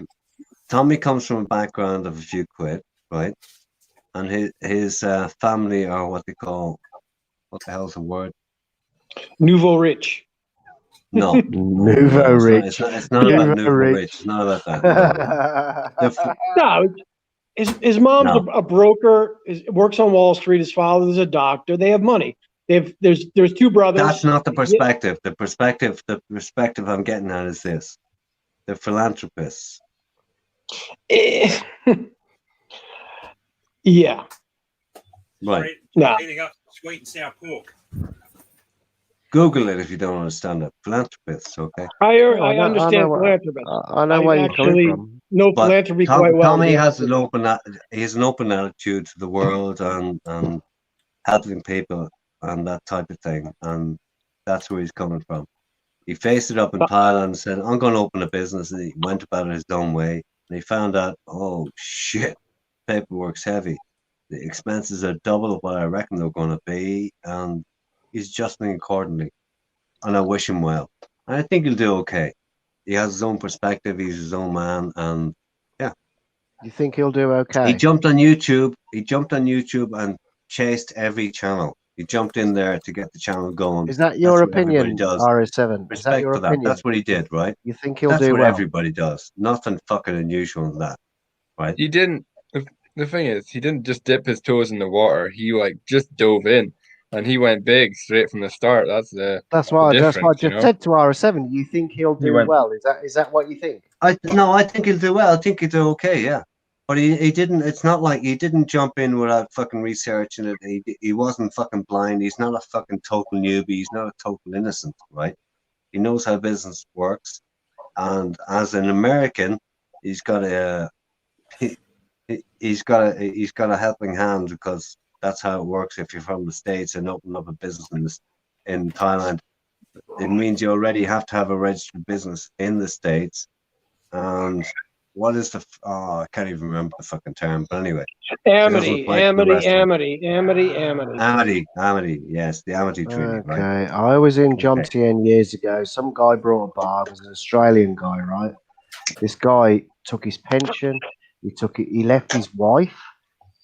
Tommy comes from a background of a few quid, right? And his family are what they call, what the hell's the word? Nouveau rich. No. Nouveau rich. It's not about nouveau rich. It's not about that. No, his mom's a broker, works on Wall Street. His father's a doctor. They have money. There's two brothers. That's not the perspective. The perspective I'm getting at is this: they're philanthropists. Yeah. Right. No. Eating up sweet and sour pork. Google it if you don't understand it. Philanthropists, okay? I understand philanthropist. I know where you're coming from. Know philanthropy quite well. Tommy has an open attitude to the world and helping people and that type of thing, and that's where he's coming from. He faced it up in Thailand and said, "I'm going to open a business," and he went about it his own way. And he found out, oh shit, paperwork's heavy. The expenses are double what I reckon they're going to be, and he's adjusting accordingly. And I wish him well. And I think he'll do okay. He has his own perspective. He's his own man, and yeah. You think he'll do okay? He jumped on YouTube. And chased every channel. He jumped in there to get the channel going. Is that your opinion, RS7? Respect Is that your for that. opinion? That's what he did, right? You think he'll That's do what well? everybody does. Nothing fucking unusual in that, right? He didn't. The thing is, he didn't just dip his toes in the water. He just dove in, and he went big straight from the start. That's what I just said to RS7. You think he'll do well? Is that what you think? I think he'll do well. I think he'll do okay, yeah. But he didn't. It's not like he didn't jump in without fucking researching it. He wasn't fucking blind. He's not a fucking total newbie. He's not a total innocent, right? He knows how business works, and as an American, he's got a helping hand, because that's how it works. If you're from the States and open up a business in Thailand, it means you already have to have a registered business in the States. And what is the I can't even remember the fucking term, but anyway. Amity, yes, the Amity Treaty. Okay, right? I was in Jomtien years ago. Some guy brought a bar. It was an Australian guy, right? This guy took his pension. He left his wife.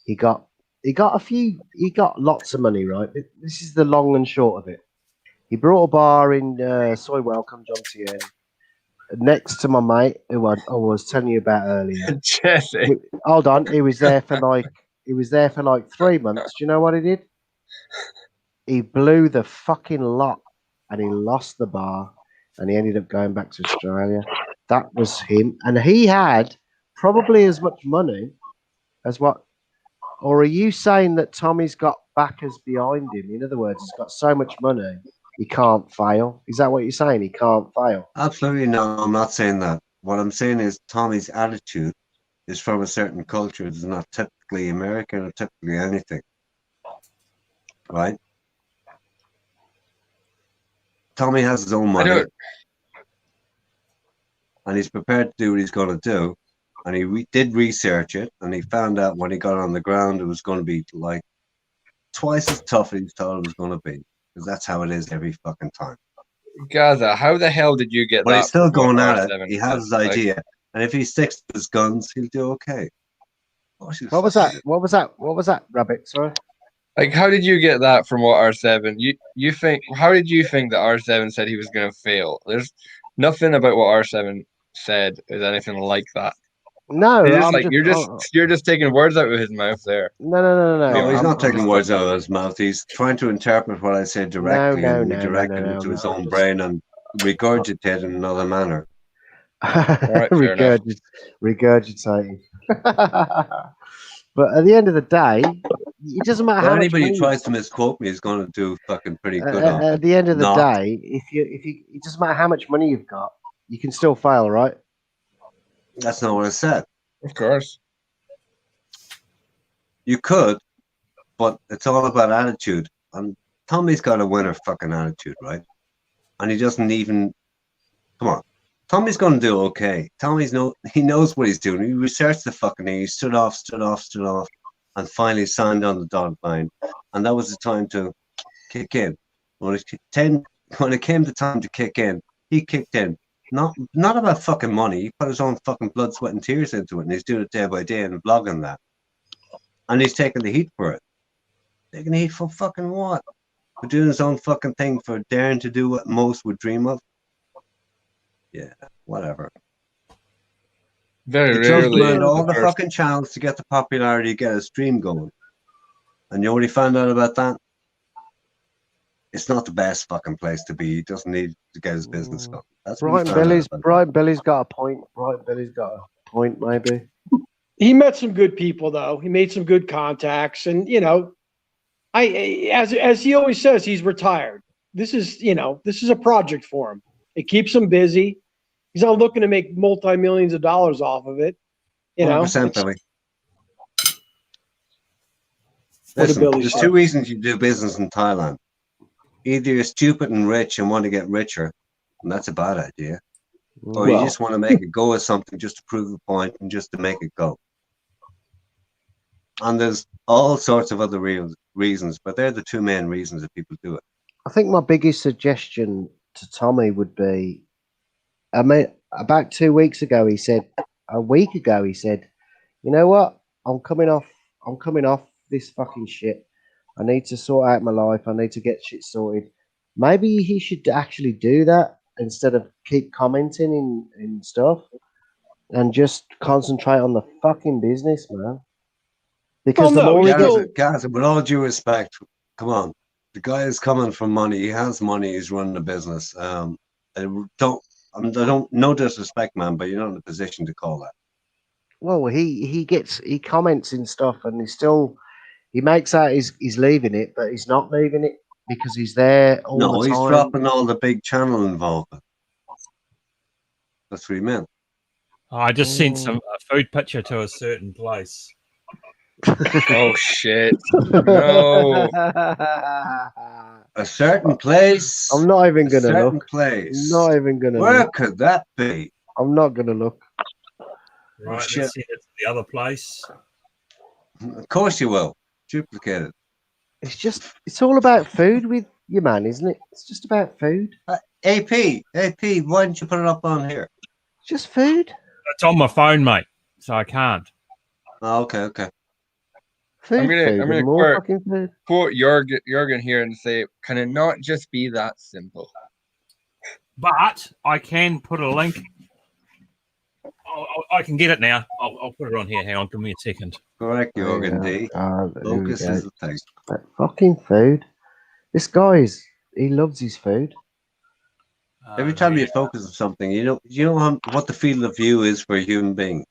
He got lots of money, right? This is the long and short of it. He brought a bar in Soy Welcome, Jomtien, next to my mate who I was telling you about earlier. Jesse. Hold on, he was there for like 3 months. Do you know what he did? He blew the fucking lot, and he lost the bar, and he ended up going back to Australia. That was him, and he had probably as much money as what. Or are you saying that Tommy's got backers behind him? In other words, he's got so much money he can't fail. Is that what you're saying? He can't fail? Absolutely no, I'm not saying that. What I'm saying is Tommy's attitude is from a certain culture. It's not typically American or typically anything. Right? Tommy has his own money. And he's prepared to do what he's going to do. And he did research it. And he found out when he got on the ground, it was going to be like twice as tough as he thought it was going to be. Because that's how it is every fucking time. Gaza, how the hell did you get that? But he's still going at R7? it. He has his idea. And if he sticks to his guns, he'll do okay. What was that, Rabbit? Sorry. Like, how did you get that from what R7? You think? How did you think that R7 said he was going to fail? There's nothing about what R7 said is anything like that. No, you're just taking words out of his mouth there. No, he's not taking words out of his mouth. He's trying to interpret what I said directly and redirect it into his own brain and regurgitate it in another manner. Right, regurgitating. But at the end of the day, it doesn't matter how anybody much tries to misquote me is going to do fucking pretty good. At the end of the day, if you, it doesn't matter how much money you've got, you can still fail, right? That's not what I said. Of course. You could, but it's all about attitude. And Tommy's got a winner fucking attitude, right? And he doesn't even. Come on. Tommy's going to do okay. He knows what he's doing. He researched the fucking thing. He stood off, and finally signed on the dotted line. And that was the time to kick in. When it came the time to kick in, he kicked in. Not about fucking money. He put his own fucking blood, sweat, and tears into it, and he's doing it day by day and blogging that. And he's taking the heat for it. Taking the heat for fucking what? For doing his own fucking thing, for daring to do what most would dream of. Yeah, whatever. Very he rarely. He all the fucking channels to get the popularity, get a stream going. And you know what he found out about that? it's not the best fucking place to be. He doesn't need to get his business going. That's what Brian Billy's got a point. Brian Billy's got a point, maybe. He met some good people, though. He made some good contacts, and as he always says, he's retired. This is a project for him. It keeps him busy. He's not looking to make multi-millions of dollars off of it. 100%, Billy. Listen, there's two reasons you do business in Thailand. Either you're stupid and rich and want to get richer, and that's a bad idea. Or you just want to make a go of something just to prove a point and just to make it go. And there's all sorts of other reasons, but they're the two main reasons that people do it. I think my biggest suggestion to Tommy would be, about 2 weeks ago, he said, you know what? I'm coming off this fucking shit. I need to sort out my life. I need to get shit sorted. Maybe he should actually do that instead of keep commenting in stuff and just concentrate on the fucking business, man. Because guys, with all due respect, come on. The guy is coming from money. He has money. He's running a business. No disrespect, man, but you're not in a position to call that. Well, he comments in stuff, and he makes out he's leaving it, but he's not leaving it because he's there all the time. No, he's dropping all the big channel involvement. That's what he meant. Oh, I just sent a food picture to a certain place. Oh shit! No. A certain place. I'm not even gonna look. Certain place. Not even gonna. Where look. could that be? I'm not gonna look. Right, let's send it to the other place. Of course you will. Duplicate it. It's all about food with you, man, isn't it? It's just about food. AP, why didn't you put it up on here? Just food. It's on my phone, mate, so I can't. Oh, okay. Food, I'm gonna more quote Jurgen here and say, can it not just be that simple? But I can put a link. I can get it now. I'll put it on here. Hang on, give me a second. Correct, Jurgen D. Focus is the thing. That fucking food. This guy he loves his food. Every time you focus on something, you know what the field of view is for a human being.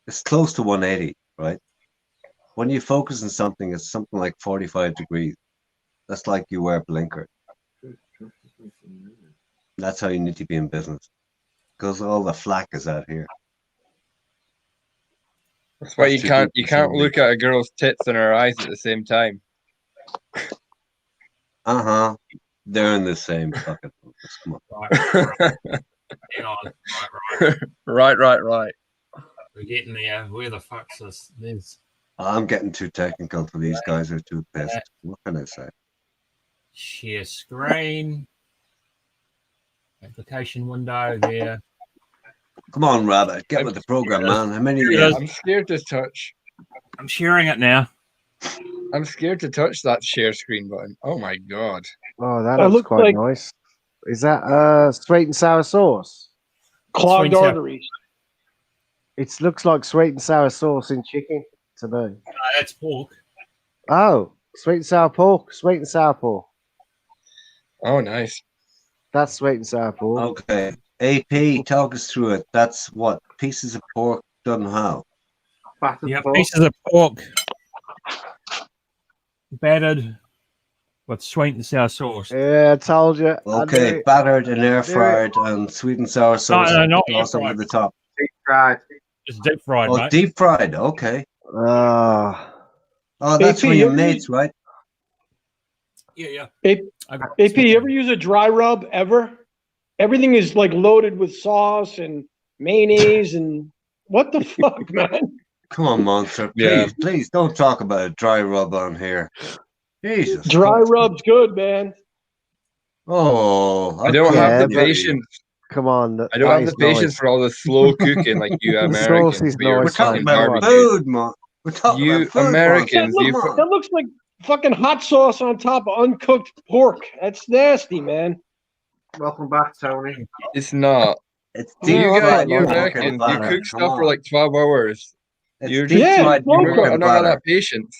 It's close to 180, right? When you focus on something, it's something like 45 degrees. That's like you wear a blinker. That's how you need to be in business. Because all the flack is out here. That's why you can't look at a girl's tits in her eyes at the same time. They're in the same fucking focus. Come on. Hang on. Right. We're getting there. Where the fuck's this? I'm getting too technical for these guys. Are too pissed. What can I say? Share screen. Application window there. Come on, Rabbit. Get with the program, man. How many? I'm scared to touch. I'm sharing it now. I'm scared to touch that share screen button. Oh my god. Oh, that looks quite nice. Is that sweet and sour sauce? Clogged arteries. It looks like sweet and sour sauce in chicken to me. That's pork. Oh, sweet and sour pork. Sweet and sour pork. Oh, nice. That's sweet and sour pork. Okay. AP, talk us through it. That's what? Pieces of pork done how? Yeah, pieces of pork battered with sweet and sour sauce. Yeah, I told you. Okay, battered and air fried and sweet and sour sauce. No, sauce over the top. Deep fried. It's deep fried, Oh, mate. deep fried. Okay. Oh, that's AP, for your mates, right? Yeah. AP, you ever use a dry rub ever? Everything is like loaded with sauce and mayonnaise and what the fuck, man? Come on, monster. Please don't talk about a dry rub on here. Jesus. Dry rub's good, man. Oh, I don't have the patience. Come on. I don't have the patience for all the slow cooking like you Americans. We're talking about food, man. We're talking about food, Americans. That looks like fucking hot sauce on top of uncooked pork. That's nasty, man. Welcome back, Tony. It's not. It's you Americans, you cook stuff for like 12 hours. You're just I don't have that patience.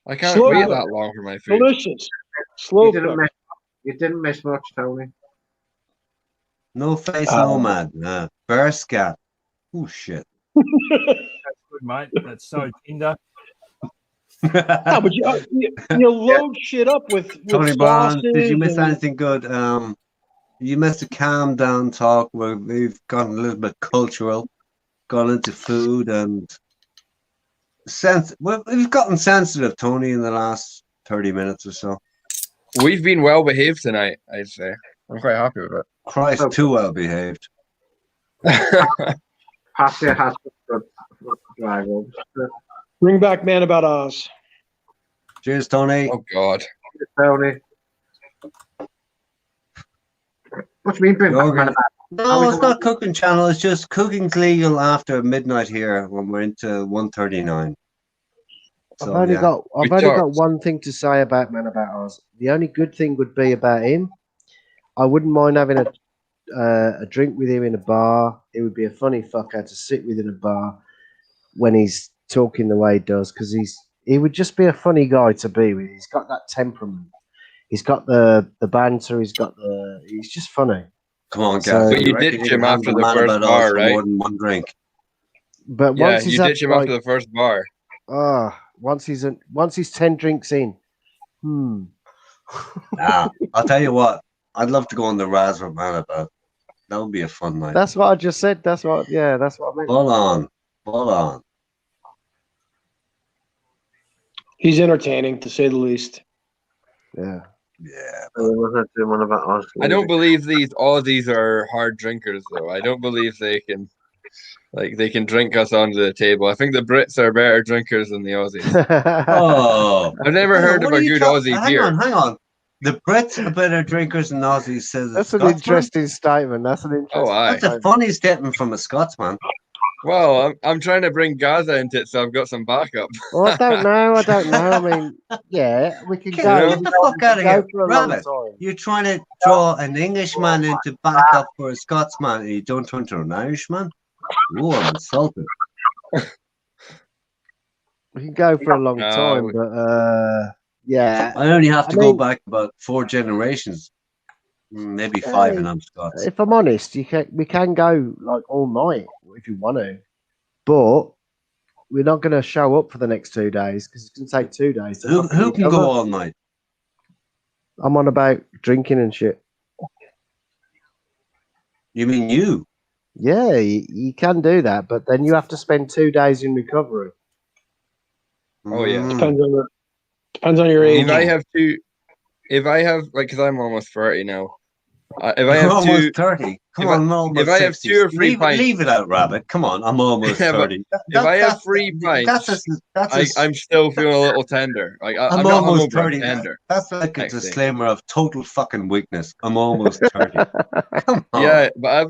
I can't wait that long for my food. Delicious. Slow You didn't cook. miss. You didn't miss much, Tony. No face, no man. Bear scat. Oh shit. That's good, mate. That's so tender. No, but you load shit up with Tony Barnes, did you miss sauces and- anything good? You missed a calm down talk where we've gotten a little bit cultural, gone into food and we've gotten sensitive, Tony, in the last 30 minutes or so. We've been well behaved tonight, I'd say. I'm quite happy with it. Christ, too well behaved. Patsy has good drive over. Bring back Man About Oz. Cheers, Tony. Oh God. Cheers, Tony. What do you mean bring back Man About Oz? No, it's not Cooking Channel. It's just cooking's legal after midnight here when we're into 1:39. I've only got one thing to say about Man About Oz. The only good thing would be about him. I wouldn't mind having a drink with him in a bar. It would be a funny fucker to sit with in a bar when he's talking the way he does, because he would just be a funny guy to be with. He's got that temperament. He's got the banter. He's just funny. Come on, Gav. But you ditch him after the first bar, right? More than one drink. But Yeah, once he's you ditch him after the first bar. Once he's 10 drinks in. I'll tell you what. I'd love to go on the Raz with Man About. That would be a fun night. That's what I just said. That's what I meant. Hold on. He's entertaining, to say the least. Yeah. I don't believe these Aussies are hard drinkers, though. I don't believe they can drink us onto the table. I think the Brits are better drinkers than the Aussies. Oh, I've never heard of a good Aussie beer. Hang on. The Brits are better drinkers than Aussies, says That's an interesting statement. That's a funny statement from a Scotsman. Well, I'm trying to bring Gaza into it, so I've got some backup. Well, I don't know. I mean, yeah, we can go. Get the fuck out of here, for a long Rabbit. time. You're trying to draw an Englishman into backup for a Scotsman, and you don't turn to an Irishman? Oh, I'm insulted. We can go for a long time, but yeah. I only have to go back about 4 generations, maybe 5, and I'm Scots. If I'm honest, we can go like all night if you want to, but we're not going to show up for the next 2 days because it's going to take 2 days. Who can go all night? I'm on about drinking and shit. You mean you? Yeah, you can do that, but then you have to spend 2 days in recovery. Oh yeah, depends on your age. If I have because I'm almost 30 now. If I You're have almost 30. Come on, I'm almost if I have 60. 2 or 3 pints, leave it out, Rabbit. Come on, I'm almost 30. If I have 3 pints, I'm still feeling a little tender. Like I'm not almost hungover, I'm 30. tender. That's like a disclaimer of total fucking weakness. I'm almost 30. Come on. Yeah, but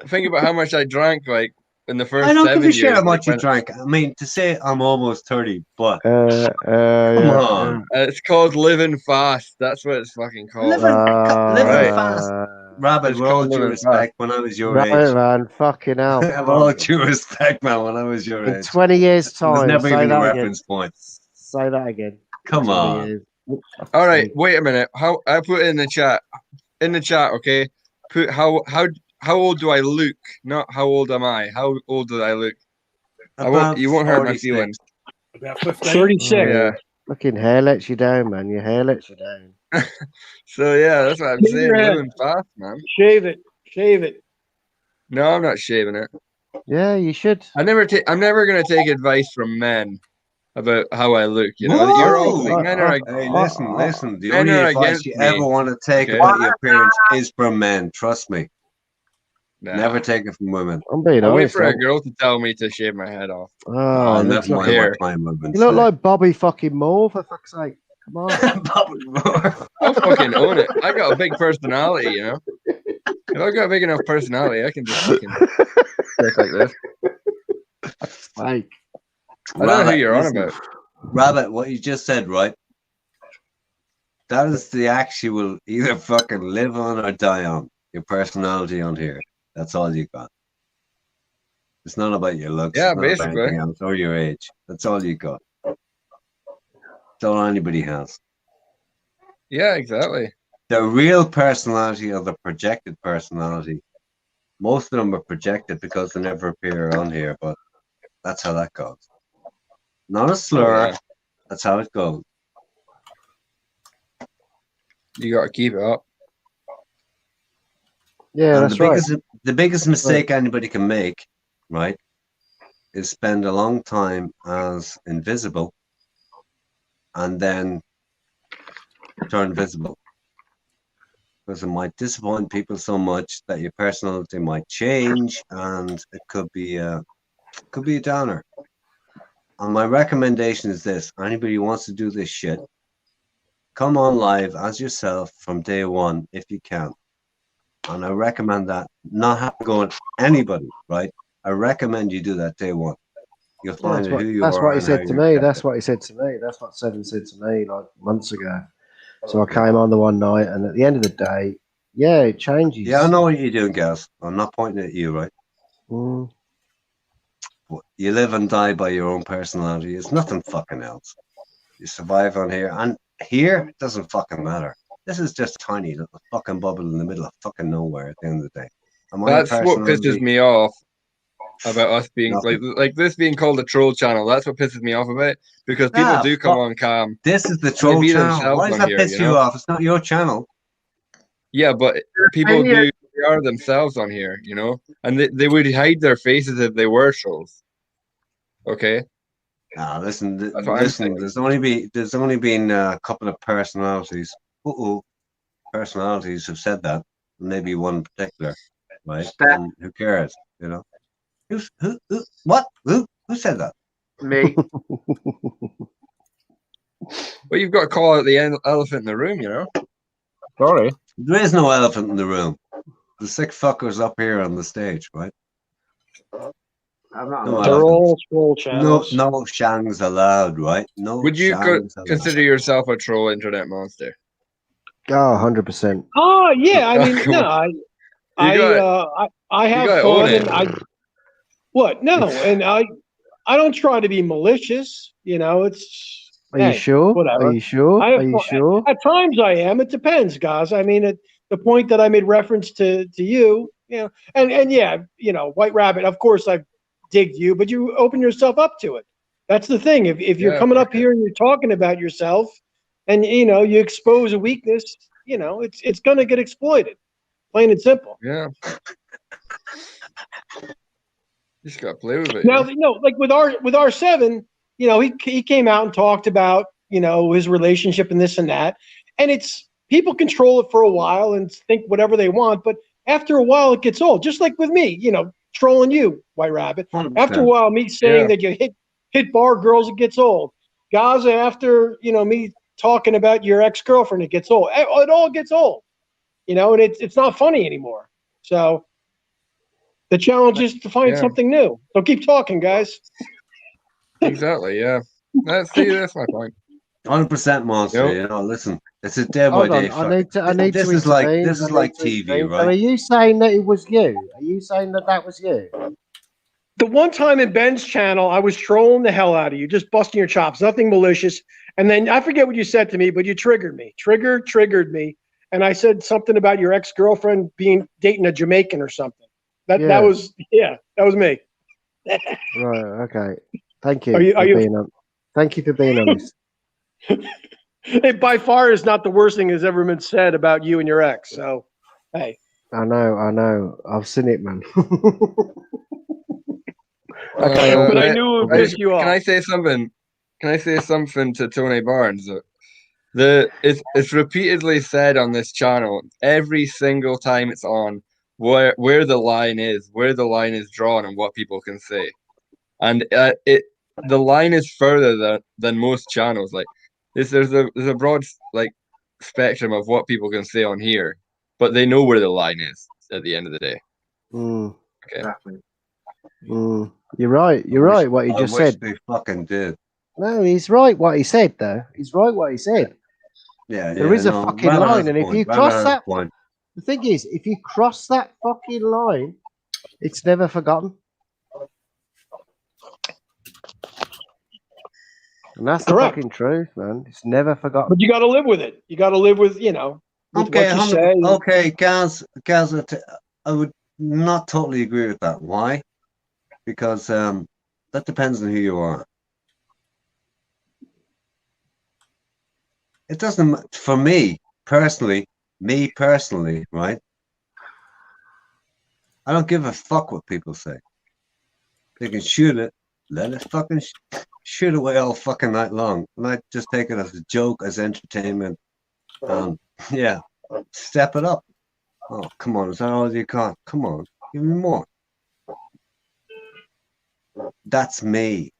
think about how much I drank like in the first I don't 7 give a years. shit how much you when- drank. I mean, to say I'm almost 30, but come on. It's called living fast. That's what it's fucking called. Living fast. Rabbit, It's with all called due living respect, when I was your Right, age. man, fucking hell. With all due respect, man, when I was your In age. 20 years' It was time, never say even a that reference again. point. Say that again. Come 20 on. years. All right, wait a minute. How I put it in the chat. In the chat, okay. Put how old do I look? Not how old am I. How old do I look? You won't hurt my 46. feelings. About 15. 36. Yeah. Fucking hair lets you down, man. Your hair lets you down. So yeah, that's what I'm Shave saying. your head. Living fast, man. Shave it. No, I'm not shaving it. Yeah, you should. I'm never gonna take advice from men about how I look. You know, Whoa! you're all like men are. Hey, listen. The men only are advice against you me. ever want to take Okay. about your appearance is from men. Trust me. Nah. Never take it from women. I'm being I'll wait honest. for a I'm- girl to tell me to shave my head off. Oh, Oh, you never look mind hair. what my women you look say. like Bobby fucking Moore, for fuck's sake. Come on. I'll fucking own it. I got a big personality, you know. If I got a big enough personality, I can just fucking look like this. Fake. I don't know who you're on listen. about. Rabbit, what you just said, right? That is the axe you will either fucking live on or die on. Your personality on here. That's all you got. It's not about your looks. Yeah, it's not about basically. anything else, or your age. That's all you got. That's all anybody has. Yeah, exactly. The real personality or the projected personality. Most of them are projected because they never appear on here, but that's how that goes. Not a slur. Yeah. That's how it goes. You got to keep it up. Yeah, And that's right. the biggest mistake anybody can make, right, is spend a long time as invisible and then turn visible. Because it might disappoint people so much that your personality might change, and it could be a downer. And my recommendation is this: anybody who wants to do this shit, come on live as yourself from day one if you can. And I recommend that, not have to go on anybody, right? I recommend you do that day one. You'll find That's who you what are he and how said to you me. get That's there. what he said to me. That's what Seven said to me like months ago. So I came on the one night, and at the end of the day, yeah, it changes. Yeah, I know what you're doing, Gaz. I'm not pointing at you, right? Mm. You live and die by your own personality. It's nothing fucking else. You survive on here, and here it doesn't fucking matter. This is just a tiny little fucking bubble in the middle of fucking nowhere at the end of the day. And my That's what pisses personality, me off about us being like this being called a troll channel. That's what pisses me off about it, because people do come on cam. This is the and troll be channel. themselves Why does on that here, piss you off? It's not your channel. Yeah, but people they are themselves on here, and they would hide their faces if they were trolls. Okay. Nah, listen. That's what I'm Listen. There's only been a couple of personalities. Personalities have said that. Maybe one in particular, right? And who cares? Who said that? Me. But you've got to call out the elephant in the room, Sorry. There is no elephant in the room. The sick fuckers up here on the stage, right? I'm not. No They're all scroll channels. No shangs allowed, right? No. Would you shangs allowed. consider yourself a troll internet monster? Oh, 100%. Oh yeah, I mean, no, I have fun, and and I don't try to be malicious. It's. Are you sure? Whatever. Are you sure? Are you sure? At times I am. It depends, guys. I mean, at the point that I made reference to you, and yeah, White Rabbit. Of course, I've digged you, but you open yourself up to it. That's the thing. If you're coming up here and you're talking about yourself, and you expose a weakness, it's going to get exploited. Plain and simple. Yeah. You just got to play with it. Now, like with R7, he came out and talked about, his relationship and this and that. And it's people control it for a while and think whatever they want. But after a while, it gets old. Just like with me, trolling you, White Rabbit. 100%. After a while, me saying that you hit bar girls, it gets old. Gaza, after, me talking about your ex-girlfriend, it gets old. It all gets old, and it's not funny anymore. So the challenge is to find something new. So keep talking, guys. Exactly. Yeah. That's my point. 100% monster. Listen, it's a day by day. I need to This is like TV, right? So are you saying that it was you? Are you saying that was you? The one time in Ben's channel, I was trolling the hell out of you, just busting your chops, nothing malicious. And then I forget what you said to me, but you triggered me. Triggered me. And I said something about your ex-girlfriend dating a Jamaican or something. That was me. Right. Okay. Thank you. Thank you for being honest. It by far is not the worst thing that's ever been said about you and your ex. So, hey. I know. I've seen it, man. Okay, but I knew it would piss you off. Can I say something? Can I say something to Tony Barnes? It's repeatedly said on this channel every single time it's on where the line is drawn and what people can say, and the line is further than most channels. Like this, there's a broad spectrum of what people can say on here, but they know where the line is at the end of the day. Okay. Exactly. You're right. You're right. What he just said. They fucking did. No, he's right. What he said, though. He's right. What he said. Yeah. There is a fucking line, and if you cross that, the thing is, if you cross that fucking line, it's never forgotten. And that's the fucking truth, man. It's never forgotten. But you got to live with it. You got to live with, with Okay, what you say. okay, Gaz, I would not totally agree with that. Why? Because that depends on who you are. It doesn't, for me personally, right? I don't give a fuck what people say. They can shoot it, let it fucking shoot away all fucking night long. And I just take it as a joke, as entertainment. Yeah, step it up. Oh, come on, is that all you got? Come on, give me more. That's me,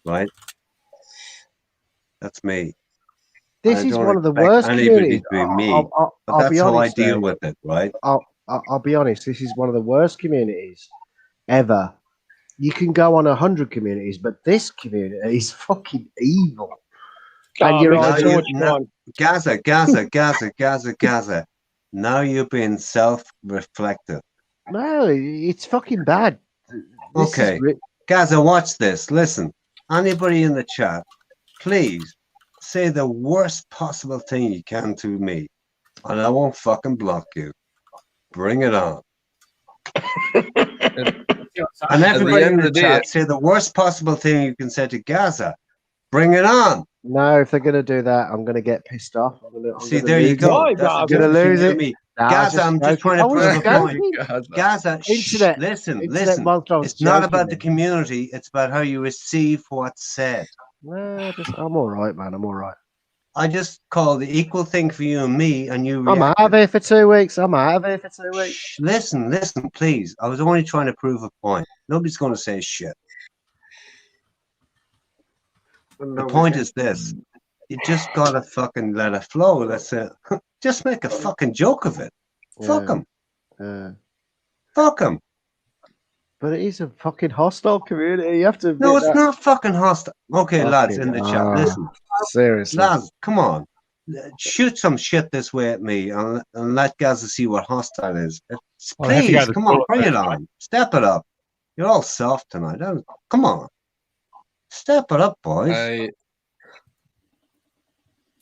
right? That's me. This is one of the worst communities. But that's how I deal with it, right? I'll be honest. This is one of the worst communities ever. You can go on 100 communities, but this community is fucking evil. And you're Gaza. Now you're being self-reflective. No, it's fucking bad. Okay, Gaza, watch this. Listen, anybody in the chat, please say the worst possible thing you can to me, and I won't fucking block you. Bring it on. And everybody in the chat, say the worst possible thing you can say to Gaza. Bring it on. No, if they're going to do that, I'm going to get pissed off. See, there you go. I'm going to lose it. Gaza, I'm just trying to prove a point. Gaza, listen. It's not about the community. It's about how you receive what's said. No, I'm all right, man. I'm all right. I just call the equal thing for you and me, and you. I'm out of here for 2 weeks. Listen, please. I was only trying to prove a point. Nobody's going to say shit. The point is this: you just gotta fucking let it flow. That's it. Just make a fucking joke of it. Fuck them. Fuck them. But it is a fucking hostile community. You have to. No, it's not fucking hostile. Okay, lads in the chat, listen. Seriously, lads, come on. Shoot some shit this way at me and let Gaza see what hostile is. Please, come on, bring it on. Step it up. You're all soft tonight. Come on. Step it up, boys.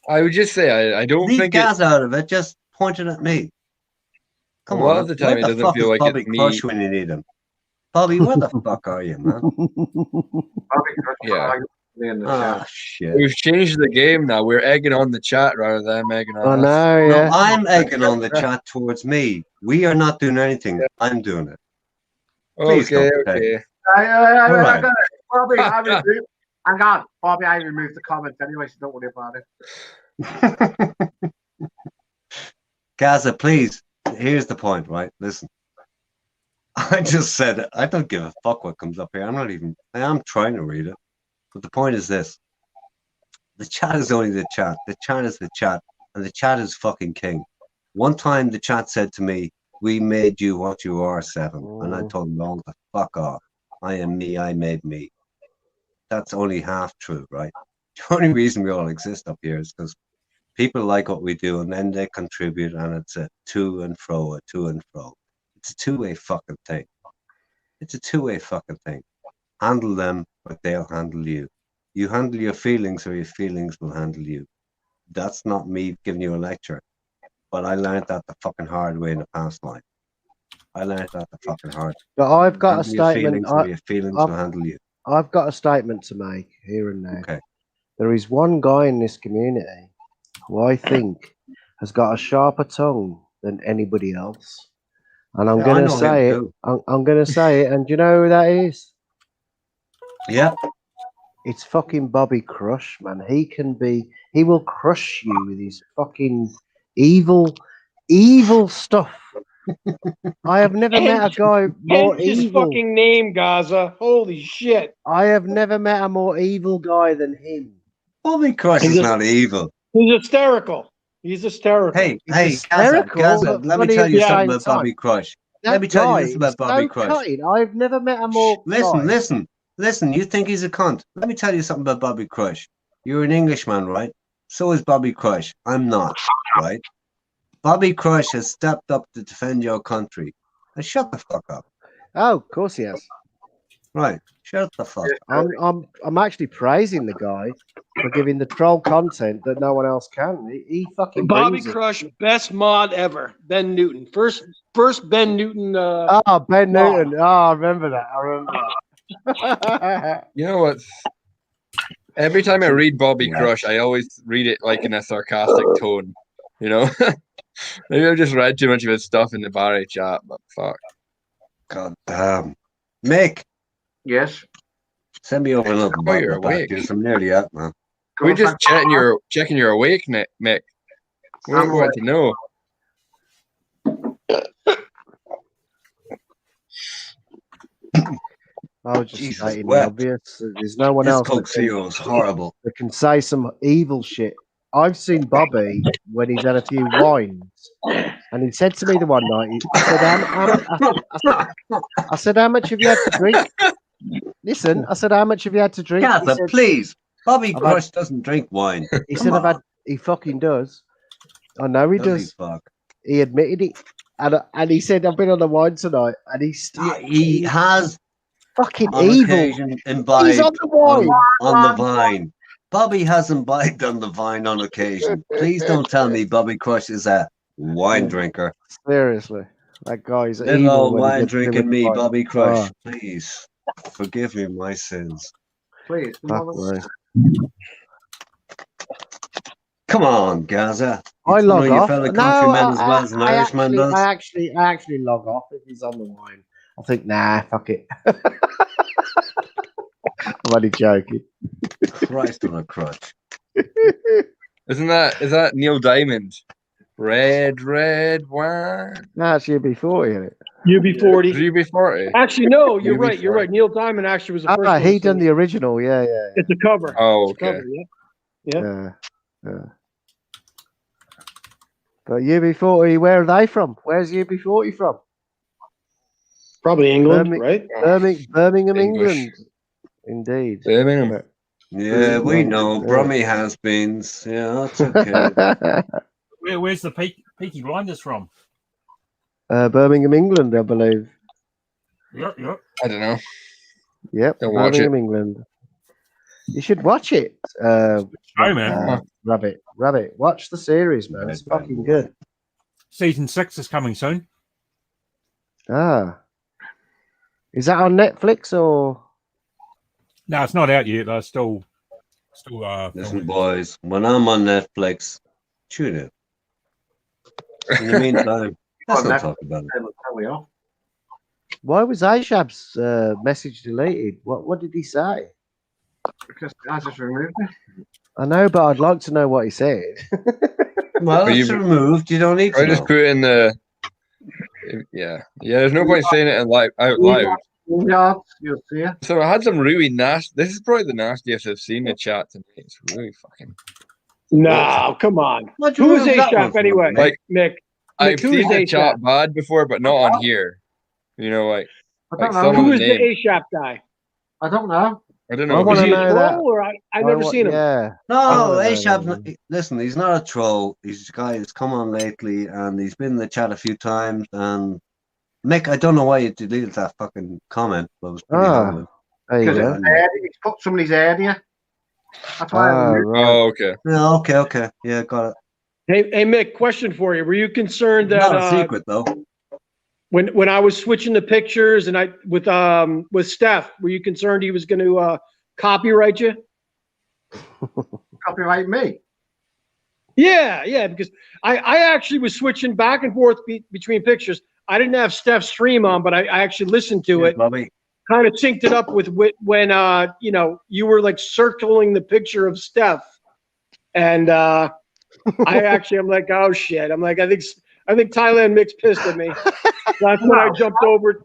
I would just say I don't think Gaza out of it. Just pointing at me. Come on. A lot of the time, it doesn't feel like Bobby it's me. Crush when you need him. Bobby, where the fuck are you, man? Yeah. Ah, shit. We've changed the game now. We're egging on the chat rather than egging on us. No, I'm egging on the chat towards me. We are not doing anything. I'm doing it. Please Okay. Right. Bobby, hang on. Bobby, I removed the comments anyway, so don't worry about it. Gaza, please. Here's the point, right? Listen. I just said it. I don't give a fuck what comes up here. I am trying to read it. But the point is this. The chat is only the chat. The chat is the chat. And the chat is fucking king. One time the chat said to me, "We made you what you are, Seven." And I told them all to fuck off. I am me. I made me. That's only half true, right? The only reason we all exist up here is because people like what we do and then they contribute and it's a to and fro. It's a two-way fucking thing. It's a two-way fucking thing. Handle them, but they'll handle you. You handle your feelings or your feelings will handle you. That's not me giving you a lecture. But I learned that the fucking hard way in the past life. I learned that the fucking hard. But I've got a statement. Your feelings will handle you. I've got a statement to make here and now. Okay. There is one guy in this community who I think has got a sharper tongue than anybody else. And I'm going to say it. I'm going to say it. And do you know who that is? Yeah. It's fucking Bobby Crush, man. He will crush you with his fucking evil stuff. I have never met a guy more his evil. Fucking name, Gaza. Holy shit. I have never met a more evil guy than him. Bobby Crush is not evil. He's hysterical. Hey, Gaza, let me tell you something about Bobby Crush. Let me tell you this about Bobby Crush. I've never met a more. Listen. You think he's a cunt? Let me tell you something about Bobby Crush. You're an Englishman, right? So is Bobby Crush. I'm not, right? Bobby Crush has stepped up to defend your country. Now shut the fuck up. Oh, of course he has. Right. Shut the fuck up. I'm actually praising the guy for giving the troll content that no one else can. He fucking Bobby brings it. Crush, best mod ever. Ben Newton, first Ben Newton. Ben mod. Newton. Oh, I remember that. You know what? Every time I read Bobby Crush, I always read it like in a sarcastic tone. You know, maybe I've just read too much of his stuff in the Barry chat, but fuck. God damn. Mick. Yes. Send me over a little bottle you're of that awake. juice. I'm nearly out, man. We're just checking you're awake, Mick. We want to know. I was just stating the obvious. There's no one else Coke Zero is horrible. that can say some evil shit. I've seen Bobby when he's had a few wines, and he said to me the one night, I said, how much have you had to drink? Listen, I said, how much have you had to drink? Gather, said, please. Bobby Crush doesn't drink wine. He said, he fucking does. I know he does. He admitted it. And he said, I've been on the wine tonight. And he has fucking on evil. occasion imbibed He's on the wine. on the vine. Bobby has imbibed on the vine on occasion. Please don't tell me Bobby Crush is a wine drinker. Seriously. That guy's Little evil. old when he wine gets drinking with me, wine. Bobby Crush. Oh, Please forgive me my sins. Please. fuck me. Come on, Gaza. I log your off. fellow No, countryman as well as an Irishman does. I actually log off if he's on the wine. I think, nah, fuck it. I'm only joking. Christ on a crutch. Is that Neil Diamond? Red wine. No, it's UB40, isn't it? UB40. UB40. Actually, no, you're UB40. right. You're right. Neil Diamond actually was the first one. He done the original, yeah. It's a cover. Oh, It's a okay. cover, yeah. Yeah. But UB40, where are they from? Where's UB40 from? Probably England, right? Birmingham, English. England. Indeed. Birmingham. Yeah, we know. Brummy has-beens. Yeah, that's okay. Where's the Peaky Blinders from? Birmingham, England, I believe. Yep. I don't know. Yep, Don't watch Birmingham, it. England. You should watch it. Man. Rabbit, watch the series, man. It's fucking good. Season 6 is coming soon. Ah. Is that on Netflix or? No, it's not out yet. They're still Listen, boys, when I'm on Netflix, tune in. In the meantime, let's not talk about it. Why was Aishab's message deleted? What did he say? Because I just removed it. I know, but I'd like to know what he said. Well, it's removed. You don't need to I just know. put it in the. Yeah. There's no point saying it out loud. Yeah, you'll see it. So I had some really nasty. This is probably the nastiest I've seen the chat tonight. It's really fucking. No, come on. What Who is remove that one A$AP from, anyway? Like, Nick. I've who seen is the A$AP? chat bad before, but not on here. You know, like don't know. some Who of the is the names. A$AP guy? I don't know. I don't I know. want Is to he a know that. troll or I've never seen him? Yeah. No, I A$AP, listen, he's not a troll. He's a guy who's come on lately, and he's been in the chat a few times. And Mick, I don't know why you deleted that fucking comment, but it was pretty horrible. There you Because go. he's put somebody's head here. That's why I removed Right. Oh, okay. Yeah, okay. Yeah, got it. Hey, Mick, question for you. Were you concerned Not that a secret, though. when I was switching the pictures and with Steph, were you concerned he was going to copyright you? Copyright me. Yeah, because I actually was switching back and forth between pictures. I didn't have Steph's stream on, but I actually listened to it. Bobby. Kind of synced it up with when you were like circling the picture of Steph, and I'm like, oh shit. I'm like, I think Thailand Mick's pissed at me. That's when I jumped over.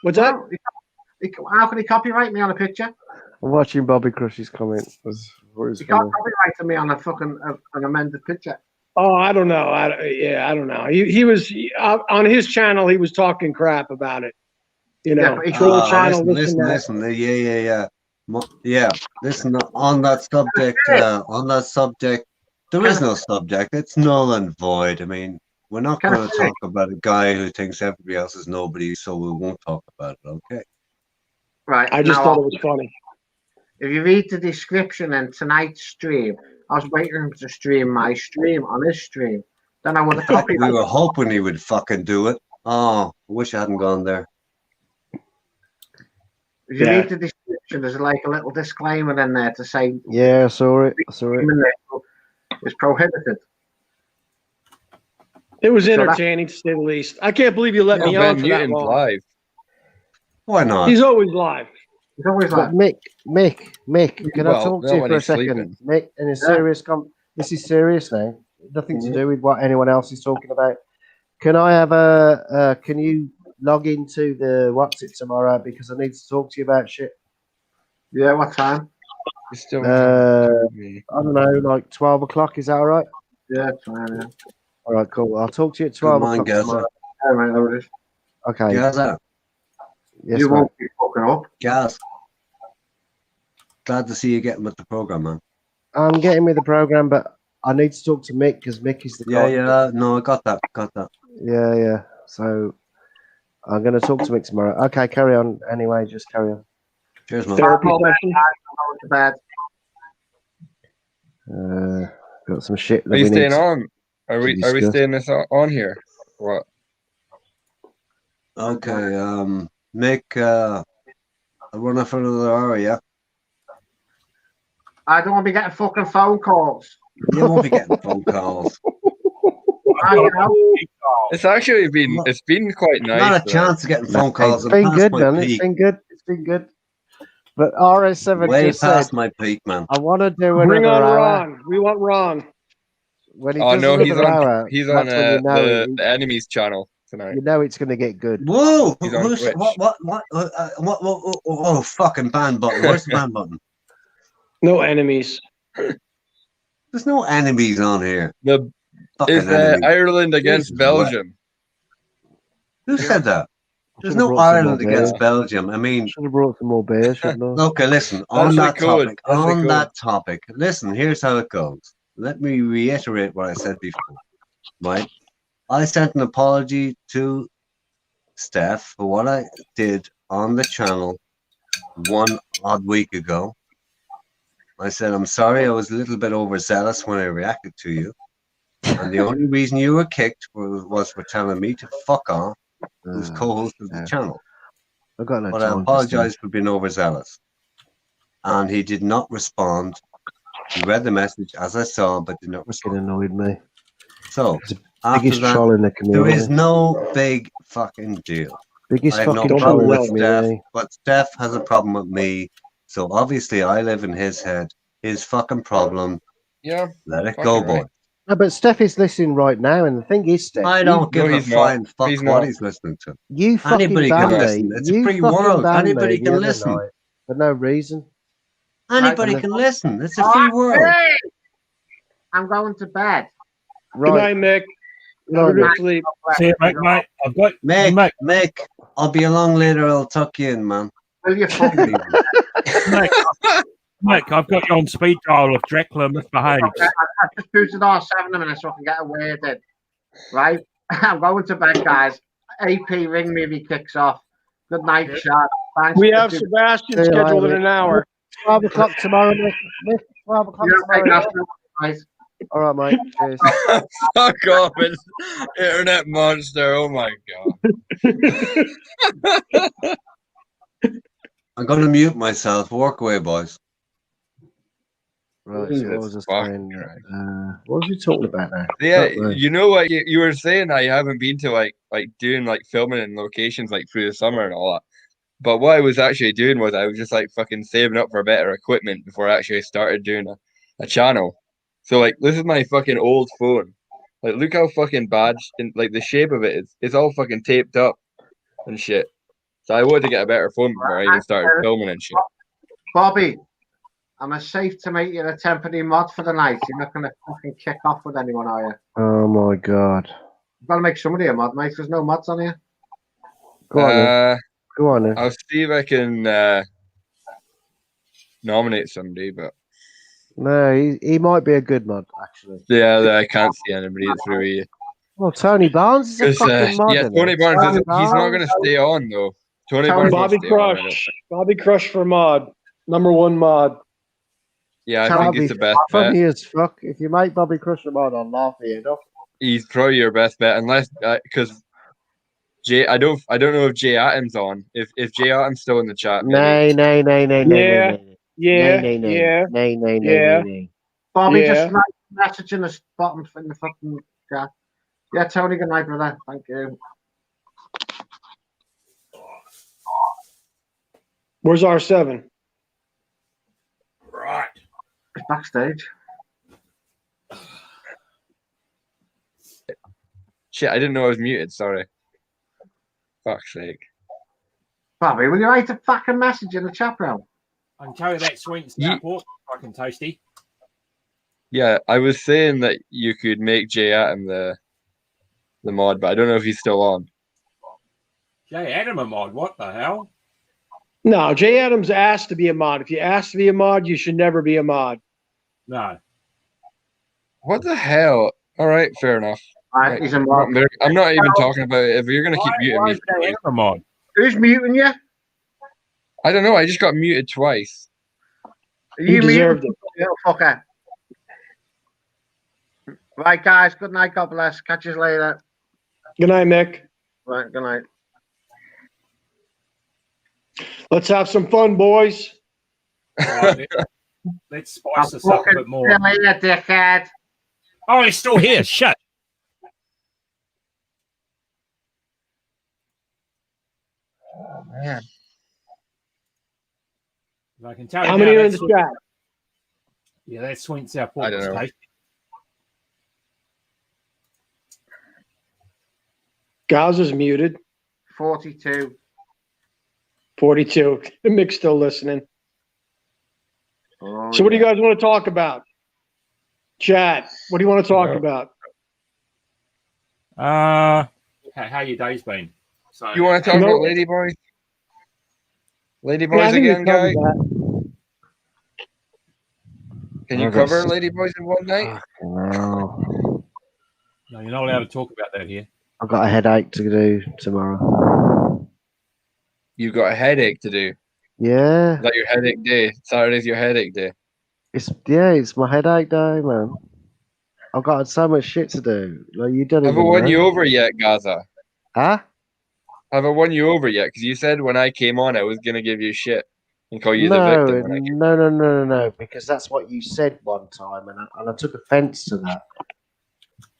What's that? How can he copyright me on a picture? I'm watching Bobby Crush's comment. He can't copyright me on a fucking an amended picture. Oh, I don't know. I don't know. He was on his channel. He was talking crap about it. You know, troll channel. Listen. Yeah. Listen, on that subject, there is no subject. It's null and void. I mean, we're not going to talk about a guy who thinks everybody else is nobody, so we won't talk about it. Okay. Right. I just thought it was funny. If you read the description in tonight's stream, I was waiting for him to stream my stream on his stream. Then I would have copied. We were hoping he would fucking do it. Oh, I wish I hadn't gone there. If you read the description, there's like a little disclaimer in there to say. Yeah, I saw it. It's prohibited. It was entertaining to say the least. I can't believe you let me on for that long. Live. Why not? He's always live. He's always live. Mick, can I talk to you for a second? Mick, in a serious this is serious now. Nothing to do with what anyone else is talking about. Can I have can you log into the what's it tomorrow, because I need to talk to you about shit? Yeah, what time? I don't know, like 12 o'clock, is that all right? Yeah, it's fine, yeah. All right, cool. I'll talk to you at 12 o'clock tomorrow. Okay. Gaza. Yes, you mate. won't be fucking up. Gaz. Glad to see you getting with the program, man. I'm getting with the program, but I need to talk to Mick because Mick is the guy. Yeah. No, I got that. Yeah. So I'm going to talk to Mick tomorrow. Okay, carry on. Anyway, just carry on. Cheers, man. Therapy session. To bed. Got some shit. Are you staying on? Are we staying this on here? What? Okay. Make a run for another hour, yeah? I don't want to be getting fucking phone calls. You won't be getting phone calls. It's actually been quite nice. Not a chance of getting phone calls. It's been good, man. It's been good. But RS7 way just past said, my peak, man. I want to do another Bring on hour. Ron. We want Ron. When he does another hour, he's that's on when you know the enemy's channel tonight. You know it's going to get good. Whoa! He's on Twitch. What? Oh, fucking ban button. Where's the ban button? No enemies. There's no enemies on here. Is Ireland against Belgium? Who said that? There's no Ireland against Belgium. I mean, should have brought some more beers, shouldn't I? Okay, listen. On that topic. Listen. Here's how it goes. Let me reiterate what I said before. Right? I sent an apology to Steph for what I did on the channel 1 odd week ago. I said, I'm sorry, I was a little bit overzealous when I reacted to you. And the only reason you were kicked was for telling me to fuck off, who's co-host of the channel. But I apologize for being overzealous. And he did not respond. He read the message as I saw, but did not respond. It annoyed me. So, biggest troll in the community. there is no big fucking deal. Biggest I have fucking no troll problem in the with Steph, community. but Steph has a problem with me. So obviously I live in his head. His fucking problem. Yeah. Let it go, boy. No, but Steph is listening right now, and the thing is, Steph, I don't give a flying fuck what he's listening to. You fucking Anybody can banned listen. me. It's a You free fucking world. banned Anybody me can the other listen. night for no reason. Anybody Right, can listen. It's a free world. I'm going to bed. Good night, Mick. Have a good sleep. See you, mate. I've got Mick, I'll be along later. I'll tuck you in, man. Will you fucking Mick, I've got you on speed dial if Dracula misbehaves. I just put it on 7 minutes so I can get a word in. Right? I'm going to bed, guys. AP, ring me if he kicks off. Good night, chat. Thanks. We have Sebastian scheduled in an hour. 12 o'clock tomorrow, Mick. 12 o'clock tomorrow. All right, mate. Cheers. Fuck off, it's internet monster. Oh my god. I'm going to mute myself. Work away, boys. Right, so what was I saying? What was we talking about now? Yeah, you know what you were saying. I haven't been to like doing like filming in locations like through the summer and all that. But what I was actually doing was I was just like fucking saving up for better equipment before I actually started doing a channel. So like this is my fucking old phone. Like look how fucking bad like the shape of it is. It's all fucking taped up and shit. So I wanted to get a better phone before I even started filming and shit. Bobby, am I safe to make you a temporary mod for the night? You're not going to fucking kick off with anyone, are you? Oh my god. You've got to make somebody a mod, mate. There's no mods on here. Go on, then. Go on, then. I'll see if I can nominate somebody, but No, he might be a good mod, actually. yeah, I can't see anybody through here. Well, Tony Barnes is a fucking mod. Yeah, Tony Barnes, he's not going to stay on, though. Tony Barnes Bobby Crush. Bobby Crush for mod. #1 mod. Yeah, I think it's the best bet. Funny as fuck. If you make Bobby Crush a mod, I'll laugh at you enough. He's probably your best bet, unless because Jay. I don't know if Jay Atom's on. If Jay Atom's still in the chat, maybe. No. Bobby, just write a message in the bottom in the fucking chat. Yeah, Tony, good night, brother. Thank you. Where's R7? Right. It's backstage. Shit, I didn't know I was muted. Sorry. Fuck's sake. Bobby, will you write a fucking message in the chat, bro? I can tell you that sweet and sour pork fucking tasty. Yeah, I was saying that you could make Jay Atom the mod, but I don't know if he's still on. Jay Atom a mod? What the hell? No, Jay Adams asked to be a mod. If you ask to be a mod, you should never be a mod. No. What the hell? All right, fair enough. Right, he's a mod. I'm not even talking about it. If you're gonna keep muting me, Jay Atom a mod? Who's muting you? I don't know. I just got muted twice. You deserved it, little fucker. Right, guys. Good night. God bless. Catch you later. Good night, Mick. Right. Good night. Let's have some fun, boys. Right, let's spice this up a bit more. Here, dickhead. Oh, he's still here. Shut. Oh, man. I can tell you. How many are in the chat? Yeah, that sweet and sour pork. I don't know. Tasty. Gaza's muted. 42. 42. Mick's still listening. Oh, so what do you guys want to talk about? Chat. What do you want to talk about? How your day's been? So You want to talk about Ladyboys? Ladyboys again, guy? Can you cover Ladyboys in one night? No, you're not allowed to talk about that here. I've got a headache to do tomorrow. You've got a headache to do. Yeah. Is that your headache day? Saturday's your headache day. It's my headache day, man. I've got so much shit to do. Like you don't. Have I won you over yet, Gaza? Huh? Have I won you over yet? Because you said when I came on, I was gonna give you shit and call you the victim. No. Because that's what you said one time, and I took offence to that.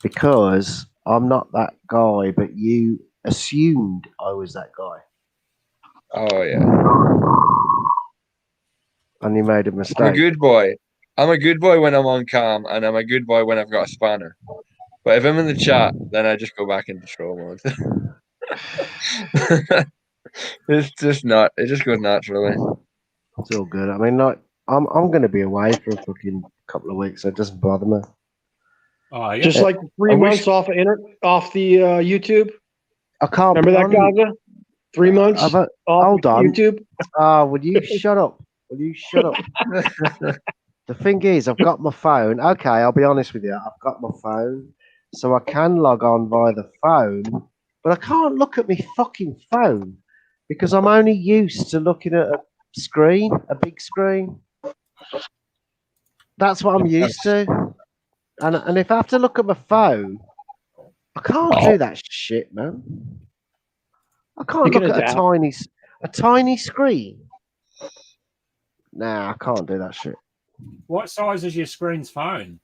Because I'm not that guy, but you assumed I was that guy. Oh yeah. And you made a mistake. I'm a good boy. I'm a good boy when I'm on cam, and I'm a good boy when I've got a spanner. But if I'm in the chat, then I just go back into troll mode. It's just not. It just goes naturally. It's all good. I mean, like, I'm going to be away for a fucking couple of weeks, so it doesn't bother me. Oh, yeah. Just like 3 months off the YouTube. I can't remember that, Gaza. 3 months. Hold on. YouTube. Would you shut up? Will you shut up? The thing is, I've got my phone. Okay, I'll be honest with you. I've got my phone, so I can log on via the phone, but I can't look at my fucking phone because I'm only used to looking at a screen, a big screen. That's what I'm used to. And if I have to look at my phone, I can't do that shit, man. I can't look at a tiny screen. Nah, I can't do that shit. What size is your screen's phone?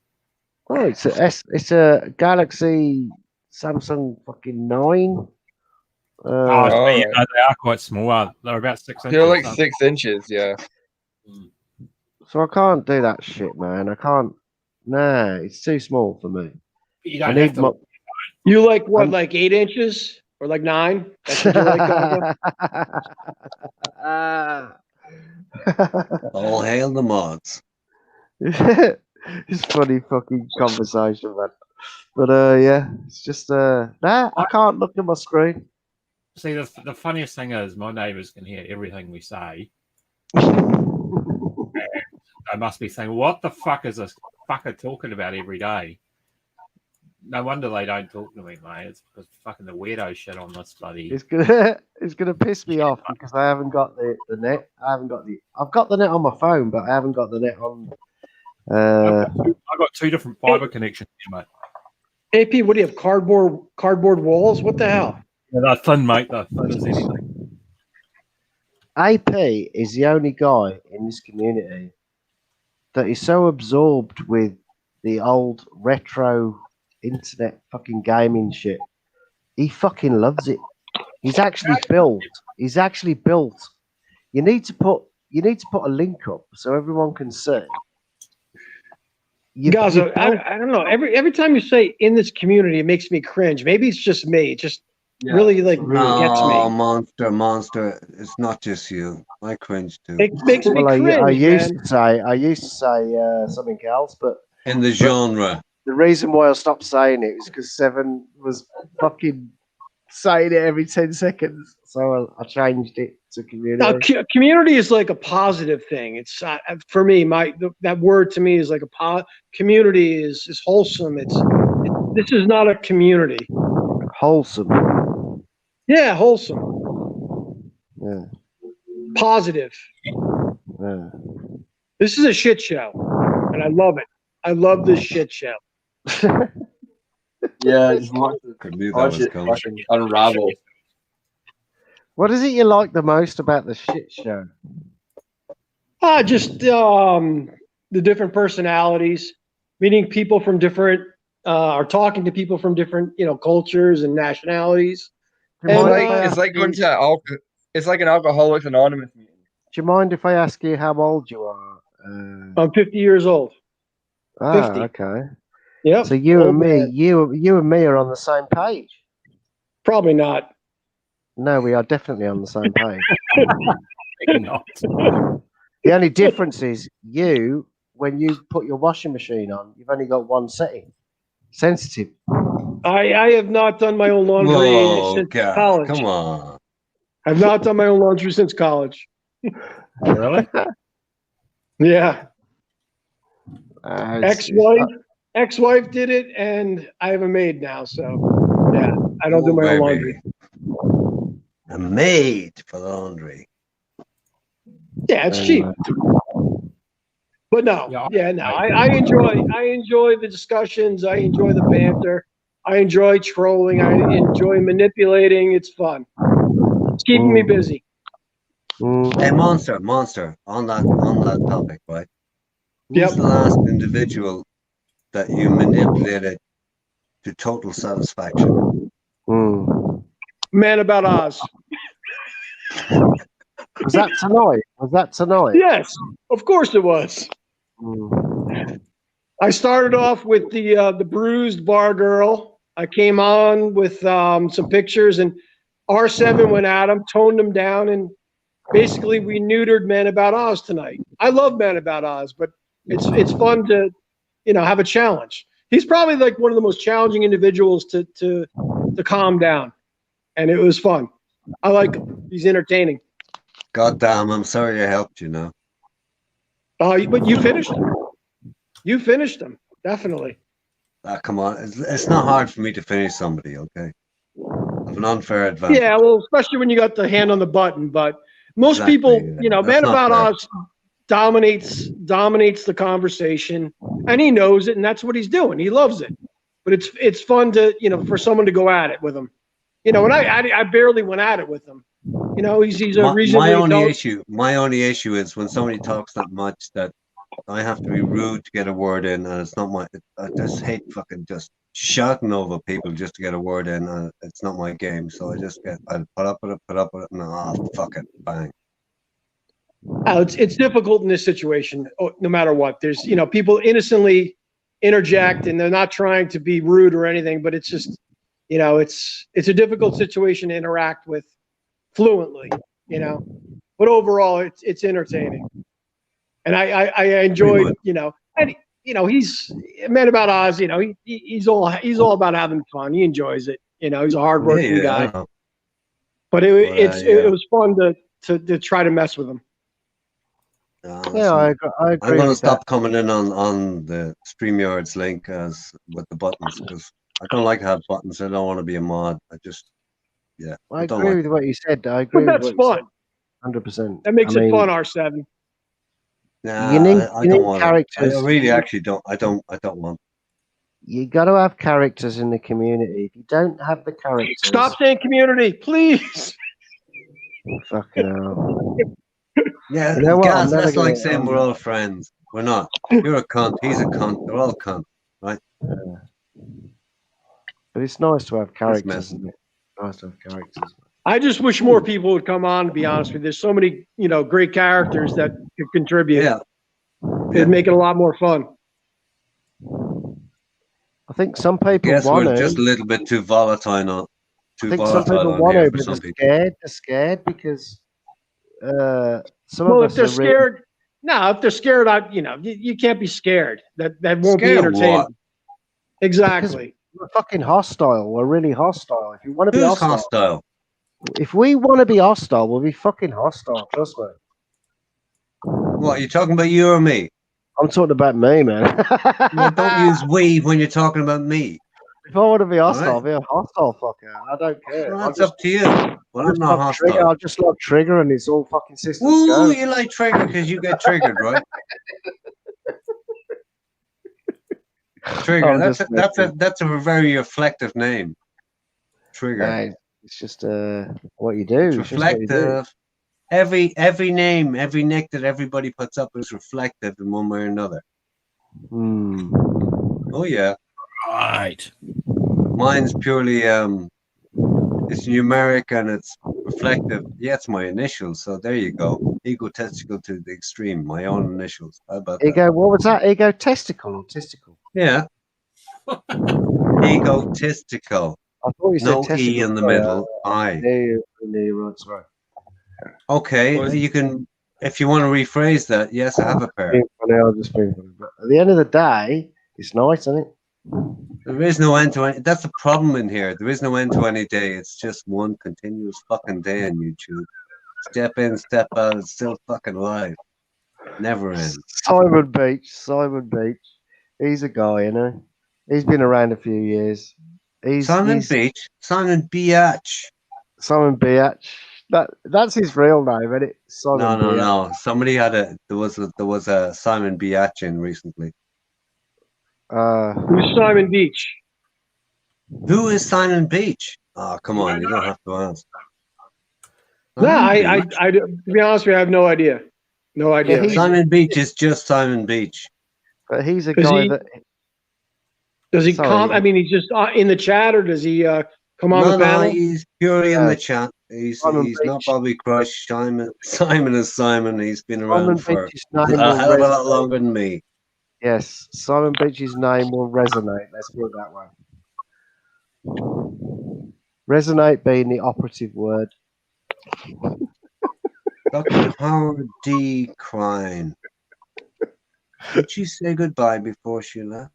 Oh, it's a Galaxy Samsung fucking 9. They are quite small. They're about 6 inches. They're like 6 inches, yeah. So I can't do that shit, man. I can't. Nah, it's too small for me. You don't have to. You like what, like 8 inches or like 9? That's what you like, Gaza? All hail the mods. It's funny fucking conversation, man. But yeah, it's just I can't look at my screen. See, the funniest thing is my neighbours can hear everything we say. They must be saying, "What the fuck is this fucker talking about every day?" No wonder they don't talk to me, mate. It's because fucking the weirdo shit on this bloody. It's gonna piss me off because I haven't got the net. I've got the net on my phone, but I haven't got the net on. I've got two different fiber connections here, mate. AP, what do you have? Cardboard walls? What the hell? Yeah, they're thin, mate. They're thin as anything. AP is the only guy in this community that is so absorbed with the old retro internet fucking gaming shit. He fucking loves it. He's actually built. You need to put a link up so everyone can see. Guys, I don't know. Every time you say in this community, it makes me cringe. Maybe it's just me. It just really gets me. Monster. It's not just you. I cringe too. It makes me cringe. I used to say something else, but in the genre. The reason why I stopped saying it was because Seven was fucking saying it every 10 seconds. So I changed it to community. Now, community is like a positive thing. It's for me. That word to me is like community is wholesome. This is not a community. Wholesome. Yeah, wholesome. Yeah. Positive. Yeah. This is a shit show, and I love it. I love this shit show. Yeah, just watch it unravel. What is it you like the most about the shit show? Just the different personalities, meeting people from different, or talking to people from different, cultures and nationalities. It's like going to it's like an Alcoholics Anonymous meeting. Do you mind if I ask you how old you are? I'm 50 years old. 50. Okay. Yep. So you and me are on the same page. Probably not. No, we are definitely on the same page. Not. The only difference is when you put your washing machine on, you've only got one setting. Sensitive. I have not done my own laundry since college. Come on. I've not done my own laundry since college. Really? Yeah. Ex-wife did it, and I have a maid now, so yeah, I don't do my own laundry. A maid for laundry. Yeah, it's cheap. But no, I enjoy the discussions. I enjoy the banter. I enjoy trolling. I enjoy manipulating. It's fun. It's keeping me busy. Hey, Monster, on that topic, right? Who's the last individual that you manipulated to total satisfaction? Man About Oz. Was that tonight? Yes, of course it was. I started off with the bruised bar girl. I came on with some pictures, and R7 went at him, toned him down, and basically we neutered Man About Oz tonight. I love Man About Oz, but it's fun to have a challenge. He's probably like one of the most challenging individuals to calm down, and it was fun. I like him. He's entertaining. God damn, I'm sorry I helped you now. But you finished him. You finished him, definitely. Come on, it's not hard for me to finish somebody, okay? I have an unfair advantage. Yeah, well, especially when you got the hand on the button. But most people, Man About Oz dominates the conversation, and he knows it, and that's what he's doing. He loves it. But it's fun to for someone to go at it with him. And I barely went at it with him. He's a reasonably my only issue is when somebody talks that much that I have to be rude to get a word in, and it's not my. I just hate fucking just shouting over people just to get a word in, and it's not my game. So I put up with it, and fuck it, bang. It's difficult in this situation, no matter what. There's people innocently interject, and they're not trying to be rude or anything, but it's just it's a difficult situation to interact with fluently, but overall it's entertaining, and I enjoyed, and he's Man About Oz, he's all about having fun. He enjoys it, he's a hardworking guy, but it was fun to try to mess with him. I agree. I'm going to stop coming in on the StreamYard's link with the buttons because I don't like to have buttons. I don't want to be a mod. I just, yeah. I don't agree like with what you said. I agree But with that's what you fun. said. 100%. That makes I it mean, fun, R7. Nah, you need I don't want characters. I really actually don't. I don't want. You got to have characters in the community. If you don't have the characters, Stop saying community, please. Fucking hell. Yeah, You know what? I'm guys, never that's like gonna, saying we're all friends. We're not. You're a cunt. He's a cunt. They're all cunt, right? But it's nice to have That's characters. messy. Isn't it? Nice to have characters. I just wish more people would come on, to be honest with you. There's so many, great characters that could contribute. Yeah. It'd make it a lot more fun. I think some people Guess want we're to. just a little bit too volatile on. I think some people want to, but they're scared. They're scared because some of us if they're are scared, if they're scared, you can't be scared. That won't be Scared of entertaining. what? Exactly. We're fucking hostile. We're really hostile. If you want to be Who's hostile, hostile? if we want to be hostile, we'll be fucking hostile. Trust me. What, are you talking about you or me? I'm talking about me, man. Well, don't use we when you're talking about me. If I want to be hostile, Right. I'll be a hostile fucker. I don't care. Well, that's up to you. Well, I'm not hostile. Trigger. I just love Trigger, and it's all fucking systems Ooh, go. you like Trigger because you get triggered, right? Trigger. I'm That's a very reflective name. Trigger. Hey, it's just what you do. It's It's just what you do. reflective. Every name, every nick that everybody puts up is reflective in one way or another. Oh yeah. Right. Mine's purely it's numeric and it's reflective. Yeah, it's my initials. So there you go. Egotistical to the extreme. My own initials. How about that? Ego. What was that? Egotistical or testicle? Yeah. Egotistical. I thought you said No testicle. E in the middle. I. Right, sorry. Okay, you can, if you want to rephrase that, yes, I have a pair. I'll just being funny. But at the end of the day, it's nice, isn't it? There is no end to any, that's the problem in here. There is no end to any day. It's just one continuous fucking day on YouTube. Step in, step out, it's still fucking live. Never ends. Simon Beach. He's a guy, you know. He's been around a few years. Simon Beach? Simon Biatch. Simon Biatch. That's his real name, isn't it? Simon Biatch. No. Somebody had there was a Simon Biatch in recently. Who's Simon Beach? Who is Simon Beach? Oh, come on, you don't have to ask. No, I to be honest with you, I have no idea. No idea. Simon Beach is just Simon Beach. But he's a guy that. Does he come? I mean, he's just in the chat, or does he come on the panel? No, he's purely in the chat. He's not Bobby Crush. Simon is Simon. He's been around for a hell of a lot longer than me. Yes, Simon Beach's name will resonate. Let's put it that way. Resonate being the operative word. Dr. Howard D. Crine. Did she say goodbye before she left?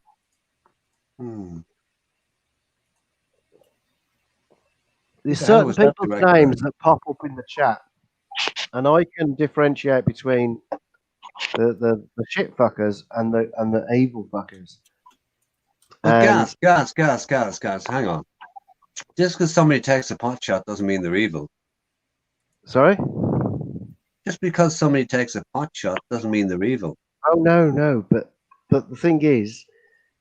There's certain people's names that pop up in the chat, and I can differentiate between the shit fuckers and the evil fuckers. Gas. Hang on. Just because somebody takes a pot shot doesn't mean they're evil. Sorry? Just because somebody takes a pot shot doesn't mean they're evil. Oh no. But the thing is,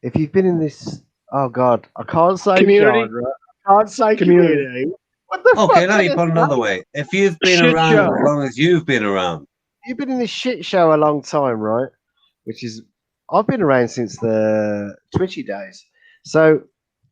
if you've been in this, oh god, I can't say community. Genre. I can't say community. What the fuck? Okay, let me put it another way. If you've been around as long as you've been around. You've been in this shit show a long time, right? I've been around since the Twitchy days. So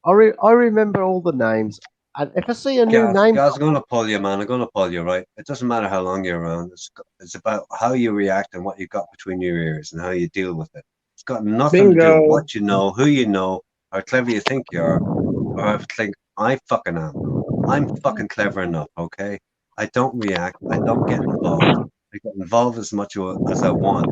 I remember all the names. And if I see a new name... Guys, I'm going to pull you, man. I'm going to pull you, right? It doesn't matter how long you're around. It's about how you react and what you got between your ears and how you deal with it. It's got nothing to do with what you know, who you know, how clever you think you are, or how think I fucking am. I'm fucking clever enough, okay? I don't react. I don't get involved. I get involved as much as I want,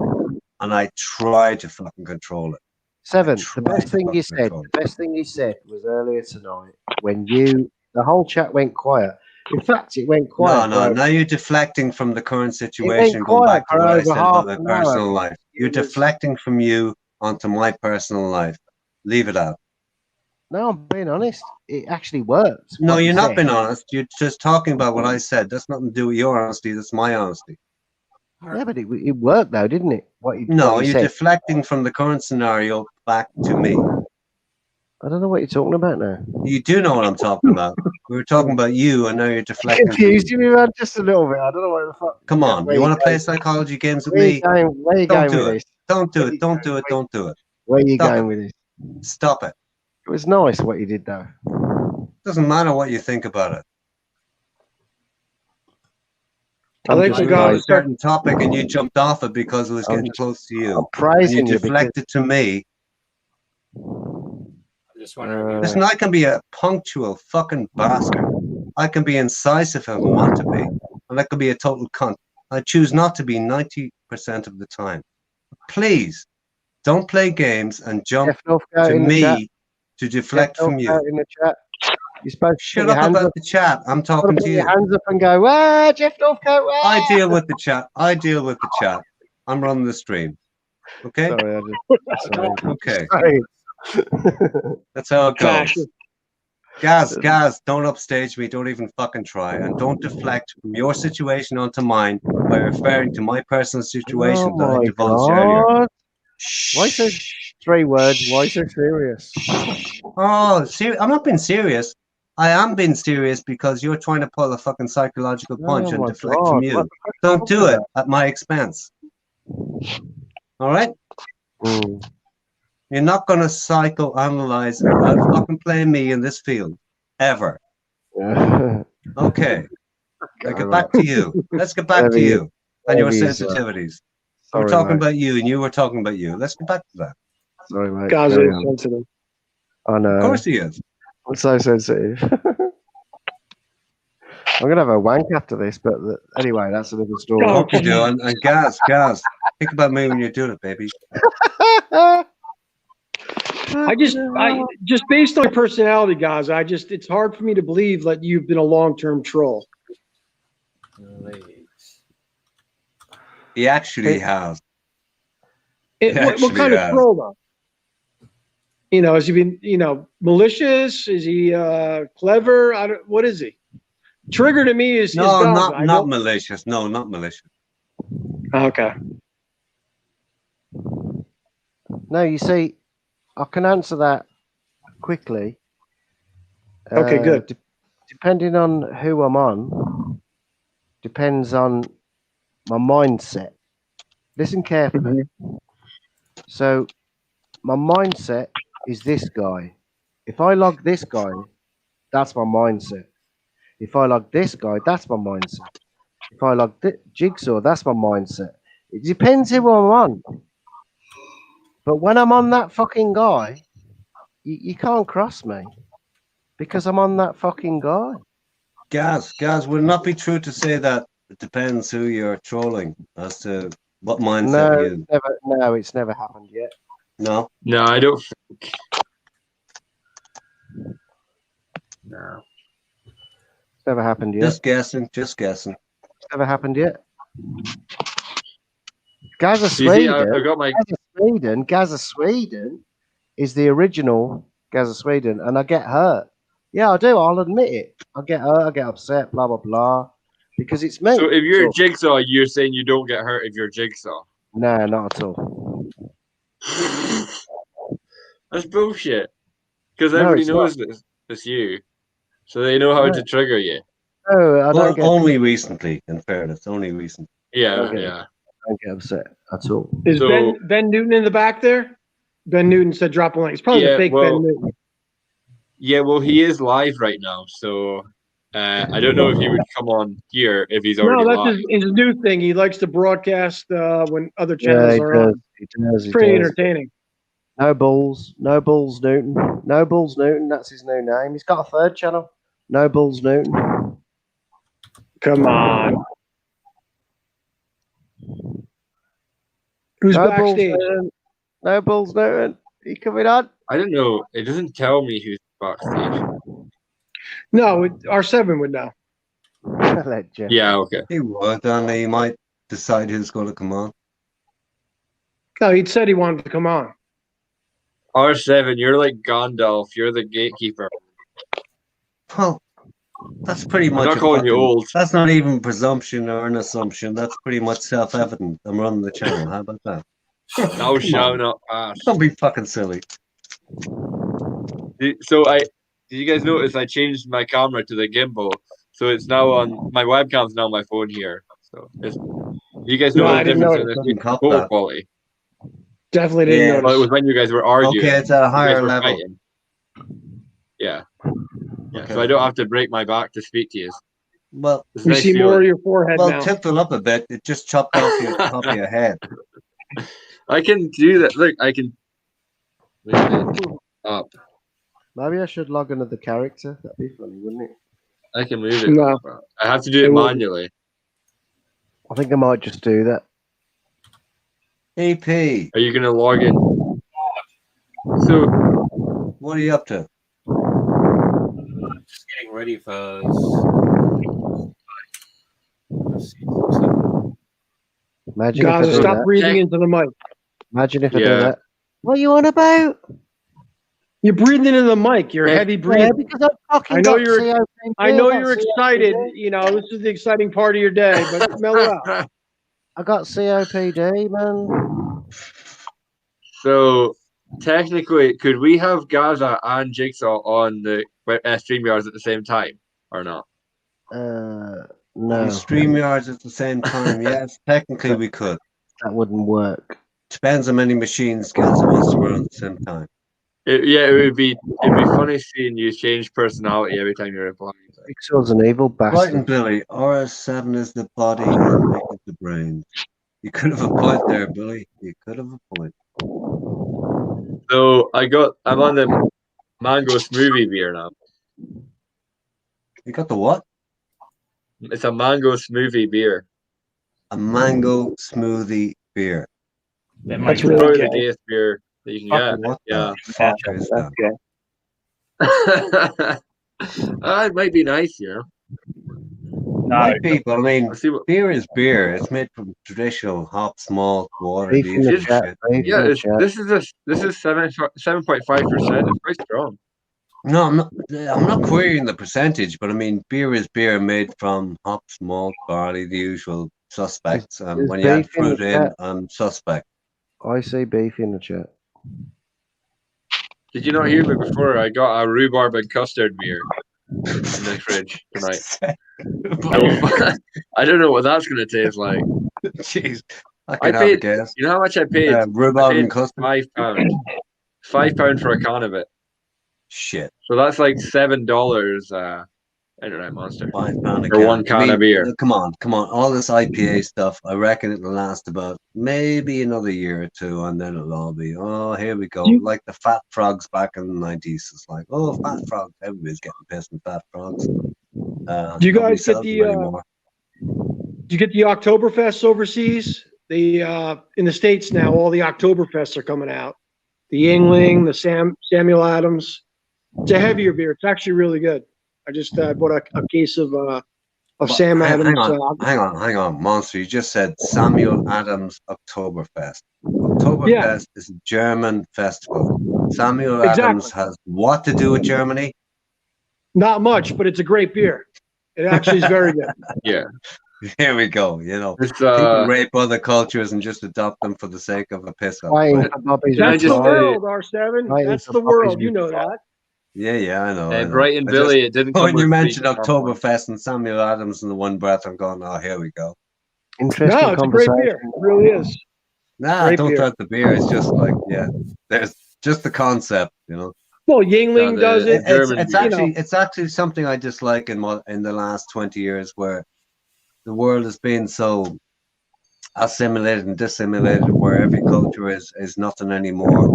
and I try to fucking control it. Seven. The best thing you said was earlier tonight when the whole chat went quiet. In fact, it went quiet. No. Now you're deflecting from the current situation, going back to what I said about my personal life. You're deflecting from you onto my personal life. Leave it out. No, I'm being honest. It actually works. No, what you're you not said. being honest. You're just talking about what I said. That's nothing to do with your honesty. That's my honesty. Yeah, but it worked though, didn't it? No, what you you're said. deflecting from the current scenario back to me. I don't know what you're talking about now. You do know what I'm talking about. We were talking about you, and now you're deflecting. Confused me, man, just a little bit. I don't know what the fuck. Come on, you want to play psychology games with me? Where you Don't going do with it. this? Don't do it. Don't do it. Don't do it. Where are you Stop going it. with this? Stop it. It was nice what you did though. Doesn't matter what you think about it. I think we a got certain topic, and you jumped off it because it was getting close to you. I'm praising and you you because- deflected to me. Listen, I can be a punctual fucking bastard. I can be incisive if I want to be, and I can be a total cunt. I choose not to be 90% of the time. Please, don't play games and jump to me to deflect from you. In the chat. You're supposed to Shut put your up hands about up. the chat. I'm talking Put to your you. hands up and go, ah, Jeff Northcote. Ah! I deal with the chat. I deal with the chat. I'm running the stream. Okay? Sorry, sorry. Okay. Sorry. That's how it goes. Fashion. Gaz, don't upstage me. Don't even fucking try. And don't deflect from your situation onto mine by referring to my personal situation that I divulged earlier. Why so 3 words? Why so serious? Oh, I'm not being serious. I am being serious because you're trying to pull a fucking psychological punch and deflect from you. Don't do it at my expense. All right? You're not going to psychoanalyze or out-fucking play me in this field. Ever. Okay. Let's get back to you. Let's get back to you and your sensitivities. We're talking about you and you were talking about you. Let's get back to that. Sorry, mate. Guys are sensitive. I know. Of course he is. I'm so sensitive. I'm going to have a wank after this, but anyway, that's another story. I hope you do. And Gaz, think about me when you're doing it, baby. I just based on your personality, guys, it's hard for me to believe that you've been a long-term troll. He actually has. What kind of troll, though? Has he been, malicious? Is he clever? What is he? Trigger to me is no, not malicious. No, not malicious. Okay. No, you see, I can answer that quickly. Okay, good. Depending on who I'm on, depends on my mindset. Listen carefully. So, my mindset is this guy. If I log this guy, that's my mindset. If I log this guy, that's my mindset. If I log Jigsaw, that's my mindset. It depends who I'm on. But when I'm on that fucking guy, you can't cross me because I'm on that fucking guy. Gaz, would it not be true to say that it depends who you're trolling as to what mindset you? No, it's never happened yet. No? No, I don't think. No. It's never happened yet. Just guessing. It's never happened yet. Gaza Sweden is the original Gaza Sweden, and I get hurt. Yeah, I do. I'll admit it. I get hurt. I get upset. Blah blah blah, because it's me. So if you're Jigsaw, you're saying you don't get hurt if you're Jigsaw? No, not at all. That's bullshit. Because everybody knows it's you, so they know how to trigger you. No, I don't get only recently. In fairness, only recently. Yeah, I don't get upset at all. Is Ben Newton in the back there? Ben Newton said drop a link. It's probably the fake Ben Newton. Yeah, well, he is live right now, so I don't know if he would come on here if he's already live. No, that's his new thing. He likes to broadcast when other channels are on. It's pretty entertaining. No Bulls Newton. No Bulls Newton, that's his new name. He's got a third channel. No Bulls Newton. Come on. Who's backstage? No Bulls Newton. He coming on? I don't know. It doesn't tell me who's backstage. No, R7 would know. Yeah, okay. He would, and he might decide who's going to come on. No, he'd said he wanted to come on. R7, you're like Gandalf. You're the gatekeeper. Well, that's pretty much. I'm not calling you old. That's not even presumption or an assumption. That's pretty much self-evident. I'm running the channel. How about that? Thou shalt not pass. Don't be fucking silly. So did you guys notice I changed my camera to the gimbal? So it's now on my webcam's now on my phone here. So you guys know the difference in the photo quality? Definitely didn't notice. Well, it was when you guys were arguing. Okay, it's at a higher level. Fighting. Yeah. Okay. So I don't have to break my back to speak to you. Well, you see more of your forehead now. Well, tilt it up a bit. It just chopped off your top of your head. I can do that. Look, I can move it up. Maybe I should log into the character. That'd be funny, wouldn't it? I can move it. No. I have to do it manually. I think I might just do that. AP. Are you going to log in? So, what are you up to? Just getting ready for. Imagine Guys, if I do stop that. breathing into the mic. Imagine if I do that. What are you on about? You're breathing into the mic. You're heavy breathing. Yeah, because I fucking I know got you're. COPD, I know got you're COPD. excited. You know this is the exciting part of your day, but mellow out. I got COPD, man. So, technically, could we have Gaza and Jigsaw on the StreamYards at the same time, or not? No. On StreamYards at the same time, yes. Technically, we could. That wouldn't work. Depends how many machines Gaza wants to run at the same time. It would be funny seeing you change personality every time you're replying. Jigsaw's an evil bastard. Right, and Billy, RS7 is the body and Nick is the brain. You could have a point there, Billy. You could have a point. So I'm on the mango smoothie beer now. You got the what? It's a mango smoothie beer. A mango smoothie beer. That's really good. The taste beer that you can get. What Yeah. the fuck is that? It might be nice, you know. Might be, but I mean, beer is beer. It's made from traditional hops, malt, water. This is 7.5%. It's quite strong. No, I'm not querying the percentage, but I mean, beer is beer made from hops, malt, barley, the usual suspects. When you add fruit in, I'm suspect. I say beef in the chat. Did you not hear me before? I got a rhubarb and custard beer in the fridge tonight. I don't know what that's going to taste like. Jeez, I paid. You know how much I paid? Rhubarb and custard. £5. £5 for a can of it. Shit. So that's like $7. Internet monster. £5 for one can of beer. Come on. All this IPA stuff, I reckon it'll last about maybe another year or two, and then it'll all be, oh, here we go. Like the fat frogs back in the 90s. It's like, oh, fat frogs. Everybody's getting pissed in fat frogs. Do you guys get the? Do you get the Oktoberfests overseas? In the States now, all the Oktoberfests are coming out. The Yingling, the Samuel Adams. It's a heavier beer. It's actually really good. I just bought a case of Sam Adams. Hang on, Monster. You just said Samuel Adams Oktoberfest. Oktoberfest is a German festival. Samuel Adams has what to do with Germany? Not much, but it's a great beer. It actually is very good. Yeah. Here we go. You know, it's, people rape other cultures and just adopt them for the sake of a piss off. That's the world, R7. That's the world. You know that. Yeah, I know. And Bright and Billy, it didn't come when you with mentioned Oktoberfest and Samuel Adams in the one breath, I'm going, oh, here we go. Interesting No, it's a great beer. It really is. Nah, I don't doubt the beer. It's just like, there's just the concept, you know. Well, Yingling does it. It's actually something I dislike in the last 20 years, where the world has been so assimilated and dissimilated, where every culture is nothing anymore.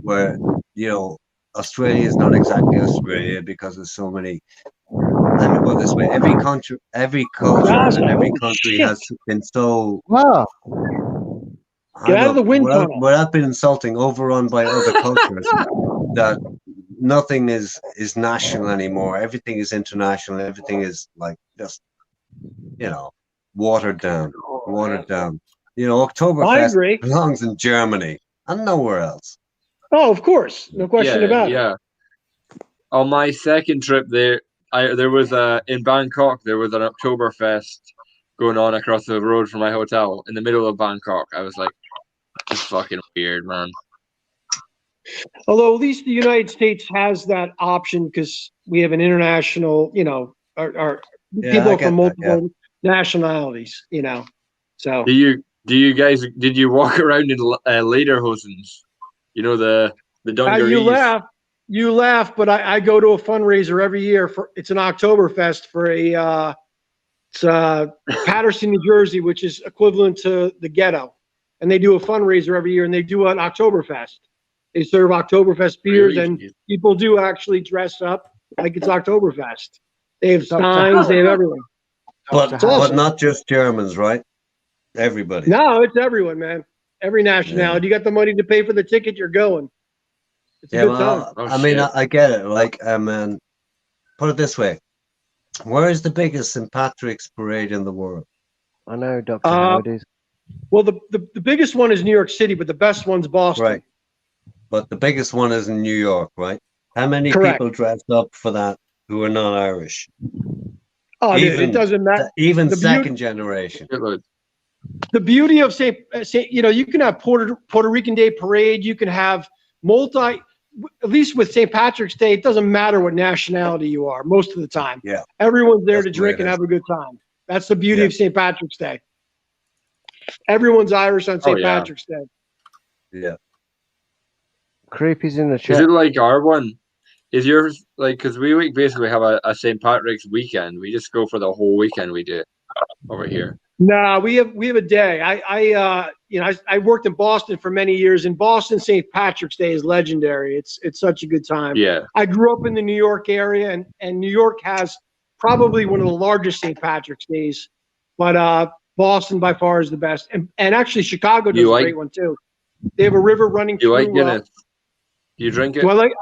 Where, you know, Australia is not exactly Australia because there's so many. Let me put it this way: every culture, and every country has been so. Wow. Get out of the wind tunnel. Without being insulting, overrun by other cultures, that nothing is national anymore. Everything is international. Everything is like just, you know, watered down. You know, Oktoberfest belongs in Germany and nowhere else. Oh, of course, no question about it. Yeah. On my second trip there, there was in Bangkok. There was an Oktoberfest going on across the road from my hotel in the middle of Bangkok. I was like, "This is fucking weird, man." Although at least the United States has that option because we have an international, our people are from multiple nationalities, So do you guys did you walk around in lederhosens? You know the dungarees. You laugh, but I go to a fundraiser every year it's an Oktoberfest for Patterson, New Jersey, which is equivalent to the ghetto, and they do a fundraiser every year, and they do an Oktoberfest. They serve Oktoberfest beers, and people do actually dress up like it's Oktoberfest. They have signs, they have everything. But not just Germans, right? Everybody. No, it's everyone, man. Every nationality. You got the money to pay for the ticket, you're going. It's a good time. I mean, I get it. Like, put it this way: where is the biggest St. Patrick's parade in the world? I know, Dr. Howard is. Well, the biggest one is New York City, but the best one's Boston. Right. But the biggest one is in New York, right? How many people dressed up for that who are not Irish? Oh, it doesn't matter. Even second generation. The beauty of you can have Puerto Rican Day parade. You can have at least with St. Patrick's Day, it doesn't matter what nationality you are most of the time. Yeah. Everyone's there to drink and have a good time. That's the beauty of St. Patrick's Day. Everyone's Irish on St. Patrick's Day. Yeah. Creepy's in the chat. Is it like our one? Is yours like, because we basically have a St. Patrick's weekend. We just go for the whole weekend. We do over here. No, we have a day. I worked in Boston for many years. In Boston, St. Patrick's Day is legendary. It's such a good time. Yeah. I grew up in the New York area, and New York has probably one of the largest St. Patrick's Days, but Boston by far is the best. And actually, Chicago does a great one too. They have a river running through. You like Guinness? Do you drink it? Do I like?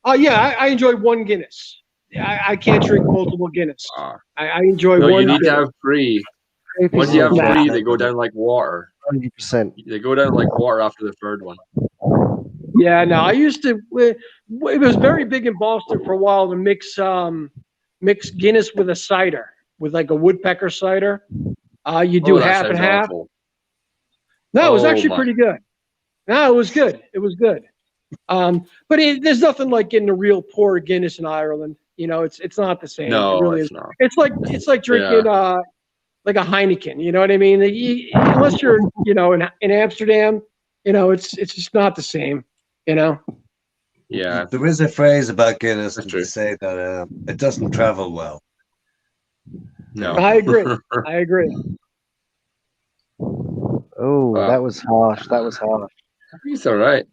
Oh yeah, I enjoy one Guinness. I can't drink multiple Guinness. I enjoy one. You need to have three. Once you have three, they go down like water. 100%. They go down like water after the third one. Yeah, no, I used to. It was very big in Boston for a while to mix Guinness with a cider, with like a woodpecker cider. You do half and half. Awful. No, it was actually pretty good. No, it was good. It was good. But there's nothing like getting a real pour Guinness in Ireland. It's not the same. No, it really it's is. not. It's like drinking like a Heineken. You know what I mean? Unless you're in Amsterdam, it's just not the same. Yeah. There is a phrase about Guinness to say that it doesn't travel well. No, I agree. I agree. Oh, that was harsh. That was harsh. It's all right.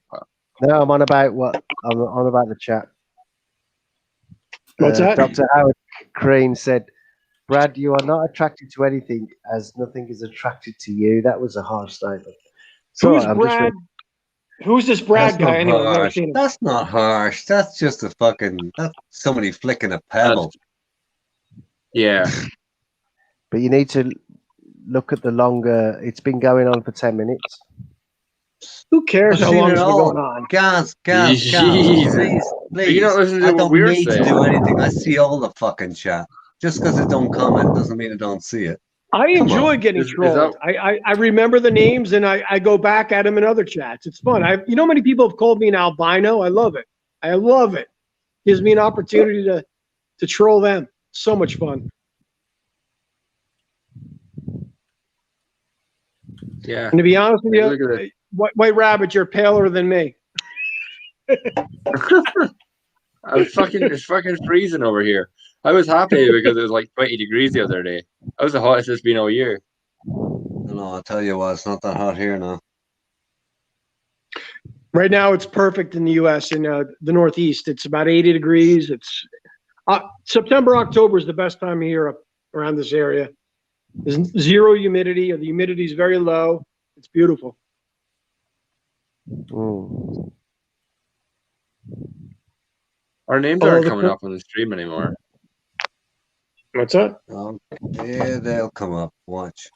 No, I'm on about I'm on about the chat. What's that? Dr. Howard Crane said, Brad, you are not attracted to anything as nothing is attracted to you. That was a harsh statement. Who's Brad? Who's this Brad guy? Anyway, I've never seen him. That's not harsh. That's just that's somebody flicking a pebble. Yeah. But you need to look at the longer. It's been going on for 10 minutes. Who cares how long it's been going on? Gas. Please. You don't listen to I what don't we're need saying. to do anything. I see all the fucking chat. Just because I don't comment doesn't mean I don't see it. I enjoy getting trolled. I remember the names and I go back at them in other chats. It's fun. You know, many people have called me an albino. I love it. I love it. Gives me an opportunity to troll them. So much fun. Yeah. And to be honest with you, White Rabbit, you're paler than me. It's fucking freezing over here. I was happy because it was like 20 degrees the other day. That was the hottest it's been all year. No, I'll tell you what, it's not that hot here now. Right now, it's perfect in the U.S. in the Northeast. It's about 80 degrees. It's September, October is the best time of year around this area. There's zero humidity, or the humidity is very low. It's beautiful. Mm. Our names aren't coming up on the stream anymore. What's that? Yeah, they'll come up. Watch.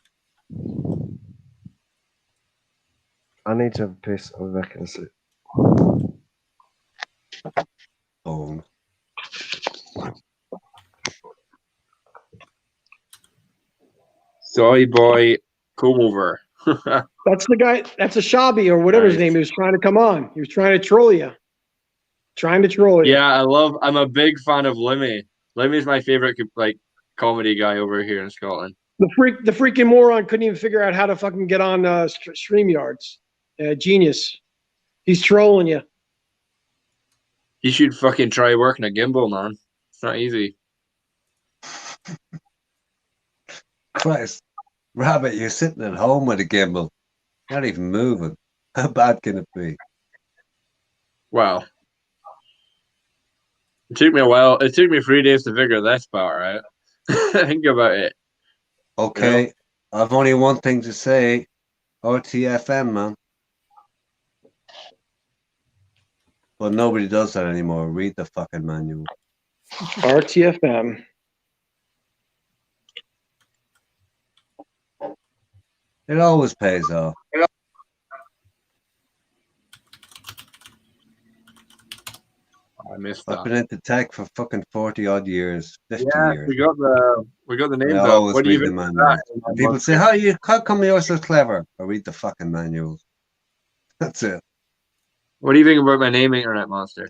I need to piss. I'm back in a sec. Soy Boy Come Over. That's the guy. That's a Shabi or whatever his name is trying to come on. He was trying to troll you. Yeah, I'm a big fan of Lemmy. Lemmy's my favorite comedy guy over here in Scotland. The freaking moron couldn't even figure out how to fucking get on StreamYards. Genius. He's trolling you. You should fucking try working a gimbal, man. It's not easy. Christ. Rabbit, you're sitting at home with a gimbal. Not even moving. How bad can it be? Wow. It took me a while. It took me 3 days to figure this part out. Think about it. Okay. You know? I've only one thing to say. RTFM, man. But nobody does that anymore. Read the fucking manual. RTFM. It always pays off. I missed that. I've been into tech for fucking 40 odd years, 50 years. we got the names I up. always What do you read the manuals. People say, how come you're so clever? I read the fucking manuals. That's it. What do you think about my name, Internet Monster?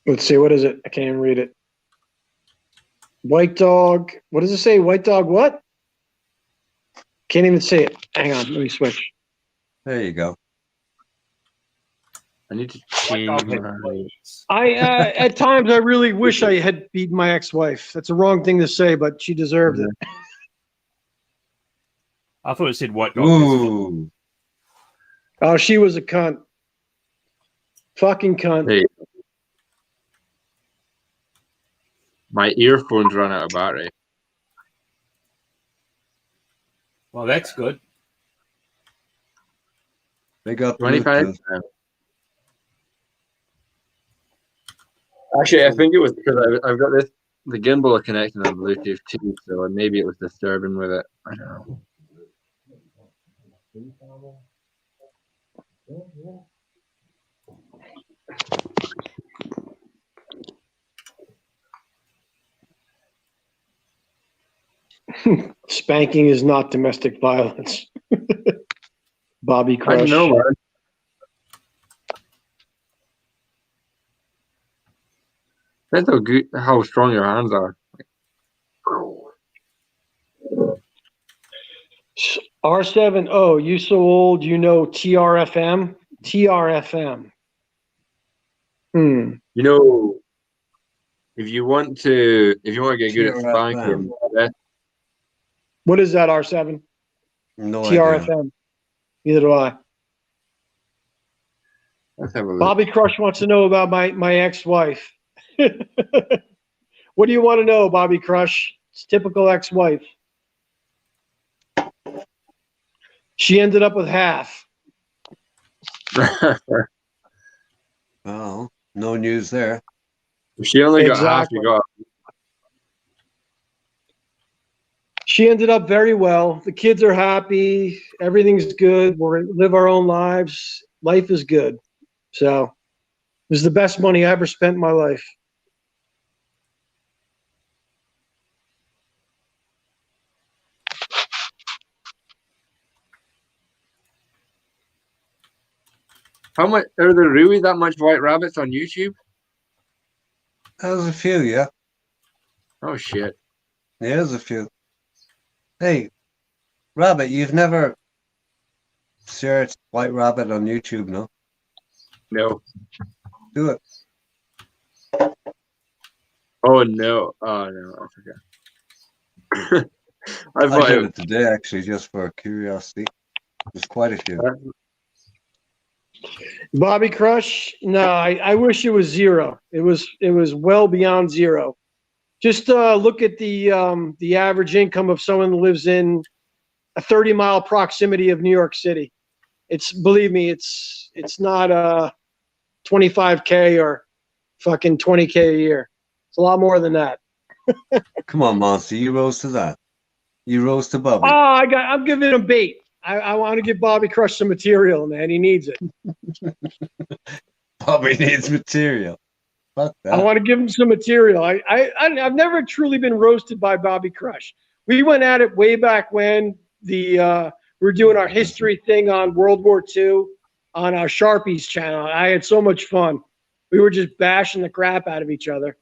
Let's see, what is it? I can't even read it. White dog. What does it say? White dog what? Can't even say it. Hang on, let me switch. There you go. I need to change my... at times I really wish I had beaten my ex-wife. That's a wrong thing to say, but she deserved it. I thought it said white dog. Ooh. Oh, she was a cunt. Fucking cunt. Hey. My earphones run out of battery. Well, that's good. They got 25. Actually, I think it was because I've got the gimbal connected on Bluetooth too, so maybe it was disturbing with it. I don't know. Spanking is not domestic violence. Bobby Crush. I know, man. That's how strong your hands are. R7, oh, you so old, you know TRFM? TRFM. You know, if you want to get good at spanking, what is that, R7? No TRFM. idea. Neither do I. Let's have a look. Bobby Crush wants to know about my ex-wife. What do you want to know, Bobby Crush? It's typical ex-wife. She ended up with half. Oh, no news there. She only got half you got. She ended up very well. The kids are happy. Everything's good. We live our own lives. Life is good. So it was the best money I ever spent in my life. How much are there really that much white rabbits on YouTube? There's a few, yeah. Oh shit. Yeah, there's a few. Hey, Rabbit, you've never searched White Rabbit on YouTube, no? No. Do it. Oh no. Oh no, I forgot. I did it today actually just for curiosity. There's quite a few. Bobby Crush? No, I wish it was zero. It was well beyond zero. Just look at the average income of someone who lives in a 30-mile proximity of New York City. Believe me, it's not 25K or fucking 20K a year. It's a lot more than that. Come on, Monster, you rose to that. You rose to Bobby. Oh, I'm giving him bait. I want to give Bobby Crush some material, man. He needs it. Bobby needs material. Fuck that. I want to give him some material. I've never truly been roasted by Bobby Crush. We went at it way back when we were doing our history thing on World War II on our Sharpies channel. I had so much fun. We were just bashing the crap out of each other.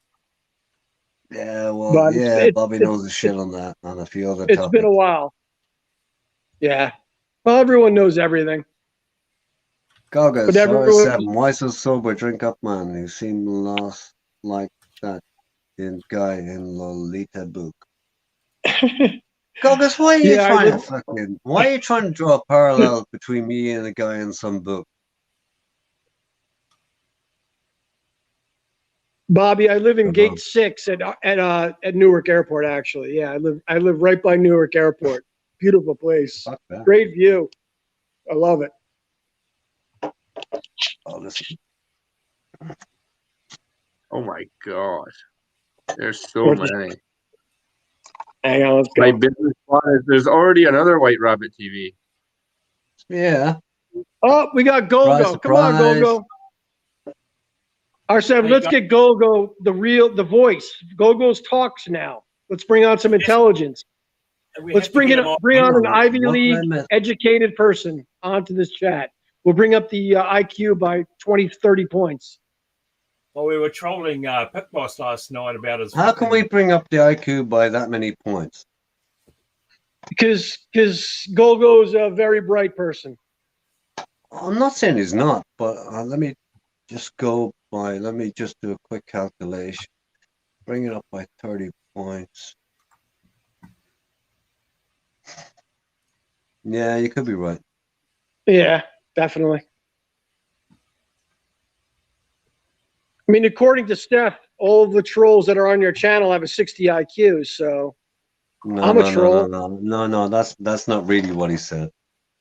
Yeah, well, But yeah, Bobby knows the shit on that, on a few other topics. It's been a while. Yeah. Well, everyone knows everything. Goggles, But everyone- R7, why so sober? Drink up, man. You seem lost like that guy in Lolita book. Goggles, why are you why are you trying to draw a parallel between me and a guy in some book? Bobby, I live in Gate 6 at Newark Airport. Actually, yeah, I live right by Newark Airport. Beautiful place, great view. I love it. Oh, listen. Oh my god, there's so many. Hang on, let's go. My business plan is there's already another White Rabbit TV. Yeah. Oh, we got Gogo. Come on, Gogo. R7, let's get Gogo, the voice. Gogo's talks now. Let's bring on some intelligence. Let's bring on an Ivy League educated person onto this chat. We'll bring up the IQ by 20, 30 points. Well, we were trolling Pit Boss last night about his. How can we bring up the IQ by that many points? Because Gogo's a very bright person. I'm not saying he's not, but let me just go by. Let me just do a quick calculation. Bring it up by 30 points. Yeah, you could be right. Yeah, definitely. I mean, according to Steph, all of the trolls that are on your channel have a 60 IQ, so I'm a troll. No, that's not really what he said.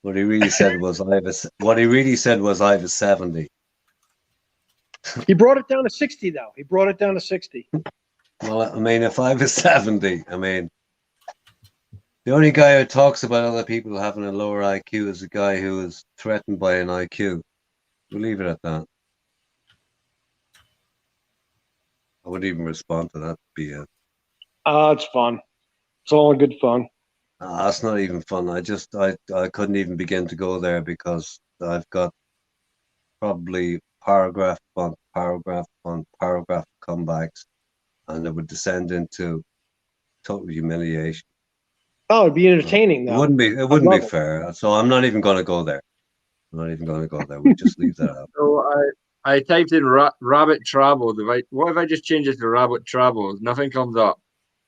What he really said was I have a 70. He brought it down to 60, though. He brought it down to 60. Well, I mean, if I have a 70, I mean, the only guy who talks about other people having a lower IQ is a guy who is threatened by an IQ. We'll leave it at that. I wouldn't even respond to that BS. It's fun. It's all in good fun. That's not even fun. I couldn't even begin to go there because I've got probably paragraph upon paragraph upon paragraph comebacks, and it would descend into total humiliation. Oh, it'd be entertaining, though. It wouldn't be fair. So I'm not even going to go there. We'll just leave that out. So I typed in rabbit travels. What if I just change it to rabbit travels? Nothing comes up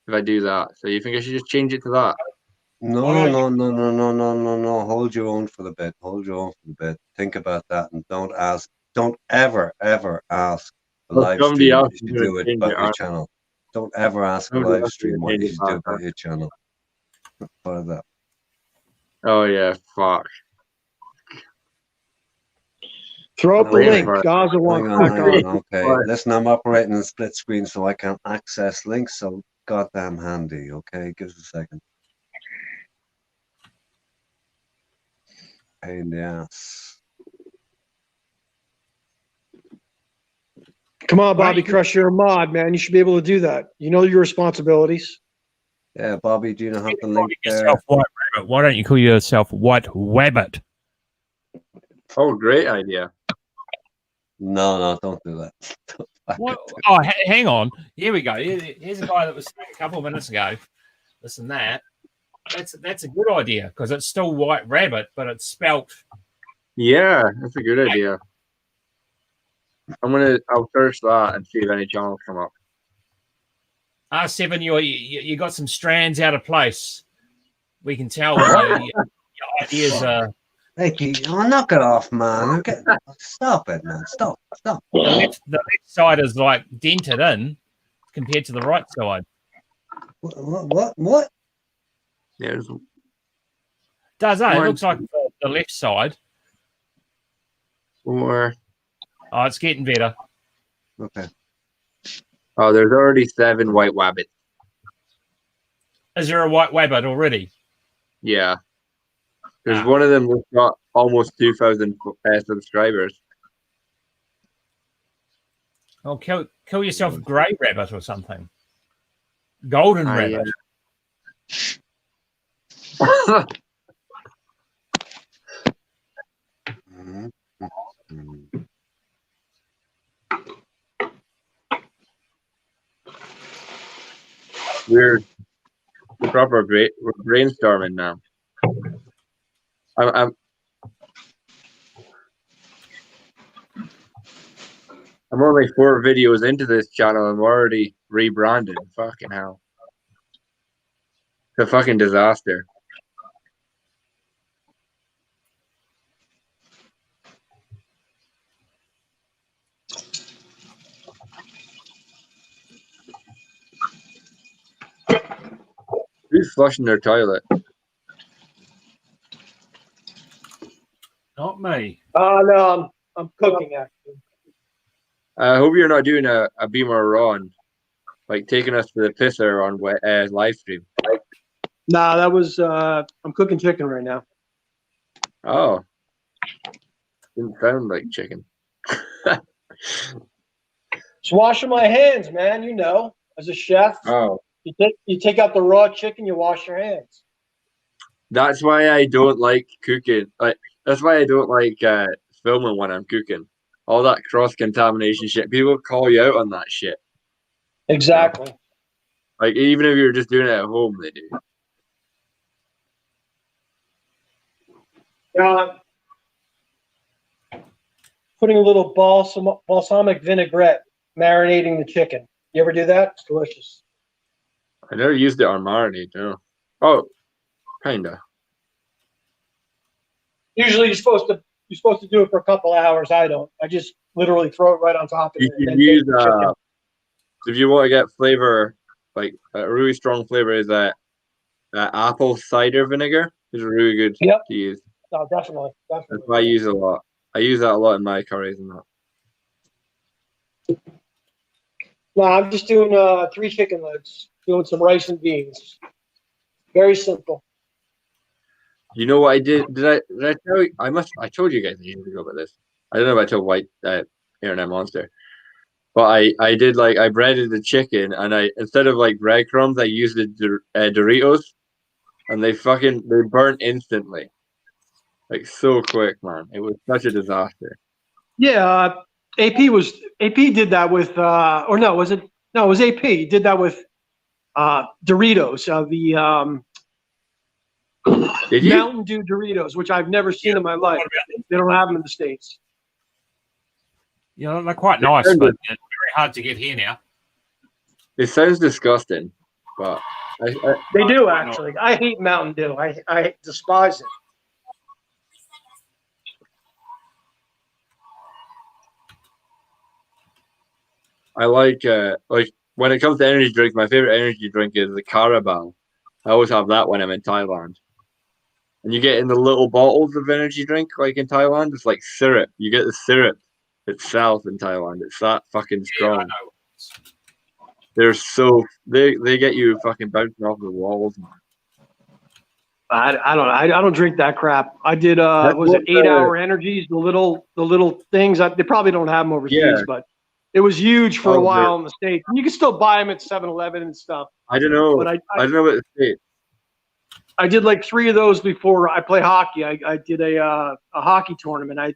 if I do that. So you think I should just change it to that? No. Hold your own for the bit. Hold your own for the bit. Think about that and don't ever ask a live stream what you should do it about your channel. Don't ever ask a live stream what you should do about your channel. Part of that. Oh yeah, fuck. Throw up the link. Gaza wants hang on. Okay, listen, I'm operating in split screen, so I can't access links. So goddamn handy. Okay, give us a second. Pain in the ass. Come on, Bobby Crush, you're a mod, man. You should be able to do that. You know your responsibilities. Yeah, Bobby, do you know how to link there? White Rabbit. Why don't you call yourself White Rabbit? Oh, great idea. No, don't do that. Oh, hang on. Here we go. Here's a guy that was saying a couple of minutes ago. Listen, that's a good idea because it's still White Rabbit, but it's spelt. Yeah, that's a good idea. I'll search that and see if any channels come up. R7, you got some strands out of place. We can tell your ideas are. Hey, knock it off, man. Stop it, man. Stop. The left side is like dented in compared to the right side. What? Yeah. Does it? It looks like the left side. Or. Oh, it's getting better. Okay. Oh, there's already 7 white rabbits. Is there a white rabbit already? Yeah. There's one of them that's got almost 2,000 subscribers. Oh, kill yourself a grey rabbit or something. Golden rabbit. We're we're brainstorming now. I'm only 4 videos into this channel. I'm already rebranded. Fucking hell. It's a fucking disaster. Who's flushing their toilet? Not me. No, I'm cooking actually. I hope you're not doing a Beamer Ron, like taking us to the pisser on live stream. Nah, that was I'm cooking chicken right now. Oh, didn't sound like chicken. Just washing my hands, man. You know, as a chef, Oh, you take out the raw chicken, you wash your hands. that's why I don't like cooking. That's why I don't like filming when I'm cooking. All that cross contamination shit. People call you out on that shit. Exactly. Like even if you're just doing it at home, they do. Putting a little balsamic vinaigrette, marinating the chicken. You ever do that? It's delicious. I never used it on marinade, no. Oh, kinda. Usually you're supposed to do it for a couple hours. I don't. I just literally throw it right on top of You it. can use if you want to get flavor, like a really strong flavor, is that apple cider vinegar is really good to use. No, definitely. That's what I use a lot. I use that a lot in my curries and that. No, I'm just doing 3 chicken legs, doing some rice and beans. Very simple. You know what I did? Did I tell you? I told you guys years ago about this. I don't know if I told White Internet Monster. But I did I breaded the chicken and instead of breadcrumbs I used the Doritos, and they burnt instantly, so quick, man. It was such a disaster. Yeah, AP did that with it was AP. He did that with Doritos, the Mountain Dew Doritos, which I've never seen in my life. They don't have them in the States. Yeah, they're quite nice, but very hard to get here now. It sounds disgusting, but they do actually. I hate Mountain Dew. I despise it. I like when it comes to energy drinks, my favorite energy drink is the Carabao. I always have that when I'm in Thailand. And you get in the little bottles of energy drink, like in Thailand, it's like syrup. You get the syrup itself in Thailand. It's that fucking strong. Yeah, they get you fucking bouncing off the walls, man. I don't drink that crap. I did was it 8-hour energies, the little things. They probably don't have them overseas, but it was huge for a while in the States. And you can still buy them at 7-Eleven and stuff. I don't know. But I don't know about the States. I did 3 of those before I play hockey. I did a hockey tournament. I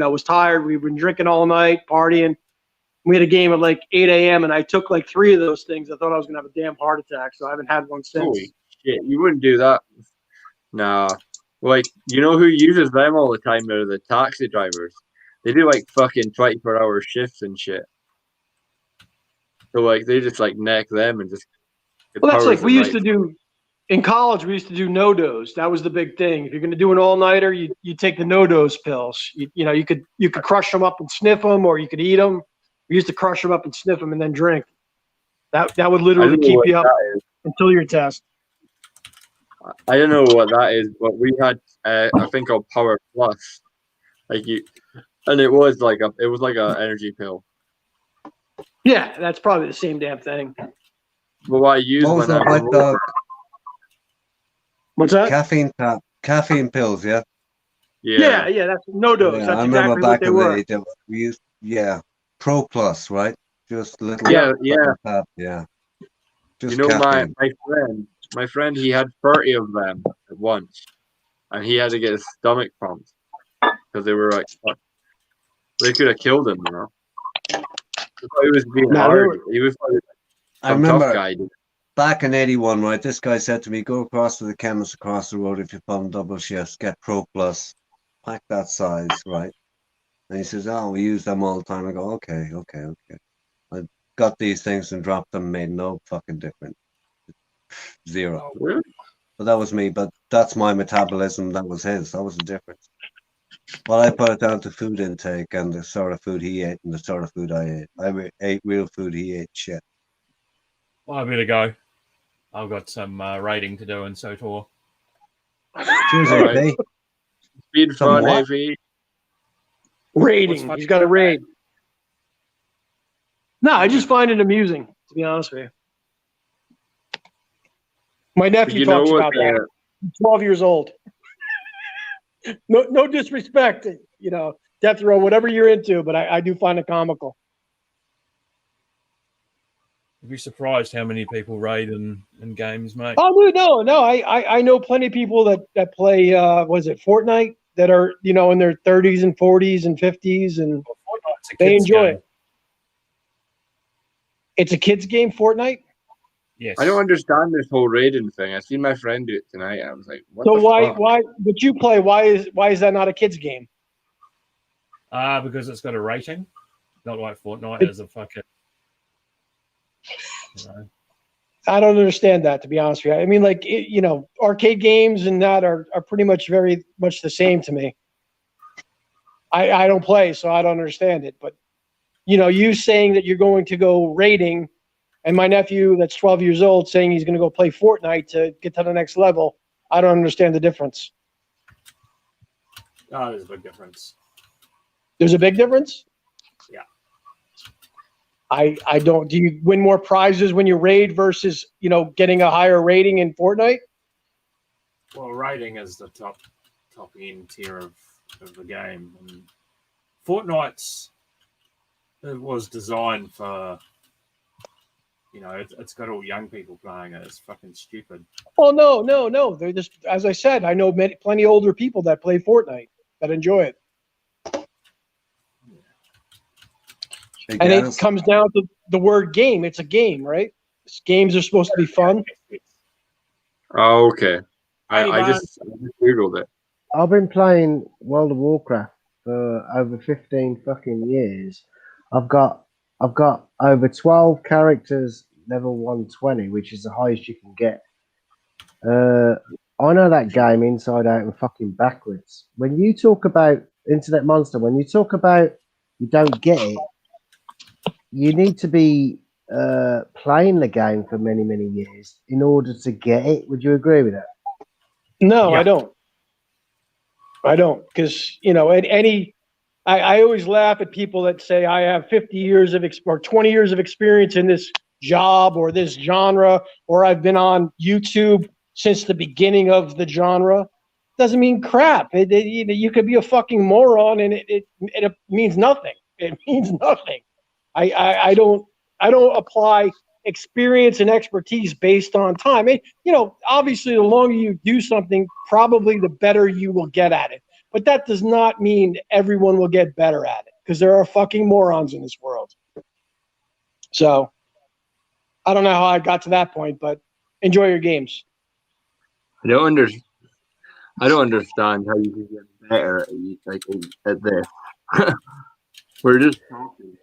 was tired. We've been drinking all night, partying. We had a game at 8 a.m. and I took 3 of those things. I thought I was gonna have a damn heart attack, so I haven't had one since. Holy shit, you wouldn't do that. Nah. You know who uses them all the time? They're the taxi drivers. They do fucking 24-hour shifts and shit. So they just neck them and just. Well, that's we used to do in college. We used to do no-dose. That was the big thing. If you're going to do an all-nighter, you take the no-dose pills. You could crush them up and sniff them, or you could eat them. We used to crush them up and sniff them and then drink. That would literally keep you up until your test. I don't know what that is, but we had a thing called Power Plus, and it was like a energy pill. Yeah, that's probably the same damn thing. But what I used What was that white dog? What's that? Caffeine pills, yeah. Yeah, that's no dose. Yeah, that's I remember exactly back what they in were. the day, we used Pro Plus, right? Just little. Yeah. Yeah. Just my caffeine. friend, My friend, he had 30 of them at once, and he had to get his stomach pumped because they were like, fuck. They could have killed him, you know. He was being hard. He was like I remember back in 81, right? This guy said to me, go across to the chemist across the road if you pump double shifts, get Pro Plus, pack that size, right? And he says, oh, we use them all the time. I go, okay. I got these things and dropped them, made no fucking difference. Zero. Really? But that was me, but that's my metabolism. That was his. That was the difference. Well, I put it down to food intake and the sort of food he ate and the sort of food I ate. I ate real food, he ate shit. Well, I better go. I've got some raiding to do and so forth. Cheers, AP. Speed fun, AP. Raiding. He's got a raid. No, I just find it amusing, to be honest with you. My nephew talks about that. He's 12 years old. No disrespect, you know, death row, whatever you're into, but I do find it comical. You'd be surprised how many people raid in games, mate. Oh, no. I know plenty of people that play, was it Fortnite, that are, you know, in their 30s and 40s and 50s, and they enjoy it. It's a kid's game, Fortnite? Yes. I don't understand this whole raiding thing. I seen my friend do it tonight. I was like, what so the fuck? why, but you play, why is that not a kid's game? Because it's got a rating. Not like Fortnite has a fucking... You know. I don't understand that, to be honest with you. I mean, like, you know, arcade games and that are pretty much very much the same to me. I don't play, so I don't understand it. But, you know, you saying that you're going to go raiding, and my nephew that's 12 years old saying he's going to go play Fortnite to get to the next level, I don't understand the difference. Oh, there's a big difference. There's a big difference? Yeah. I don't. Do you win more prizes when you raid versus, you know, getting a higher rating in Fortnite? Well, raiding is the top end tier of the game. And Fortnite's it was designed for, you know, it's got all young people playing it. It's fucking stupid. Oh no. They're just, as I said, I know plenty older people that play Fortnite that enjoy it. And it comes down to the word game. It's a game, right? Games are supposed to be fun. Oh, okay. I just Googled it. I've been playing World of Warcraft for over 15 fucking years. I've got over 12 characters level 120, which is the highest you can get. I know that game inside out and fucking backwards. When you talk about Internet Monster, when you talk about you don't get it, you need to be playing the game for many, many years in order to get it. Would you agree with that? No, yeah. I don't, because, you know, I always laugh at people that say I have 50 years of or 20 years of experience in this job or this genre, or I've been on YouTube since the beginning of the genre. Doesn't mean crap. You could be a fucking moron, and it means nothing. It means nothing. I don't apply experience and expertise based on time. You know, obviously, the longer you do something, probably the better you will get at it. But that does not mean everyone will get better at it, because there are fucking morons in this world. So I don't know how I got to that point, but enjoy your games. I don't understand how you can get better at this. We're just talking.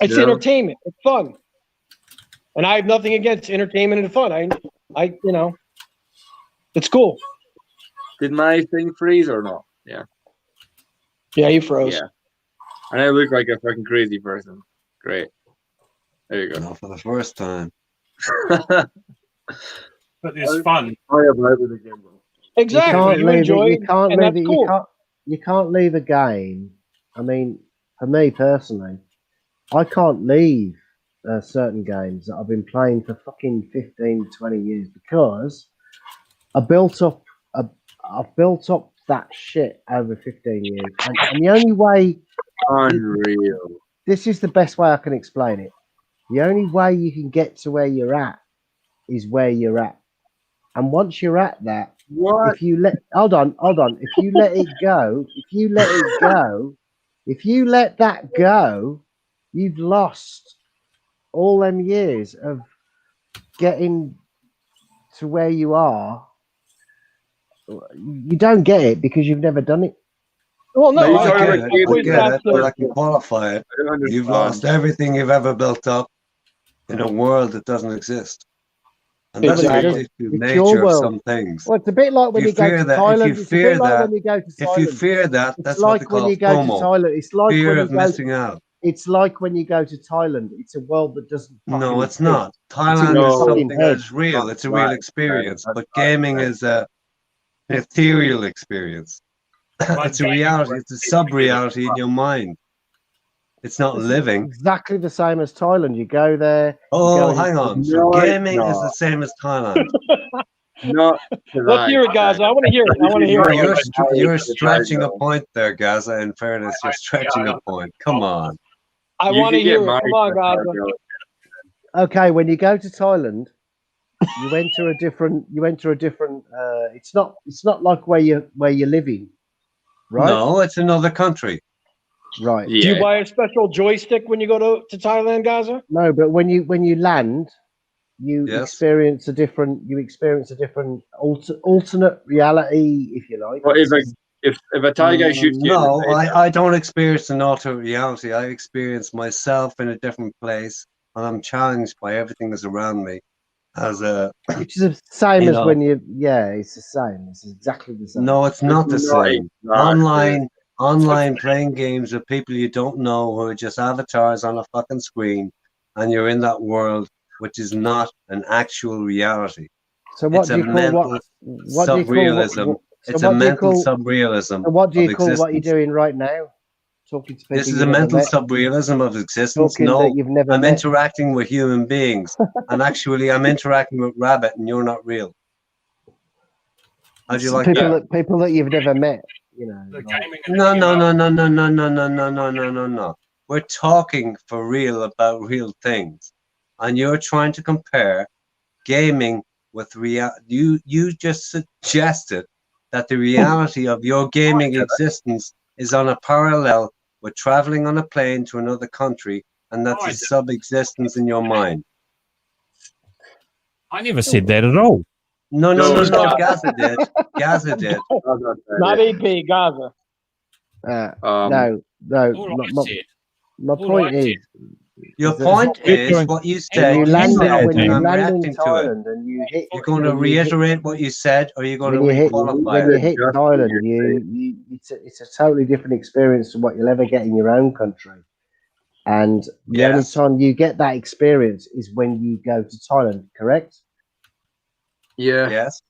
It's entertainment. It's fun. And I have nothing against entertainment and fun. I you know, it's cool. Did my thing freeze or not? Yeah. Yeah, you froze. Yeah. And I look like a fucking crazy person. Great. There you go. Not for the first time. But it's fun. Exactly. You enjoy it, and that's cool. You can't leave a game. I mean, for me personally, I can't leave certain games that I've been playing for fucking 15, 20 years because I've built up that shit over 15 years. And the only way... Unreal. This is the best way I can explain it. The only way you can get to where you're at is where you're at. And once you're at that, if you let if you let it go, if you let that go, you've lost all them years of getting to where you are. You don't get it because you've never done it. Well, no, I get it, but I can qualify it. You've lost everything you've ever built up in a world that doesn't exist. And that's the ridiculous nature of some things. Well, it's a bit like when you go to Thailand. It's a bit like when you go to Thailand. If you fear that, that's what they call Thailand. It's like fear when of missing out. It's like when you go to Thailand. It's a world that doesn't. No, it's not. Thailand is something that's real. It's a real experience. But gaming is an ethereal experience. It's a reality. It's a sub-reality in your mind. It's not living. Exactly the same as Thailand. You go there. Oh, hang on. So gaming is the same as Thailand. Let's hear it, Gaza. I want to hear it. I want to hear it. You're stretching a point there, Gaza. In fairness, you're stretching a point. Come on. I want to hear it. Come on, Gaza. Okay, when you go to Thailand, you enter a different. It's not like where you're living, right? No, it's another country. Right. Do you buy a special joystick when you go to Thailand, Gaza? No, but when you land, you experience a different alternate reality, if you like. Well, if a Thai guy shoots you, no, I don't experience an alternate reality. I experience myself in a different place, and I'm challenged by everything that's around me. Which is the same as when you. Yeah, it's the same. It's exactly the same. No, it's not the same. Online playing games with people you don't know who are just avatars on a fucking screen, and you're in that world, which is not an actual reality. So what do you call what subrealism? It's a mental subrealism. So what do you call what you're doing right now? Talking to people. This is a mental subrealism of existence. No, I'm interacting with human beings, and actually, I'm interacting with Rabbit, and you're not real. How do you like that? People that you've never met. You know, No. We're talking for real about real things, and you're trying to compare gaming with real. You just suggested that the reality of your gaming existence is on a parallel with traveling on a plane to another country, and that's a sub-existence in your mind. I never said that at all. No. Gaza did. Gaza did. Not EP, Gaza. No. My point is. Your point is what you said. When you land in Thailand and you hit. You're going to reiterate what you said, or you're going to re-qualify it? When you hit Thailand, it's a totally different experience to what you'll ever get in your own country. And the only time you get that experience is when you go to Thailand, correct? Yeah. Yes.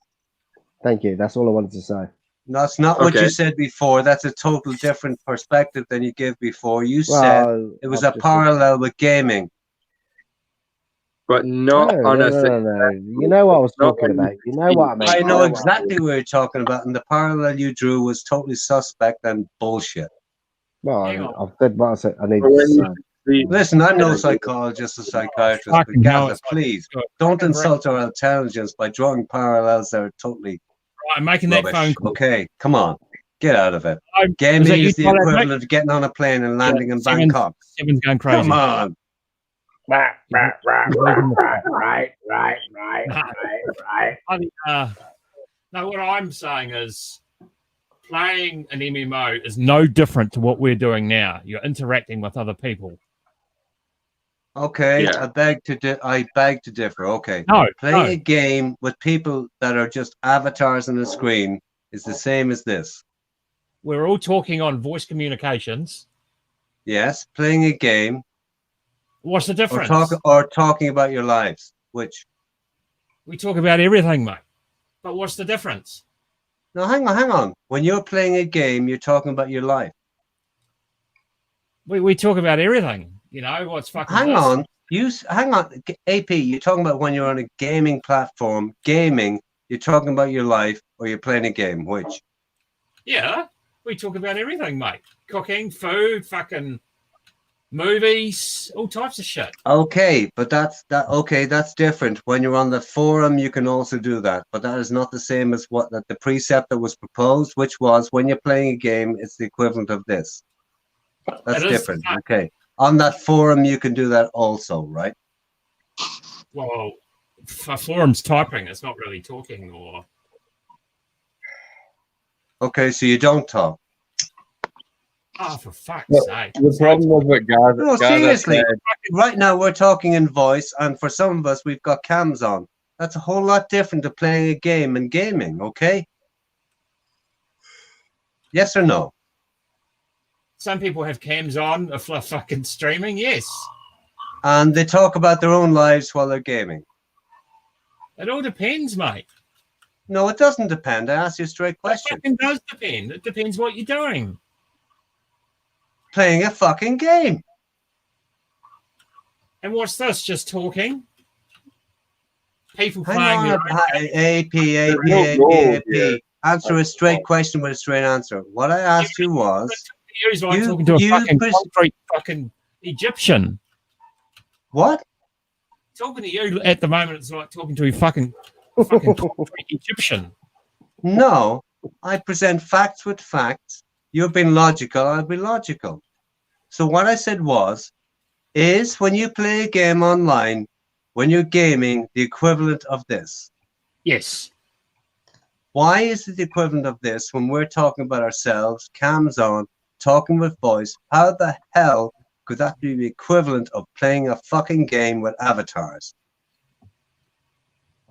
Thank you. That's all I wanted to say. That's not what you said before. That's a total different perspective than you gave before. You said it was a parallel with gaming. But not no. You know what I was talking about. You know what I mean. I know exactly what you're talking about, and the parallel you drew was totally suspect and bullshit. Well, I've said what I said. I need to say. Listen, I'm no psychologist or psychiatrist, but Gaza, please don't insult our intelligence by drawing parallels that are totally I'm making rubbish. that phone call. Okay, come on, get out of it. Gaming is the equivalent of getting on a plane and landing in Bangkok. Seven's going crazy. Come on. Right. No, what I'm saying is playing an MMO is no different to what we're doing now. You're interacting with other people. Okay, I beg to differ. Okay, playing a game with people that are just avatars on the screen is the same as this. We're all talking on voice communications. Yes, playing a game. What's the difference? Or talking about your lives, which we talk about everything, mate. But what's the difference? No, hang on. When you're playing a game, you're talking about your life. We talk about everything. You know what's fucking. Hang on, AP. You're talking about when you're on a gaming platform. Gaming. You're talking about your life, or you're playing a game. Which? Yeah, we talk about everything, mate. Cooking, food, fucking. movies, all types of shit. Okay, but that's different. When you're on the forum, you can also do that, but that is not the same as what the precept that was proposed, which was when you're playing a game, it's the equivalent of this. That's different. Okay. On that forum, you can do that also, right? Well, for forums typing, it's not really talking or. Okay, so you don't talk. Oh, for fuck's sake. The problem was what God. No, seriously. Right now, we're talking in voice, and for some of us, we've got cams on. That's a whole lot different to playing a game and gaming, okay? Yes or no? Some people have cams on for fucking streaming, yes. And they talk about their own lives while they're gaming. It all depends, mate. No, it doesn't depend. I asked you a straight question. It does depend. It depends what you're doing. Playing a fucking game. And what's this? Just talking? People Hang playing on, their AP. Answer a straight question with a straight answer. What I asked you was... You're like talking to a fucking concrete fucking Egyptian. What? Talking to you at the moment, it's like talking to a fucking concrete Egyptian. No, I present facts with facts. You've been logical, I'll be logical. So what I said is when you play a game online, when you're gaming, the equivalent of this. Yes. Why is it the equivalent of this when we're talking about ourselves, cams on, talking with voice? How the hell could that be the equivalent of playing a fucking game with avatars?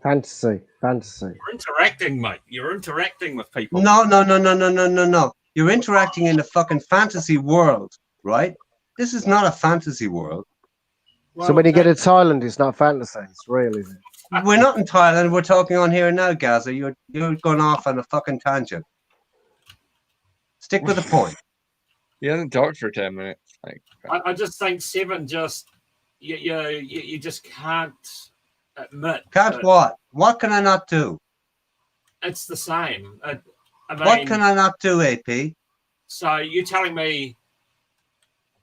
Fantasy. You're interacting, mate. You're interacting with people. No. You're interacting in a fucking fantasy world, right? This is not a fantasy world. So when you get to Thailand, it's not fantasy. It's real, is it? We're not in Thailand. We're talking on here now, Gaza. You're going off on a fucking tangent. Stick with the point. He hasn't talked for 10 minutes. I just think Seven just you just can't admit. Can't what? What can I not do? It's the same. I mean, what can I not do, AP? So you're telling me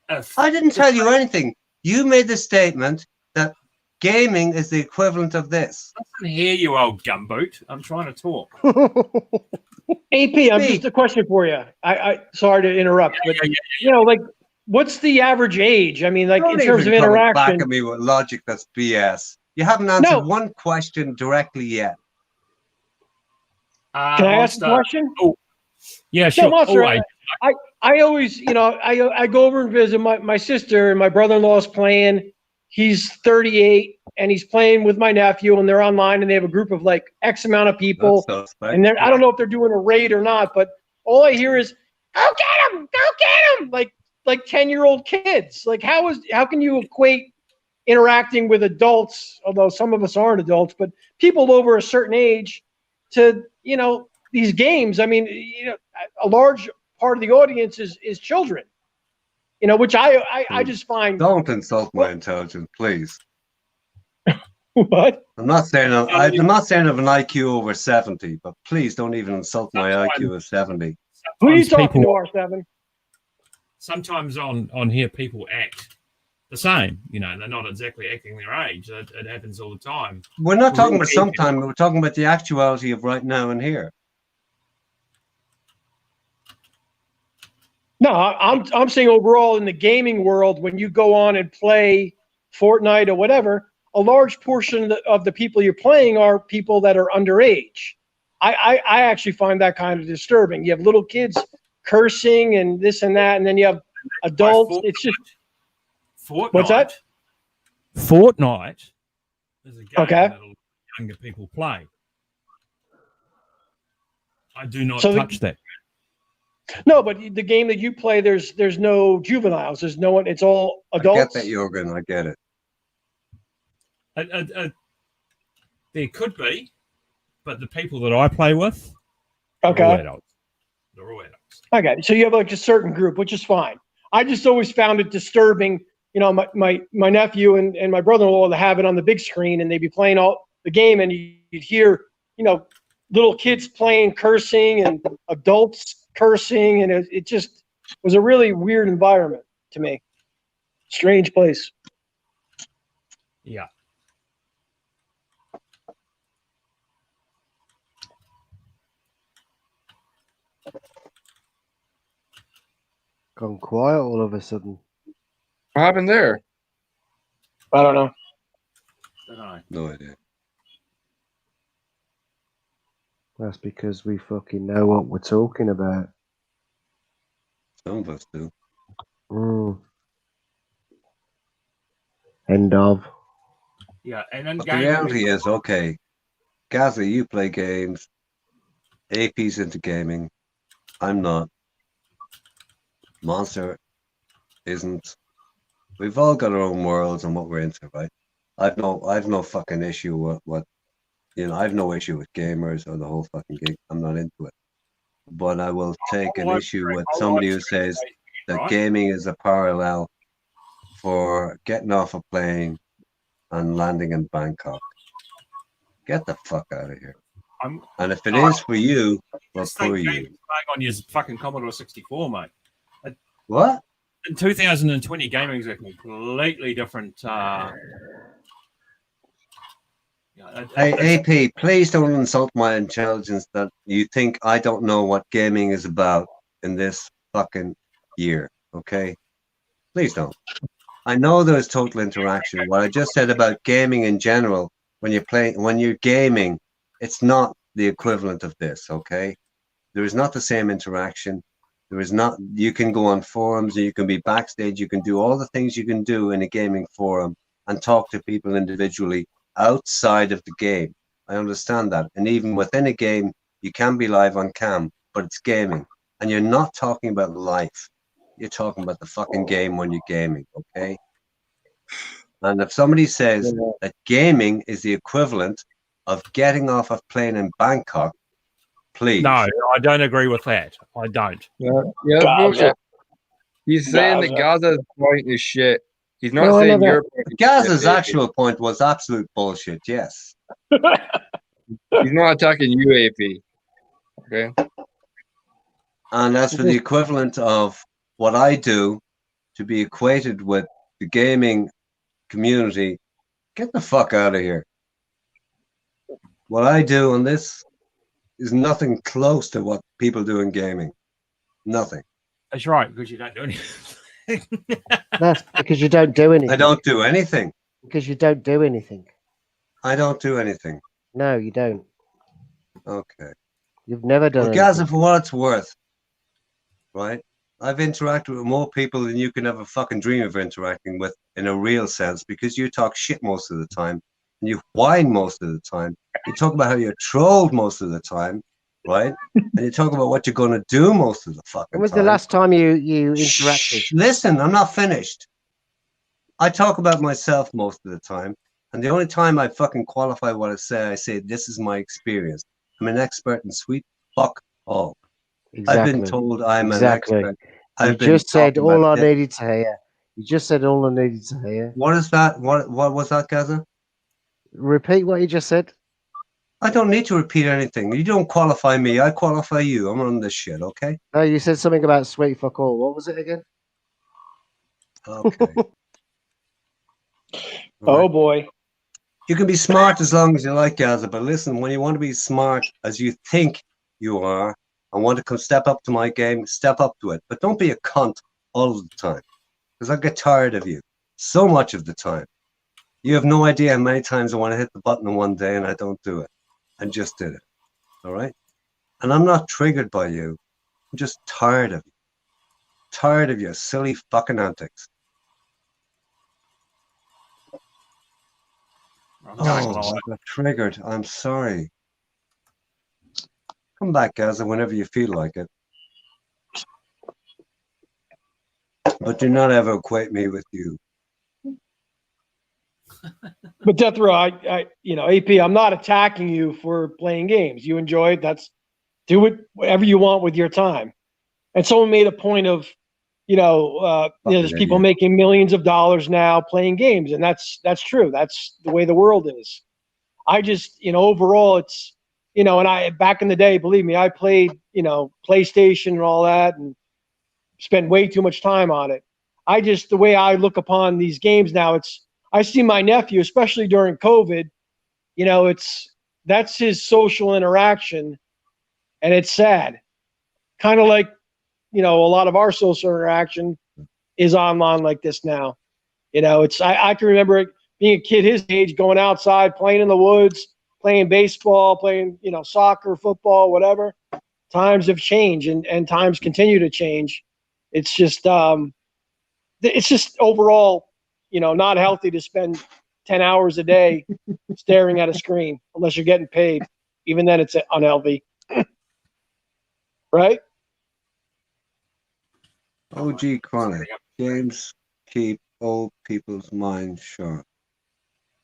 I didn't tell you anything. You made the statement that gaming is the equivalent of this. Listen here, you old gumboot. I'm trying to talk. AP, I'm just a question for you. I sorry to interrupt, but you know, like, what's the average age? I mean, like Don't in terms of even come interaction. back at me with logic that's BS. You haven't answered one question directly yet. Can I ask a question? Oh, yeah, sure. No, Monster, I always, you know, I go over and visit my sister, and my brother-in-law is playing. He's 38 and he's playing with my nephew, and they're online, and they have a group of like X amount of people. And they're, I don't know if they're doing a raid or not, but all I hear is, "Go get him! Go get him!" Like 10-year-old kids. Like how can you equate interacting with adults, although some of us aren't adults, but people over a certain age, to, you know, these games? I mean, you know, a large part of the audience is children. You know, which I just find. Don't insult my intelligence, please. What? I'm not saying I have an IQ over 70, but please don't even insult my IQ of 70. Who are you talking to, R7? Sometimes on here people act the same. You know, they're not exactly acting their age. It happens all the time. We're not talking about sometime. We're talking about the actuality of right now and here. No, I'm saying overall in the gaming world, when you go on and play Fortnite or whatever, a large portion of the people you're playing are people that are underage. I actually find that kind of disturbing. You have little kids cursing and this and that, and then you have adults. It's just Fortnite. What's that? Fortnite is a game that younger people play. I do not touch that. No, but the game that you play, there's no juveniles. There's no one. It's all adults. I get that, Jorgen. I get it. There could be, but the people that I play with, are all adults. They're all adults. Okay, so you have like a certain group, which is fine. I just always found it disturbing. You know, my nephew and my brother-in-law, they have it on the big screen, and they'd be playing all the game, and you'd hear, you know, little kids playing, cursing, and adults cursing, and it just was a really weird environment to me. Strange place. Yeah. Gone quiet all of a sudden. What happened there? I don't know. No idea. That's because we fucking know what we're talking about. Some of us do. End of. Yeah, and then But the reality is, okay, Gaza, you play games. AP's into gaming. I'm not. Monster isn't. We've all got our own worlds and what we're into, right? I've no fucking issue with what I've no issue with gamers or the whole fucking gig. I'm not into it. But I will take an issue with somebody who says that gaming is a parallel for getting off a plane and landing in Bangkok. Get the fuck out of here. And if it is for you, well, for you. Playing on your fucking Commodore 64, mate. What? In 2020, gaming is a completely different. Hey, AP, please don't insult my intelligence that you think I don't know what gaming is about in this fucking year, okay? Please don't. I know there's total interaction. What I just said about gaming in general, when you're gaming, it's not the equivalent of this, okay? There is not the same interaction. There is not, you can go on forums, you can be backstage, you can do all the things you can do in a gaming forum and talk to people individually outside of the game. I understand that. And even within a game, you can be live on cam, but it's gaming. And you're not talking about life. You're talking about the fucking game when you're gaming, okay? And if somebody says that gaming is the equivalent of getting off a plane in Bangkok, please. No, I don't agree with that. I don't. Yeah, bullshit. He's saying that Gaza's point is shit. He's not saying your point is Gaza's shit, actual point was absolute bullshit, yes. He's not attacking you, AP. Okay. And as for the equivalent of what I do to be equated with the gaming community, get the fuck out of here. What I do on this is nothing close to what people do in gaming. Nothing. That's right, because you don't do anything. That's because you don't do anything. I don't do anything. Because you don't do anything. I don't do anything. No, you don't. Okay. You've never done Well, anything. Gaza, for what it's worth, right? I've interacted with more people than you can ever fucking dream of interacting with in a real sense, because you talk shit most of the time and you whine most of the time. You talk about how you're trolled most of the time, right? And you talk about what you're going to do most of the fucking When was time. the last time you interacted? Listen, I'm not finished. I talk about myself most of the time, and the only time I fucking qualify what I say this is my experience. I'm an expert in sweet fuck all. Exactly. I've been told I'm exactly. an expert. You just said all I needed to hear. You just said all I needed to hear. What is that? What was that, Gaza? Repeat what you just said. I don't need to repeat anything. You don't qualify me. I qualify you. I'm on this shit, okay? No, you said something about sweet fuck all. What was it again? Okay. Oh boy. You can be smart as long as you like, Gaza, but listen, when you want to be smart as you think you are and want to come step up to my game, step up to it. But don't be a cunt all of the time, because I get tired of you so much of the time. You have no idea how many times I want to hit the button in one day and I don't do it. And just did it. All right? And I'm not triggered by you. I'm just tired of you. Tired of your silly fucking antics. Oh, I got triggered. I'm sorry. Come back, Gaza, whenever you feel like it. But do not ever equate me with you. But Death Row, AP, I'm not attacking you for playing games. You enjoy it. Do it whatever you want with your time. And someone made a point of, there's people making millions of dollars now playing games, and that's true. That's the way the world is. I just, overall, it's, and I back in the day, believe me, I played, PlayStation and all that, and spent way too much time on it. the way I look upon these games now, I see my nephew, especially during COVID, you know, that's his social interaction, and it's sad. Kind of like, you know, a lot of our social interaction is online like this now. You know, I can remember being a kid his age, going outside, playing in the woods, playing baseball, playing, you know, soccer, football, whatever. Times have changed, and times continue to change. It's just overall, you know, not healthy to spend 10 hours a day staring at a screen unless you're getting paid. Even then, it's unhealthy. Right? OG Chronic. Games keep old people's minds sharp.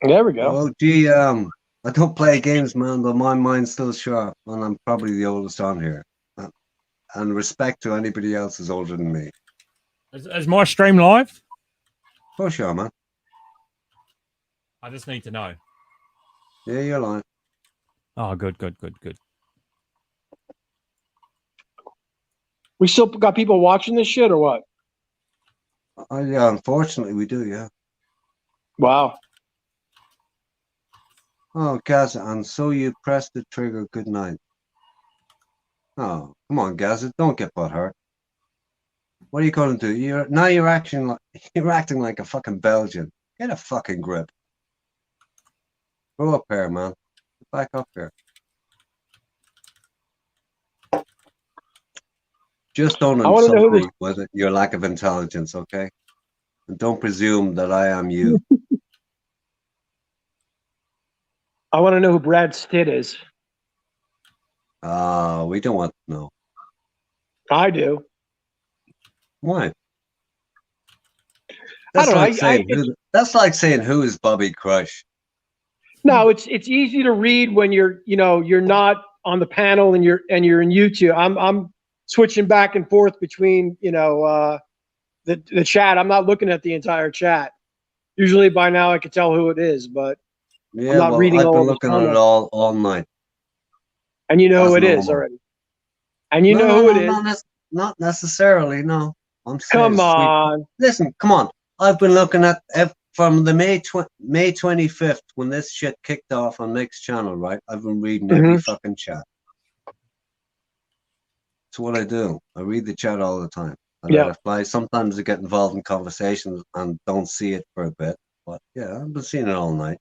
There we go. OG, I don't play games, man, but my mind's still sharp, and I'm probably the oldest on here. And respect to anybody else who's older than me. Is my stream live? Of course you are, man. I just need to know. Yeah, you're live. Oh, good. We still got people watching this shit or what? Yeah, unfortunately we do, yeah. Wow. Oh, Gaza, and so you pressed the trigger. Good night. Oh, come on, Gaza, don't get butthurt. What are you going to do? You're acting like a fucking Belgian. Get a fucking grip. Grow up here, man. Get back up here. Just don't insult me with your lack of intelligence, okay? And don't presume that I am you. I want to know who Brad Stitt is. We don't want to know. I do. Why? I don't know. That's like saying who is Bobby Crush. No, it's easy to read when you're not on the panel and you're in YouTube. I'm switching back and forth between the chat. I'm not looking at the entire chat. Usually by now I could tell who it is, but yeah, I'm not reading I've all been of looking at it all night. And you know who it is already. And you know who it is. Not necessarily, no. I'm Come on. Listen, come on. I've been looking at from the May 25th when this shit kicked off on Nick's channel, right? I've been reading every fucking chat. That's what I do. I read the chat all the time. I let it fly. Sometimes I get involved in conversations and don't see it for a bit. But yeah, I've been seeing it all night.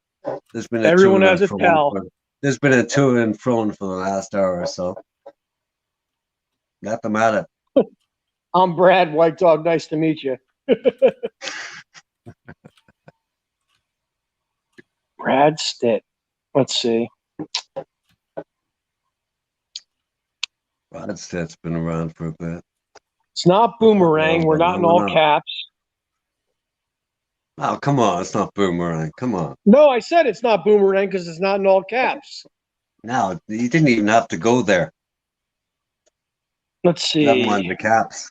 There's been everyone has a tell. There's been a to and fro for the last hour or so. Got them at it. I'm Brad White Dog. Nice to meet you. Brad Stitt. Let's see. Brad Stitt's been around for a bit. It's not Boomerang. We're not in all caps. Oh, come on. It's not Boomerang. Come on. No, I said it's not Boomerang because it's not in all caps. No, you didn't even have to go there. Let's see. Never mind the caps.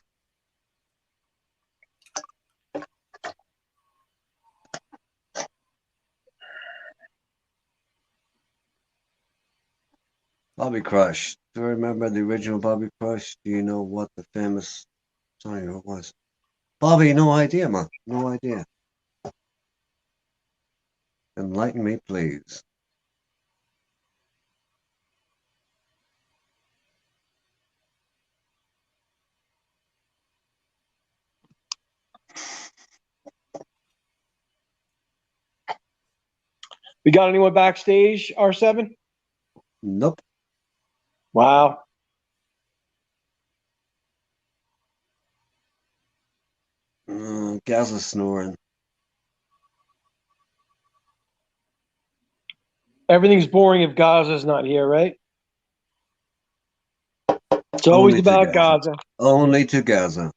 Bobby Crush. Do you remember the original Bobby Crush? Do you know what the famous song was? Bobby, no idea, man. No idea. Enlighten me, please. We got anyone backstage, R7? Nope. Wow. Gaza snoring. Everything's boring if Gaza's not here, right? It's always about Gaza. Only to Gaza.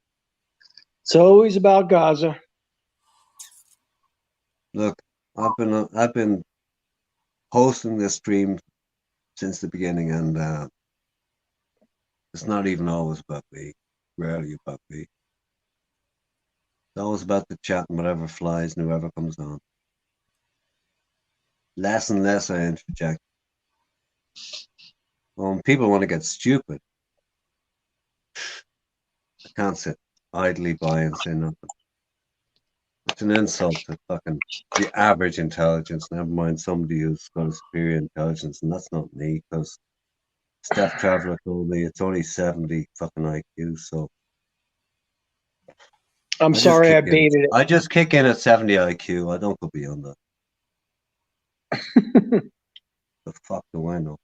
It's always about Gaza. Look, I've been hosting this stream since the beginning, and it's not even always about me. Rarely about me. It's always about the chat and whatever flies and whoever comes on. Less and less I interject. When people want to get stupid, I can't sit idly by and say nothing. That's an insult to fucking the average intelligence. Never mind somebody who's got a superior intelligence, and that's not me. Because Steph Traveler told me it's only 70 fucking IQ. So I'm sorry I baited it. I just kick in at 70 IQ. I don't go beyond that. The fuck do I know?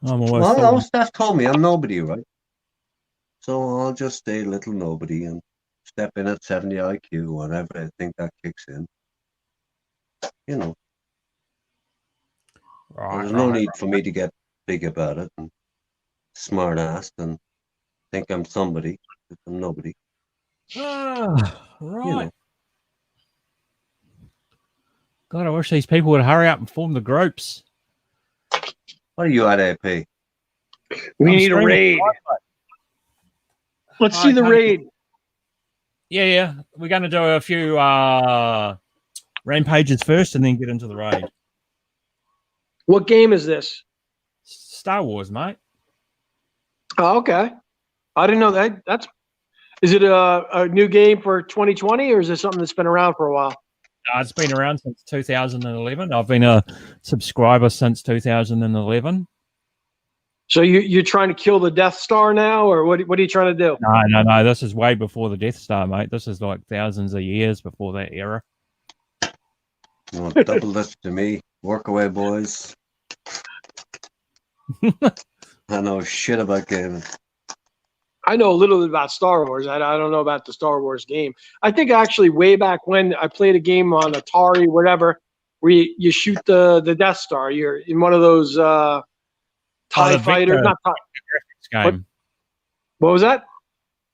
Well, Steph told me I'm nobody, right? So I'll just stay a little nobody and step in at 70 IQ whenever I think that kicks in. You know. Right, there's no need for me to get big about it and smart ass and think I'm somebody. I'm nobody. Right. You know. God, I wish these people would hurry up and form the groups. What are you at, AP? We need a raid. Let's see the raid. Yeah. We're going to do a few rampages first and then get into the raid. What game is this? Star Wars, mate. Oh, okay. I didn't know that. Is it a new game for 2020 or is it something that's been around for a while? It's been around since 2011. I've been a subscriber since 2011. So you're trying to kill the Death Star now, or what are you trying to do? No. This is way before the Death Star, mate. This is like thousands of years before that era. Well, double this to me. Work away, boys. I know shit about gaming. I know a little bit about Star Wars. I don't know about the Star Wars game. I think actually way back when I played a game on Atari, whatever, where you shoot the Death Star. You're in one of those TIE fighters. Not TIE. Game. What was that?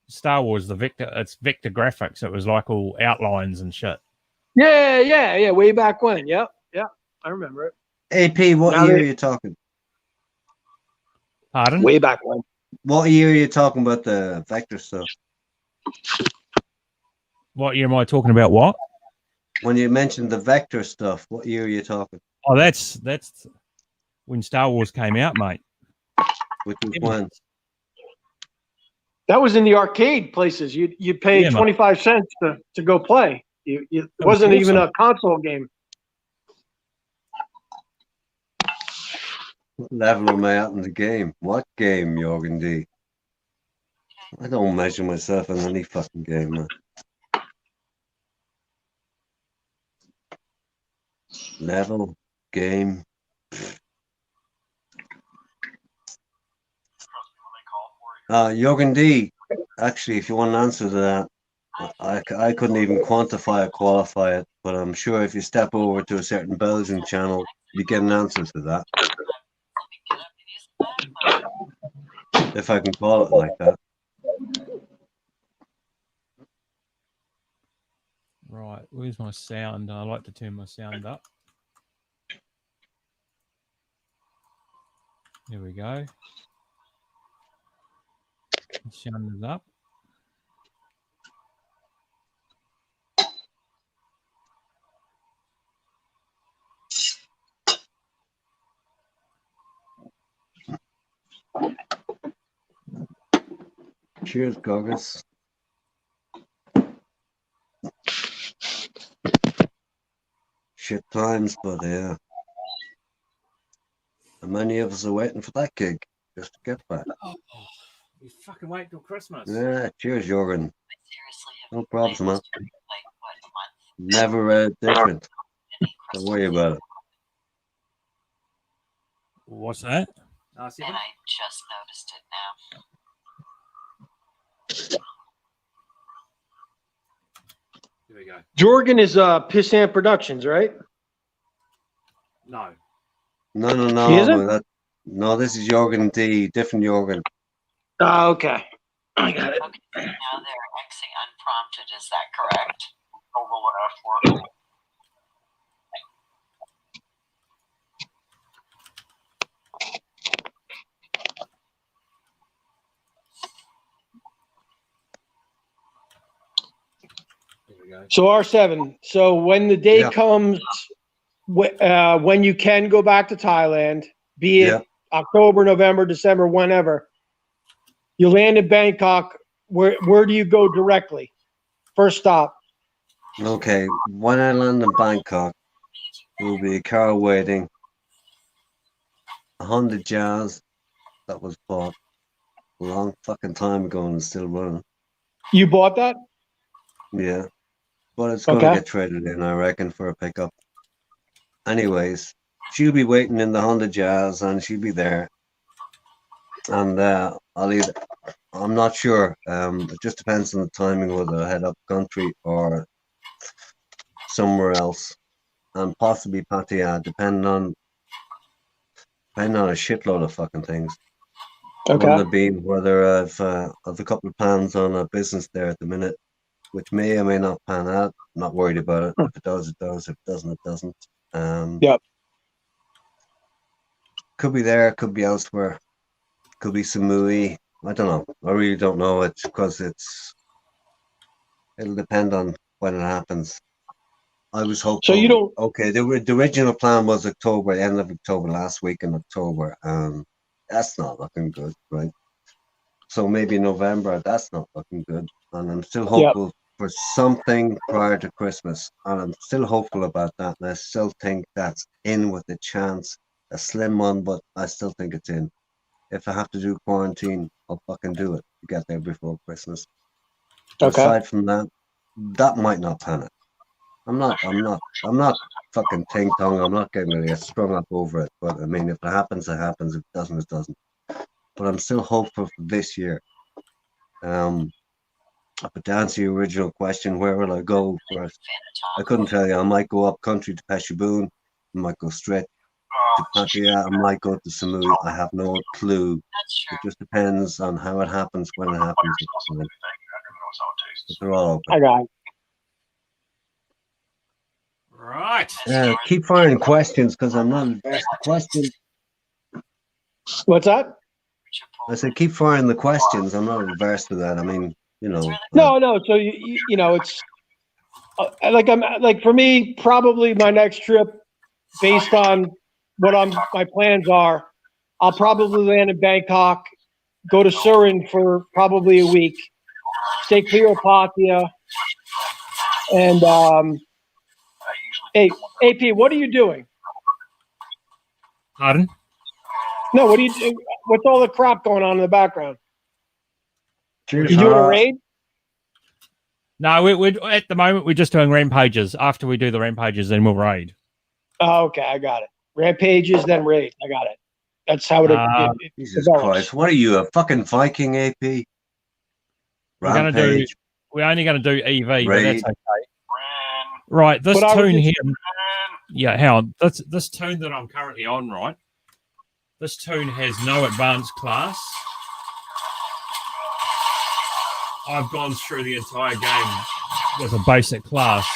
Star Wars, it's Vector graphics. It was like all outlines and shit. Yeah. Way back when. Yeah. I remember it. AP, what year are you talking? Pardon? Way back when. What year are you talking about the Vector stuff? What year am I talking about? What? When you mentioned the Vector stuff, what year are you talking? Oh, that's when Star Wars came out, mate. Which was when? That was in the arcade places. You paid 25 cents to go play. It wasn't even a console game. What level am I at in the game? What game, Jorgen D? I don't measure myself in any fucking game, man. Level, game. Jorgen D, actually, if you want an answer to that, I couldn't even quantify or qualify it, but I'm sure if you step over to a certain Belgian channel, you get an answer to that. If I can call it like that. Right, where's my sound? I like to turn my sound up. Here we go. Sound is up. Cheers, Goggles. Shit times, but yeah. And many of us are waiting for that gig just to get back. Oh, you fucking wait till Christmas. Yeah, cheers, Jorgen. No problems, man. Never different. Don't worry about it. What's that? And I just noticed it now. Here we go. Jorgen is Pissant Productions, right? No. No. He isn't? No, this is Jorgen D. Different Jorgen. Oh, okay. I got it. Okay, now they're Xing unprompted, is that correct? Over what F word? So R7. So when the day comes, when you can go back to Thailand, be it October, November, December, whenever, you land in Bangkok. Where do you go directly? First stop. Okay, when I land in Bangkok, there will be a car waiting. A Honda Jazz that was bought a long fucking time ago and is still running. You bought that? Yeah, but it's going to get traded in, I reckon, for a pickup. Anyways, she'll be waiting in the Honda Jazz, and she'll be there. And I'm not sure. It just depends on the timing whether I head up country or somewhere else, and possibly Pattaya, depending on a shitload of fucking things. Okay. One of being whether I've a couple of plans on a business there at the minute, which may or may not pan out. I'm not worried about it. If it does, it does. If it doesn't, it doesn't. Yep. Could be there, could be elsewhere. Could be Samui. I don't know. I really don't know. It's because it'll depend on when it happens. I was hopeful. So you don't. Okay, the original plan was October, end of October, last week in October. That's not looking good, right? So maybe November. That's not looking good, and I'm still hopeful for something prior to Christmas, and I'm still hopeful about that. And I still think that's in with a chance, a slim one, but I still think it's in. If I have to do quarantine, I'll fucking do it to get there before Christmas. Okay. Aside from that, that might not pan out. I'm not fucking ting tong. I'm not getting really strung up over it. But I mean, if it happens, it happens. If it doesn't, it doesn't. But I'm still hopeful for this year. But to answer your original question, where will I go first? I couldn't tell you. I might go up country to Peshawar. I might go straight to Pattaya. I might go to Samui. I have no clue. It just depends on how it happens, when it happens. But they're all open. I got it. Right. Keep firing questions because I'm not averse to questions. What's that? I said keep firing the questions. I'm not averse to that. I mean, you know. No. So you know, it's like for me, probably my next trip, based on what my plans are, I'll probably land in Bangkok, go to Surin for probably a week, stay clear of Pattaya, and hey, AP, what are you doing? Pardon? No, what are you doing? What's all the crap going on in the background? Cheers. You doing a raid? No, we're at the moment we're just doing rampages. After we do the rampages, then we'll raid. Oh, okay, I got it. Rampages, then raid. I got it. That's how it Jesus Christ, what are you, a fucking Viking, AP? Rampage. We're only going to do EV, raid. but that's okay. Right, this tune here. Yeah, hang on. This tune that I'm currently on, right? This tune has no advanced class. I've gone through the entire game with a basic class.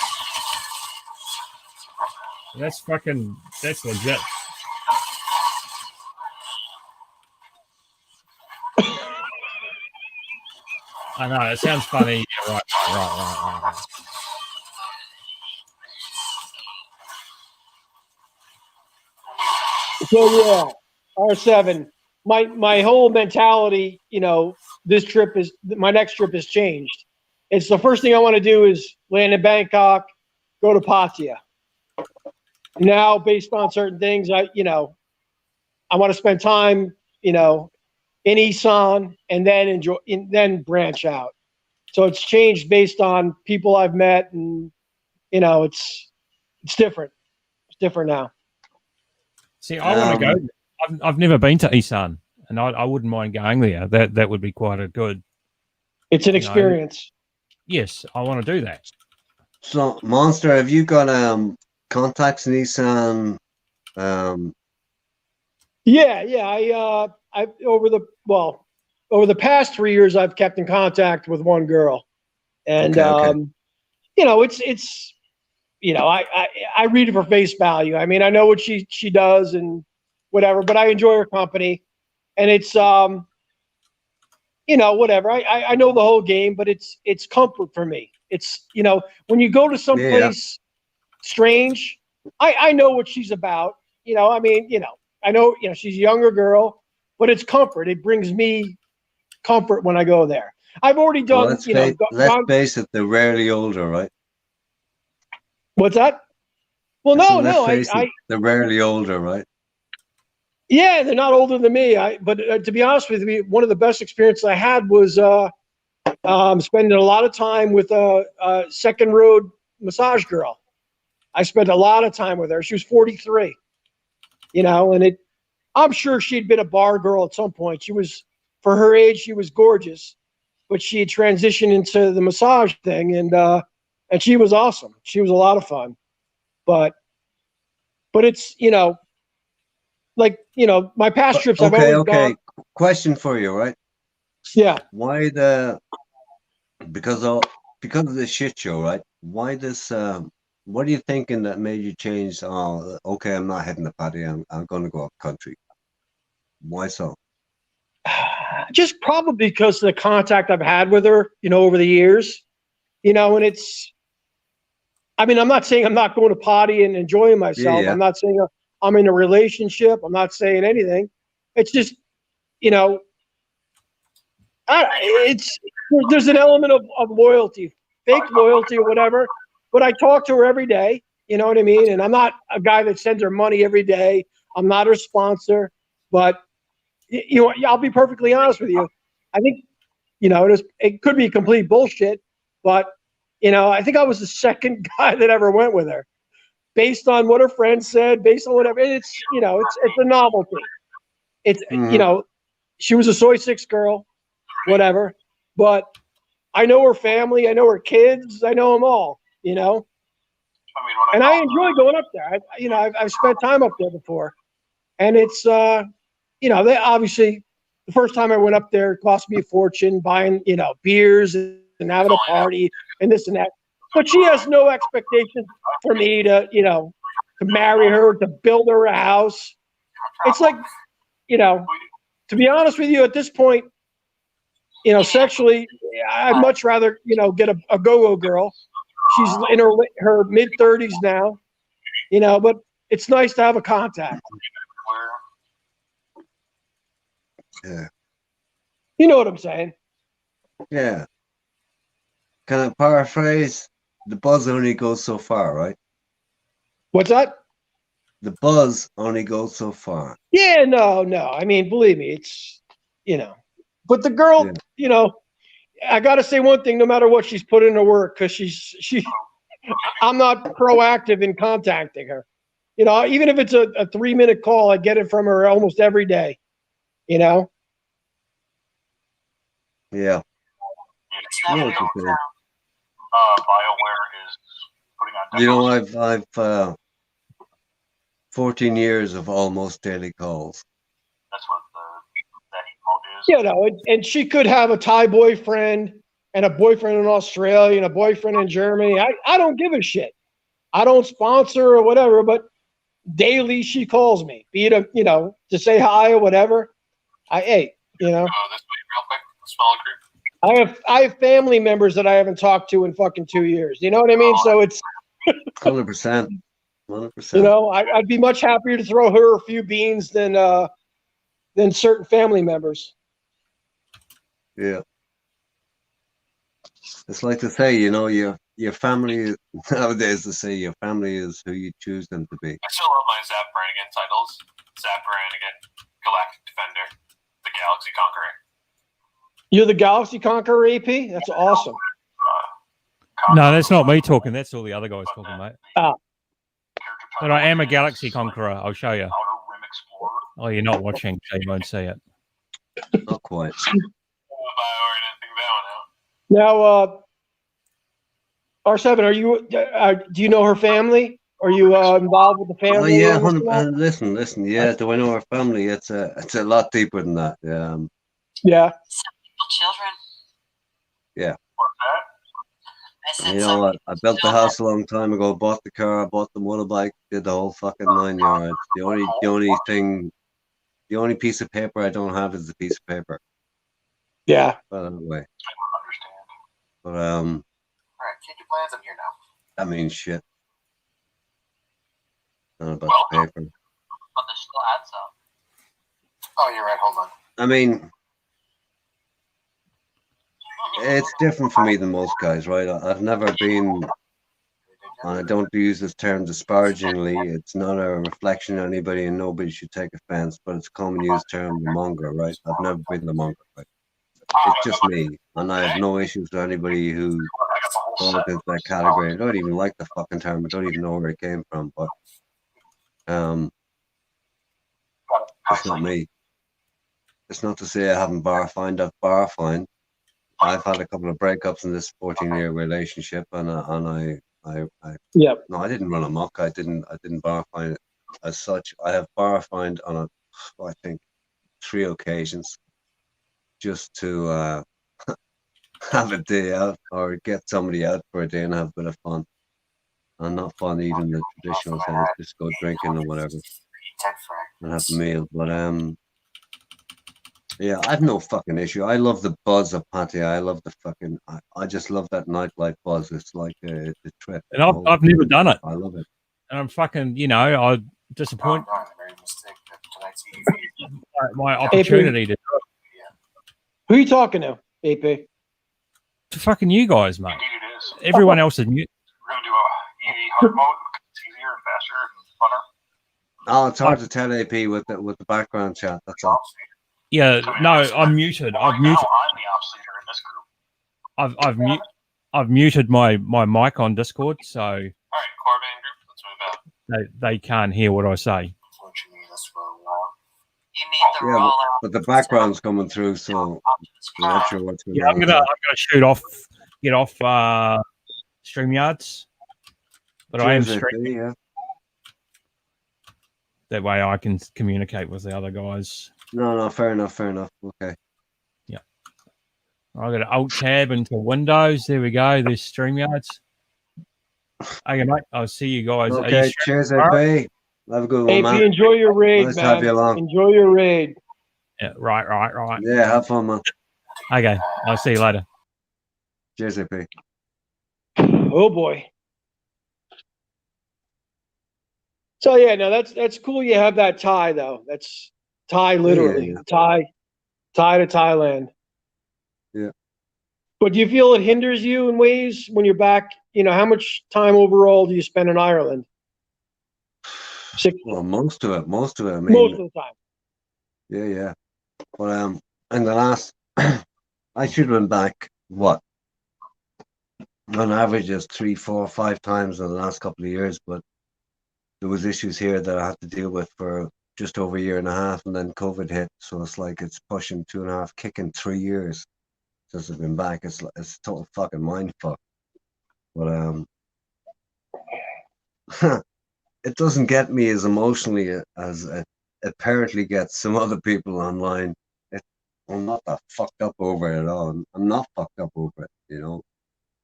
That's legit. I know, it sounds funny. Yeah, right. So yeah, R7. My whole mentality, you know, my next trip has changed. It's the first thing I want to do is land in Bangkok, go to Pattaya. Now, based on certain things, I want to spend time, in Isan and then branch out. So it's changed based on people I've met, and it's different. It's different now. See, I want to go. I've never been to Isan, and I wouldn't mind going there. That would be quite a good. It's an experience. Yes, I want to do that. So, Monster, have you got contacts in Isan? Yeah. I over the past 3 years, I've kept in contact with one girl, and okay. it's I read it for face value. I mean, I know what she does and whatever, but I enjoy her company, and it's whatever. I know the whole game, but it's comfort for me. It's when you go to some place strange, I know what she's about. I know she's a younger girl, but it's comfort. It brings me comfort when I go there. I've already done. Let's face it, they're rarely older, right? What's that? Well, So no, let's face I it, they're rarely older, right? yeah, they're not older than me. But to be honest with you, one of the best experiences I had was spending a lot of time with a second road massage girl. I spent a lot of time with her. She was 43, you know, and I'm sure she'd been a bar girl at some point. She was, for her age, she was gorgeous, but she had transitioned into the massage thing, and she was awesome. She was a lot of fun, but it's, you know, like, you know, my past trips, I've always gone. Question for you, right? Yeah. Why because of the shit show, right? Why this? What are you thinking that made you change? Oh, okay, I'm not heading to Paddy. I'm going to go up country. Why so? Just probably because of the contact I've had with her, you know, over the years, you know, and it's, I mean, I'm not saying I'm not going to potty and enjoying myself. Yeah. I'm not saying I'm in a relationship. I'm not saying anything. It's just, you know, there's an element of loyalty, fake loyalty or whatever, but I talk to her every day. You know what I mean? And I'm not a guy that sends her money every day. I'm not her sponsor, but you know, I'll be perfectly honest with you. I think, you know, it could be complete bullshit, but you know, I think I was the second guy that ever went with her, based on what her friends said, based on whatever. And it's, you know, it's a novelty. It's you know, she was a soy 6 girl, whatever, but I know her family, I know her kids, I know them all, you know. And I enjoy going up there. I've spent time up there before, and it's you know, they obviously, the first time I went up there, it cost me a fortune buying, you know, beers and having a party and this and that. But she has no expectation for me to, you know, to marry her, to build her a house. It's like, you know, to be honest with you, at this point, you know, sexually, I'd much rather, you know, get a go-go girl. She's in her mid-30s now, you know, but it's nice to have a contact. Yeah. You know what I'm saying? Yeah. Can I paraphrase? The buzz only goes so far, right? What's that? The buzz only goes so far. Yeah, no. I mean, believe me, it's, you know, but the girl, you know, I got to say one thing, no matter what, she's put in her work, because I'm not proactive in contacting her. You know, even if it's a 3-minute call, I get it from her almost every day, you know? Yeah. BioWare is putting on. You know, I've 14 years of almost daily calls. That's what that emote is. You know, and she could have a Thai boyfriend and a boyfriend in Australia and a boyfriend in Germany. I don't give a shit. I don't sponsor or whatever, but daily she calls me, be it you know, to say hi or whatever. Hey, you know. This way, real quick, smaller group. I have family members that I haven't talked to in fucking 2 years. You know what I mean? So it's 100%. 100%. You know, I'd be much happier to throw her a few beans than certain family members. Yeah. It's like to say, you know, your family nowadays, to say your family is who you choose them to be. I still love my Zap Brannigan titles. Zap Brannigan, Galactic Defender, the Galaxy Conqueror. You're the Galaxy Conqueror, AP? That's awesome. No, that's not me talking. That's all the other guys talking, mate. But I am a Galaxy Conqueror. I'll show you. Oh, you're not watching, so you won't see it. Not quite. Now, R7, are you? Do you know her family? Are you involved with the family? Oh yeah, listen. Yeah, do I know her family? It's a lot deeper than that. Yeah. Children. Yeah. You know what? I built the house a long time ago. Bought the car. Bought the motorbike. Did the whole fucking 9 yards. The only piece of paper I don't have is the piece of paper. Yeah. By the way. But All right, take your plans. I'm here now. I mean shit. Not about the paper. But there's still ads up. Oh, you're right. Hold on. I mean, it's different for me than most guys, right? I've never been and I don't use this term disparagingly. It's not a reflection on anybody, and nobody should take offense. But it's a common used term, the monger, right? I've never been the monger, right? It's just me, and I have no issues with anybody who falls into that category. I don't even like the fucking term. I don't even know where it came from, but it's not me. It's not to say I haven't barfined. I've barfined. I've had a couple of breakups in this 14-year relationship, and I no, I didn't run amok. I didn't barfind as such. I have barfined on I think 3 occasions, just to have a day out or get somebody out for a day and have a bit of fun. And not fun even in the traditional sense, just go drinking or whatever and have a meal. But yeah, I've no fucking issue. I love the buzz of Pattaya. I love the fucking. I just love that nightlife buzz. It's like a trip. And I've never done it. I love it. And I'm fucking, I disappoint my opportunity to do it. Who are you talking to, AP? To fucking you guys, mate. Everyone else is mute. We're going to do a EV hard mode. It's easier and faster and funner. Oh, it's hard to tell AP with the background chat. That's all. Yeah, no, I'm muted. I've muted. I'm the ops leader in this group. I've muted my mic on Discord, so All right, Corbin group, let's move out. they can't hear what I say. Yeah, but the background's coming through, so I'm not sure what's going on. I'm gonna get off StreamYards, but I am streaming. Yeah. That way I can communicate with the other guys. No, fair enough. Okay. Yeah. I got an Alt tab into Windows. There we go. There's StreamYards. Okay, mate. I'll see you guys. Okay, cheers, AP. Have a good one, man. AP, enjoy your raid, nice man. To have you along. Enjoy your raid. Yeah, right. Yeah, have fun, man. Okay, I'll see you later. Cheers, AP. Oh boy. So yeah, no, that's cool. You have that tie though. That's tie literally. Yeah. Tie to Thailand. Yeah. But do you feel it hinders you in ways when you're back? How much time overall do you spend in Ireland? 6. Well, most of it. I mean, most of the time. Yeah. But in the last, I should have been back. What? On average, just 3, 4, 5 times in the last couple of years. But there was issues here that I had to deal with for just over a year and a half, and then COVID hit. So it's like it's pushing 2.5, kicking 3 years since I've been back. It's total fucking mindfuck. But it doesn't get me as emotionally as it apparently gets some other people online. I'm not that fucked up over it at all. I'm not fucked up over it,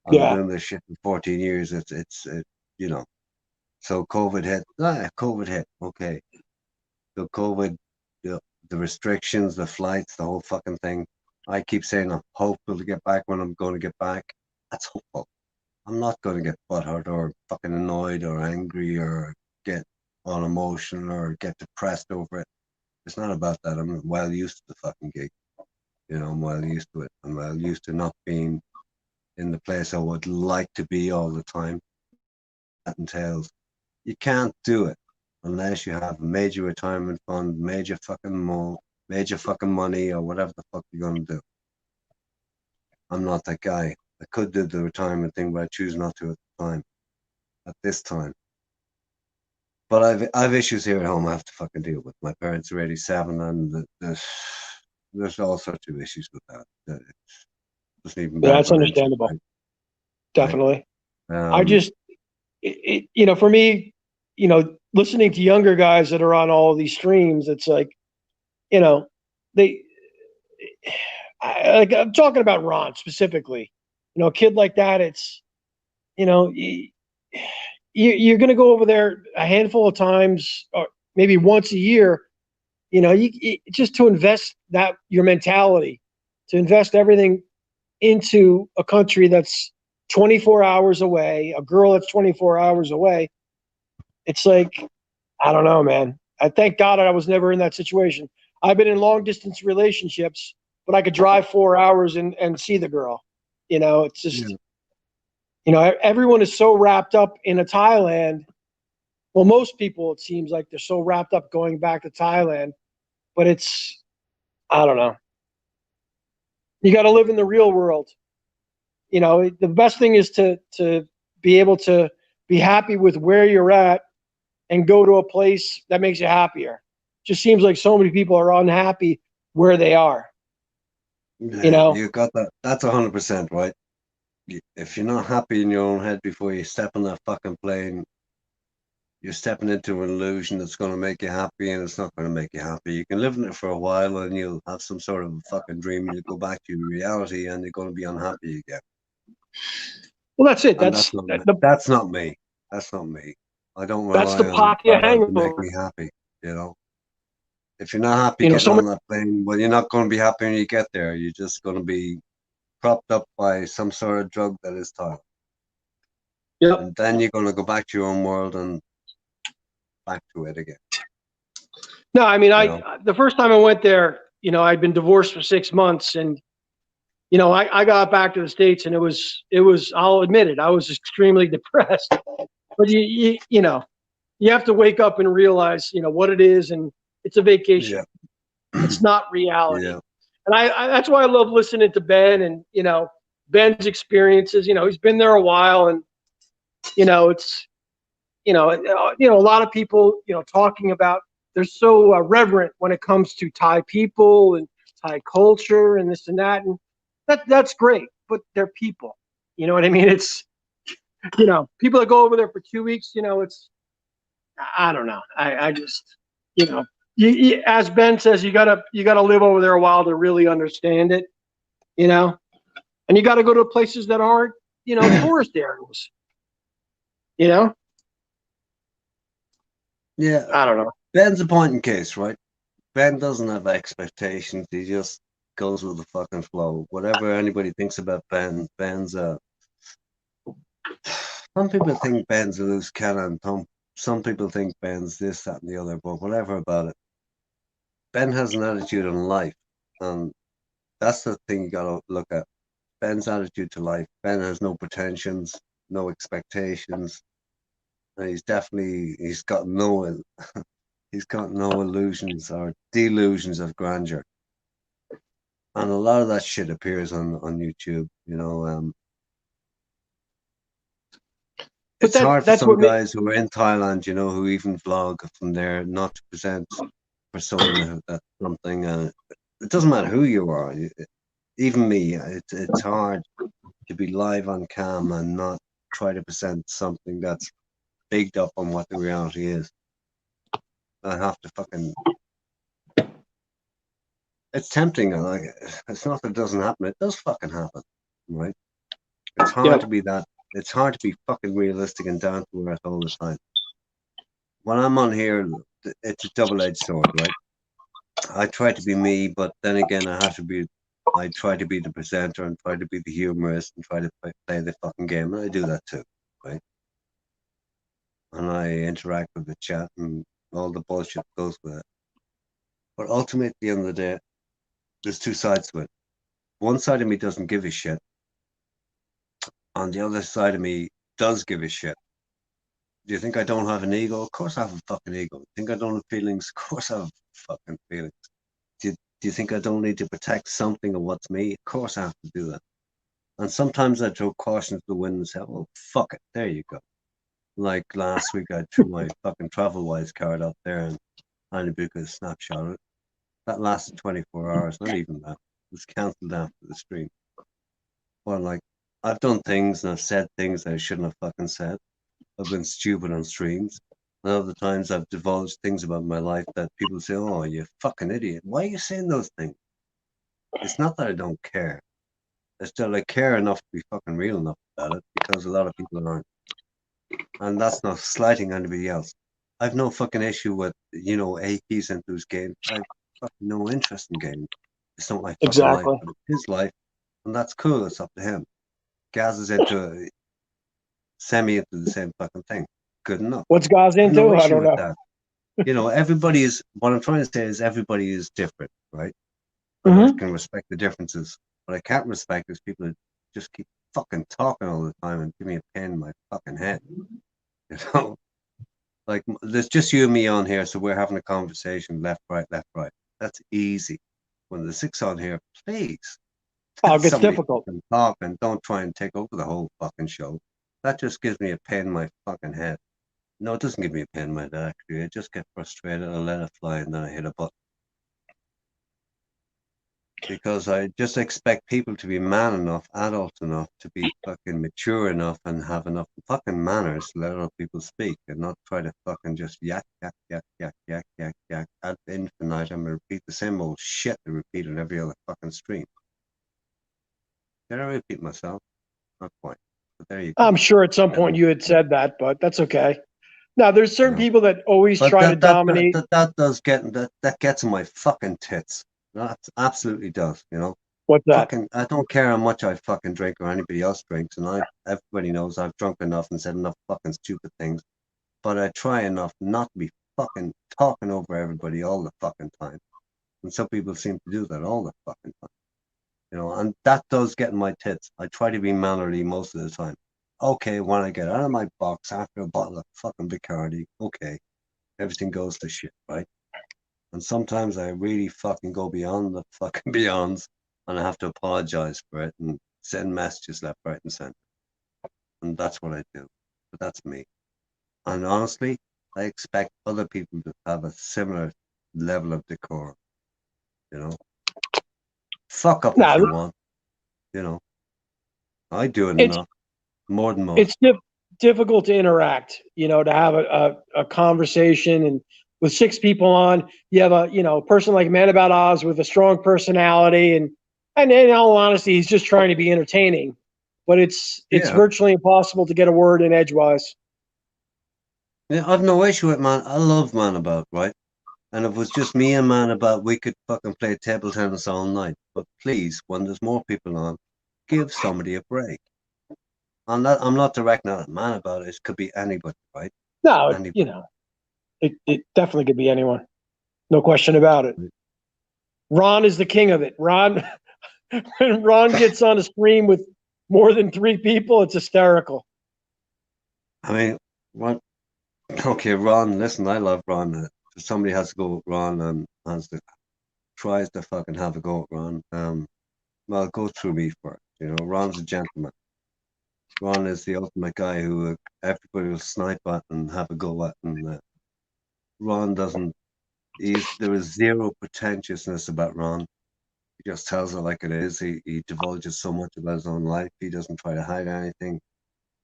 I've been doing this shit for 14 years. It's So COVID hit. COVID hit. Okay. So COVID, the restrictions, the flights, the whole fucking thing. I keep saying I'm hopeful to get back when I'm going to get back. That's hopeful. I'm not going to get butthurt or fucking annoyed or angry or get all emotional or get depressed over it. It's not about that. I'm well used to the fucking gig. I'm well used to it. I'm well used to not being in the place I would like to be all the time. That entails you can't do it unless you have a major retirement fund, major fucking money, or whatever the fuck you're gonna do. I'm not that guy. I could do the retirement thing, but I choose not to at this time. But I've issues here at home I have to fucking deal with. My parents are 87, and there's all sorts of issues with that. It's doesn't even that's understandable. Right? Definitely. I just, for me, listening to younger guys that are on all of these streams, it's like, I'm talking about Ron specifically. A kid like that, it's, you're going to go over there a handful of times, or maybe once a year, just to invest your mentality, to invest everything into a country that's 24 hours away, a girl that's 24 hours away. It's like, I don't know, man. I thank God I was never in that situation. I've been in long distance relationships, but I could drive 4 hours and see the girl. It's just, You know, everyone is so wrapped up in a Thailand. Well, most people, it seems like they're so wrapped up going back to Thailand, but I don't know. You got to live in the real world. You know, the best thing is to be able to be happy with where you're at and go to a place that makes you happier. Just seems like so many people are unhappy where they are. You know, you got that. That's 100% right. If you're not happy in your own head before you step on that fucking plane, you're stepping into an illusion that's going to make you happy, and it's not going to make you happy. You can live in it for a while, and you'll have some sort of fucking dream, and you'll go back to reality, and you're going to be unhappy again. Well, that's it. That's not me. That's not me. I don't rely that's the on pot you hang to make me happy. You know, if you're not happy You know, getting on that plane, well, you're not going to be happy when you get there. You're just going to be propped up by some sort of drug that is Thailand. Yep. And then you're going to go back to your own world and back to it again. No, I mean, the first time I went there, you know, I'd been divorced for 6 months, and you know, I got back to the States, and it was I'll admit it, I was extremely depressed. But you know, you have to wake up and realize, you know, what it is, and it's a vacation. Yeah. It's not reality. Yeah. And I that's why I love listening to Ben, and you know, Ben's experiences. You know, he's been there a while, and you know, it's you know, a lot of people, you know, talking about they're so reverent when it comes to Thai people and Thai culture and this and that, and that's great. But they're people. You know what I mean? It's you know, people that go over there for 2 weeks. You know, I don't know. I just you know. As Ben says, you gotta live over there a while to really understand it, you know, and you got to go to places that aren't, you know, tourist areas, you know. Yeah, I don't know. Ben's a point in case, right? Ben doesn't have expectations. He just goes with the fucking flow. Whatever anybody thinks about Ben's some people think Ben's a loose cannon. Some people think Ben's this, that, and the other. But whatever about it. Ben has an attitude on life, and that's the thing you gotta look at. Ben's attitude to life. Ben has no pretensions, no expectations, and he's got no illusions or delusions of grandeur. And a lot of that shit appears on YouTube. You know, it's hard for some guys who are in Thailand, you know, who even vlog from there, not to present persona that's something. It doesn't matter who you are. Even me, it's hard to be live on cam and not try to present something that's bigged up on what the reality is. I have to fucking. It's tempting. Like, it's not that it doesn't happen. It does fucking happen, right? It's hard to be that. It's hard to be fucking realistic and down to earth all the time. When I'm on here, it's a double-edged sword, right? I try to be me, but then again, I try to be the presenter and try to be the humorist and try to play the fucking game, and I do that too, right? And I interact with the chat and all the bullshit that goes with it. But ultimately, at the end of the day, there's two sides to it. One side of me doesn't give a shit, and the other side of me does give a shit. Do you think I don't have an ego? Of course I have a fucking ego. Do you think I don't have feelings? Of course I have fucking feelings. Do you think I don't need to protect something of what's me? Of course I have to do that. And sometimes I throw caution to the wind and say, well, fuck it. There you go. Like last week, I threw my fucking TravelWise card up there and I booked a snapshot of it. That lasted 24 hours, not even that. It was cancelled after the stream. Well, like, I've done things and I've said things that I shouldn't have fucking said. I've been stupid on streams. And other times I've divulged things about my life that people say, oh, you fucking idiot. Why are you saying those things? It's not that I don't care. It's that I care enough to be fucking real enough about it, because a lot of people aren't. And that's not slighting anybody else. I've no fucking issue with, you know, AP's into his game. I've fucking no interest in games. It's not my fucking life, but it's his life. And that's cool. It's up to him. Gaz is into Semi into the same fucking thing. Good enough. What's Gaz into? No I don't know. that. You know, what I'm trying to say is everybody is different, right? And I can respect the differences. What I can't respect is people that just keep fucking talking all the time and give me a pain in my fucking head. You know, like there's just you and me on here, so we're having a conversation, left, right. That's easy. When there's 6 on here, please. Oh, it gets difficult. Talk and don't try and take over the whole fucking show. That just gives me a pain in my fucking head. No, it doesn't give me a pain in my head, actually. I just get frustrated and let it fly, and then I hit a button. Because I just expect people to be man enough, adult enough, to be fucking mature enough and have enough fucking manners to let other people speak and not try to fucking just yak ad infinitum and repeat the same old shit I repeat on every other fucking stream. Did I repeat myself? Not quite. But there you go. I'm sure at some point you had said that, but that's okay. Now, there's certain people that always try to dominate. That gets in my fucking tits. That absolutely does, you know. What's that? Fucking, I don't care how much I fucking drink or anybody else drinks, and everybody knows I've drunk enough and said enough fucking stupid things, but I try enough not to be fucking talking over everybody all the fucking time. And some people seem to do that all the fucking time. You know, and that does get in my tits. I try to be mannerly most of the time. Okay, when I get out of my box after a bottle of fucking Bacardi, okay, everything goes to shit, right? And sometimes I really fucking go beyond the fucking beyonds, and I have to apologize for it and send messages left, right, and center. And that's what I do. But that's me. And honestly, I expect other people to have a similar level of decorum. You know, fuck up if you want. You know, I do it enough, more than most. It's difficult to interact. You know, to have a conversation, and with 6 people on, you have a person like Man About Oz with a strong personality, and in all honesty, he's just trying to be entertaining. But it's virtually impossible to get a word in edgewise. Yeah, I've no issue with Man. I love Man About, right? And if it was just me and Man About, we could fucking play table tennis all night. But please, when there's more people on, give somebody a break. I'm not directing at Man About. It could be anybody, right? No, anybody. It definitely could be anyone. No question about it. Ron is the king of it. Ron, when Ron gets on a stream with more than 3 people, it's hysterical. I mean, what? Okay, Ron, listen, I love Ron. If somebody has to go with Ron and tries to fucking have a go at Ron, well, go through me first. You know, Ron's a gentleman. Ron is the ultimate guy who everybody will snipe at and have a go at, and Ron doesn't. There is zero pretentiousness about Ron. He just tells it like it is. He divulges so much about his own life. He doesn't try to hide anything.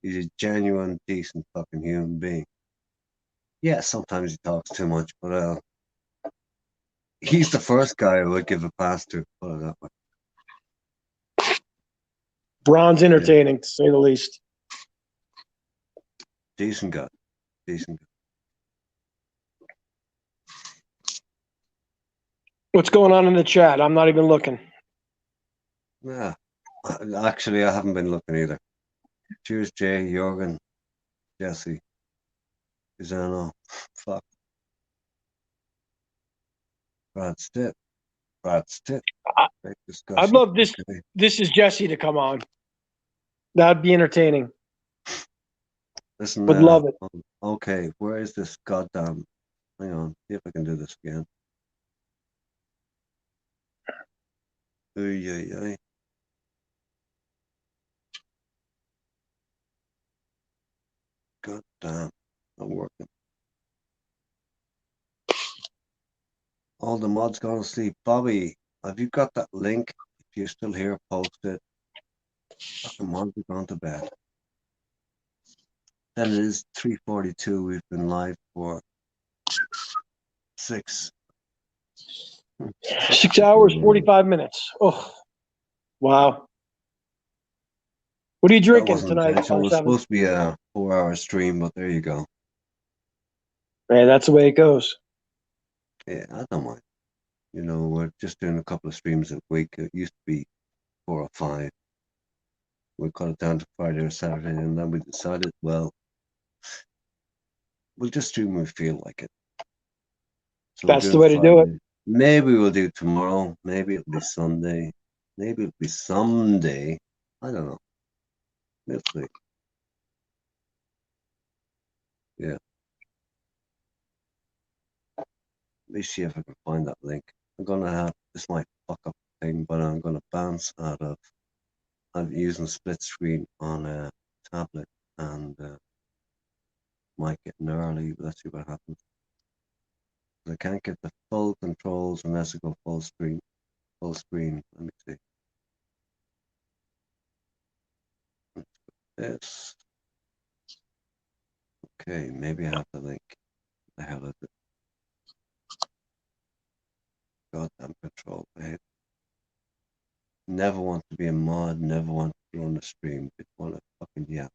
He's a genuine, decent fucking human being. Yeah, sometimes he talks too much, but he's the first guy I would give a pass to. Put it that way. Ron's entertaining, to say the least. Decent guy. Decent guy. What's going on in the chat? I'm not even looking. Yeah, actually, I haven't been looking either. Cheers, Jay, Jorgen, Jesse, Pisano. Fuck. Brad Stitt. I'd love this. Okay. This is Jesse to come on. That'd be entertaining. Listen, would love it. Okay, where is this goddamn? Hang on, see if I can do this again. Oy. God damn, not working. All the mods gone to sleep. Bobby, have you got that link? If you're still here, post it. The mods have gone to bed. Then it is 3:42. We've been live for 6 hours, 45 minutes. Oh, wow. What are you drinking tonight? It was supposed to be a 4-hour stream, but there you go. Man, that's the way it goes. Yeah, I don't mind. You know, we're just doing a couple of streams a week. It used to be 4 or 5. We cut it down to Friday or Saturday, and then we decided, well, we'll just stream when we feel like it. So that's the way to do it. Maybe we'll do tomorrow. Maybe it'll be Sunday. Maybe it'll be someday. I don't know. Let's see. Yeah. Let me see if I can find that link. I'm gonna have this might fuck up the thing, but I'm gonna bounce out of. I'm using split screen on a tablet and might get gnarly. Let's see what happens. I can't get the full controls unless I go full screen. Full screen. Let me see. This. Okay, maybe I have the link. The hell is it? Goddamn control. I hate. Never want to be a mod. Never want to run a stream. Just want to fucking yap.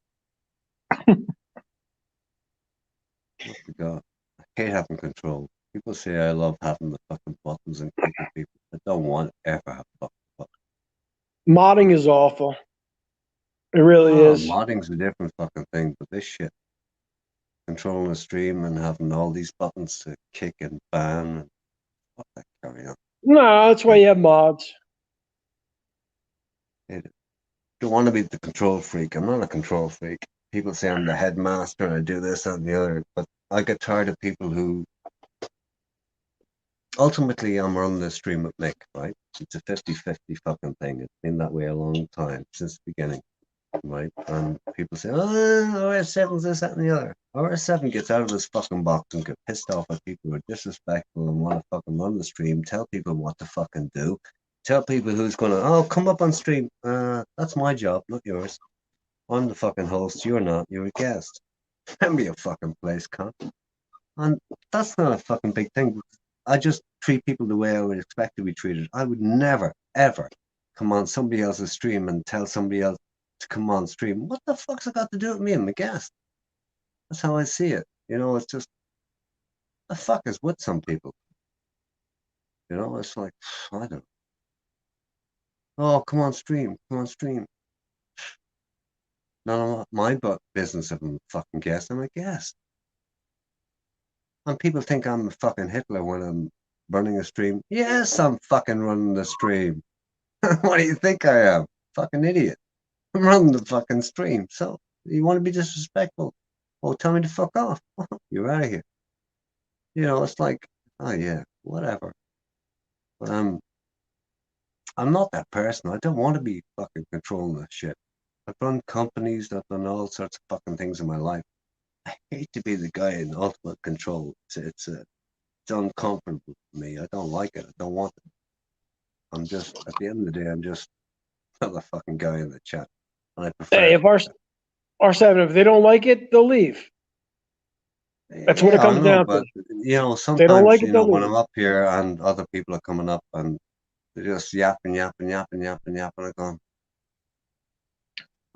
What the god? I hate having control. People say I love having the fucking buttons and kicking people. I don't want to ever have fucking buttons. Modding is awful. It really is. Modding's a different fucking thing, but this shit, controlling a stream and having all these buttons to kick and ban, and what that carry on. No, that's why you have mods. I don't want to be the control freak. I'm not a control freak. People say I'm the headmaster and I do this and the other, but I get tired of people who. Ultimately, I'm running the stream with Mick, right? It's a 50-50 fucking thing. It's been that way a long time, since the beginning, right? And people say, oh, RS7's this, that, and the other. RS7 gets out of his fucking box and get pissed off at people who are disrespectful and want to fucking run the stream, tell people what to fucking do, tell people who's going to, oh, come up on stream. That's my job, not yours. I'm the fucking host, you're not, you're a guest. Remember your fucking place, cunt. And that's not a fucking big thing. I just treat people the way I would expect to be treated. I would never, ever come on somebody else's stream and tell somebody else to come on stream. What the fuck's it got to do with me? I'm a guest. That's how I see it. You know, it's just, the fuck is with some people. You know, it's like, I don't know. Oh, come on stream, come on stream. None of my business if I'm a fucking guest. I'm a guest. And people think I'm a fucking Hitler when I'm running a stream. Yes, I'm fucking running the stream. What do you think I am? Fucking idiot. I'm running the fucking stream. So, you want to be disrespectful? Well, tell me to fuck off. You're out of here. You know, it's like, oh yeah, whatever. But I'm not that person. I don't want to be fucking controlling this shit. I've run companies, I've done all sorts of fucking things in my life. I hate to be the guy in ultimate control. It's uncomfortable for me. I don't like it. I don't want it. I'm just, at the end of the day, I'm just another fucking guy in the chat. And I prefer hey, if R7, if they don't like it, they'll leave. That's what it comes down to. You know, sometimes, they don't like it, you know, they'll when leave. I'm up here and other people are coming up and they're just yapping, I'm going,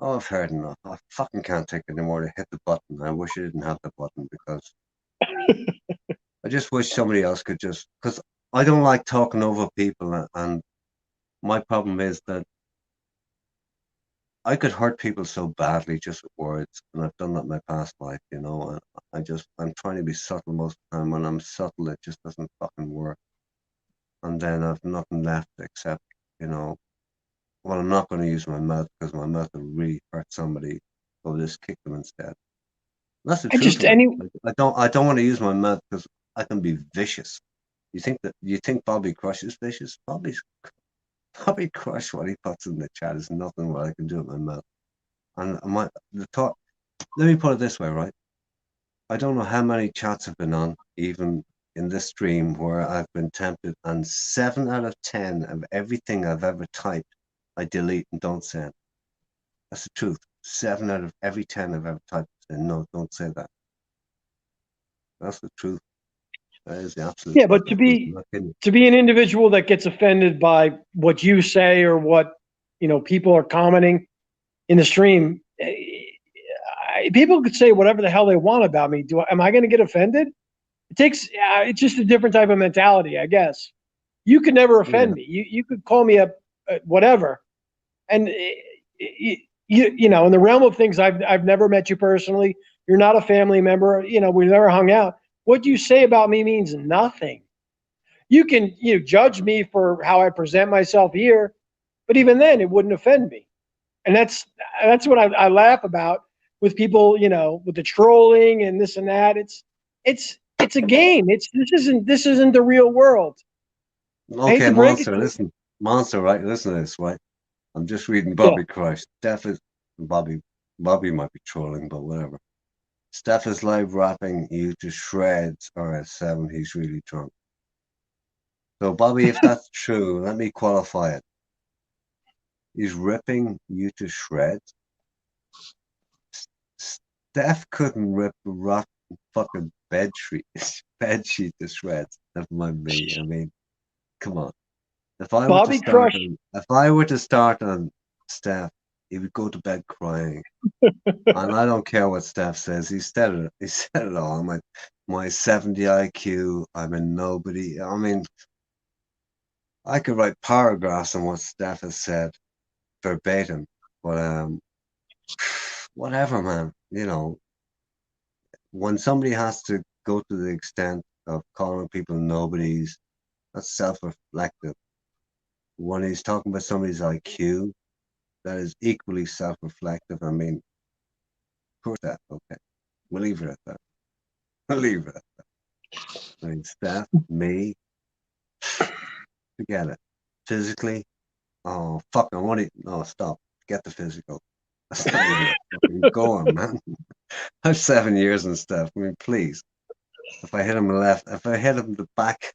oh, I've heard enough. I fucking can't take it anymore to hit the button. I wish I didn't have the button because I just wish somebody else could just, because I don't like talking over people, and my problem is that I could hurt people so badly just with words, and I've done that in my past life, you know. I'm trying to be subtle most of the time. When I'm subtle, it just doesn't fucking work. And then I've nothing left except, you know, well, I'm not going to use my mouth because my mouth will really hurt somebody. I'll just kick them instead. That's the truth. I don't want to use my mouth because I can be vicious. You think Bobby Crush is vicious? Bobby Crush, what he puts in the chat is nothing what I can do with my mouth. And let me put it this way, right? I don't know how many chats I've been on, even in this stream, where I've been tempted, and 7 out of 10 of everything I've ever typed, I delete and don't send. That's the truth. 7 out of every 10 I've ever typed, and no, don't say that. That's the truth. That is the absolute truth. Yeah, but to be an individual that gets offended by what you say or what, you know, people are commenting in the stream, people could say whatever the hell they want about me. Am I going to get offended? It's just a different type of mentality, I guess. You could never offend me. You could call me a whatever, and you know, in the realm of things, I've never met you personally. You're not a family member. You know, we've never hung out. What you say about me means nothing. You can, you know, judge me for how I present myself here, but even then, it wouldn't offend me. And that's what I laugh about with people, you know, with the trolling and this and that. It's a game. This isn't the real world. Okay, Monster, listen. Monster, right? Listen to this, right? I'm just reading Bobby Crush. Steph is Bobby might be trolling, but whatever. Steph is live rapping you to shreds or at 7, he's really drunk. So Bobby, if that's true, let me qualify it. He's ripping you to shreds. Steph couldn't rip a rotten fucking bed sheet to shreds. Never mind me. I mean, come on. If I were to start on Steph, he would go to bed crying. And I don't care what Steph says. He said it all. I'm like, my 70 IQ, I'm a nobody. I mean, I could write paragraphs on what Steph has said verbatim, but whatever, man. You know, when somebody has to go to the extent of calling people nobodies, that's self-reflective. When he's talking about somebody's IQ, that is equally self-reflective. I mean, poor Steph. Okay, we'll leave it at that. We'll leave it at that. I mean, Steph, me, forget it. Physically, oh fuck! I want it. No, stop. Get the physical. That's not even fucking going, man. I'm 7 years and stuff. I mean, please. If I hit him the left, if I hit him the back,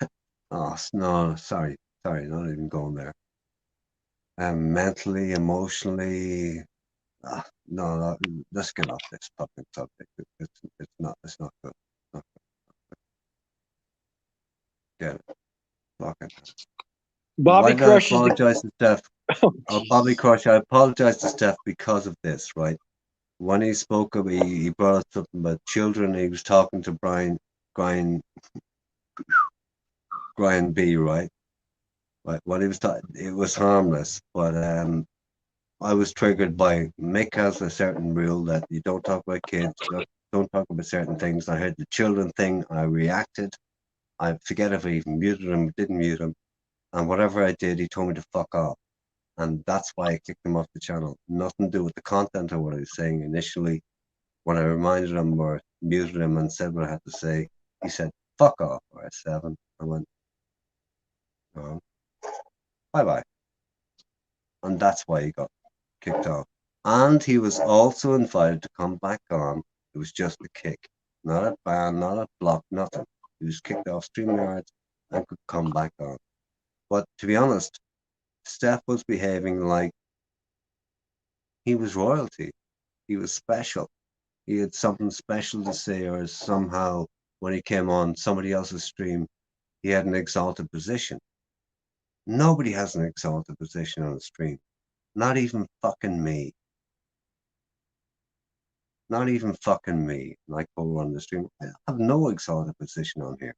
oh no, sorry, not even going there. Mentally, emotionally, no, let's get off this fucking subject. It's not good. Not good. Get it. Fuck it. Bobby Why did I Crush apologize to Steph? Bobby Crush, I apologize to Steph because of this, right? When he spoke of, he brought up something about children. He was talking to Brian B, right? Right. What he was talking, it was harmless, but I was triggered by Mick has a certain rule that you don't talk about kids, don't talk about certain things. I heard the children thing, I reacted. I forget if I even muted him, didn't mute him, and whatever I did, he told me to fuck off. And that's why I kicked him off the channel. Nothing to do with the content or what I was saying initially. When I reminded him or muted him and said what I had to say, he said, fuck off, or at 7. I went, oh, bye-bye. And that's why he got kicked off. And he was also invited to come back on. It was just a kick. Not a ban, not a block, nothing. He was kicked off StreamYard and could come back on. But to be honest, Steph was behaving like he was royalty. He was special. He had something special to say, or somehow when he came on somebody else's stream, he had an exalted position. Nobody has an exalted position on the stream. Not even fucking me. Not even fucking me. Like over on the stream. I have no exalted position on here.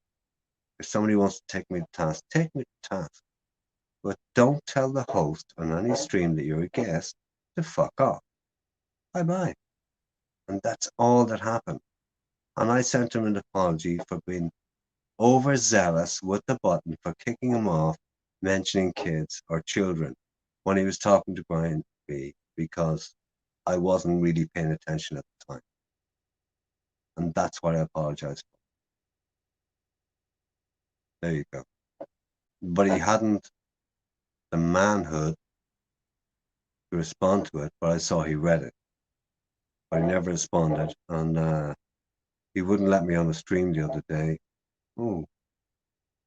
If somebody wants to take me to task, take me to task. But don't tell the host on any stream that you're a guest to fuck off. Bye-bye. And that's all that happened. And I sent him an apology for being overzealous with the button for kicking him off, mentioning kids or children when he was talking to Brian B, because I wasn't really paying attention at the time. And that's what I apologize for. There you go. But he hadn't the manhood to respond to it, but I saw he read it. But he never responded, and he wouldn't let me on the stream the other day. Oh,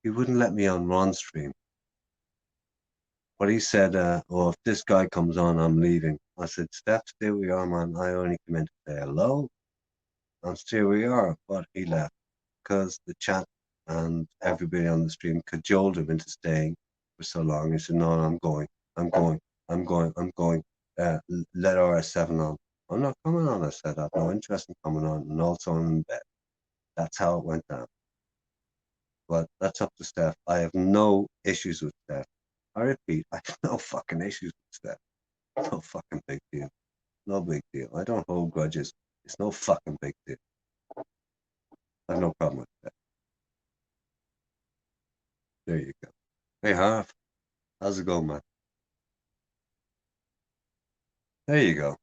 he wouldn't let me on Ron's stream. But he said, oh, if this guy comes on, I'm leaving. I said, Steph, stay where you are, man. I only came in to say hello. And stay where you are. But he left because the chat and everybody on the stream cajoled him into staying for so long. He said, no, I'm going. Let RS7 on. I'm not coming on, I said. I have no interest in coming on. And also I'm in bed. That's how it went down. But that's up to Steph. I have no issues with Steph. I repeat, I have no fucking issues with Steph. No fucking big deal. No big deal. I don't hold grudges. It's no fucking big deal. I have no problem with that. There you go. Hey, Harv. How's it going, man? There you go.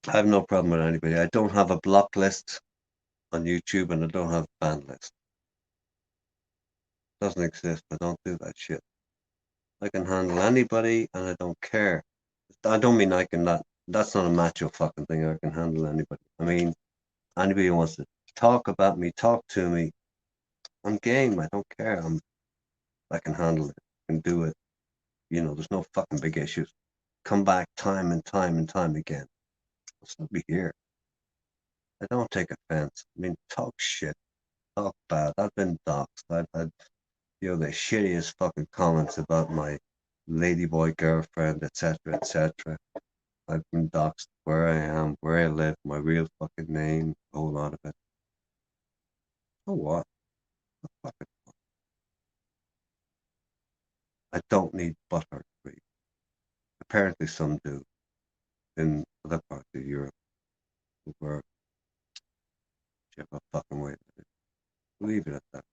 I have no problem with anybody. I don't have a block list on YouTube, and I don't have a ban list. It doesn't exist. I don't do that shit. I can handle anybody, and I don't care. I don't mean I can not. That's not a macho fucking thing. I can handle anybody. I mean, anybody who wants to talk about me, talk to me. I'm game. I don't care. I can handle it. I can do it. You know, there's no fucking big issues. Come back time and time and time again. I'll still be here. I don't take offense. I mean, talk shit. Talk bad. I've been doxxed. I've had, the shittiest fucking comments about my ladyboy girlfriend, etc., etc. I've been doxxed where I am, where I live, my real fucking name, a whole lot of it. So what? I don't need butthurt free. Apparently some do in other parts of Europe where you have a fucking way. Leave it at that.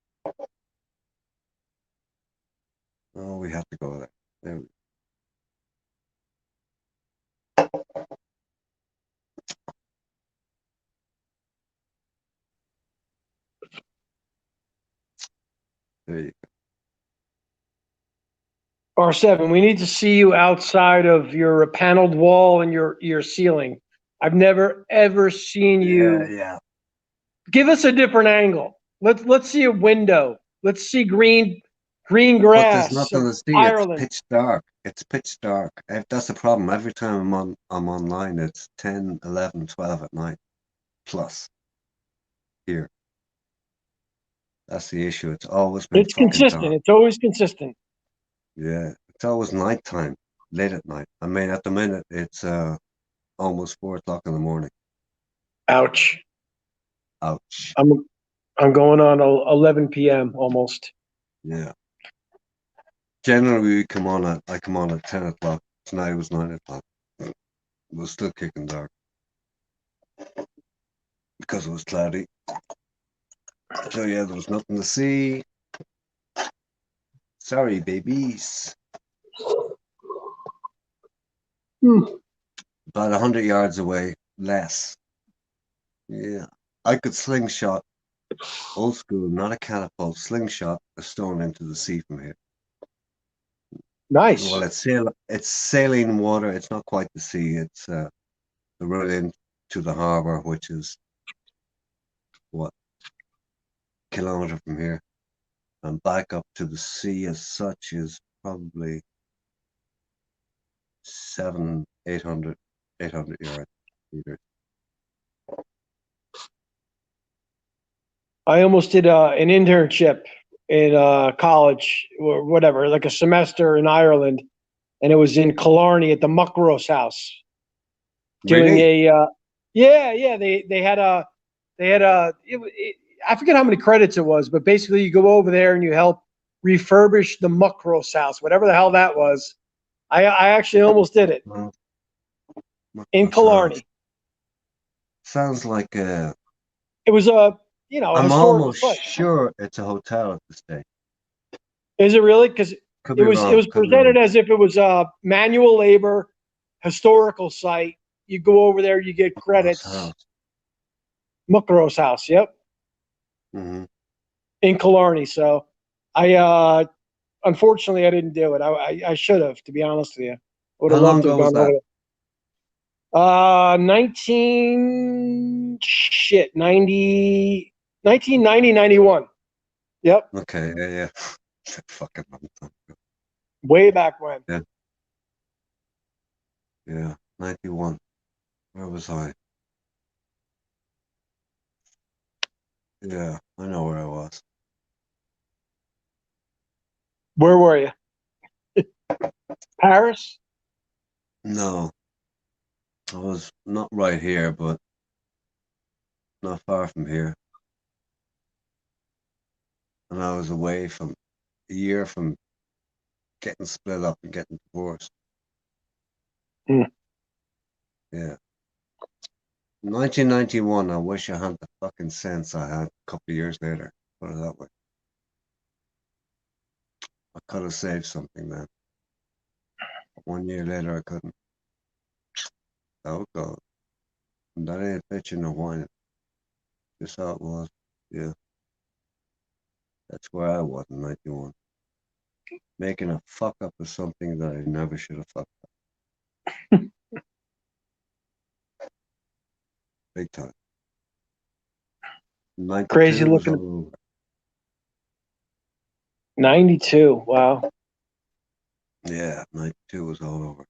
Oh, we have to go there. There we There you go. R7, we need to see you outside of your paneled wall and your ceiling. I've never ever seen you. Yeah. Give us a different angle. Let's see a window. Let's see green But grass. there's nothing to see. Ireland. It's pitch dark. It's pitch dark. That's the problem. Every time I'm online, it's 10, 11, 12 at night plus here. That's the issue. It's always been It's fucking consistent. dark. It's always consistent. Yeah, it's always nighttime, late at night. I mean, at the minute, it's almost 4 o'clock in the morning. Ouch. Ouch. I'm going on 11 p.m. almost. Yeah. Generally, I come on at 10 o'clock. Tonight it was 9 o'clock. It was still kicking dark because it was cloudy. So yeah, there was nothing to see. Sorry, babies. About 100 yards away, less. Yeah, I could slingshot, old school, not a catapult, slingshot a stone into the sea from here. Nice. Well, it's saline water. It's not quite the sea. It's the road into the harbour, which is what, kilometre from here, and back up to the sea as such is probably 700, 800 yards. Meters. I almost did an internship in college or whatever, like a semester in Ireland, and it was in Killarney at the Muckross House. Doing Really? They had a I forget how many credits it was, but basically you go over there and you help refurbish the Muckross House, whatever the hell that was. I actually almost did it in Killarney. Sounds like a. It was a I'm historical almost site. sure it's a hotel at the state. Is it really? Because it was presented as if it was a manual labor historical site. You go over there, you get credits. Muckross House, yep. Mm-hmm. In Killarney. So I unfortunately I didn't do it. I should have, to be honest with you. Would have loved to have gone over there. 1990, 91. Yep. Okay, yeah. Fucking long time ago. Way back when. Yeah, 91. Where was I? Yeah, I know where I was. Where were you? Paris? No. I was not right here, but not far from here. And I was away from a year from getting split up and getting divorced. Mm. Yeah. 1991, I wish I had the fucking sense I had a couple of years later. Put it that way. I could have saved something then. 1 year later, I couldn't. Oh, God. And that ain't bitching or whining. Just how it was. Yeah. That's where I was in 91. Making a fuck up of something that I never should have fucked up. Big time. 92 Crazy was looking. all over. 92. Wow. Yeah, 92 was all over.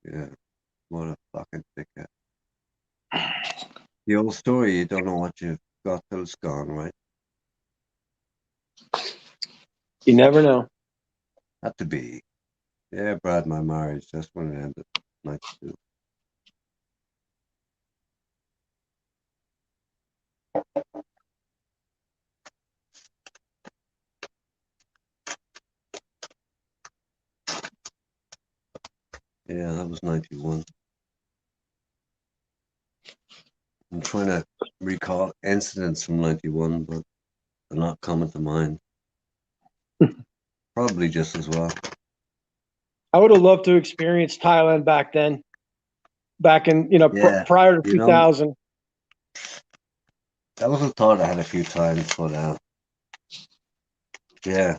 Yeah. What a fucking dickhead. The old story, you don't know what you've got till it's gone, right? You never know. Had to be. Yeah, Brad, my marriage, that's when it ended. 92. Yeah, that was 91. I'm trying to recall incidents from 91, but they're not coming to mind. Probably just as well. I would have loved to experience Thailand back then. Back in, Yeah, prior to 2000. That was a thought I had a few times, but yeah,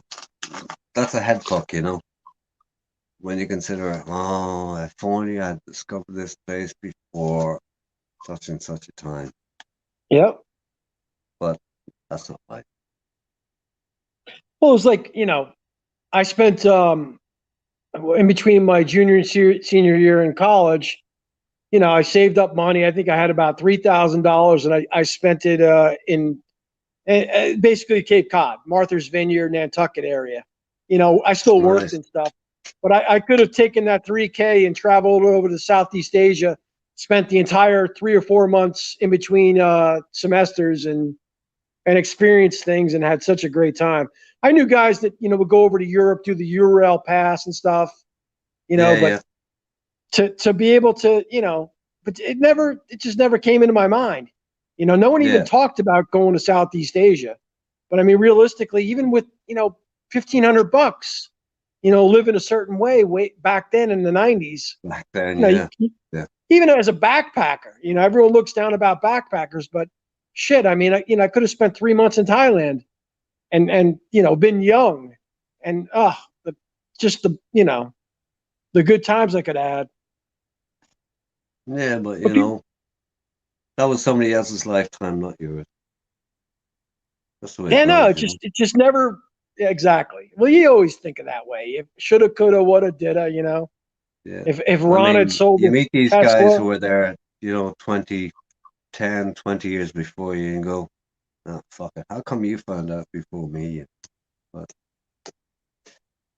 that's a head fuck, when you consider, oh, if only I discovered this place before such and such a time. Yep. But that's not life. Well, it was like, I spent in between my junior and senior year in college, I saved up money. I think I had about $3,000, and I spent it in basically Cape Cod, Martha's Vineyard, Nantucket area. I still worked and stuff, but I could have taken that $3K and traveled over to Southeast Asia, spent the entire 3 or 4 months in between semesters and experienced things and had such a great time. I knew guys that, would go over to Europe, do the Ural Pass and stuff, but to be able to, but it just never came into my mind. No one even talked about going to Southeast Asia. But I mean, realistically, even with, $1,500, living a certain way back then in the 90s. Back then, Even as a backpacker, everyone looks down about backpackers, but shit, I mean, I could have spent 3 months in Thailand and been young and the good times I could add. Yeah, but that was somebody else's lifetime, not yours. That's the way it goes, it just never exactly. Well, you always think of that way. If shoulda, coulda, woulda, didda, Yeah. If Ron had sold you meet these Tesla, guys who were there, 20 years before you and go, oh, fuck it. How come you found out before me? But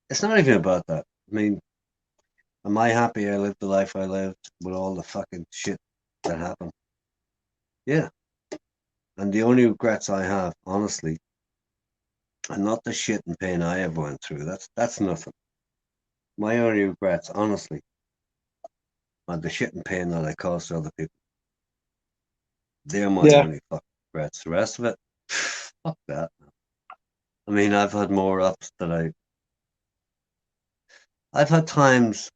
it's not even about that. I mean, am I happy I lived the life I lived with all the fucking shit that happened? Yeah. And the only regrets I have, honestly, are not the shit and pain I ever went through. That's nothing. My only regrets, honestly, are the shit and pain that I caused to other people. They're my only fucking regrets. The rest of it, fuck that. I mean, I've had more ups that I've had times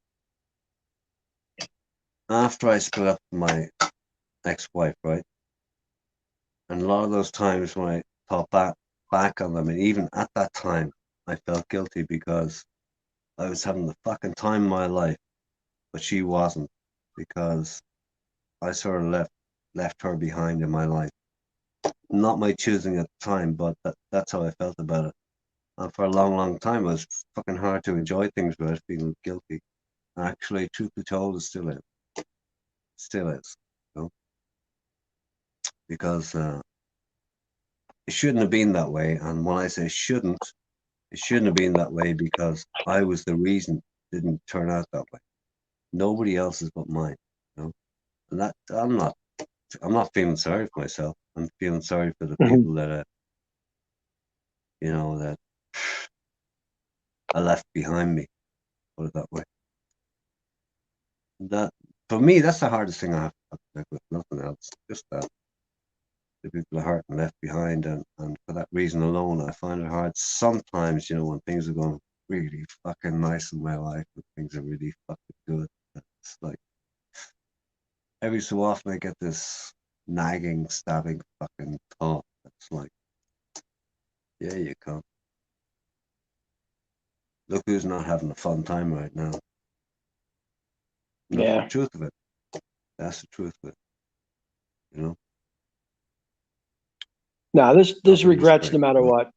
after I split up with my ex-wife, right? And a lot of those times when I thought back on them, and even at that time, I felt guilty because I was having the fucking time of my life, but she wasn't, because I sort of left her behind in my life. Not my choosing at the time, but that's how I felt about it. And for a long, long time, it was fucking hard to enjoy things without feeling guilty. And actually, truth be told, it still is. Still is. Because it shouldn't have been that way. And when I say shouldn't, it shouldn't have been that way because I was the reason it didn't turn out that way. Nobody else's but mine. And that I'm not feeling sorry for myself. I'm feeling sorry for the people that that I left behind me. Put it that way. That for me, that's the hardest thing I have to connect with. Nothing else. Just that. The people are hurt and left behind, and for that reason alone, I find it hard sometimes, when things are going really fucking nice in my life, and things are really fucking good. It's like every so often I get this nagging, stabbing fucking thought. It's like, yeah, you come. Look who's not having a fun time right now. And that's the truth of it. That's the truth of it. You know? No, there's regrets no matter what.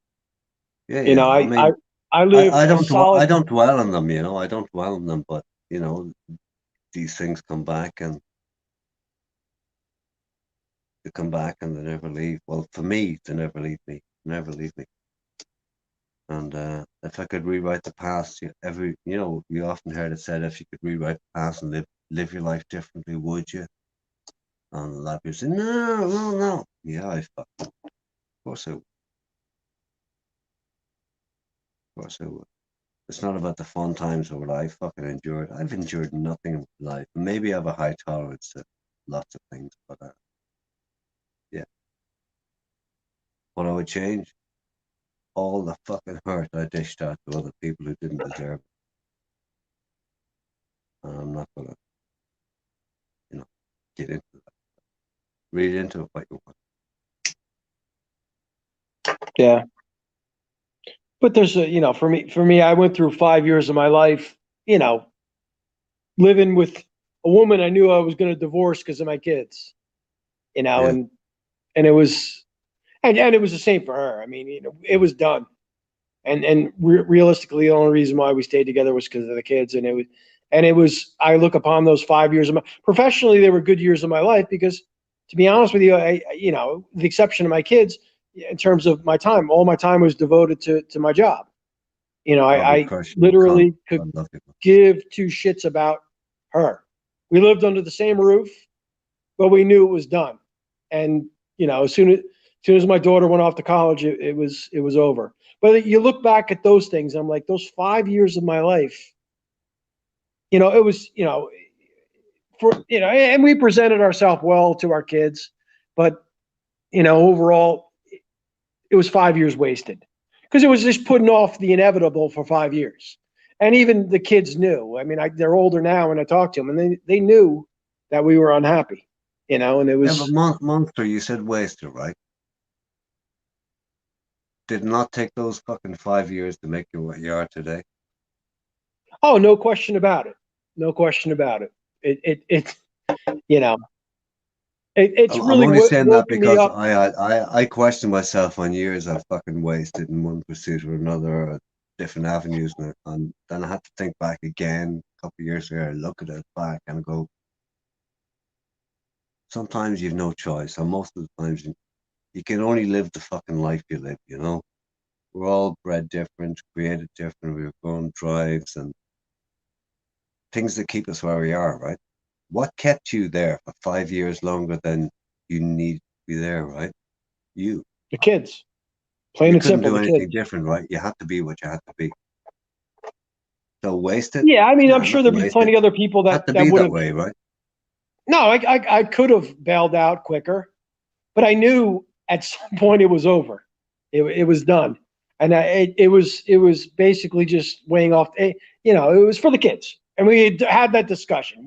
Yeah, You know, I mean, I live I a don't solid. I don't dwell on them, you know. I don't dwell on them, but you know, these things come back and they come back and they never leave. Well, for me, they never leave me. Never leave me. And if I could rewrite the past, you often heard it said, if you could rewrite the past and live your life differently, would you? And a lot of people say, no. Yeah, of course I would. Of course I would. It's not about the fun times or what I fucking endured. I've endured nothing in life. Maybe I have a high tolerance to lots of things, but yeah. What I would change? All the fucking hurt I dished out to other people who didn't deserve it. And I'm not gonna, get into that. Read into it what you want. Yeah. But there's for me, I went through 5 years of my life, living with a woman I knew I was going to divorce because of my kids, and it was, and it was the same for her. I mean, it was done. And realistically, the only reason why we stayed together was because of the kids. And it was, I look upon those 5 years professionally, they were good years of my life because, to be honest with you, the exception of my kids, in terms of my time, all my time was devoted to my job. I literally could give two shits about her. We lived under the same roof, but we knew it was done. And, as soon as my daughter went off to college, it was over. But you look back at those things, I'm like, those 5 years of my life, it was, and we presented ourselves well to our kids, but, overall, it was 5 years wasted because it was just putting off the inevitable for 5 years. And even the kids knew. I mean, they're older now, and I talk to them, and they knew that we were unhappy, and it was. Yeah, but Monster, you said wasted, right? Did not take those fucking 5 years to make you what you are today. Oh, no question about it. No question about it. It's really. I'm only saying that because I question myself on years I fucking wasted in one pursuit or another, or different avenues, and then I had to think back again a couple of years ago. I look at it back and go, sometimes you've no choice, and most of the times you can only live the fucking life you live. We're all bred different, created different. We've grown drives and things that keep us where we are, right? What kept you there for 5 years longer than you need to be there, right? You. The kids. Plain and simple. You couldn't do anything kids. different, right? You had to be what you had to be. So wasted? Yeah, I mean, I'm sure there'd be plenty of other people that would have. Way, right? No, I could have bailed out quicker, but I knew at some point it was over. It was done, and it was basically just weighing off. It was for the kids, and we had that discussion.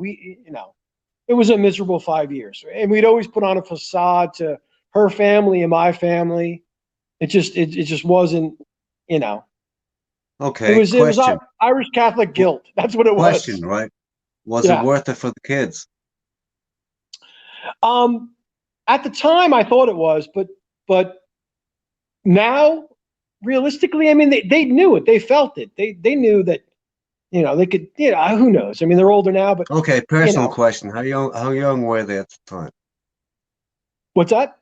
It was a miserable 5 years, and we'd always put on a facade to her family and my family. It just wasn't, Okay. It was Irish Catholic guilt. That's what it was. Question, right? Was it worth it for the kids? At the time, I thought it was, but now, realistically, I mean, they knew it. They felt it. They knew that, they could. Who knows? I mean, they're older now, but okay. Personal question: How young were they at the time? What's that?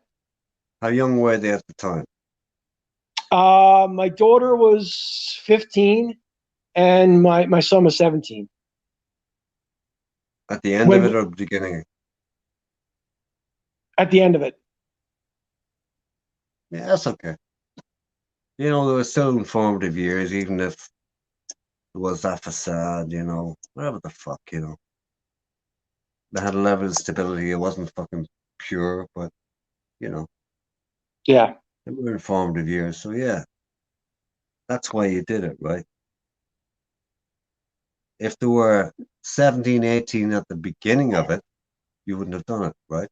How young were they at the time? My daughter was 15, and my son was 17. At the end of it or the beginning? At the end of it. Yeah, that's okay. They were still informative years, even if it was that facade, whatever the fuck, They had a level of stability. It wasn't fucking pure, but, Yeah. They were informative years, so yeah. That's why you did it, right? if there were 17, 18 at the beginning of it, you wouldn't have done it, right?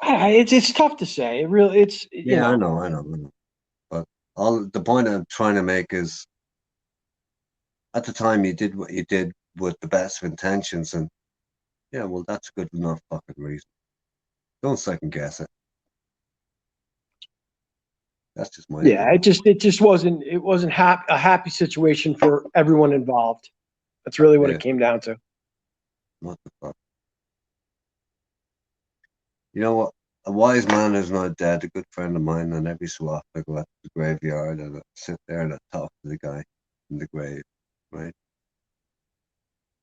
It's tough to say. It really, it's you know. I know. But the point I'm trying to make is, at the time you did what you did with the best of intentions, and yeah, well, that's a good enough fucking reason. Don't second guess it. That's just my Yeah, opinion. It just wasn't a happy situation for everyone involved. That's really what it came down to. What the fuck? You know what? A wise man is not dead. A good friend of mine, and every so often I go out to the graveyard and I sit there and I talk to the guy in the grave, right?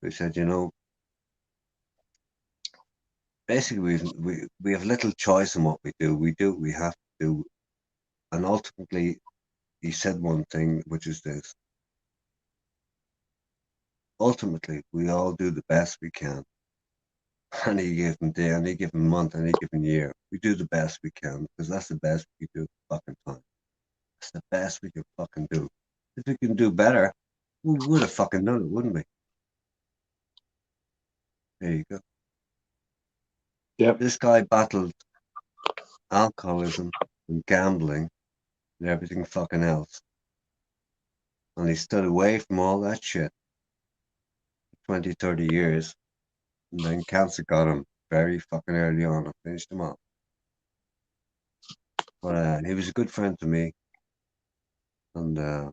He said, you know, basically we have little choice in what we do. We do what we have to do, and ultimately, he said one thing, which is this: ultimately, we all do the best we can. Any given day, any given month, any given year, we do the best we can because that's the best we can do at the fucking time. That's the best we can fucking do. If we can do better, we would have fucking done it, wouldn't we? There you go. Yep. This guy battled alcoholism and gambling and everything fucking else. And he stood away from all that shit for 20, 30 years. And then cancer got him very fucking early on and finished him off. But he was a good friend to me. And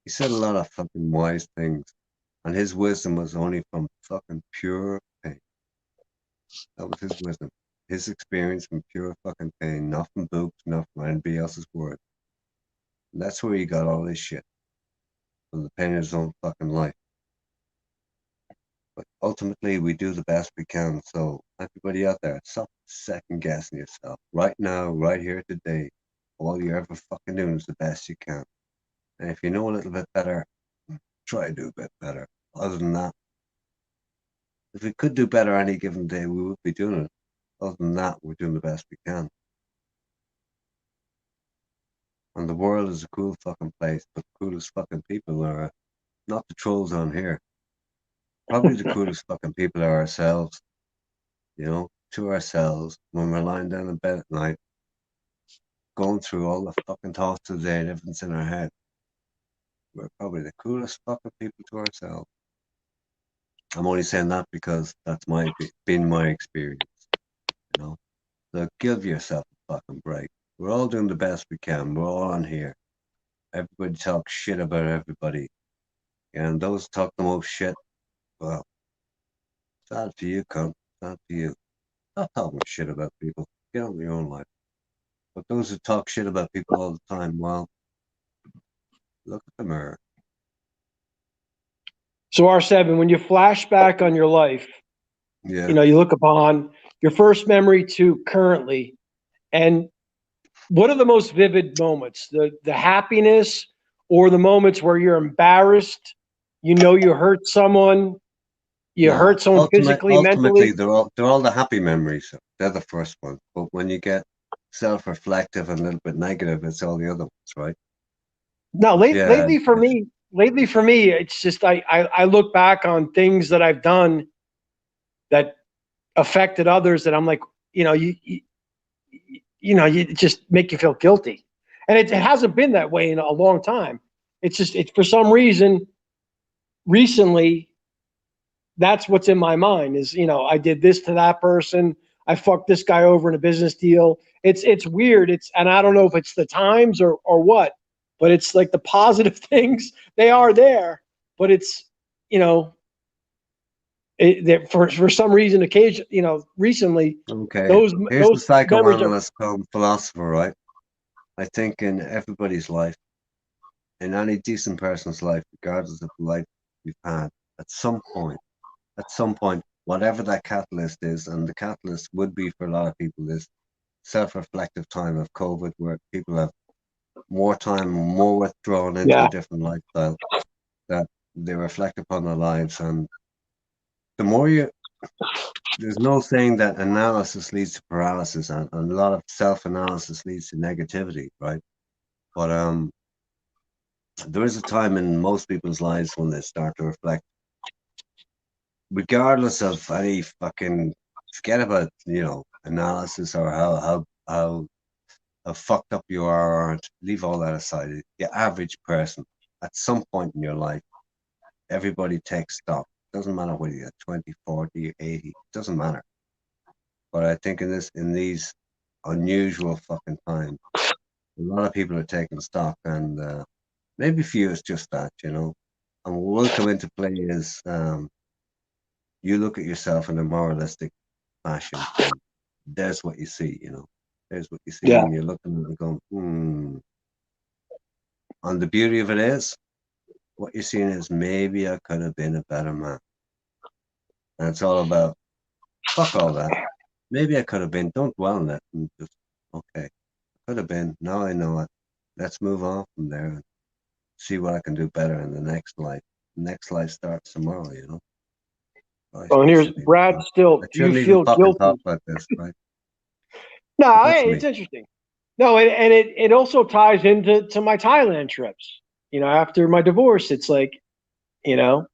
he said a lot of fucking wise things. And his wisdom was only from fucking pure pain. That was his wisdom. His experience from pure fucking pain. Not from books, not from anybody else's word. And that's where he got all this shit. From the pain of his own fucking life. But ultimately, we do the best we can. So everybody out there, stop second guessing yourself. Right now, right here today, all you're ever fucking doing is the best you can. And if you know a little bit better, try to do a bit better. Other than that, if we could do better any given day, we would be doing it. Other than that, we're doing the best we can. And the world is a cool fucking place, but the coolest fucking people are not the trolls on here. Probably the coolest fucking people are ourselves. You know, to ourselves, when we're lying down in bed at night, going through all the fucking thoughts of the day and everything's in our head. We're probably the coolest fucking people to ourselves. I'm only saying that because that's been my experience. You know, so give yourself a fucking break. We're all doing the best we can. We're all on here. Everybody talks shit about everybody, and those talk the most shit. Well, sad for you, cunt. Sad for you. Stop talking shit about people. Get on with your own life. But those who talk shit about people all the time, well, look at the mirror. So R7, when you flash back on your life, yeah, you know, you look upon your first memory to currently, and what are the most vivid moments? The happiness or the moments where you're embarrassed, you know you hurt someone, you hurt someone physically, mentally? They're all the happy memories. They're the first one. But when you get self-reflective and a little bit negative, it's all the other ones, right? No, lately for me, it's just I look back on things that I've done that affected others that I'm like, you know, you just make you feel guilty. And it hasn't been that way in a long time. It's just, it's for some reason, recently, that's what's in my mind is, you know, I did this to that person. I fucked this guy over in a business deal. It's weird. And I don't know if it's the times or what, but it's like the positive things, they are there, but it's, you know, for some reason, you know, recently, okay. Here's the psychoanalyst come philosopher, right? I think in everybody's life, in any decent person's life, regardless of the life you've had, at some point, whatever that catalyst is, and the catalyst would be for a lot of people this self-reflective time of COVID, where people have more time, more withdrawn into a different lifestyle, that they reflect upon their lives. And the more there's no saying that analysis leads to paralysis, and a lot of self-analysis leads to negativity, right? But there is a time in most people's lives when they start to reflect, regardless of any fucking, forget about, analysis or how fucked up you are or aren't. Leave all that aside. The average person, at some point in your life, everybody takes stock. Doesn't matter whether you're 20, 40, 80, doesn't matter. But I think in these unusual fucking times, a lot of people are taking stock, and maybe for you it's just that, And what will come into play is you look at yourself in a moralistic fashion, and there's what you see, There's what you see, Yeah. and you're looking at it going, And the beauty of it is, what you're seeing is maybe I could have been a better man. And it's all about, fuck all that. Maybe I could have been. Don't dwell on it. And just, okay, could have been. Now I know it. Let's move on from there and see what I can do better in the next life. The next life starts tomorrow, Well, and here's Brad still. I Do you shouldn't feel even fucking guilty? talk about this, right? No, That's it's me. interesting. No, and it also ties into my Thailand trips. After my divorce, it's like, you're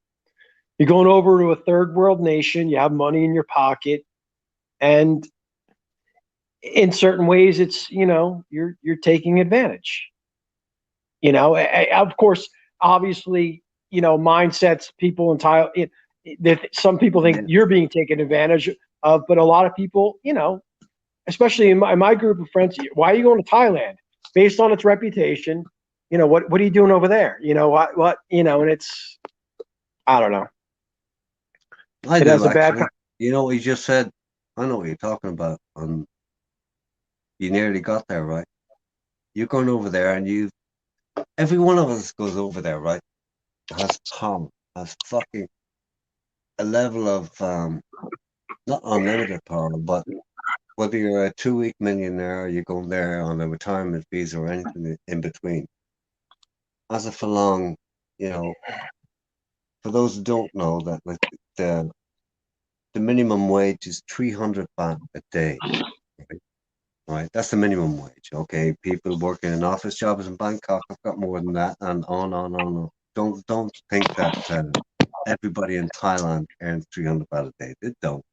going over to a third world nation, you have money in your pocket, and in certain ways, it's you're taking advantage. Of course, obviously, mindsets, people in Thailand. Some people think you're being taken advantage of, but a lot of people, especially in my group of friends, why are you going to Thailand? Based on its reputation, what are you doing over there? What and it's, I don't know. I do, actually. You know what you just said? I know what you're talking about. You nearly got there, right? You're going over there, and every one of us goes over there, right? Has power, has fucking a level of not unlimited power, but whether you're a 2-week millionaire or you're going there on a retirement visa or anything in between. As a Falong, for those who don't know, that like the minimum wage is 300 baht a day. Right, that's the minimum wage. Okay, people working in office jobs in Bangkok have got more than that, and on and on and on. Don't think that everybody in Thailand earns 300 baht a day. They don't.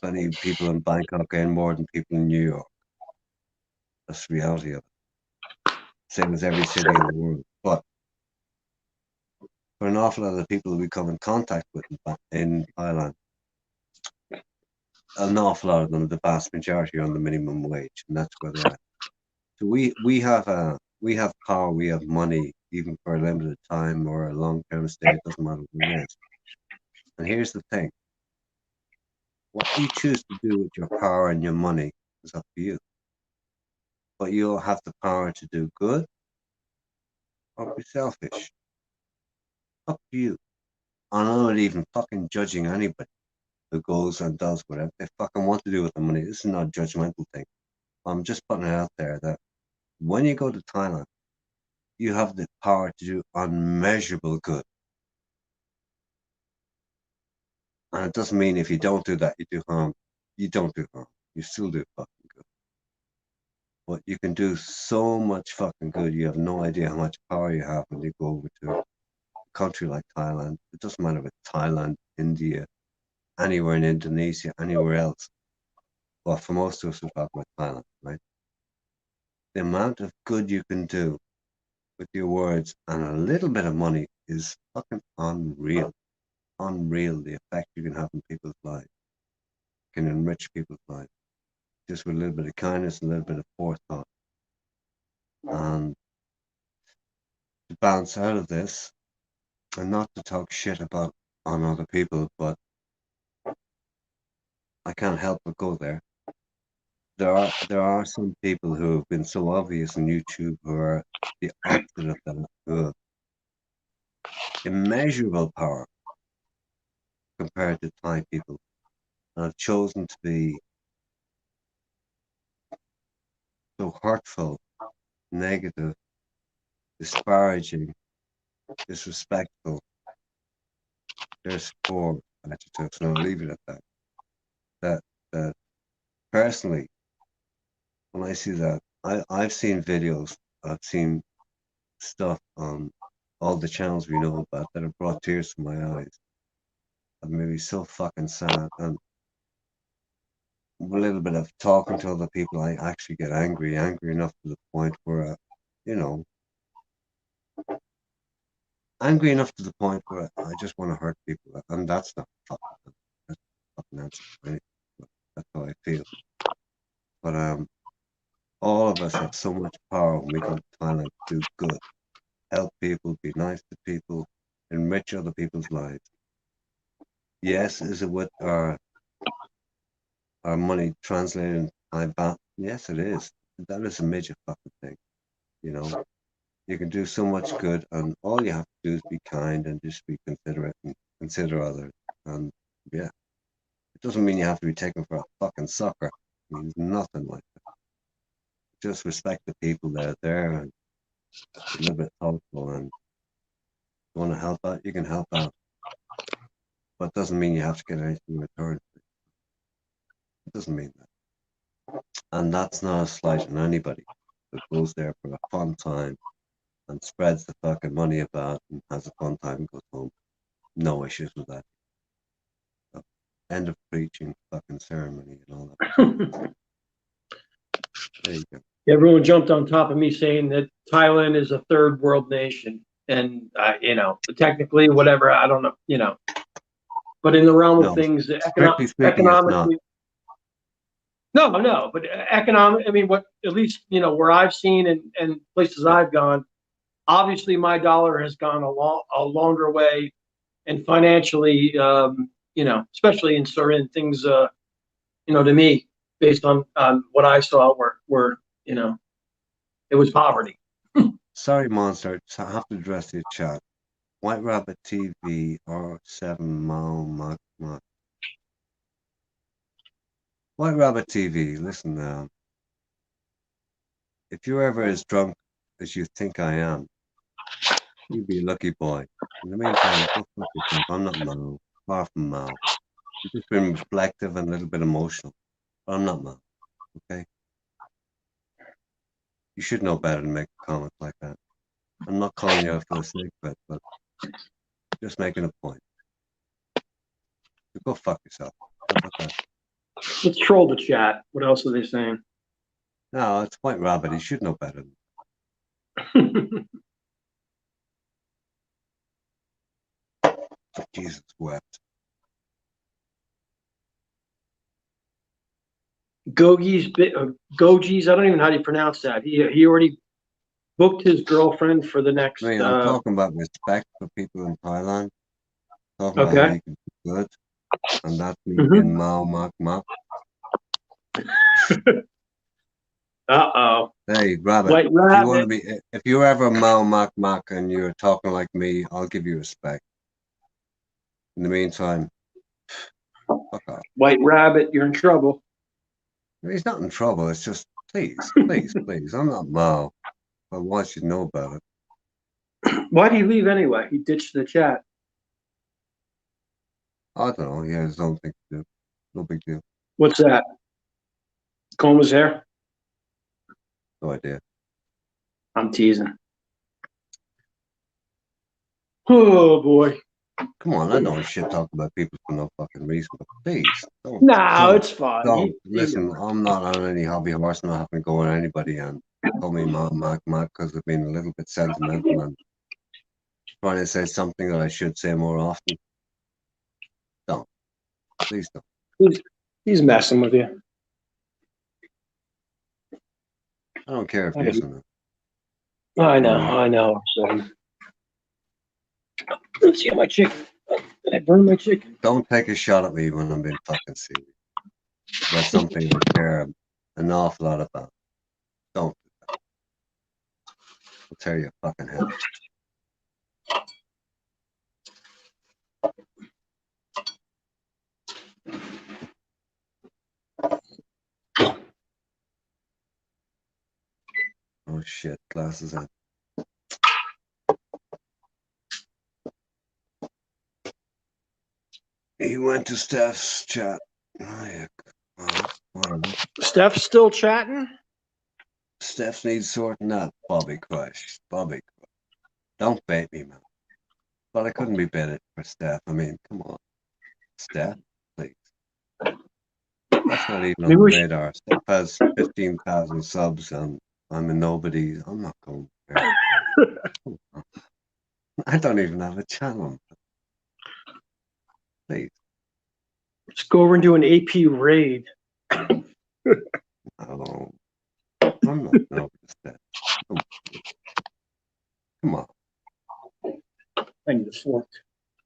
Plenty of people in Bangkok earn more than people in New York. That's the reality of it. Same as every city in the world. But for an awful lot of people we come in contact with in Thailand, an awful lot of them, the vast majority, are on the minimum wage, and that's where they're at. So we have power, we have money, even for a limited time or a long-term stay. It doesn't matter what it is. And here's the thing: what you choose to do with your power and your money is up to you. But you'll have the power to do good or be selfish. Up to you. I'm not even fucking judging anybody who goes and does whatever they fucking want to do with the money. This is not a judgmental thing. I'm just putting it out there that when you go to Thailand, you have the power to do unmeasurable good. And it doesn't mean if you don't do that, you do harm. You don't do harm. You still do fucking good. But you can do so much fucking good. You have no idea how much power you have when you go over to a country like Thailand. It doesn't matter if it's Thailand, India, anywhere in Indonesia, anywhere else. Well, for most of us, we're talking about Thailand, right? The amount of good you can do with your words and a little bit of money is fucking unreal. Unreal, the effect you can have in people's lives. Can enrich people's lives. Just with a little bit of kindness and a little bit of forethought. And to bounce out of this, and not to talk shit on other people, but I can't help but go there. There are some people who have been so obvious on YouTube who are the opposite of that, who have immeasurable power compared to Thai people, and have chosen to be so hurtful, negative, disparaging, disrespectful. There's 4 adjectives, and I'll leave it at that. That personally, when I see that, I've seen videos, I've seen stuff on all the channels we know about that have brought tears to my eyes. That made me so fucking sad. And a little bit of talking to other people, I actually get angry enough to the point where, angry enough to the point where I just want to hurt people. And that's not fucking answer for anything. That's how I feel. But all of us have so much power when we go to Thailand to do good, help people, be nice to people, enrich other people's lives. Yes, is it with our money translated in Thai baht? Yes, it is. That is a major fucking thing. You can do so much good, and all you have to do is be kind and just be considerate and consider others. And yeah, it doesn't mean you have to be taken for a fucking sucker. It means nothing like that. Just respect the people that are there and be a little bit thoughtful. And you want to help out, you can help out. But it doesn't mean you have to get anything in return. It doesn't mean that. And that's not a slight on anybody that goes there for a fun time and spreads the fucking money about and has a fun time and goes home. No issues with that. So, end of preaching, fucking ceremony and all that. There you go. Everyone jumped on top of me saying that Thailand is a third world nation. And, technically, whatever, I don't know, But in the realm of things, economically. No, but economic, what, at least, where I've seen and places I've gone, obviously my dollar has gone a longer way, and financially, especially in certain things, to me, based on what I saw, where it was poverty. Sorry, Monster, I have to address your chat. White Rabbit TV R7 Mao Mac Mac. White Rabbit TV, listen now. If you're ever as drunk as you think I am, you'd be a lucky boy. In the meantime, go fuck yourself. I'm not Mao. Far from Mao. I've just been reflective and a little bit emotional. But I'm not Mao. Okay? You should know better than make a comment like that. I'm not calling you out for the sake of it, but just making a point. So go fuck yourself. How about that? Let's troll the chat. What else are they saying? No, it's White Rabbit. He should know better. Jesus wept. Gogi's, I don't even know how to pronounce that. He already booked his girlfriend for the next. I'm talking about respect for people in Thailand. Talking about how you can do good. And that's me being Mao Mak Mak. Uh-oh. Hey, Rabbit, White Rabbit. if you want to be, if you're ever Mao Mak Mak and you're talking like me, I'll give you respect. In the meantime, fuck off. White Rabbit, you're in trouble. He's not in trouble. It's just, please. I'm not Mao. But why should know about it? Why did he leave anyway? He ditched the chat. I don't know. He has his own thing to do. No big deal. What's that? Comb his hair? No idea. I'm teasing. Oh, boy. Come on, I know shit talk about people for no fucking reason, but please. It's fine. Listen, I'm not on any hobby horse, I'm not having to go on anybody and call me Mac because I've been a little bit sentimental and trying to say something that I should say more often. Don't. Please don't. He's messing with you. I don't care if he isn't. I know. So. Let's see my chicken. Did I burn my chicken? Don't take a shot at me when I'm being fucking serious. That's something I care an awful lot about. Don't do that. I'll tear your fucking head. Oh shit, glasses on. He went to Steph's chat. Oh, yeah. Steph's still chatting? Steph needs sorting out. Bobby Crush. Don't bait me, man. But I couldn't be baited for Steph. I mean, come on. Steph, please. That's not even on the radar. Steph has 15,000 subs and I'm a nobody. I'm not going there. I don't even have a channel. Please. Let's go over and do an AP raid. Oh, I'm not nervous. Come on. I need a fork.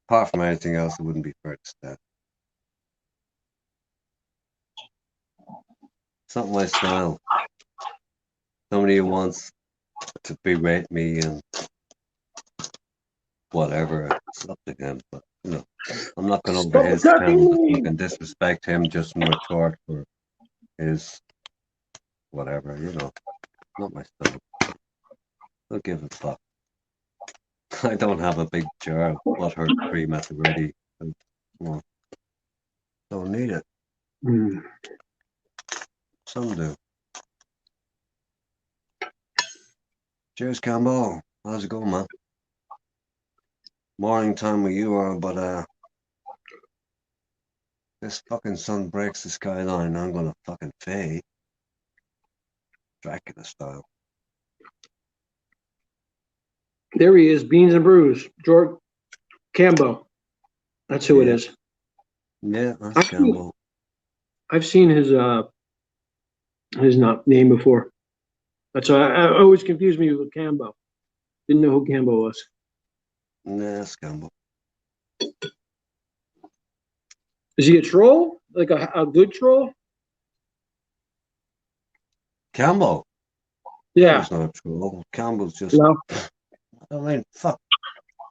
Apart from anything else, it wouldn't be fair to Steph. It's not my style. Somebody who wants to berate me and whatever, it's up to him. But you know, I'm not going over his channel to fucking disrespect him just in retort for his whatever, you know. Not my style. Don't give a fuck. I don't have a big jar of butthurt cream at the ready. Well, don't need it. Some do. Cheers, Campbell. How's it going, man? Morning time where you are, but this fucking sun breaks the skyline. I'm gonna fucking fade. Dracula style. There he is, Beans and Brews, George Cambo. That's who it is. Yeah, that's Campbell. I've seen his name before. That's why I always confused me with Cambo. Didn't know who Cambo was. Nah, that's Campbell. Is he a troll? Like a good troll? Campbell? Yeah. He's not a troll. Campbell's just... No. I mean, fuck.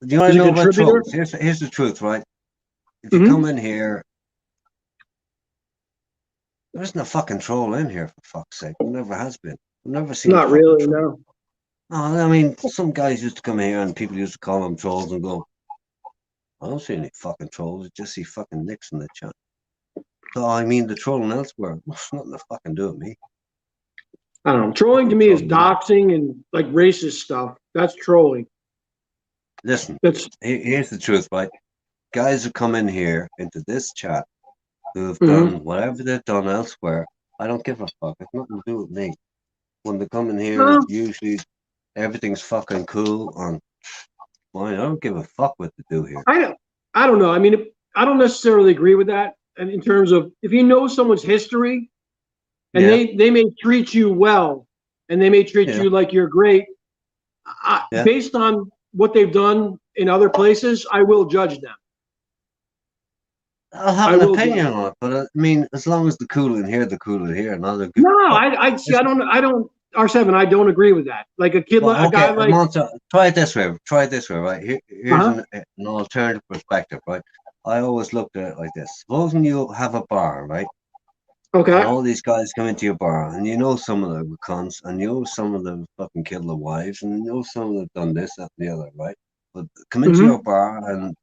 Do you want to know about trolls? Here's the truth, right? If you come in here, there isn't a fucking troll in here, for fuck's sake. There never has been. I've never seen Not really, no. No, I mean, some guys used to come here and people used to call them trolls and go, I don't see any fucking trolls. I just see fucking nicks in the chat. So, I mean, the trolling elsewhere, it's nothing to fucking do with me. I don't know. Trolling to me is doxing and like racist stuff. That's trolling. Listen, here's the truth, right? Guys who come in here into this chat who have done whatever they've done elsewhere, I don't give a fuck. It's nothing to do with me. When they come in here, usually everything's fucking cool. And well, I don't give a fuck what they do here. I don't know. I mean, I don't necessarily agree with that. And in terms of if you know someone's history, and they may treat you well, and they may treat you like you're great, based on what they've done in other places, I will judge them. I'll have an opinion on it, but I mean, as long as they're cool in here, they're cool in here. No, I don't. R7, I don't agree with that. Like a kid, a guy like. Monta, try it this way. Right? Here's an alternative perspective, right? I always looked at it like this. Supposing you have a bar, right? Okay. And all these guys come into your bar, and you know some of them were cunts, and you know some of them fucking killed their wives, and you know some of them done this, that, and the other, right? But come into your bar, and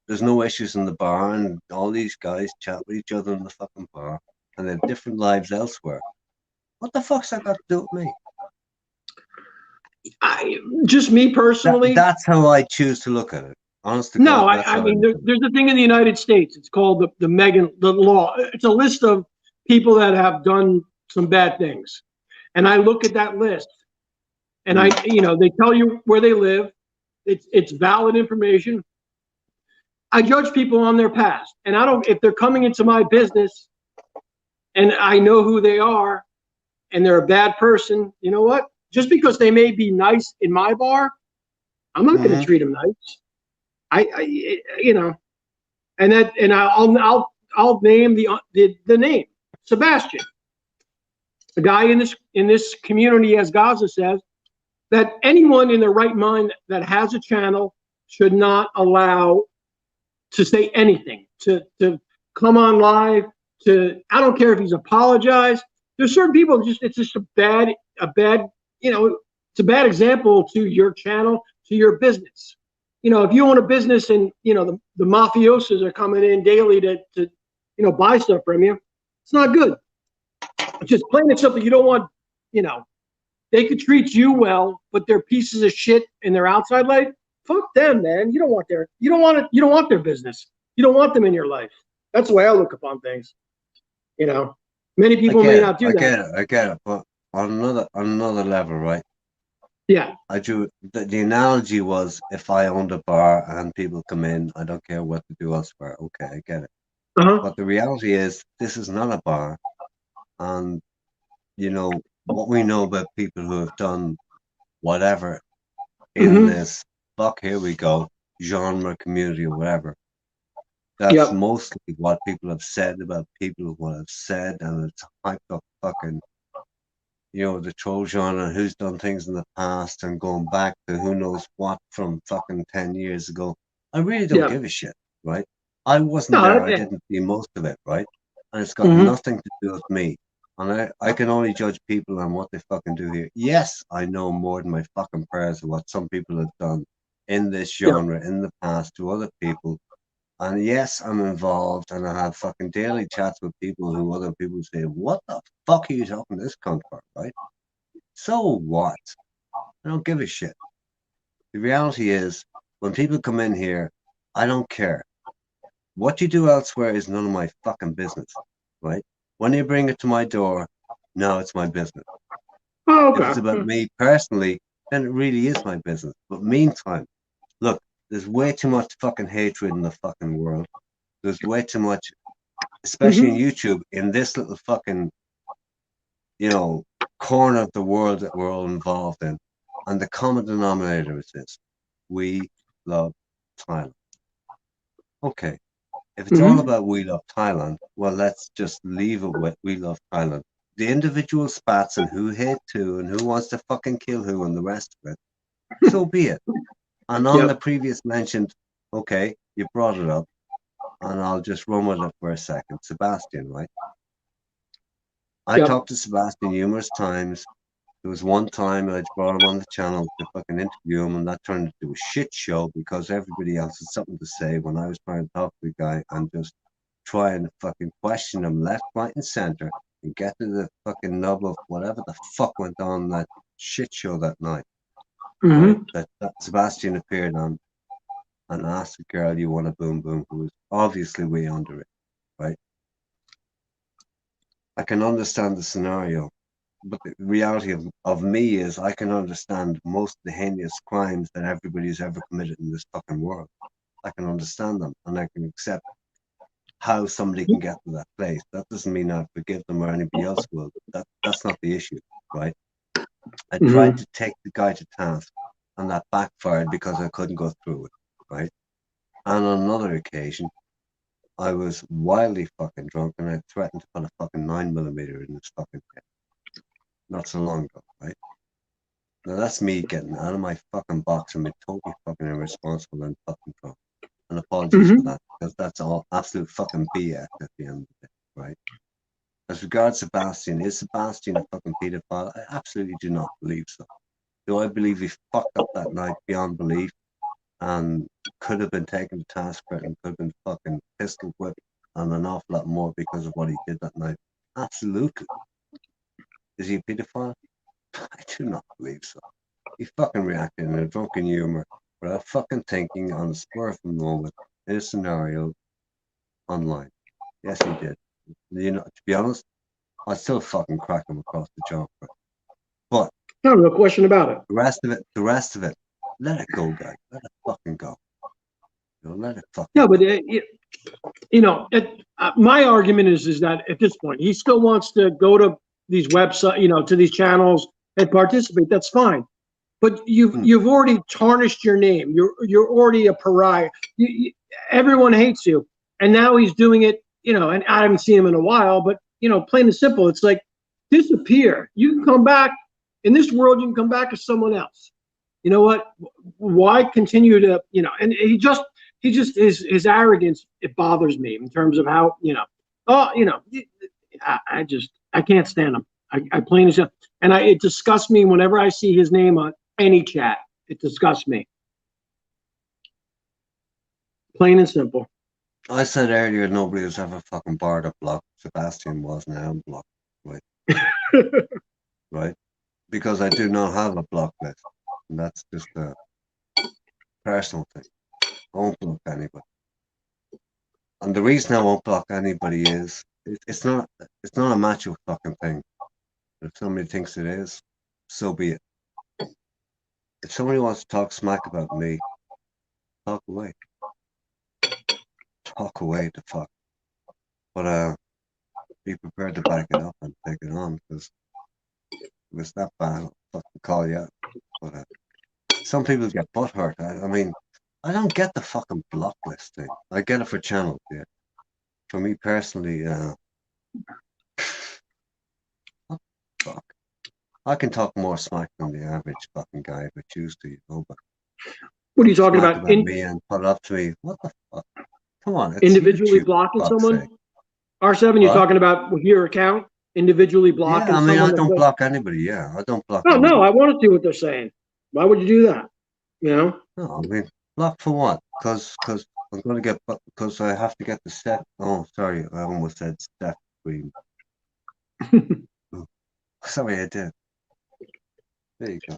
there's no issues in the bar, and all these guys chat with each other in the fucking bar, and they have different lives elsewhere. What the fuck's that got to do with me? Just me personally. That's how I choose to look at it. Honestly, no, I mean, there's a thing in the United States. It's called the law. It's a list of people that have done some bad things, and I look at that list, and they tell you where they live. It's valid information. I judge people on their past, and if they're coming into my business, and I know who they are, and they're a bad person. You know what? Just because they may be nice in my bar, I'm not going to treat them nice. I'll name the name Sebastian, the guy in this community, as Gaza says, that anyone in their right mind that has a channel should not allow to say anything, to come on live, I don't care if he's apologized. There's certain people it's just a bad it's a bad example to your channel, to your business. If you own a business and the mafiosos are coming in daily to buy stuff from you, it's not good. It's just plain and simple. You don't want they could treat you well, but they're pieces of shit in their outside life. Fuck them, man. You don't want their business. You don't want them in your life. That's the way I look upon things. You know, many people may not do that. I get it, but on another level, right? Yeah. The analogy was if I owned a bar and people come in, I don't care what to do elsewhere. Okay, I get it. But the reality is, this is not a bar, and you know what we know about people who have done whatever in this here we go, genre, community, or whatever. That's mostly what people have said about people who have said, and it's hyped up fucking, the troll genre, who's done things in the past and going back to who knows what from fucking 10 years ago. I really don't give a shit, right? I wasn't there, I didn't see most of it, right? And it's got nothing to do with me. And I can only judge people on what they fucking do here. Yes, I know more than my fucking prayers of what some people have done in this genre in the past to other people. And yes, I'm involved, and I have fucking daily chats with people who other people say, what the fuck are you talking to this cunt for, right? So what? I don't give a shit. The reality is, when people come in here, I don't care. What you do elsewhere is none of my fucking business, right? When you bring it to my door, now it's my business. Oh, okay. If it's about me personally, then it really is my business. But meantime, look, there's way too much fucking hatred in the fucking world. There's way too much, especially in YouTube, in this little fucking, corner of the world that we're all involved in. And the common denominator is this: we love Thailand. Okay. If it's all about we love Thailand, well, let's just leave it with we love Thailand. The individual spats and who hate who and who wants to fucking kill who and the rest of it, so be it. And on the previous mentioned, okay, you brought it up, and I'll just run with it for a second. Sebastian, right? I talked to Sebastian numerous times. There was one time I brought him on the channel to fucking interview him, and that turned into a shit show because everybody else had something to say when I was trying to talk to the guy and just try and fucking question him left, right, and center and get to the fucking nub of whatever the fuck went on in that shit show that night. Right? That Sebastian appeared on and asked the girl, you want a boom boom, who was obviously way under it, right? I can understand the scenario. But the reality of me is I can understand most of the heinous crimes that everybody's ever committed in this fucking world. I can understand them, and I can accept how somebody can get to that place. That doesn't mean I forgive them or anybody else will. That's not the issue, right? I tried to take the guy to task, and that backfired because I couldn't go through it, right? And on another occasion, I was wildly fucking drunk, and I threatened to put a fucking 9mm in his fucking head. Not so long ago, right? Now that's me getting out of my fucking box and being totally fucking irresponsible and fucking drunk. And apologies for that, because that's all absolute fucking BS at the end of it, right? As regards Sebastian, is Sebastian a fucking pedophile? I absolutely do not believe so. Do I believe he fucked up that night beyond belief and could have been taken to task for it and could have been fucking pistol whipped and an awful lot more because of what he did that night? Absolutely. Is he a pedophile? I do not believe so. He fucking reacted in a drunken humor without fucking thinking on the spur of the moment in a scenario online. Yes, he did. To be honest, I still fucking crack him across the jaw for it. But no question about it. The rest of it, let it go, guys. Let it fucking go. Let it fucking go. But my argument is that at this point, he still wants to go to these websites, to these channels and participate. That's fine, but you've already tarnished your name. You're already a pariah. Everyone hates you, and now he's doing it. And I haven't seen him in a while, but plain and simple, it's like disappear. You can come back in this world. You can come back as someone else. You know what? Why continue to And he just his arrogance. It bothers me in terms of how I can't stand him. I plain as and it disgusts me whenever I see his name on any chat. It disgusts me. Plain and simple. I said earlier nobody was ever fucking barred or blocked. Sebastian was now blocked. Right. Right. because I do not have a block list. And that's just a personal thing. I won't block anybody. And the reason I won't block anybody is it's not a macho fucking thing. If somebody thinks it is, so be it. If somebody wants to talk smack about me, talk away. Talk away the fuck. But be prepared to back it up and take it on, because if it's that bad, I'll fucking call you out. But some people get butthurt. I mean, I don't get the fucking block list thing. I get it for channels, yeah. For me personally, what the fuck? I can talk more smack than the average fucking guy if I choose to, you know, but what are you talking smack about? Me and put it up to me. What the fuck? Come on, it's Individually YouTube, blocking fuck's someone? sake. R7, you're What? talking about with your account? Individually blocking Yeah, I mean, someone? I don't block anybody, yeah. I don't block No, anybody. no, I want to see what they're saying. Why would you do that? You know? No, I mean, block for what? Because I'm going to get, because I have to get the step. Oh, sorry, I almost said step green. Sorry, I did. There you go.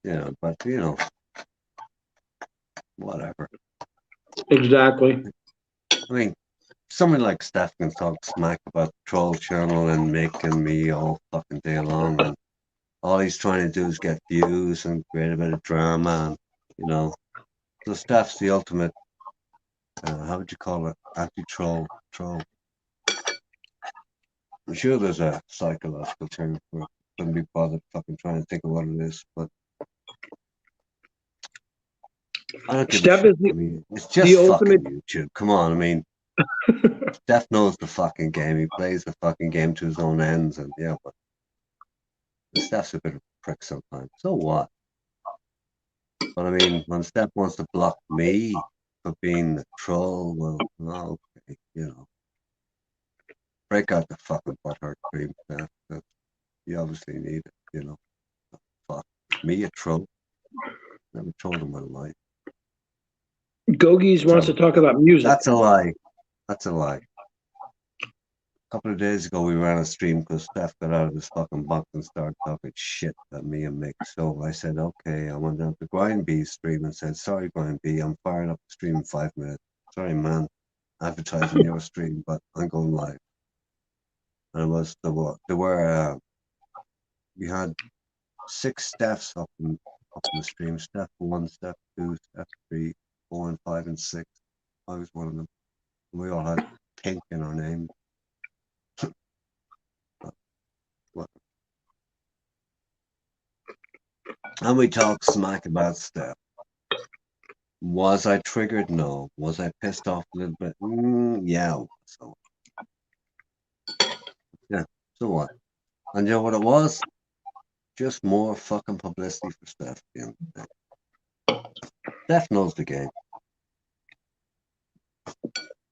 Yeah, but you know, whatever. Exactly. I mean, someone like Steph can talk smack about the troll channel and making me all fucking day long, and all he's trying to do is get views and create a bit of drama, and you know, so Steph's the ultimate. How would you call it? Anti-troll troll. I'm sure there's a psychological term for it. Couldn't be bothered fucking trying to think of what it is, but I don't give a shit. I mean, it's just fucking YouTube. Come on, I mean, Steph knows the fucking game. He plays the fucking game to his own ends, and yeah, but Steph's a bit of a prick sometimes. So what? But I mean, when Steph wants to block me for being a troll, well, okay, you know, break out the fucking butthurt cream, Steph. You obviously need it, you know. Fuck me, a troll. Never trolled in my life. Gogies wants to talk about music. That's a lie. That's a lie. A couple of days ago, we ran a stream because Steph got out of his fucking box and started talking shit at me and Mick. So I said, okay, I went down to Grind B's stream and said, sorry, Grind B, I'm firing up the stream in 5 minutes. Sorry, man, advertising your stream, but I'm going live. And it was we had 6 Stephs up in the stream. Steph 1, Steph 2, Steph 3, 4, and 5, and 6. I was one of them. And we all had pink in our name. What? And we talked smack about Steph. Was I triggered? No. Was I pissed off a little bit? Yeah. So yeah. So what? And you know what it was? Just more fucking publicity for Steph. Steph knows the game.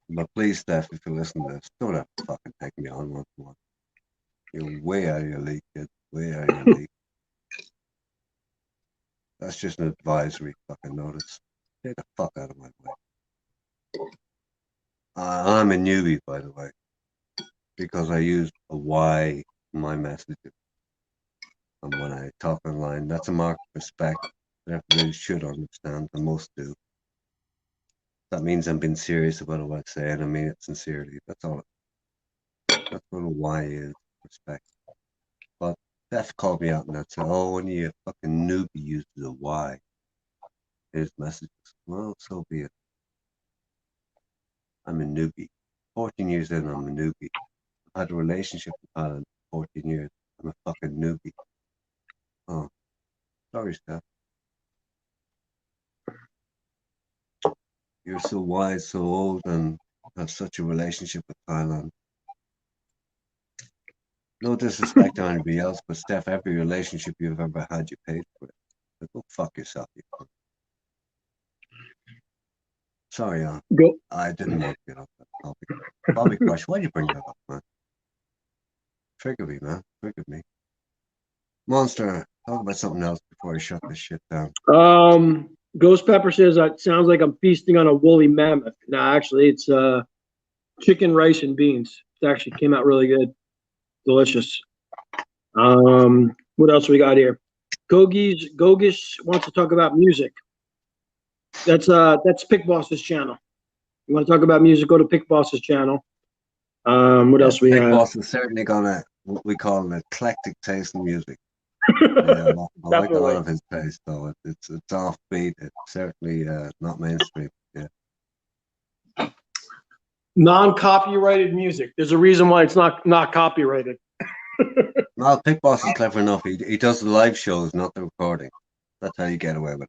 But please, Steph, if you listen to this, don't have to fucking take me on once more. You're way out of your league, kid. Way out of your league. That's just an advisory fucking notice. Get the fuck out of my way. I'm a newbie, by the way, because I use a Y in my messages. And when I talk online, that's a mark of respect that everybody should understand, and most do. That means I'm being serious about what I say, and I mean it sincerely. That's all. That's what a Y is, respect. But Steph called me out and that said, oh, when you fucking newbie uses a Y in his messages. Well, so be it. I'm a newbie. 14 years in, I'm a newbie. I've had a relationship with Thailand for 14 years. I'm a fucking newbie. Oh, sorry, Steph. You're so wise, so old, and have such a relationship with Thailand. No disrespect to anybody else, but Steph, every relationship you've ever had, you paid for it. So go fuck yourself, you cunt. Sorry, I didn't want to get off that topic. Bobby Crush, why'd you bring that up, man? Trigger me, man. Trigger me. Monster, talk about something else before I shut this shit down. Ghost Pepper says it sounds like I'm feasting on a woolly mammoth. No, actually, it's chicken, rice, and beans. It actually came out really good. Delicious. What else we got here? Gogish wants to talk about music. That's Pick Boss's channel. You want to talk about music? Go to Pick Boss's channel. What else we Pick have? Boss is certainly gonna what we call an eclectic taste in music. Yeah, I like a lot of his taste, though. It's offbeat. It's certainly not mainstream. Yeah. Non-copyrighted music. There's a reason why it's not copyrighted. No, Pick Boss is clever enough. He does the live shows, not the recording. That's how you get away with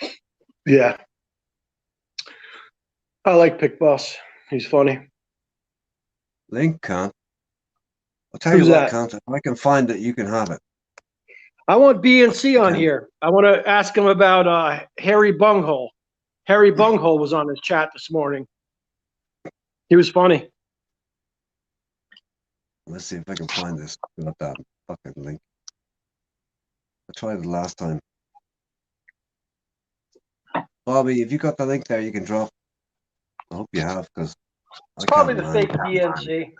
it. Yeah. I like Pick Boss. He's funny. Link can't. I'll tell you what, Can't. If I can find it, you can have it. I want BNC on here. I want to ask him about Harry Bunghole. Harry Bunghole was on his chat this morning. He was funny. Let's see if I can find this. Got that fucking link. I tried it last time. Bobby, if you got the link there, you can drop. I hope you have, because it's probably the fake BNC,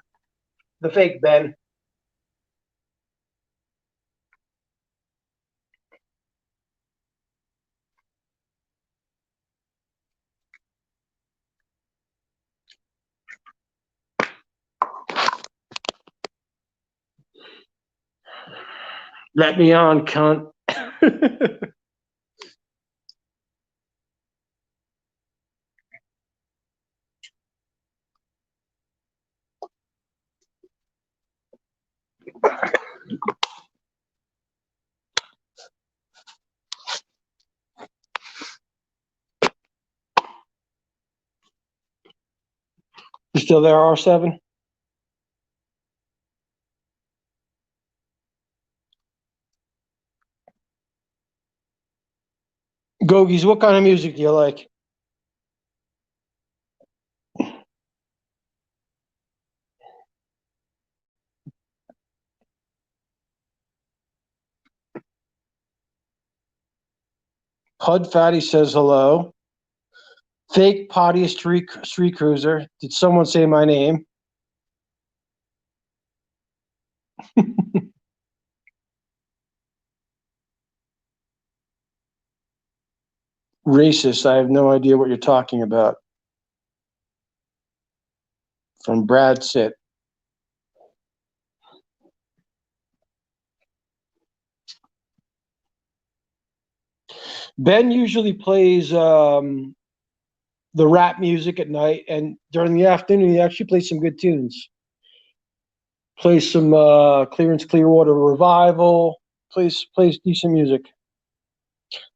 the fake Ben. Let me on, cunt. You still there, R7? Gogies, what kind of music do you like? Hud Fatty says hello. Fake potty street cruiser. Did someone say my name? Racist. I have no idea what you're talking about. From Brad Sitt. Ben usually plays the rap music at night, and during the afternoon, he actually plays some good tunes. Plays some Clearance Clearwater Revival. Plays decent music.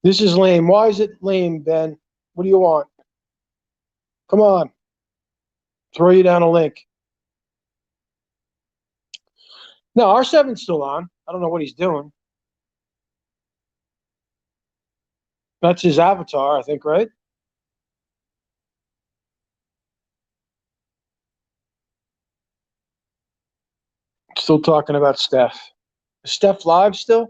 This is lame. Why is it lame, Ben? What do you want? Come on. Throw you down a link. No, R7's still on. I don't know what he's doing. That's his avatar, I think, right? Still talking about Steph. Is Steph live still?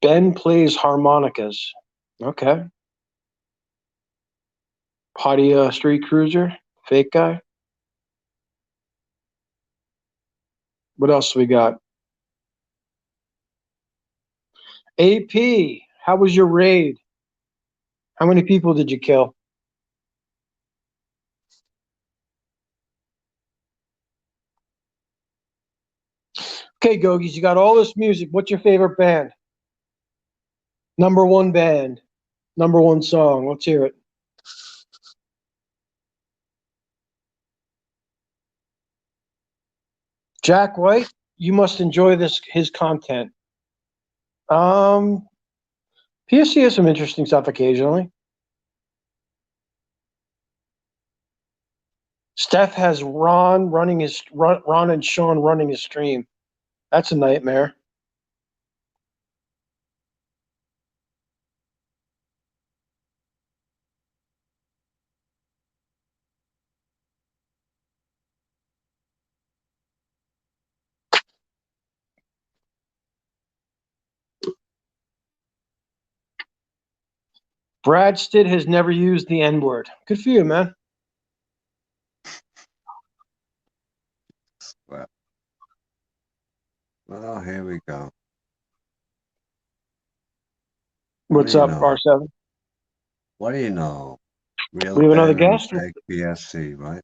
Ben plays harmonicas. Okay. Potty street cruiser. Fake guy. What else we got? AP, how was your raid? How many people did you kill? Okay, Gogies, you got all this music. What's your favorite band? Number one band. Number one song. Let's hear it. Jack White, you must enjoy his content. PSC has some interesting stuff occasionally. Steph has Ron and Sean running his stream. That's a nightmare. Brad Stitt has never used the N-word. Good for you, man. Well, here we go. What's up, R7? What do you know? Real We have another Ben and guest? Fake BSC, right?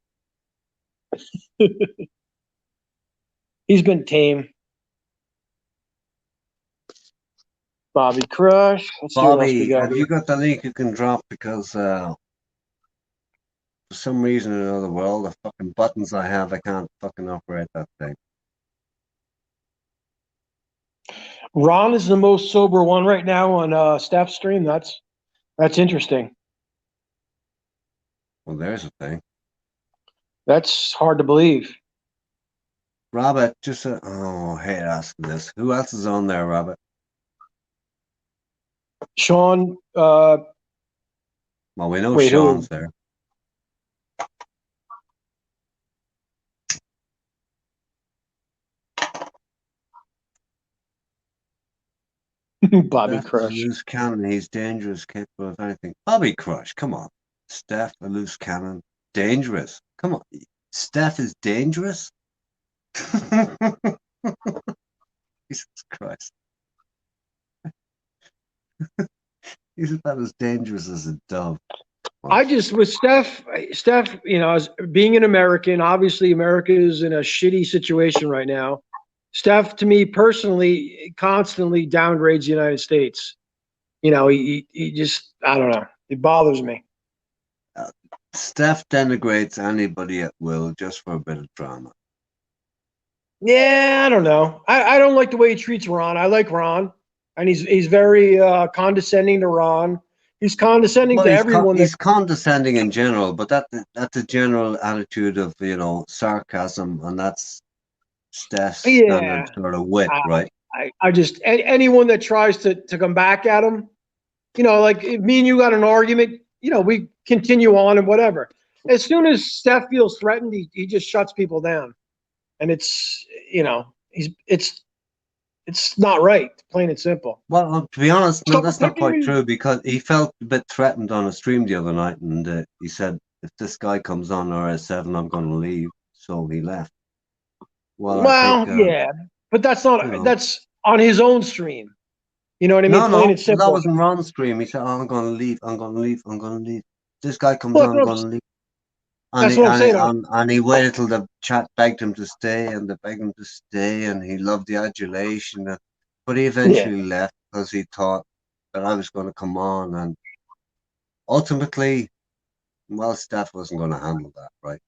He's been tame. Bobby Crush. Let's see what else we Bobby, got have here. you got the link you can drop? Because for some reason in another world, the fucking buttons I have, I can't fucking operate that thing. Ron is the most sober one right now on Steph's stream. That's interesting. Well, there's a thing. That's hard to believe. Robert, just oh, I hate asking this. Who else is on there, Robert? Sean. Well, we know Sean's there. Bobby Steph Crush. A loose cannon. He's dangerous, capable of anything. Bobby Crush, come on. Steph, a loose cannon. Dangerous. Come on. Steph is dangerous? Jesus Christ. He's about as dangerous as a dove. I just, with Steph, you know, as being an American, obviously America is in a shitty situation right now. Steph, to me personally, constantly downgrades the United States. You know, he just, I don't know. It bothers me. Steph denigrates anybody at will just for a bit of drama. Yeah, I don't know. I don't like the way he treats Ron. I like Ron, and he's very condescending to Ron. He's condescending to everyone. He's condescending in general, but that's a general attitude of, you know, sarcasm, and that's Steph's standard sort of wit, right? I just, anyone that tries to come back at him, you know, like if me and you got an argument, you know, we continue on and whatever. As soon as Steph feels threatened, he just shuts people down, and it's, you know, it's not right, plain and simple. Well, to be honest, no, that's not quite true, because he felt a bit threatened on a stream the other night, and he said, if this guy comes on RS7, I'm going to leave. So he left. Well, I think, yeah, but that's not, you know, that's on his own stream. You know what I mean? Plain and simple. That wasn't Ron's stream. He said, oh, I'm going to leave. I'm going to leave. I'm going to leave. This guy comes on, I'm going to leave. That's what I'm saying. And he waited till the chat begged him to stay, and they begged him to stay, and he loved the adulation. But he eventually left because he thought that I was going to come on, and ultimately, well, Steph wasn't going to handle that, right?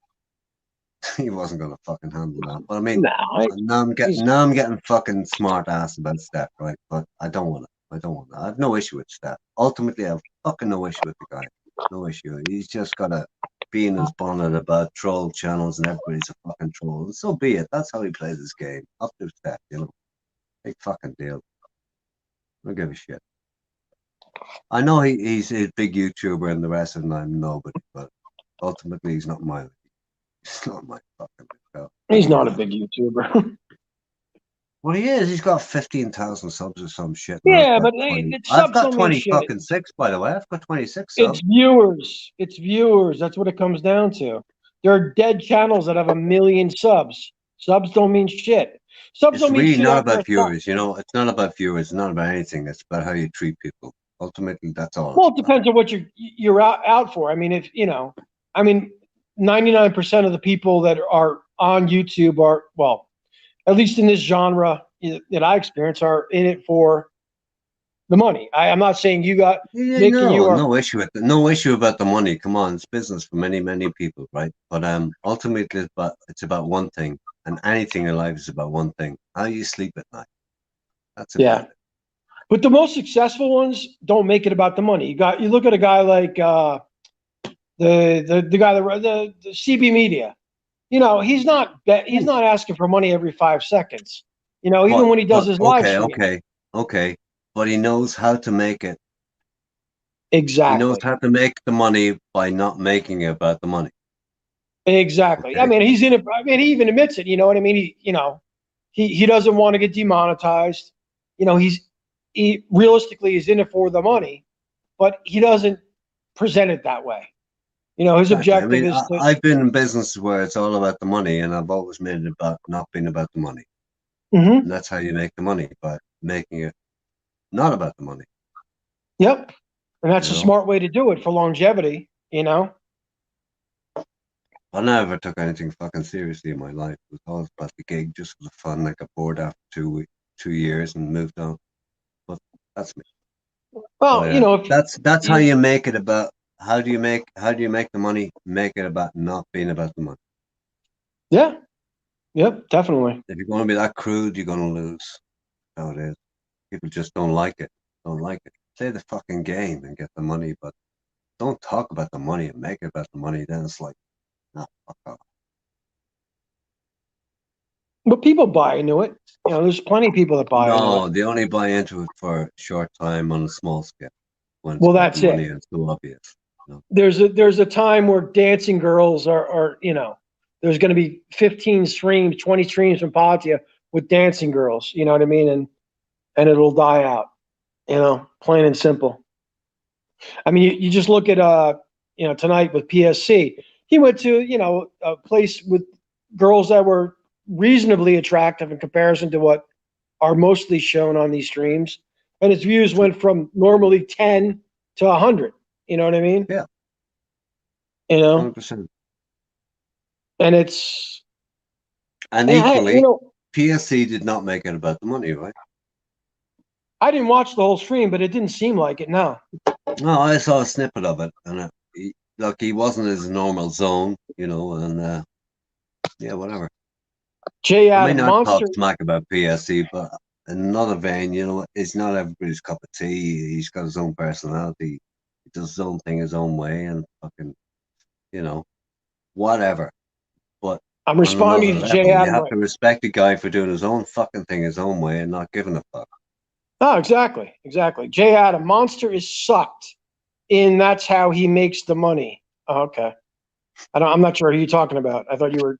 He wasn't going to fucking handle that. But I mean, now I'm getting fucking smart ass about Steph, right? But I don't want it. I have no issue with Steph. Ultimately, I have fucking no issue with the guy. No issue. He's just got to be in his bonnet about troll channels and everybody's a fucking troll. And so be it. That's how he plays his game. Up to Steph, you know. Big fucking deal. I don't give a shit. I know he's a big YouTuber and the rest, and I'm nobody, but ultimately he's not my fucking big. He's not a big YouTuber. Well, he is. He's got 15,000 subs or some shit. Yeah, but I've got 20 fucking 6, by the way. I've got 26 subs. It's viewers. It's viewers. That's what it comes down to. There are dead channels that have 1 million subs. Subs don't mean shit. Subs don't mean shit. It's really not about viewers, you know. It's not about viewers. It's not about anything. It's about how you treat people. Ultimately, that's all. Well, it depends on what you're out for. I mean, if you know, I mean, 99% of the people that are on YouTube are, well, at least in this genre that I experience, are in it for the money. I'm not saying you got no issue with it. No issue about the money. Come on, it's business for many people, right? But ultimately, it's about one thing, and anything in life is about one thing: how you sleep at night. That's about it. But the most successful ones don't make it about the money. You look at a guy like the guy the CB Media. You know, he's not asking for money every 5 seconds. You know, even when he does his live stream. Okay. But he knows how to make it. Exactly. He knows how to make the money by not making it about the money. Exactly. Okay. I mean, he's in it. I mean, he even admits it. You know what I mean? He doesn't want to get demonetized. You know, he realistically is in it for the money. but he doesn't present it that way. You know, his objective is to. I've been in business where it's all about the money, and I've always made it about not being about the money. Mm-hmm. And that's how you make the money, by making it not about the money. Yep. And that's a smart way to do it for longevity, you know? I never took anything fucking seriously in my life. It was always about the gig, just for the fun. I got bored after 2 years and moved on. But that's me. Well, you know, if that's how you make it about. How do you make the money? Make it about not being about the money. Yeah. Yep, definitely. If you're going to be that crude, you're going to lose. That's how it is. People just don't like it. Don't like it. Play the fucking game and get the money, but don't talk about the money and make it about the money. Then it's like, no, fuck off. But people buy into it. You know, there's plenty of people that buy into it. No, they only buy into it for a short time on a small scale. When it's Well, about that's the money it. and it's too obvious. You know? There's a time where dancing girls are you know, there's going to be 15 streams, 20 streams from Patia with dancing girls. You know what I mean? And it'll die out. You know, plain and simple. I mean, you just look at you know, tonight with PSC. He went to, you know, a place with girls that were reasonably attractive in comparison to what are mostly shown on these streams, and his views went from normally 10 to 100. You know what I mean? Yeah. You know, 100%. and it's equally, you know, PSC did not make it about the money, right? I didn't watch the whole stream, but it didn't seem like it. No. No, I saw a snippet of it, and he wasn't his normal zone, you know, and yeah, whatever. Jay I Adam may not talk Monster. smack about PSC, but in another vein, you know, it's not everybody's cup of tea. He's got his own personality. He does his own thing his own way, and fucking, you know, whatever. But I'm responding to Jay Adam. You have to respect the guy for doing his own fucking thing his own way and not giving a fuck. Oh, exactly. Jay Adam Monster is sucked in. That's how he makes the money. Oh, okay. I'm not sure who you're talking about. I thought you were.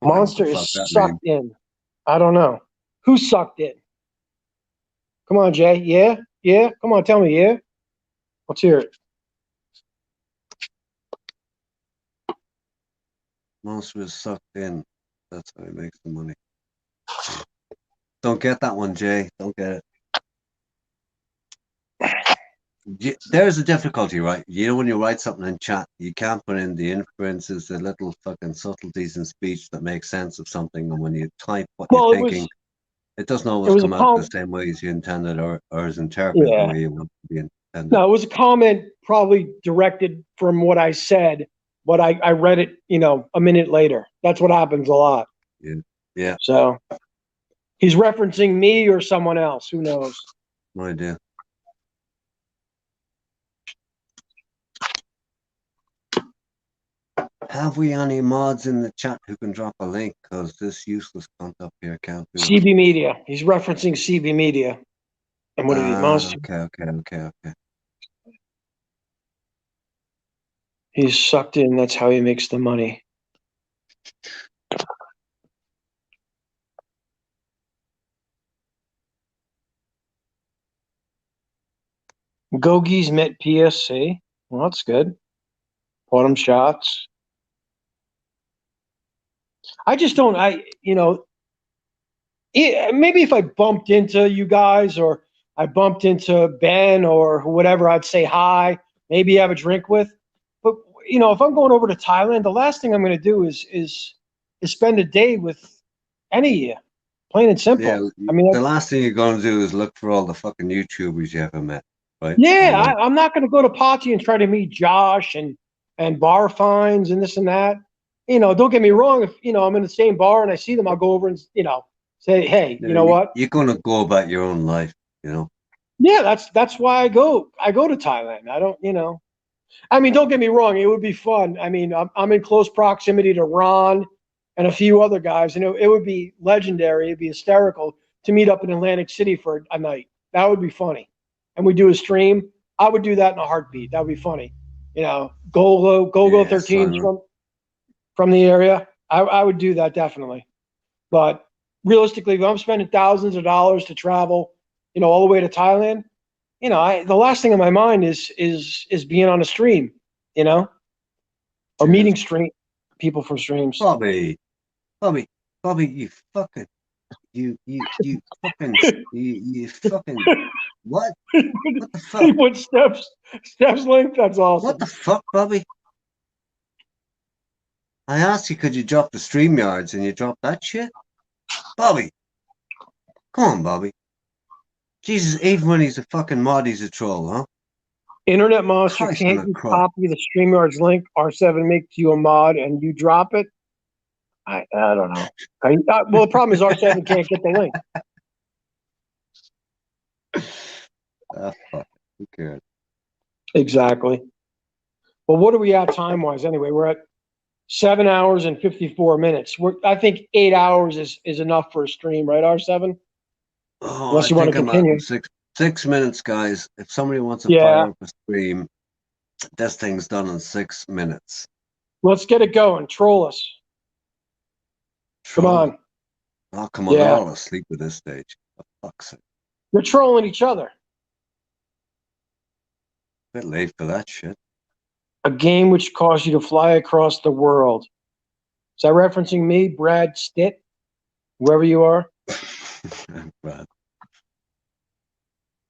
Monster is sucked in. I don't know. Who's sucked in? Come on, Jay. Yeah? Yeah? Come on, tell me, yeah? Let's hear it. Monster is sucked in. That's how he makes the money. Don't get that one, Jay. Don't get it. There's a difficulty, right? You know, when you write something in chat, you can't put in the inferences, the little fucking subtleties in speech that make sense of something. And when you type what you're thinking, it doesn't always come out the same way as you intended or is interpreted the way you want to be intended. No, it was a comment probably directed from what I said, but I read it, you know, a minute later. That's what happens a lot. Yeah. Yeah. So he's referencing me or someone else. Who knows? No idea. Have we any mods in the chat who can drop a link? Because this useless cunt up here can't do it. CB Media. He's referencing CB Media. And what did he monster? Okay. He's sucked in. That's how he makes the money. Gogies met PSC. Well, that's good. Bottom shots. I just don't. Maybe if I bumped into you guys or I bumped into Ben or whatever, I'd say hi, maybe have a drink with. But you know, if I'm going over to Thailand, the last thing I'm going to do is spend a day with any of you, plain and simple. Yeah, I mean, the last thing you're going to do is look for all the fucking YouTubers you haven't met, right? Yeah, I'm not going to go to Pachi and try to meet Josh and bar finds and this and that. You know, don't get me wrong. If you know I'm in the same bar and I see them, I'll go over and say, hey, you know what? You're going to go about your own life, you know. Yeah, that's why I go to Thailand. I don't, I mean, don't get me wrong. It would be fun. I mean, I'm in close proximity to Ron and a few other guys, and it would be legendary. It'd be hysterical to meet up in Atlantic City for a night. That would be funny. And we do a stream. I would do that in a heartbeat. That would be funny. You know, Go 13 from the area. I would do that definitely. But realistically, if I'm spending thousands of dollars to travel, all the way to Thailand, you know, the last thing on my mind is being on a stream, you know, or meeting people from streams. Bobby, you fucking, you fucking, you fucking, what? What the fuck? He put Steph's link. That's awesome. What the fuck, Bobby? I asked you, could you drop the StreamYards, and you dropped that shit? Bobby, come on, Bobby. Jesus, even when he's a fucking mod, he's a troll, huh? Internet Monster, Christ can't you copy the StreamYards link? R7 makes you a mod and you drop it? I don't know. Well, the problem is R7 can't get the link. Fuck. Who cares? Exactly. Well, what are we at time-wise anyway? We're at 7 hours and 54 minutes. I think 8 hours is enough for a stream, right, R7? Oh, Unless you want to continue. 6 minutes, guys. If somebody wants to fire up a stream, this thing's done in 6 minutes. Let's get it going. Troll us. Come on. Oh, come on. They're all asleep at this stage. For fuck's sake. We're trolling each other. Bit late for that shit. A game which caused you to fly across the world. Is that referencing me, Brad Stitt? Whoever you are? Brad.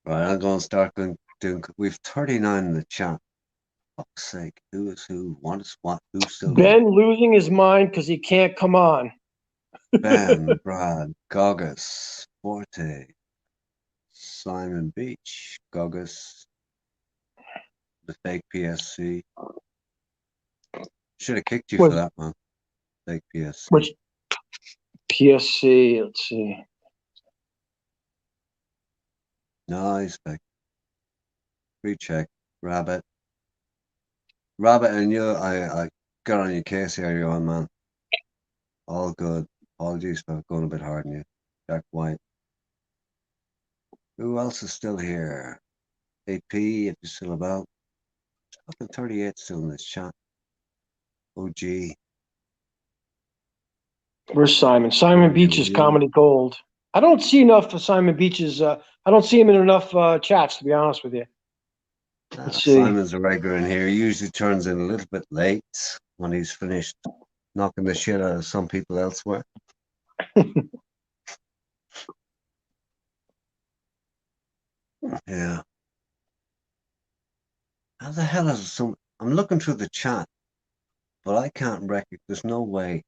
Right, I'm going to start doing. We've 39 in the chat. For fuck's sake. Who is who? What is what? Who's still Ben losing his mind because he can't come on. Ben, Brad, Goggis, Forte, Simon Beach, Goggis, the fake PSC. Should have kicked you for that, man. Fake PSC. Which PSC? Let's see. Nice, fake. Free check. Rabbit, and you, I got on your case here, you on, man. All good. Apologies for going a bit hard on you. Jack White. Who else is still here? AP, if you're still about. Fucking 38 still in this chat. OG. Where's Simon? Simon Beach's comedy gold. I don't see enough of Simon Beach's. I don't see him in enough chats, to be honest with you. Let's see. Simon's a regular in here. He usually turns in a little bit late when he's finished knocking the shit out of some people elsewhere. Yeah. How the hell is some? I'm looking through the chat, but I can't recognize. There's no way.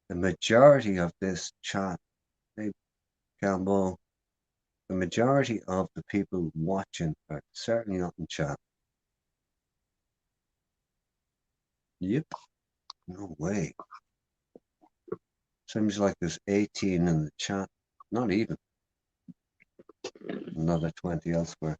The majority of this chat, hey, Campbell, the majority of the people watching are certainly not in chat. Yep. No way. Seems like there's 18 in the chat. Not even. Another 20 elsewhere.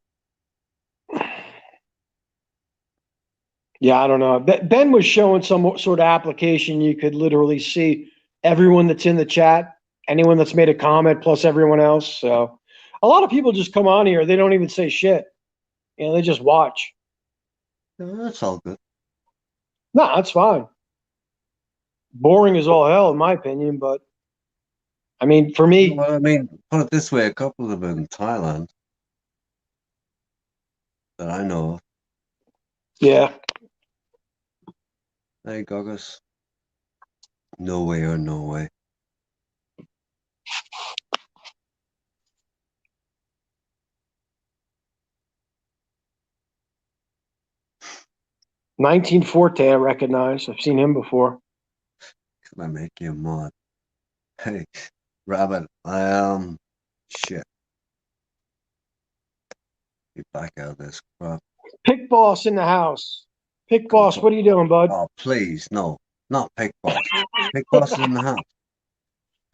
Yeah, I don't know. Ben was showing some sort of application. You could literally see everyone that's in the chat, anyone that's made a comment, plus everyone else. So a lot of people just come on here. They don't even say shit. You know, they just watch. That's all good. No, that's fine. Boring as all hell, in my opinion. But I mean, for me, well, I mean, put it this way: a couple of them in Thailand that I know of. Yeah. Hey, Goggis. No way or no way. Forte, I recognize. I've seen him before. Can I make you a mod? Hey, Rabbit, shit. Get back out of this crap. Pick Boss in the house. Pick Boss, what are you doing, bud? Oh, please, no. Not Pick Boss. Pick Boss is in the house.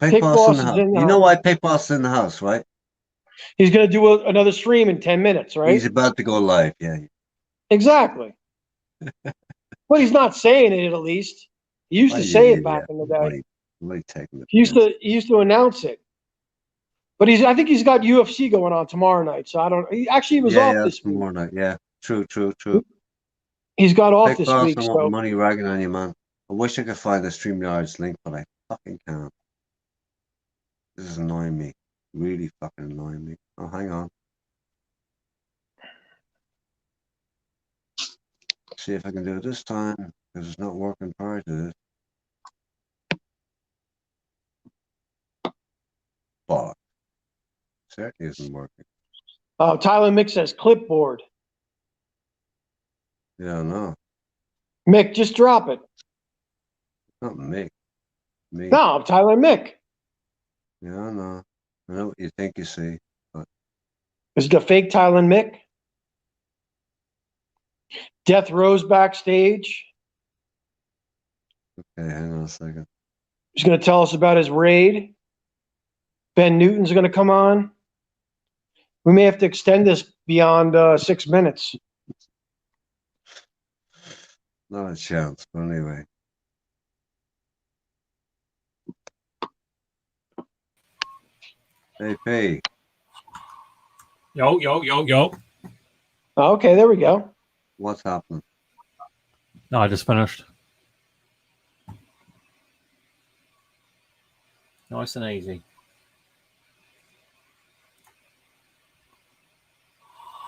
Pick Boss in the house. You know why Pick Boss is in the house, right? He's going to do another stream in 10 minutes, right? He's about to go live, yeah. Exactly. Well, he's not saying it, at least. He used to say it back in the day. He used to announce it. But I think he's got UFC going on tomorrow night, so I don't. He was off this week. Tomorrow night, yeah. True. He's got off Pick this Boss, week. I want money ragging on you, man. I wish I could find the StreamYards link, but I fucking can't. This is annoying me. Really fucking annoying me. Oh, hang on. See if I can do it this time, because it's not working prior to this. But certainly isn't working. Oh, Thailand Mick says clipboard. Yeah, no. Mick, just drop it. Not Mick. Me. No, Thailand Mick. Yeah, I know. I know what you think you see. But Is it a fake Thailand Mick? Death Row's backstage. okay, hang on a second. He's going to tell us about his raid. Ben Newton's going to come on. We may have to extend this beyond 6 minutes. Not a chance, but anyway. Hey, P. Yo. Okay, there we go. What's happening? No, I just finished. Nice and easy.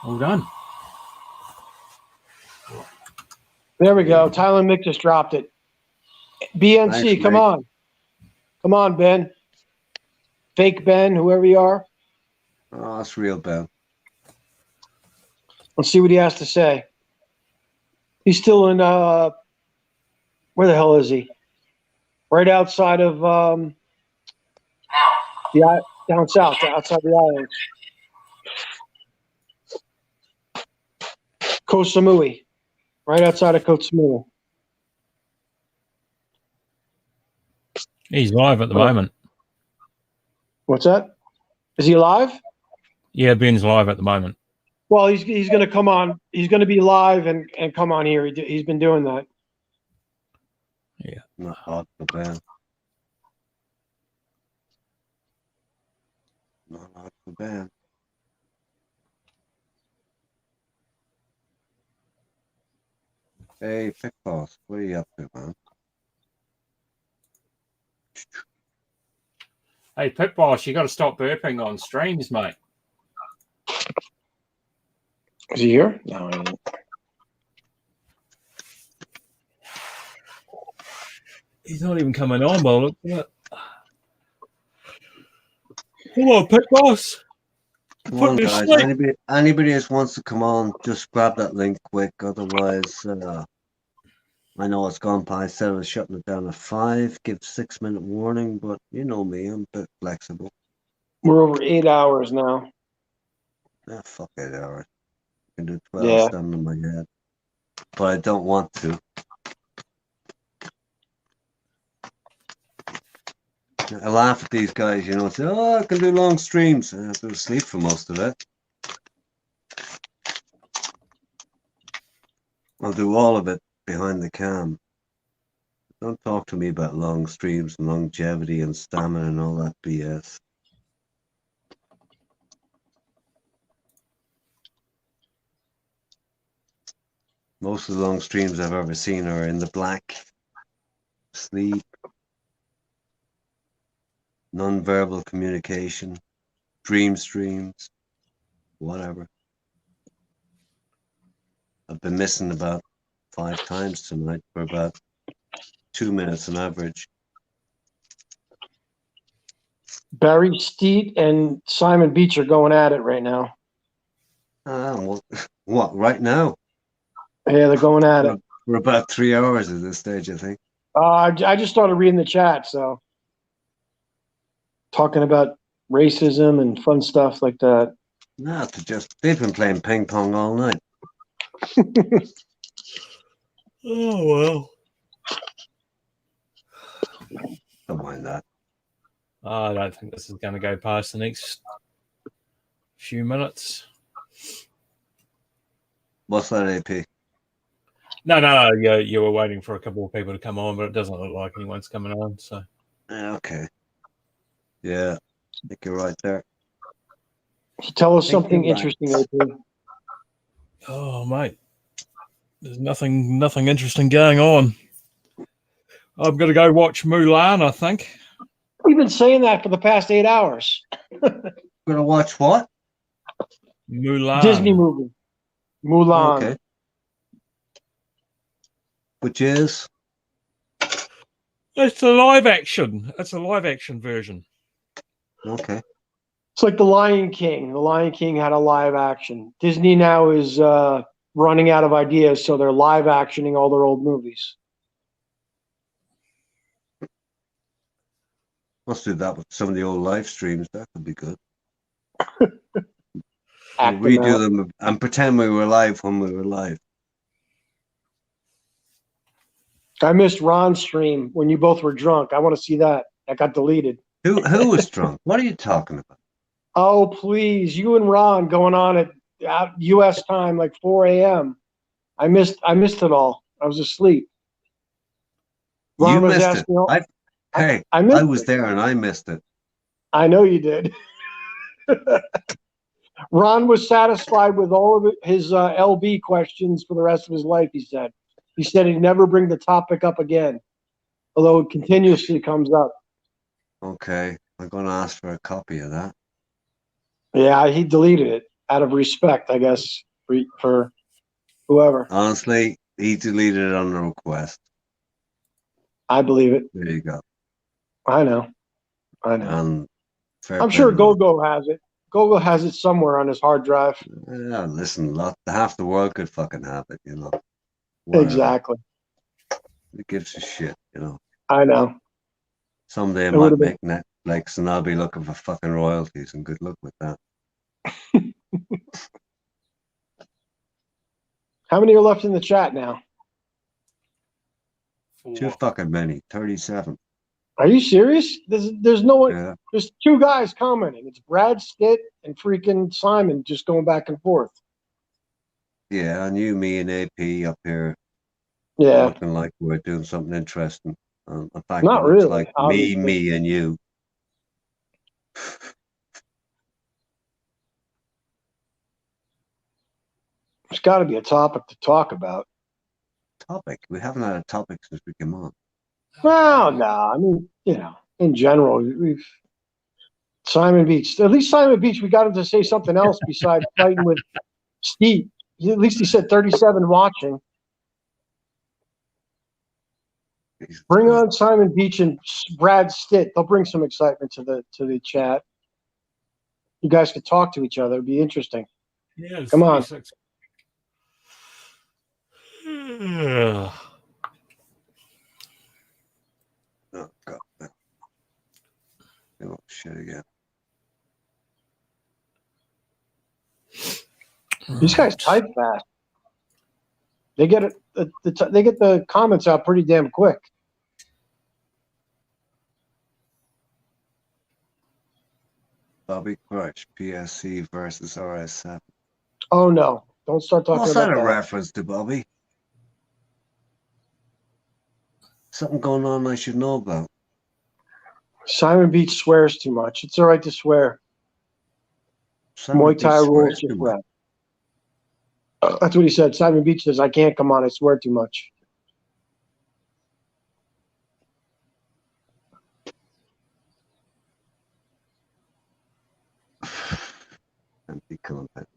All done. There we go. Thailand Mick just dropped it. BNC, Nice, come mate. on. Come on, Ben. Fake Ben, whoever you are. Oh, it's real, Ben. Let's see what he has to say. He's still in, where the hell is he? Right outside of, down south, outside the islands. Koh Samui. Right outside of Koh Samui. He's live at the moment. What's that? Is he live? Yeah, Ben's live at the moment. Well, he's going to come on. He's going to be live and come on here. He's been doing that. Yeah. Not hard for Ben. Not hard for Ben. Hey, Pick Boss, what are you up to, man? Hey, Pit Boss, you got to stop burping on streams, mate. Is he here? No, he isn't. He's not even coming on, well, look at that. Come on, Pit Boss. Come on, guys. Anybody else wants to come on, just grab that link quick. Otherwise, I know it's gone past 7, shutting it down at 5. Give 6-minute warning, but you know me, I'm a bit flexible. We're over 8 hours now. Ah, fuck 8 hours. I can do 12 Yeah. standing on my head. But I don't want to. I laugh at these guys, you know, and say, oh, I can do long streams. I have to sleep for most of it. I'll do all of it behind the cam. Don't talk to me about long streams and longevity and stamina and all that BS. Most of the long streams I've ever seen are in the black, sleep, non-verbal communication, dream streams, whatever. I've been missing about 5 times tonight for about 2 minutes on average. Barry Steet and Simon Beach are going at it right now. What, right now? Yeah, they're going at it. We're about 3 hours at this stage, I think. I just started reading the chat, so talking about racism and fun stuff like that. No, they've been playing ping pong all night. Oh, well. Don't mind that. I don't think this is going to go past the next few minutes. What's that, AP? No. You were waiting for a couple of people to come on, but it doesn't look like anyone's coming on. So. Okay. Yeah, I think you're right there. Tell us something interesting, AP. Oh, mate. There's nothing interesting going on. I'm going to go watch Mulan, I think. We've been saying that for the past 8 hours. Gonna watch what? Mulan. Disney movie. Mulan. Okay. Which is? It's a live action. It's a live action version. Okay. It's like The Lion King. The Lion King had a live action. Disney now is running out of ideas, so they're live actioning all their old movies. Let's do that with some of the old live streams. That could be good. We'll redo them and pretend we were live when we were live. I missed Ron's stream when you both were drunk. I want to see that. That got deleted. Who was drunk? What are you talking about? Oh, please. You and Ron going on at U.S. time, like 4 a.m. I missed it all. I was asleep. Ron You was missed asking it. I was there and I missed it. I know you did. Ron was satisfied with all of his LB questions for the rest of his life, he said. He said he'd never bring the topic up again, although it continuously comes up. Okay. I'm going to ask for a copy of that. Yeah, he deleted it out of respect, I guess, for whoever. Honestly, he deleted it on the request. I believe it. There you go. I know. I'm sure Gogo has it. Gogo has it somewhere on his hard drive. Yeah, listen, half the world could fucking have it, you know. Whatever. Exactly. It gives a shit, you know. I know. Someday I might make Netflix and I'll be looking for fucking royalties, and good luck with that. How many are left in the chat now? Too fucking many. 37. Are you serious? There's no one. Yeah. There's two guys commenting. It's Brad Stitt and freaking Simon just going back and forth. Yeah, and you, me, and AP up here. Yeah. Looking like we're doing something interesting. In fact, Not it looks really, like obviously. me, and you. There's got to be a topic to talk about. Topic? We haven't had a topic since we came on. Well, no. I mean, you know, in general, we've Simon Beach. At least Simon Beach, we got him to say something else besides fighting with Steve. At least he said 37 watching. Bring on Simon Beach and Brad Stitt. They'll bring some excitement to the chat. You guys could talk to each other. It'd be interesting. Yeah, come on. Oh God! Oh shit again. These guys type fast. They get it. They get the comments out pretty damn quick. Bobby Crush, PSC versus RS7. Oh no! Don't start talking What's about that that. a reference to, Bobby? Something going on I should know about. Simon Beach swears too much. It's all right to swear. Muay Thai rules just swear. That's what he said. Simon Beach says, I can't come on. I swear too much. Empty content.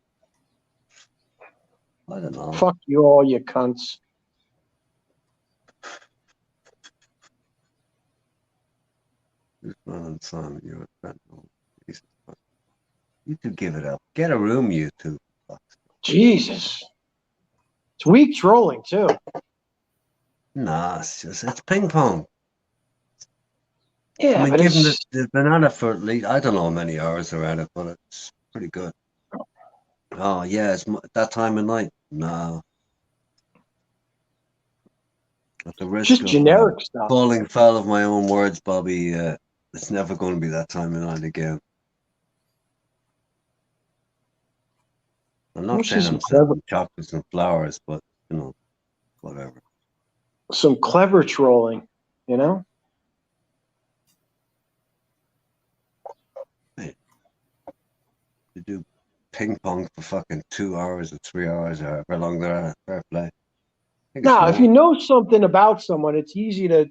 I don't know. Fuck you all, you cunts. Who's running Simon? You're a fentanyl. You two give it up. Get a room, you two. Jesus. It's weak trolling, too. Nah, it's ping pong. Yeah, I mean, but given it's... they've been at it for at least, I don't know how many hours they're at it, but it's pretty good. Oh, yeah, it's that time of night. No. At the risk just of generic stuff. falling foul of my own words, Bobby, it's never going to be that time of night again. I'm not saying I'm selling chocolates and flowers, but, you know, whatever. Some clever trolling, you know? Hey, you do ping pong for fucking 2 hours or 3 hours or however long they're at. Fair play. Now, if you know something about someone, it's easy to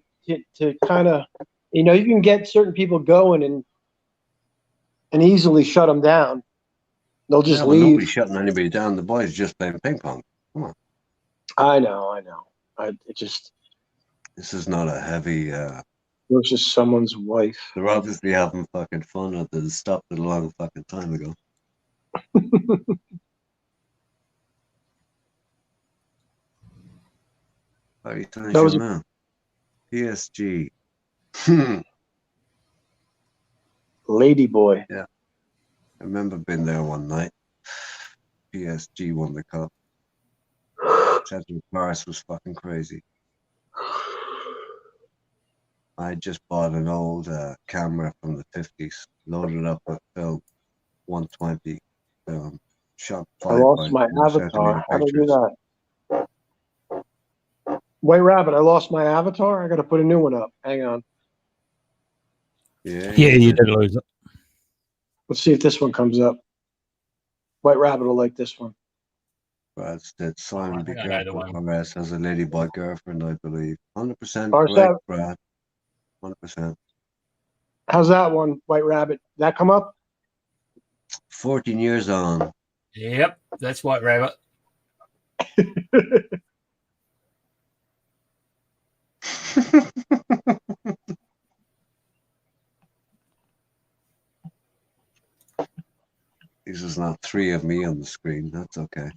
kind of, you know, you can get certain people going and easily shut them down. They'll just leave. Nobody's shutting anybody down. The boys just playing ping pong. Come on. I know. It just. This is not a heavy. Versus someone's wife. They're obviously having fucking fun at it. Stopped it a long fucking time ago. That was man. PSG. Lady boy. Yeah. I remember being there one night. PSG won the cup. Central Paris was fucking crazy. I just bought an old camera from the 50s, loaded up with film 120, shot 5 I lost my avatar. How do I do that? White Rabbit, I lost my avatar. I got to put a new one up. Hang on. Yeah, you did lose it. Let's see if this one comes up. White Rabbit will like this one. Brad said, Simon, be careful. RS has a ladyboy girlfriend, I believe. 100% correct, Brad. 100%. How's that one, White Rabbit? That come up? 14 years on. Yep, that's White Rabbit. This is not 3 of me on the screen. That's okay.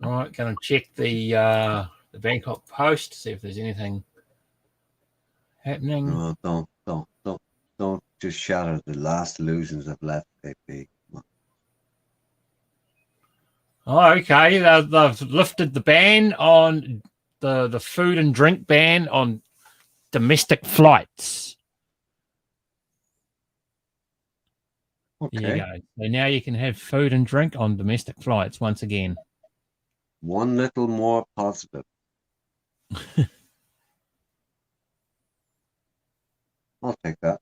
All right, going to check the Bangkok Post, see if there's anything happening. No, don't just shatter the last illusions of left, AP. Oh, okay. They've lifted the ban on the food and drink ban on domestic flights. Okay. There you go. So now you can have food and drink on domestic flights once again. One little more positive. I'll take that.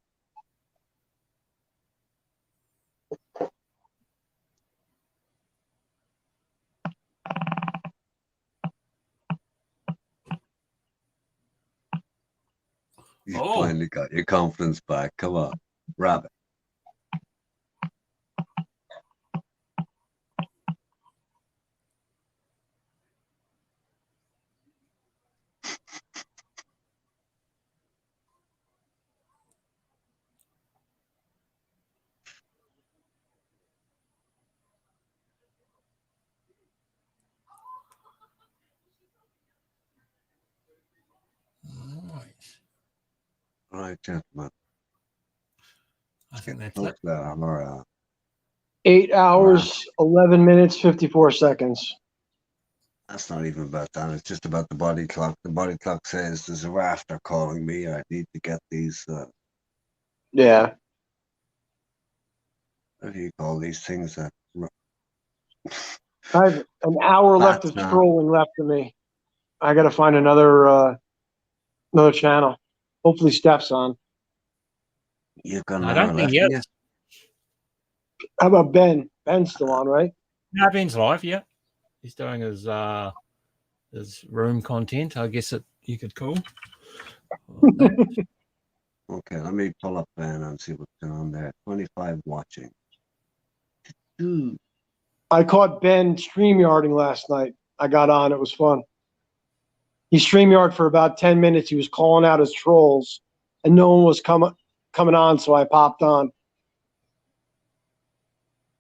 You finally got your confidence back. Come on, Rabbit. All right, gentlemen. I think that's it. That 8 hours, 11 minutes, 54 seconds. That's not even about that. It's just about the body clock. The body clock says there's a rafter calling me. I need to get these. Yeah. What do you call these things? I have an hour left of trolling left to me. I got to find another channel. Hopefully, Steph's on. You're gonna. I don't think yet. How about Ben? Ben's still on, right? No, Ben's live. Yeah, he's doing his room content. I guess you could call. Okay, let me pull up Ben and see what's going on there. 25 watching. I caught Ben StreamYarding last night. I got on. It was fun. He StreamYard for about 10 minutes. He was calling out his trolls, and no one was coming on, so I popped on.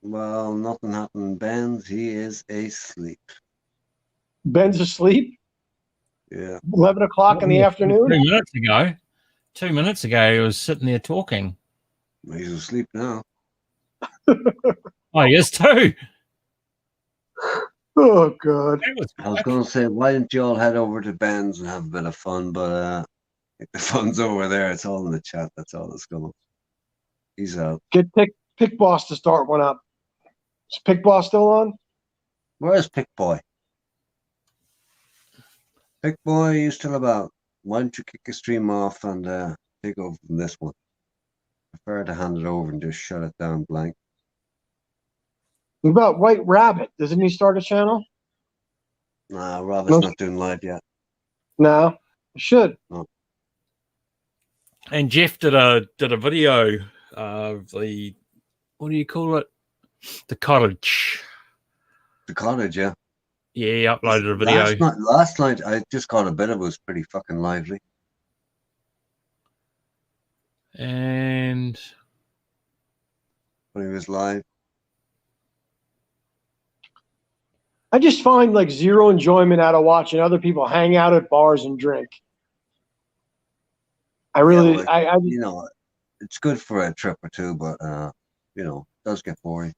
Well, nothing happened. He is asleep. Ben's asleep? Yeah. 11 o'clock in the afternoon? 2 minutes ago, he was sitting there talking. He's asleep now. Oh, he is too. Oh, God. I was going to say, why didn't you all head over to Ben's and have a bit of fun? But the fun's over there. It's all in the chat. That's all that's going on. He's out. Get Pick Boss to start one up. Is Pick Boss still on? Where's Pick Boy? Pick Boy, you still about? Why don't you kick a stream off and take over from this one? I prefer to hand it over and just shut it down blank. What about White Rabbit? Doesn't he start a channel? Nah, Rabbit's not doing live yet. No, he should. No. And Jeff did a video of the, what do you call it? The cottage. The cottage, yeah. Yeah, he uploaded a video. Last night, I just caught a bit of it. It was pretty fucking lively. And when he was live. I just find like zero enjoyment out of watching other people hang out at bars and drink. I really, you know, it's good for a trip or two, but you know, it does get boring.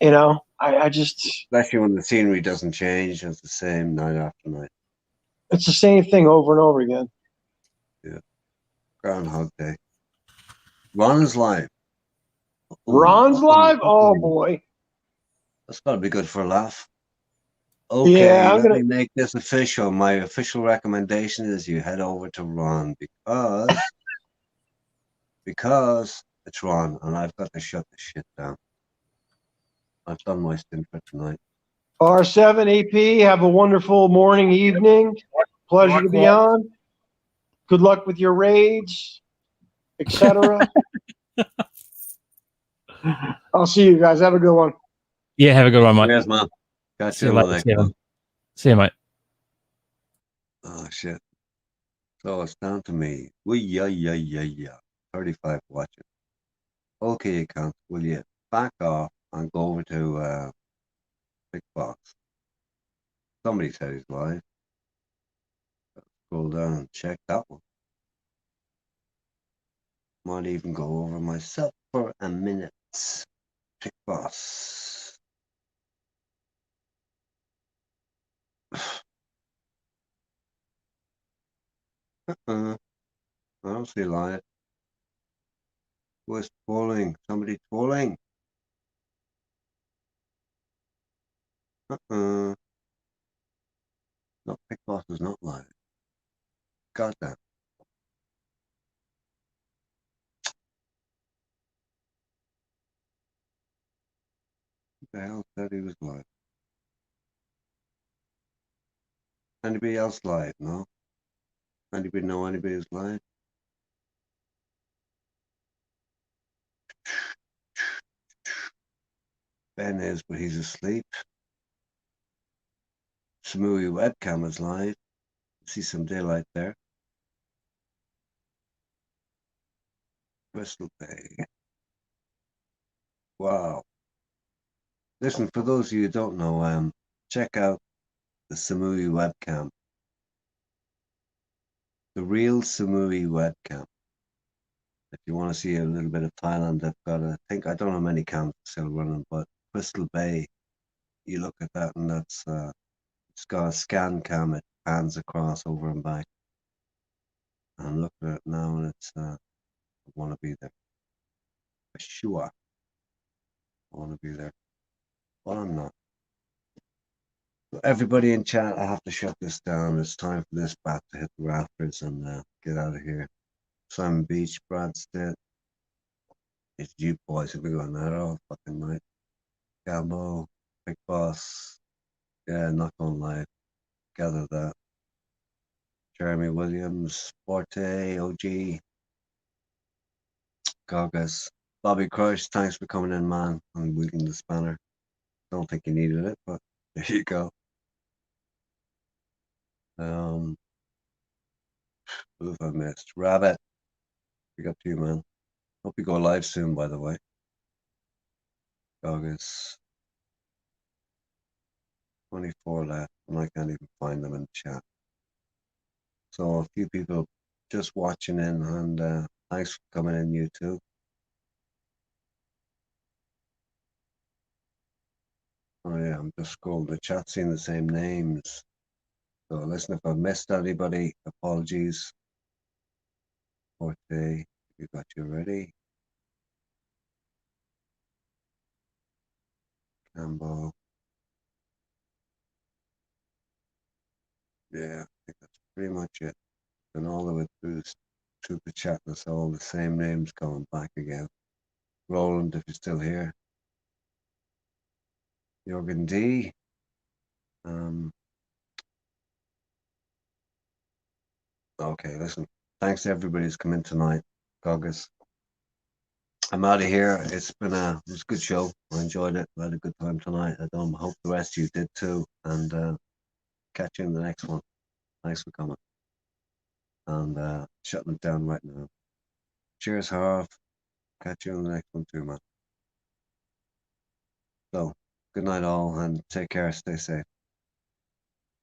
You know, I just, especially when the scenery doesn't change, it's the same night after night. It's the same thing over and over again. Yeah, Groundhog Day. Ron is live. Ron's live? Oh boy. That's got to be good for a laugh. Okay, yeah, let me make this official. My official recommendation is you head over to Ron because it's Ron and I've got to shut this shit down. I've done my stint for tonight. R7 AP, have a wonderful morning, evening. Pleasure to be on. Good luck with your raids, etc. I'll see you guys. Have a good one. Yeah, have a good one, mate. Cheers, man. Catch See you you later, next Kevin. one. See you, mate. Oh shit. So it's down to me. Yeah. 35 watching. Okay, you can't. Will you back off and go over to Big Box? Somebody said he's live. Scroll down and check that one. Might even go over myself for a minute. Big Boss. I don't see live. Who's twirling? Somebody twirling. No, Big Boss is not live. Got that. Who the hell said he was live? Anybody else live? No? Anybody know anybody's live? Ben is, but he's asleep. Samui webcam is live. See some daylight there. Bristol Bay. Wow. Listen, for those of you who don't know, check out the Samui webcam. The real Samui webcam. If you want to see a little bit of Thailand, I've got I don't know how many cams still running, but Bristol Bay, you look at that and that's it's got a scan cam, it pans across over and back. I'm looking at it now and it's I want to be there. For sure. I want to be there. But I'm not. So everybody in chat, I have to shut this down. It's time for this bat to hit the rafters and get out of here. Simon Beach, Brad Stitt. It's you boys who've been going that all fucking night. Galbo, Big Boss. Yeah, not going live. Gather that. Jeremy Williams, Forte, OG, Gogas, Bobby Crush, thanks for coming in, man, and wielding the spanner. Don't think you needed it, but there you go. Who have I missed? Rabbit. Big up to you, man. Hope you go live soon, by the way. August 24 left, and I can't even find them in the chat. So a few people just watching in, and thanks for coming in, you too. Oh yeah, I'm just scrolling the chat, seeing the same names. So listen, if I missed anybody, apologies. Forte, you got you ready. Campbell. Yeah, I think that's pretty much it. And all the way through the chat, that's all the same names coming back again. Roland, if you're still here. Jorgen D. Okay, listen. Thanks to everybody who's come in tonight. Goggers. I'm out of here. It was a good show. I enjoyed it. I had a good time tonight. I hope the rest of you did too. And catch you in the next one. Thanks for coming. And shutting it down right now. Cheers, Harv. Catch you in the next one too, man. So, good night all, and take care. Stay safe.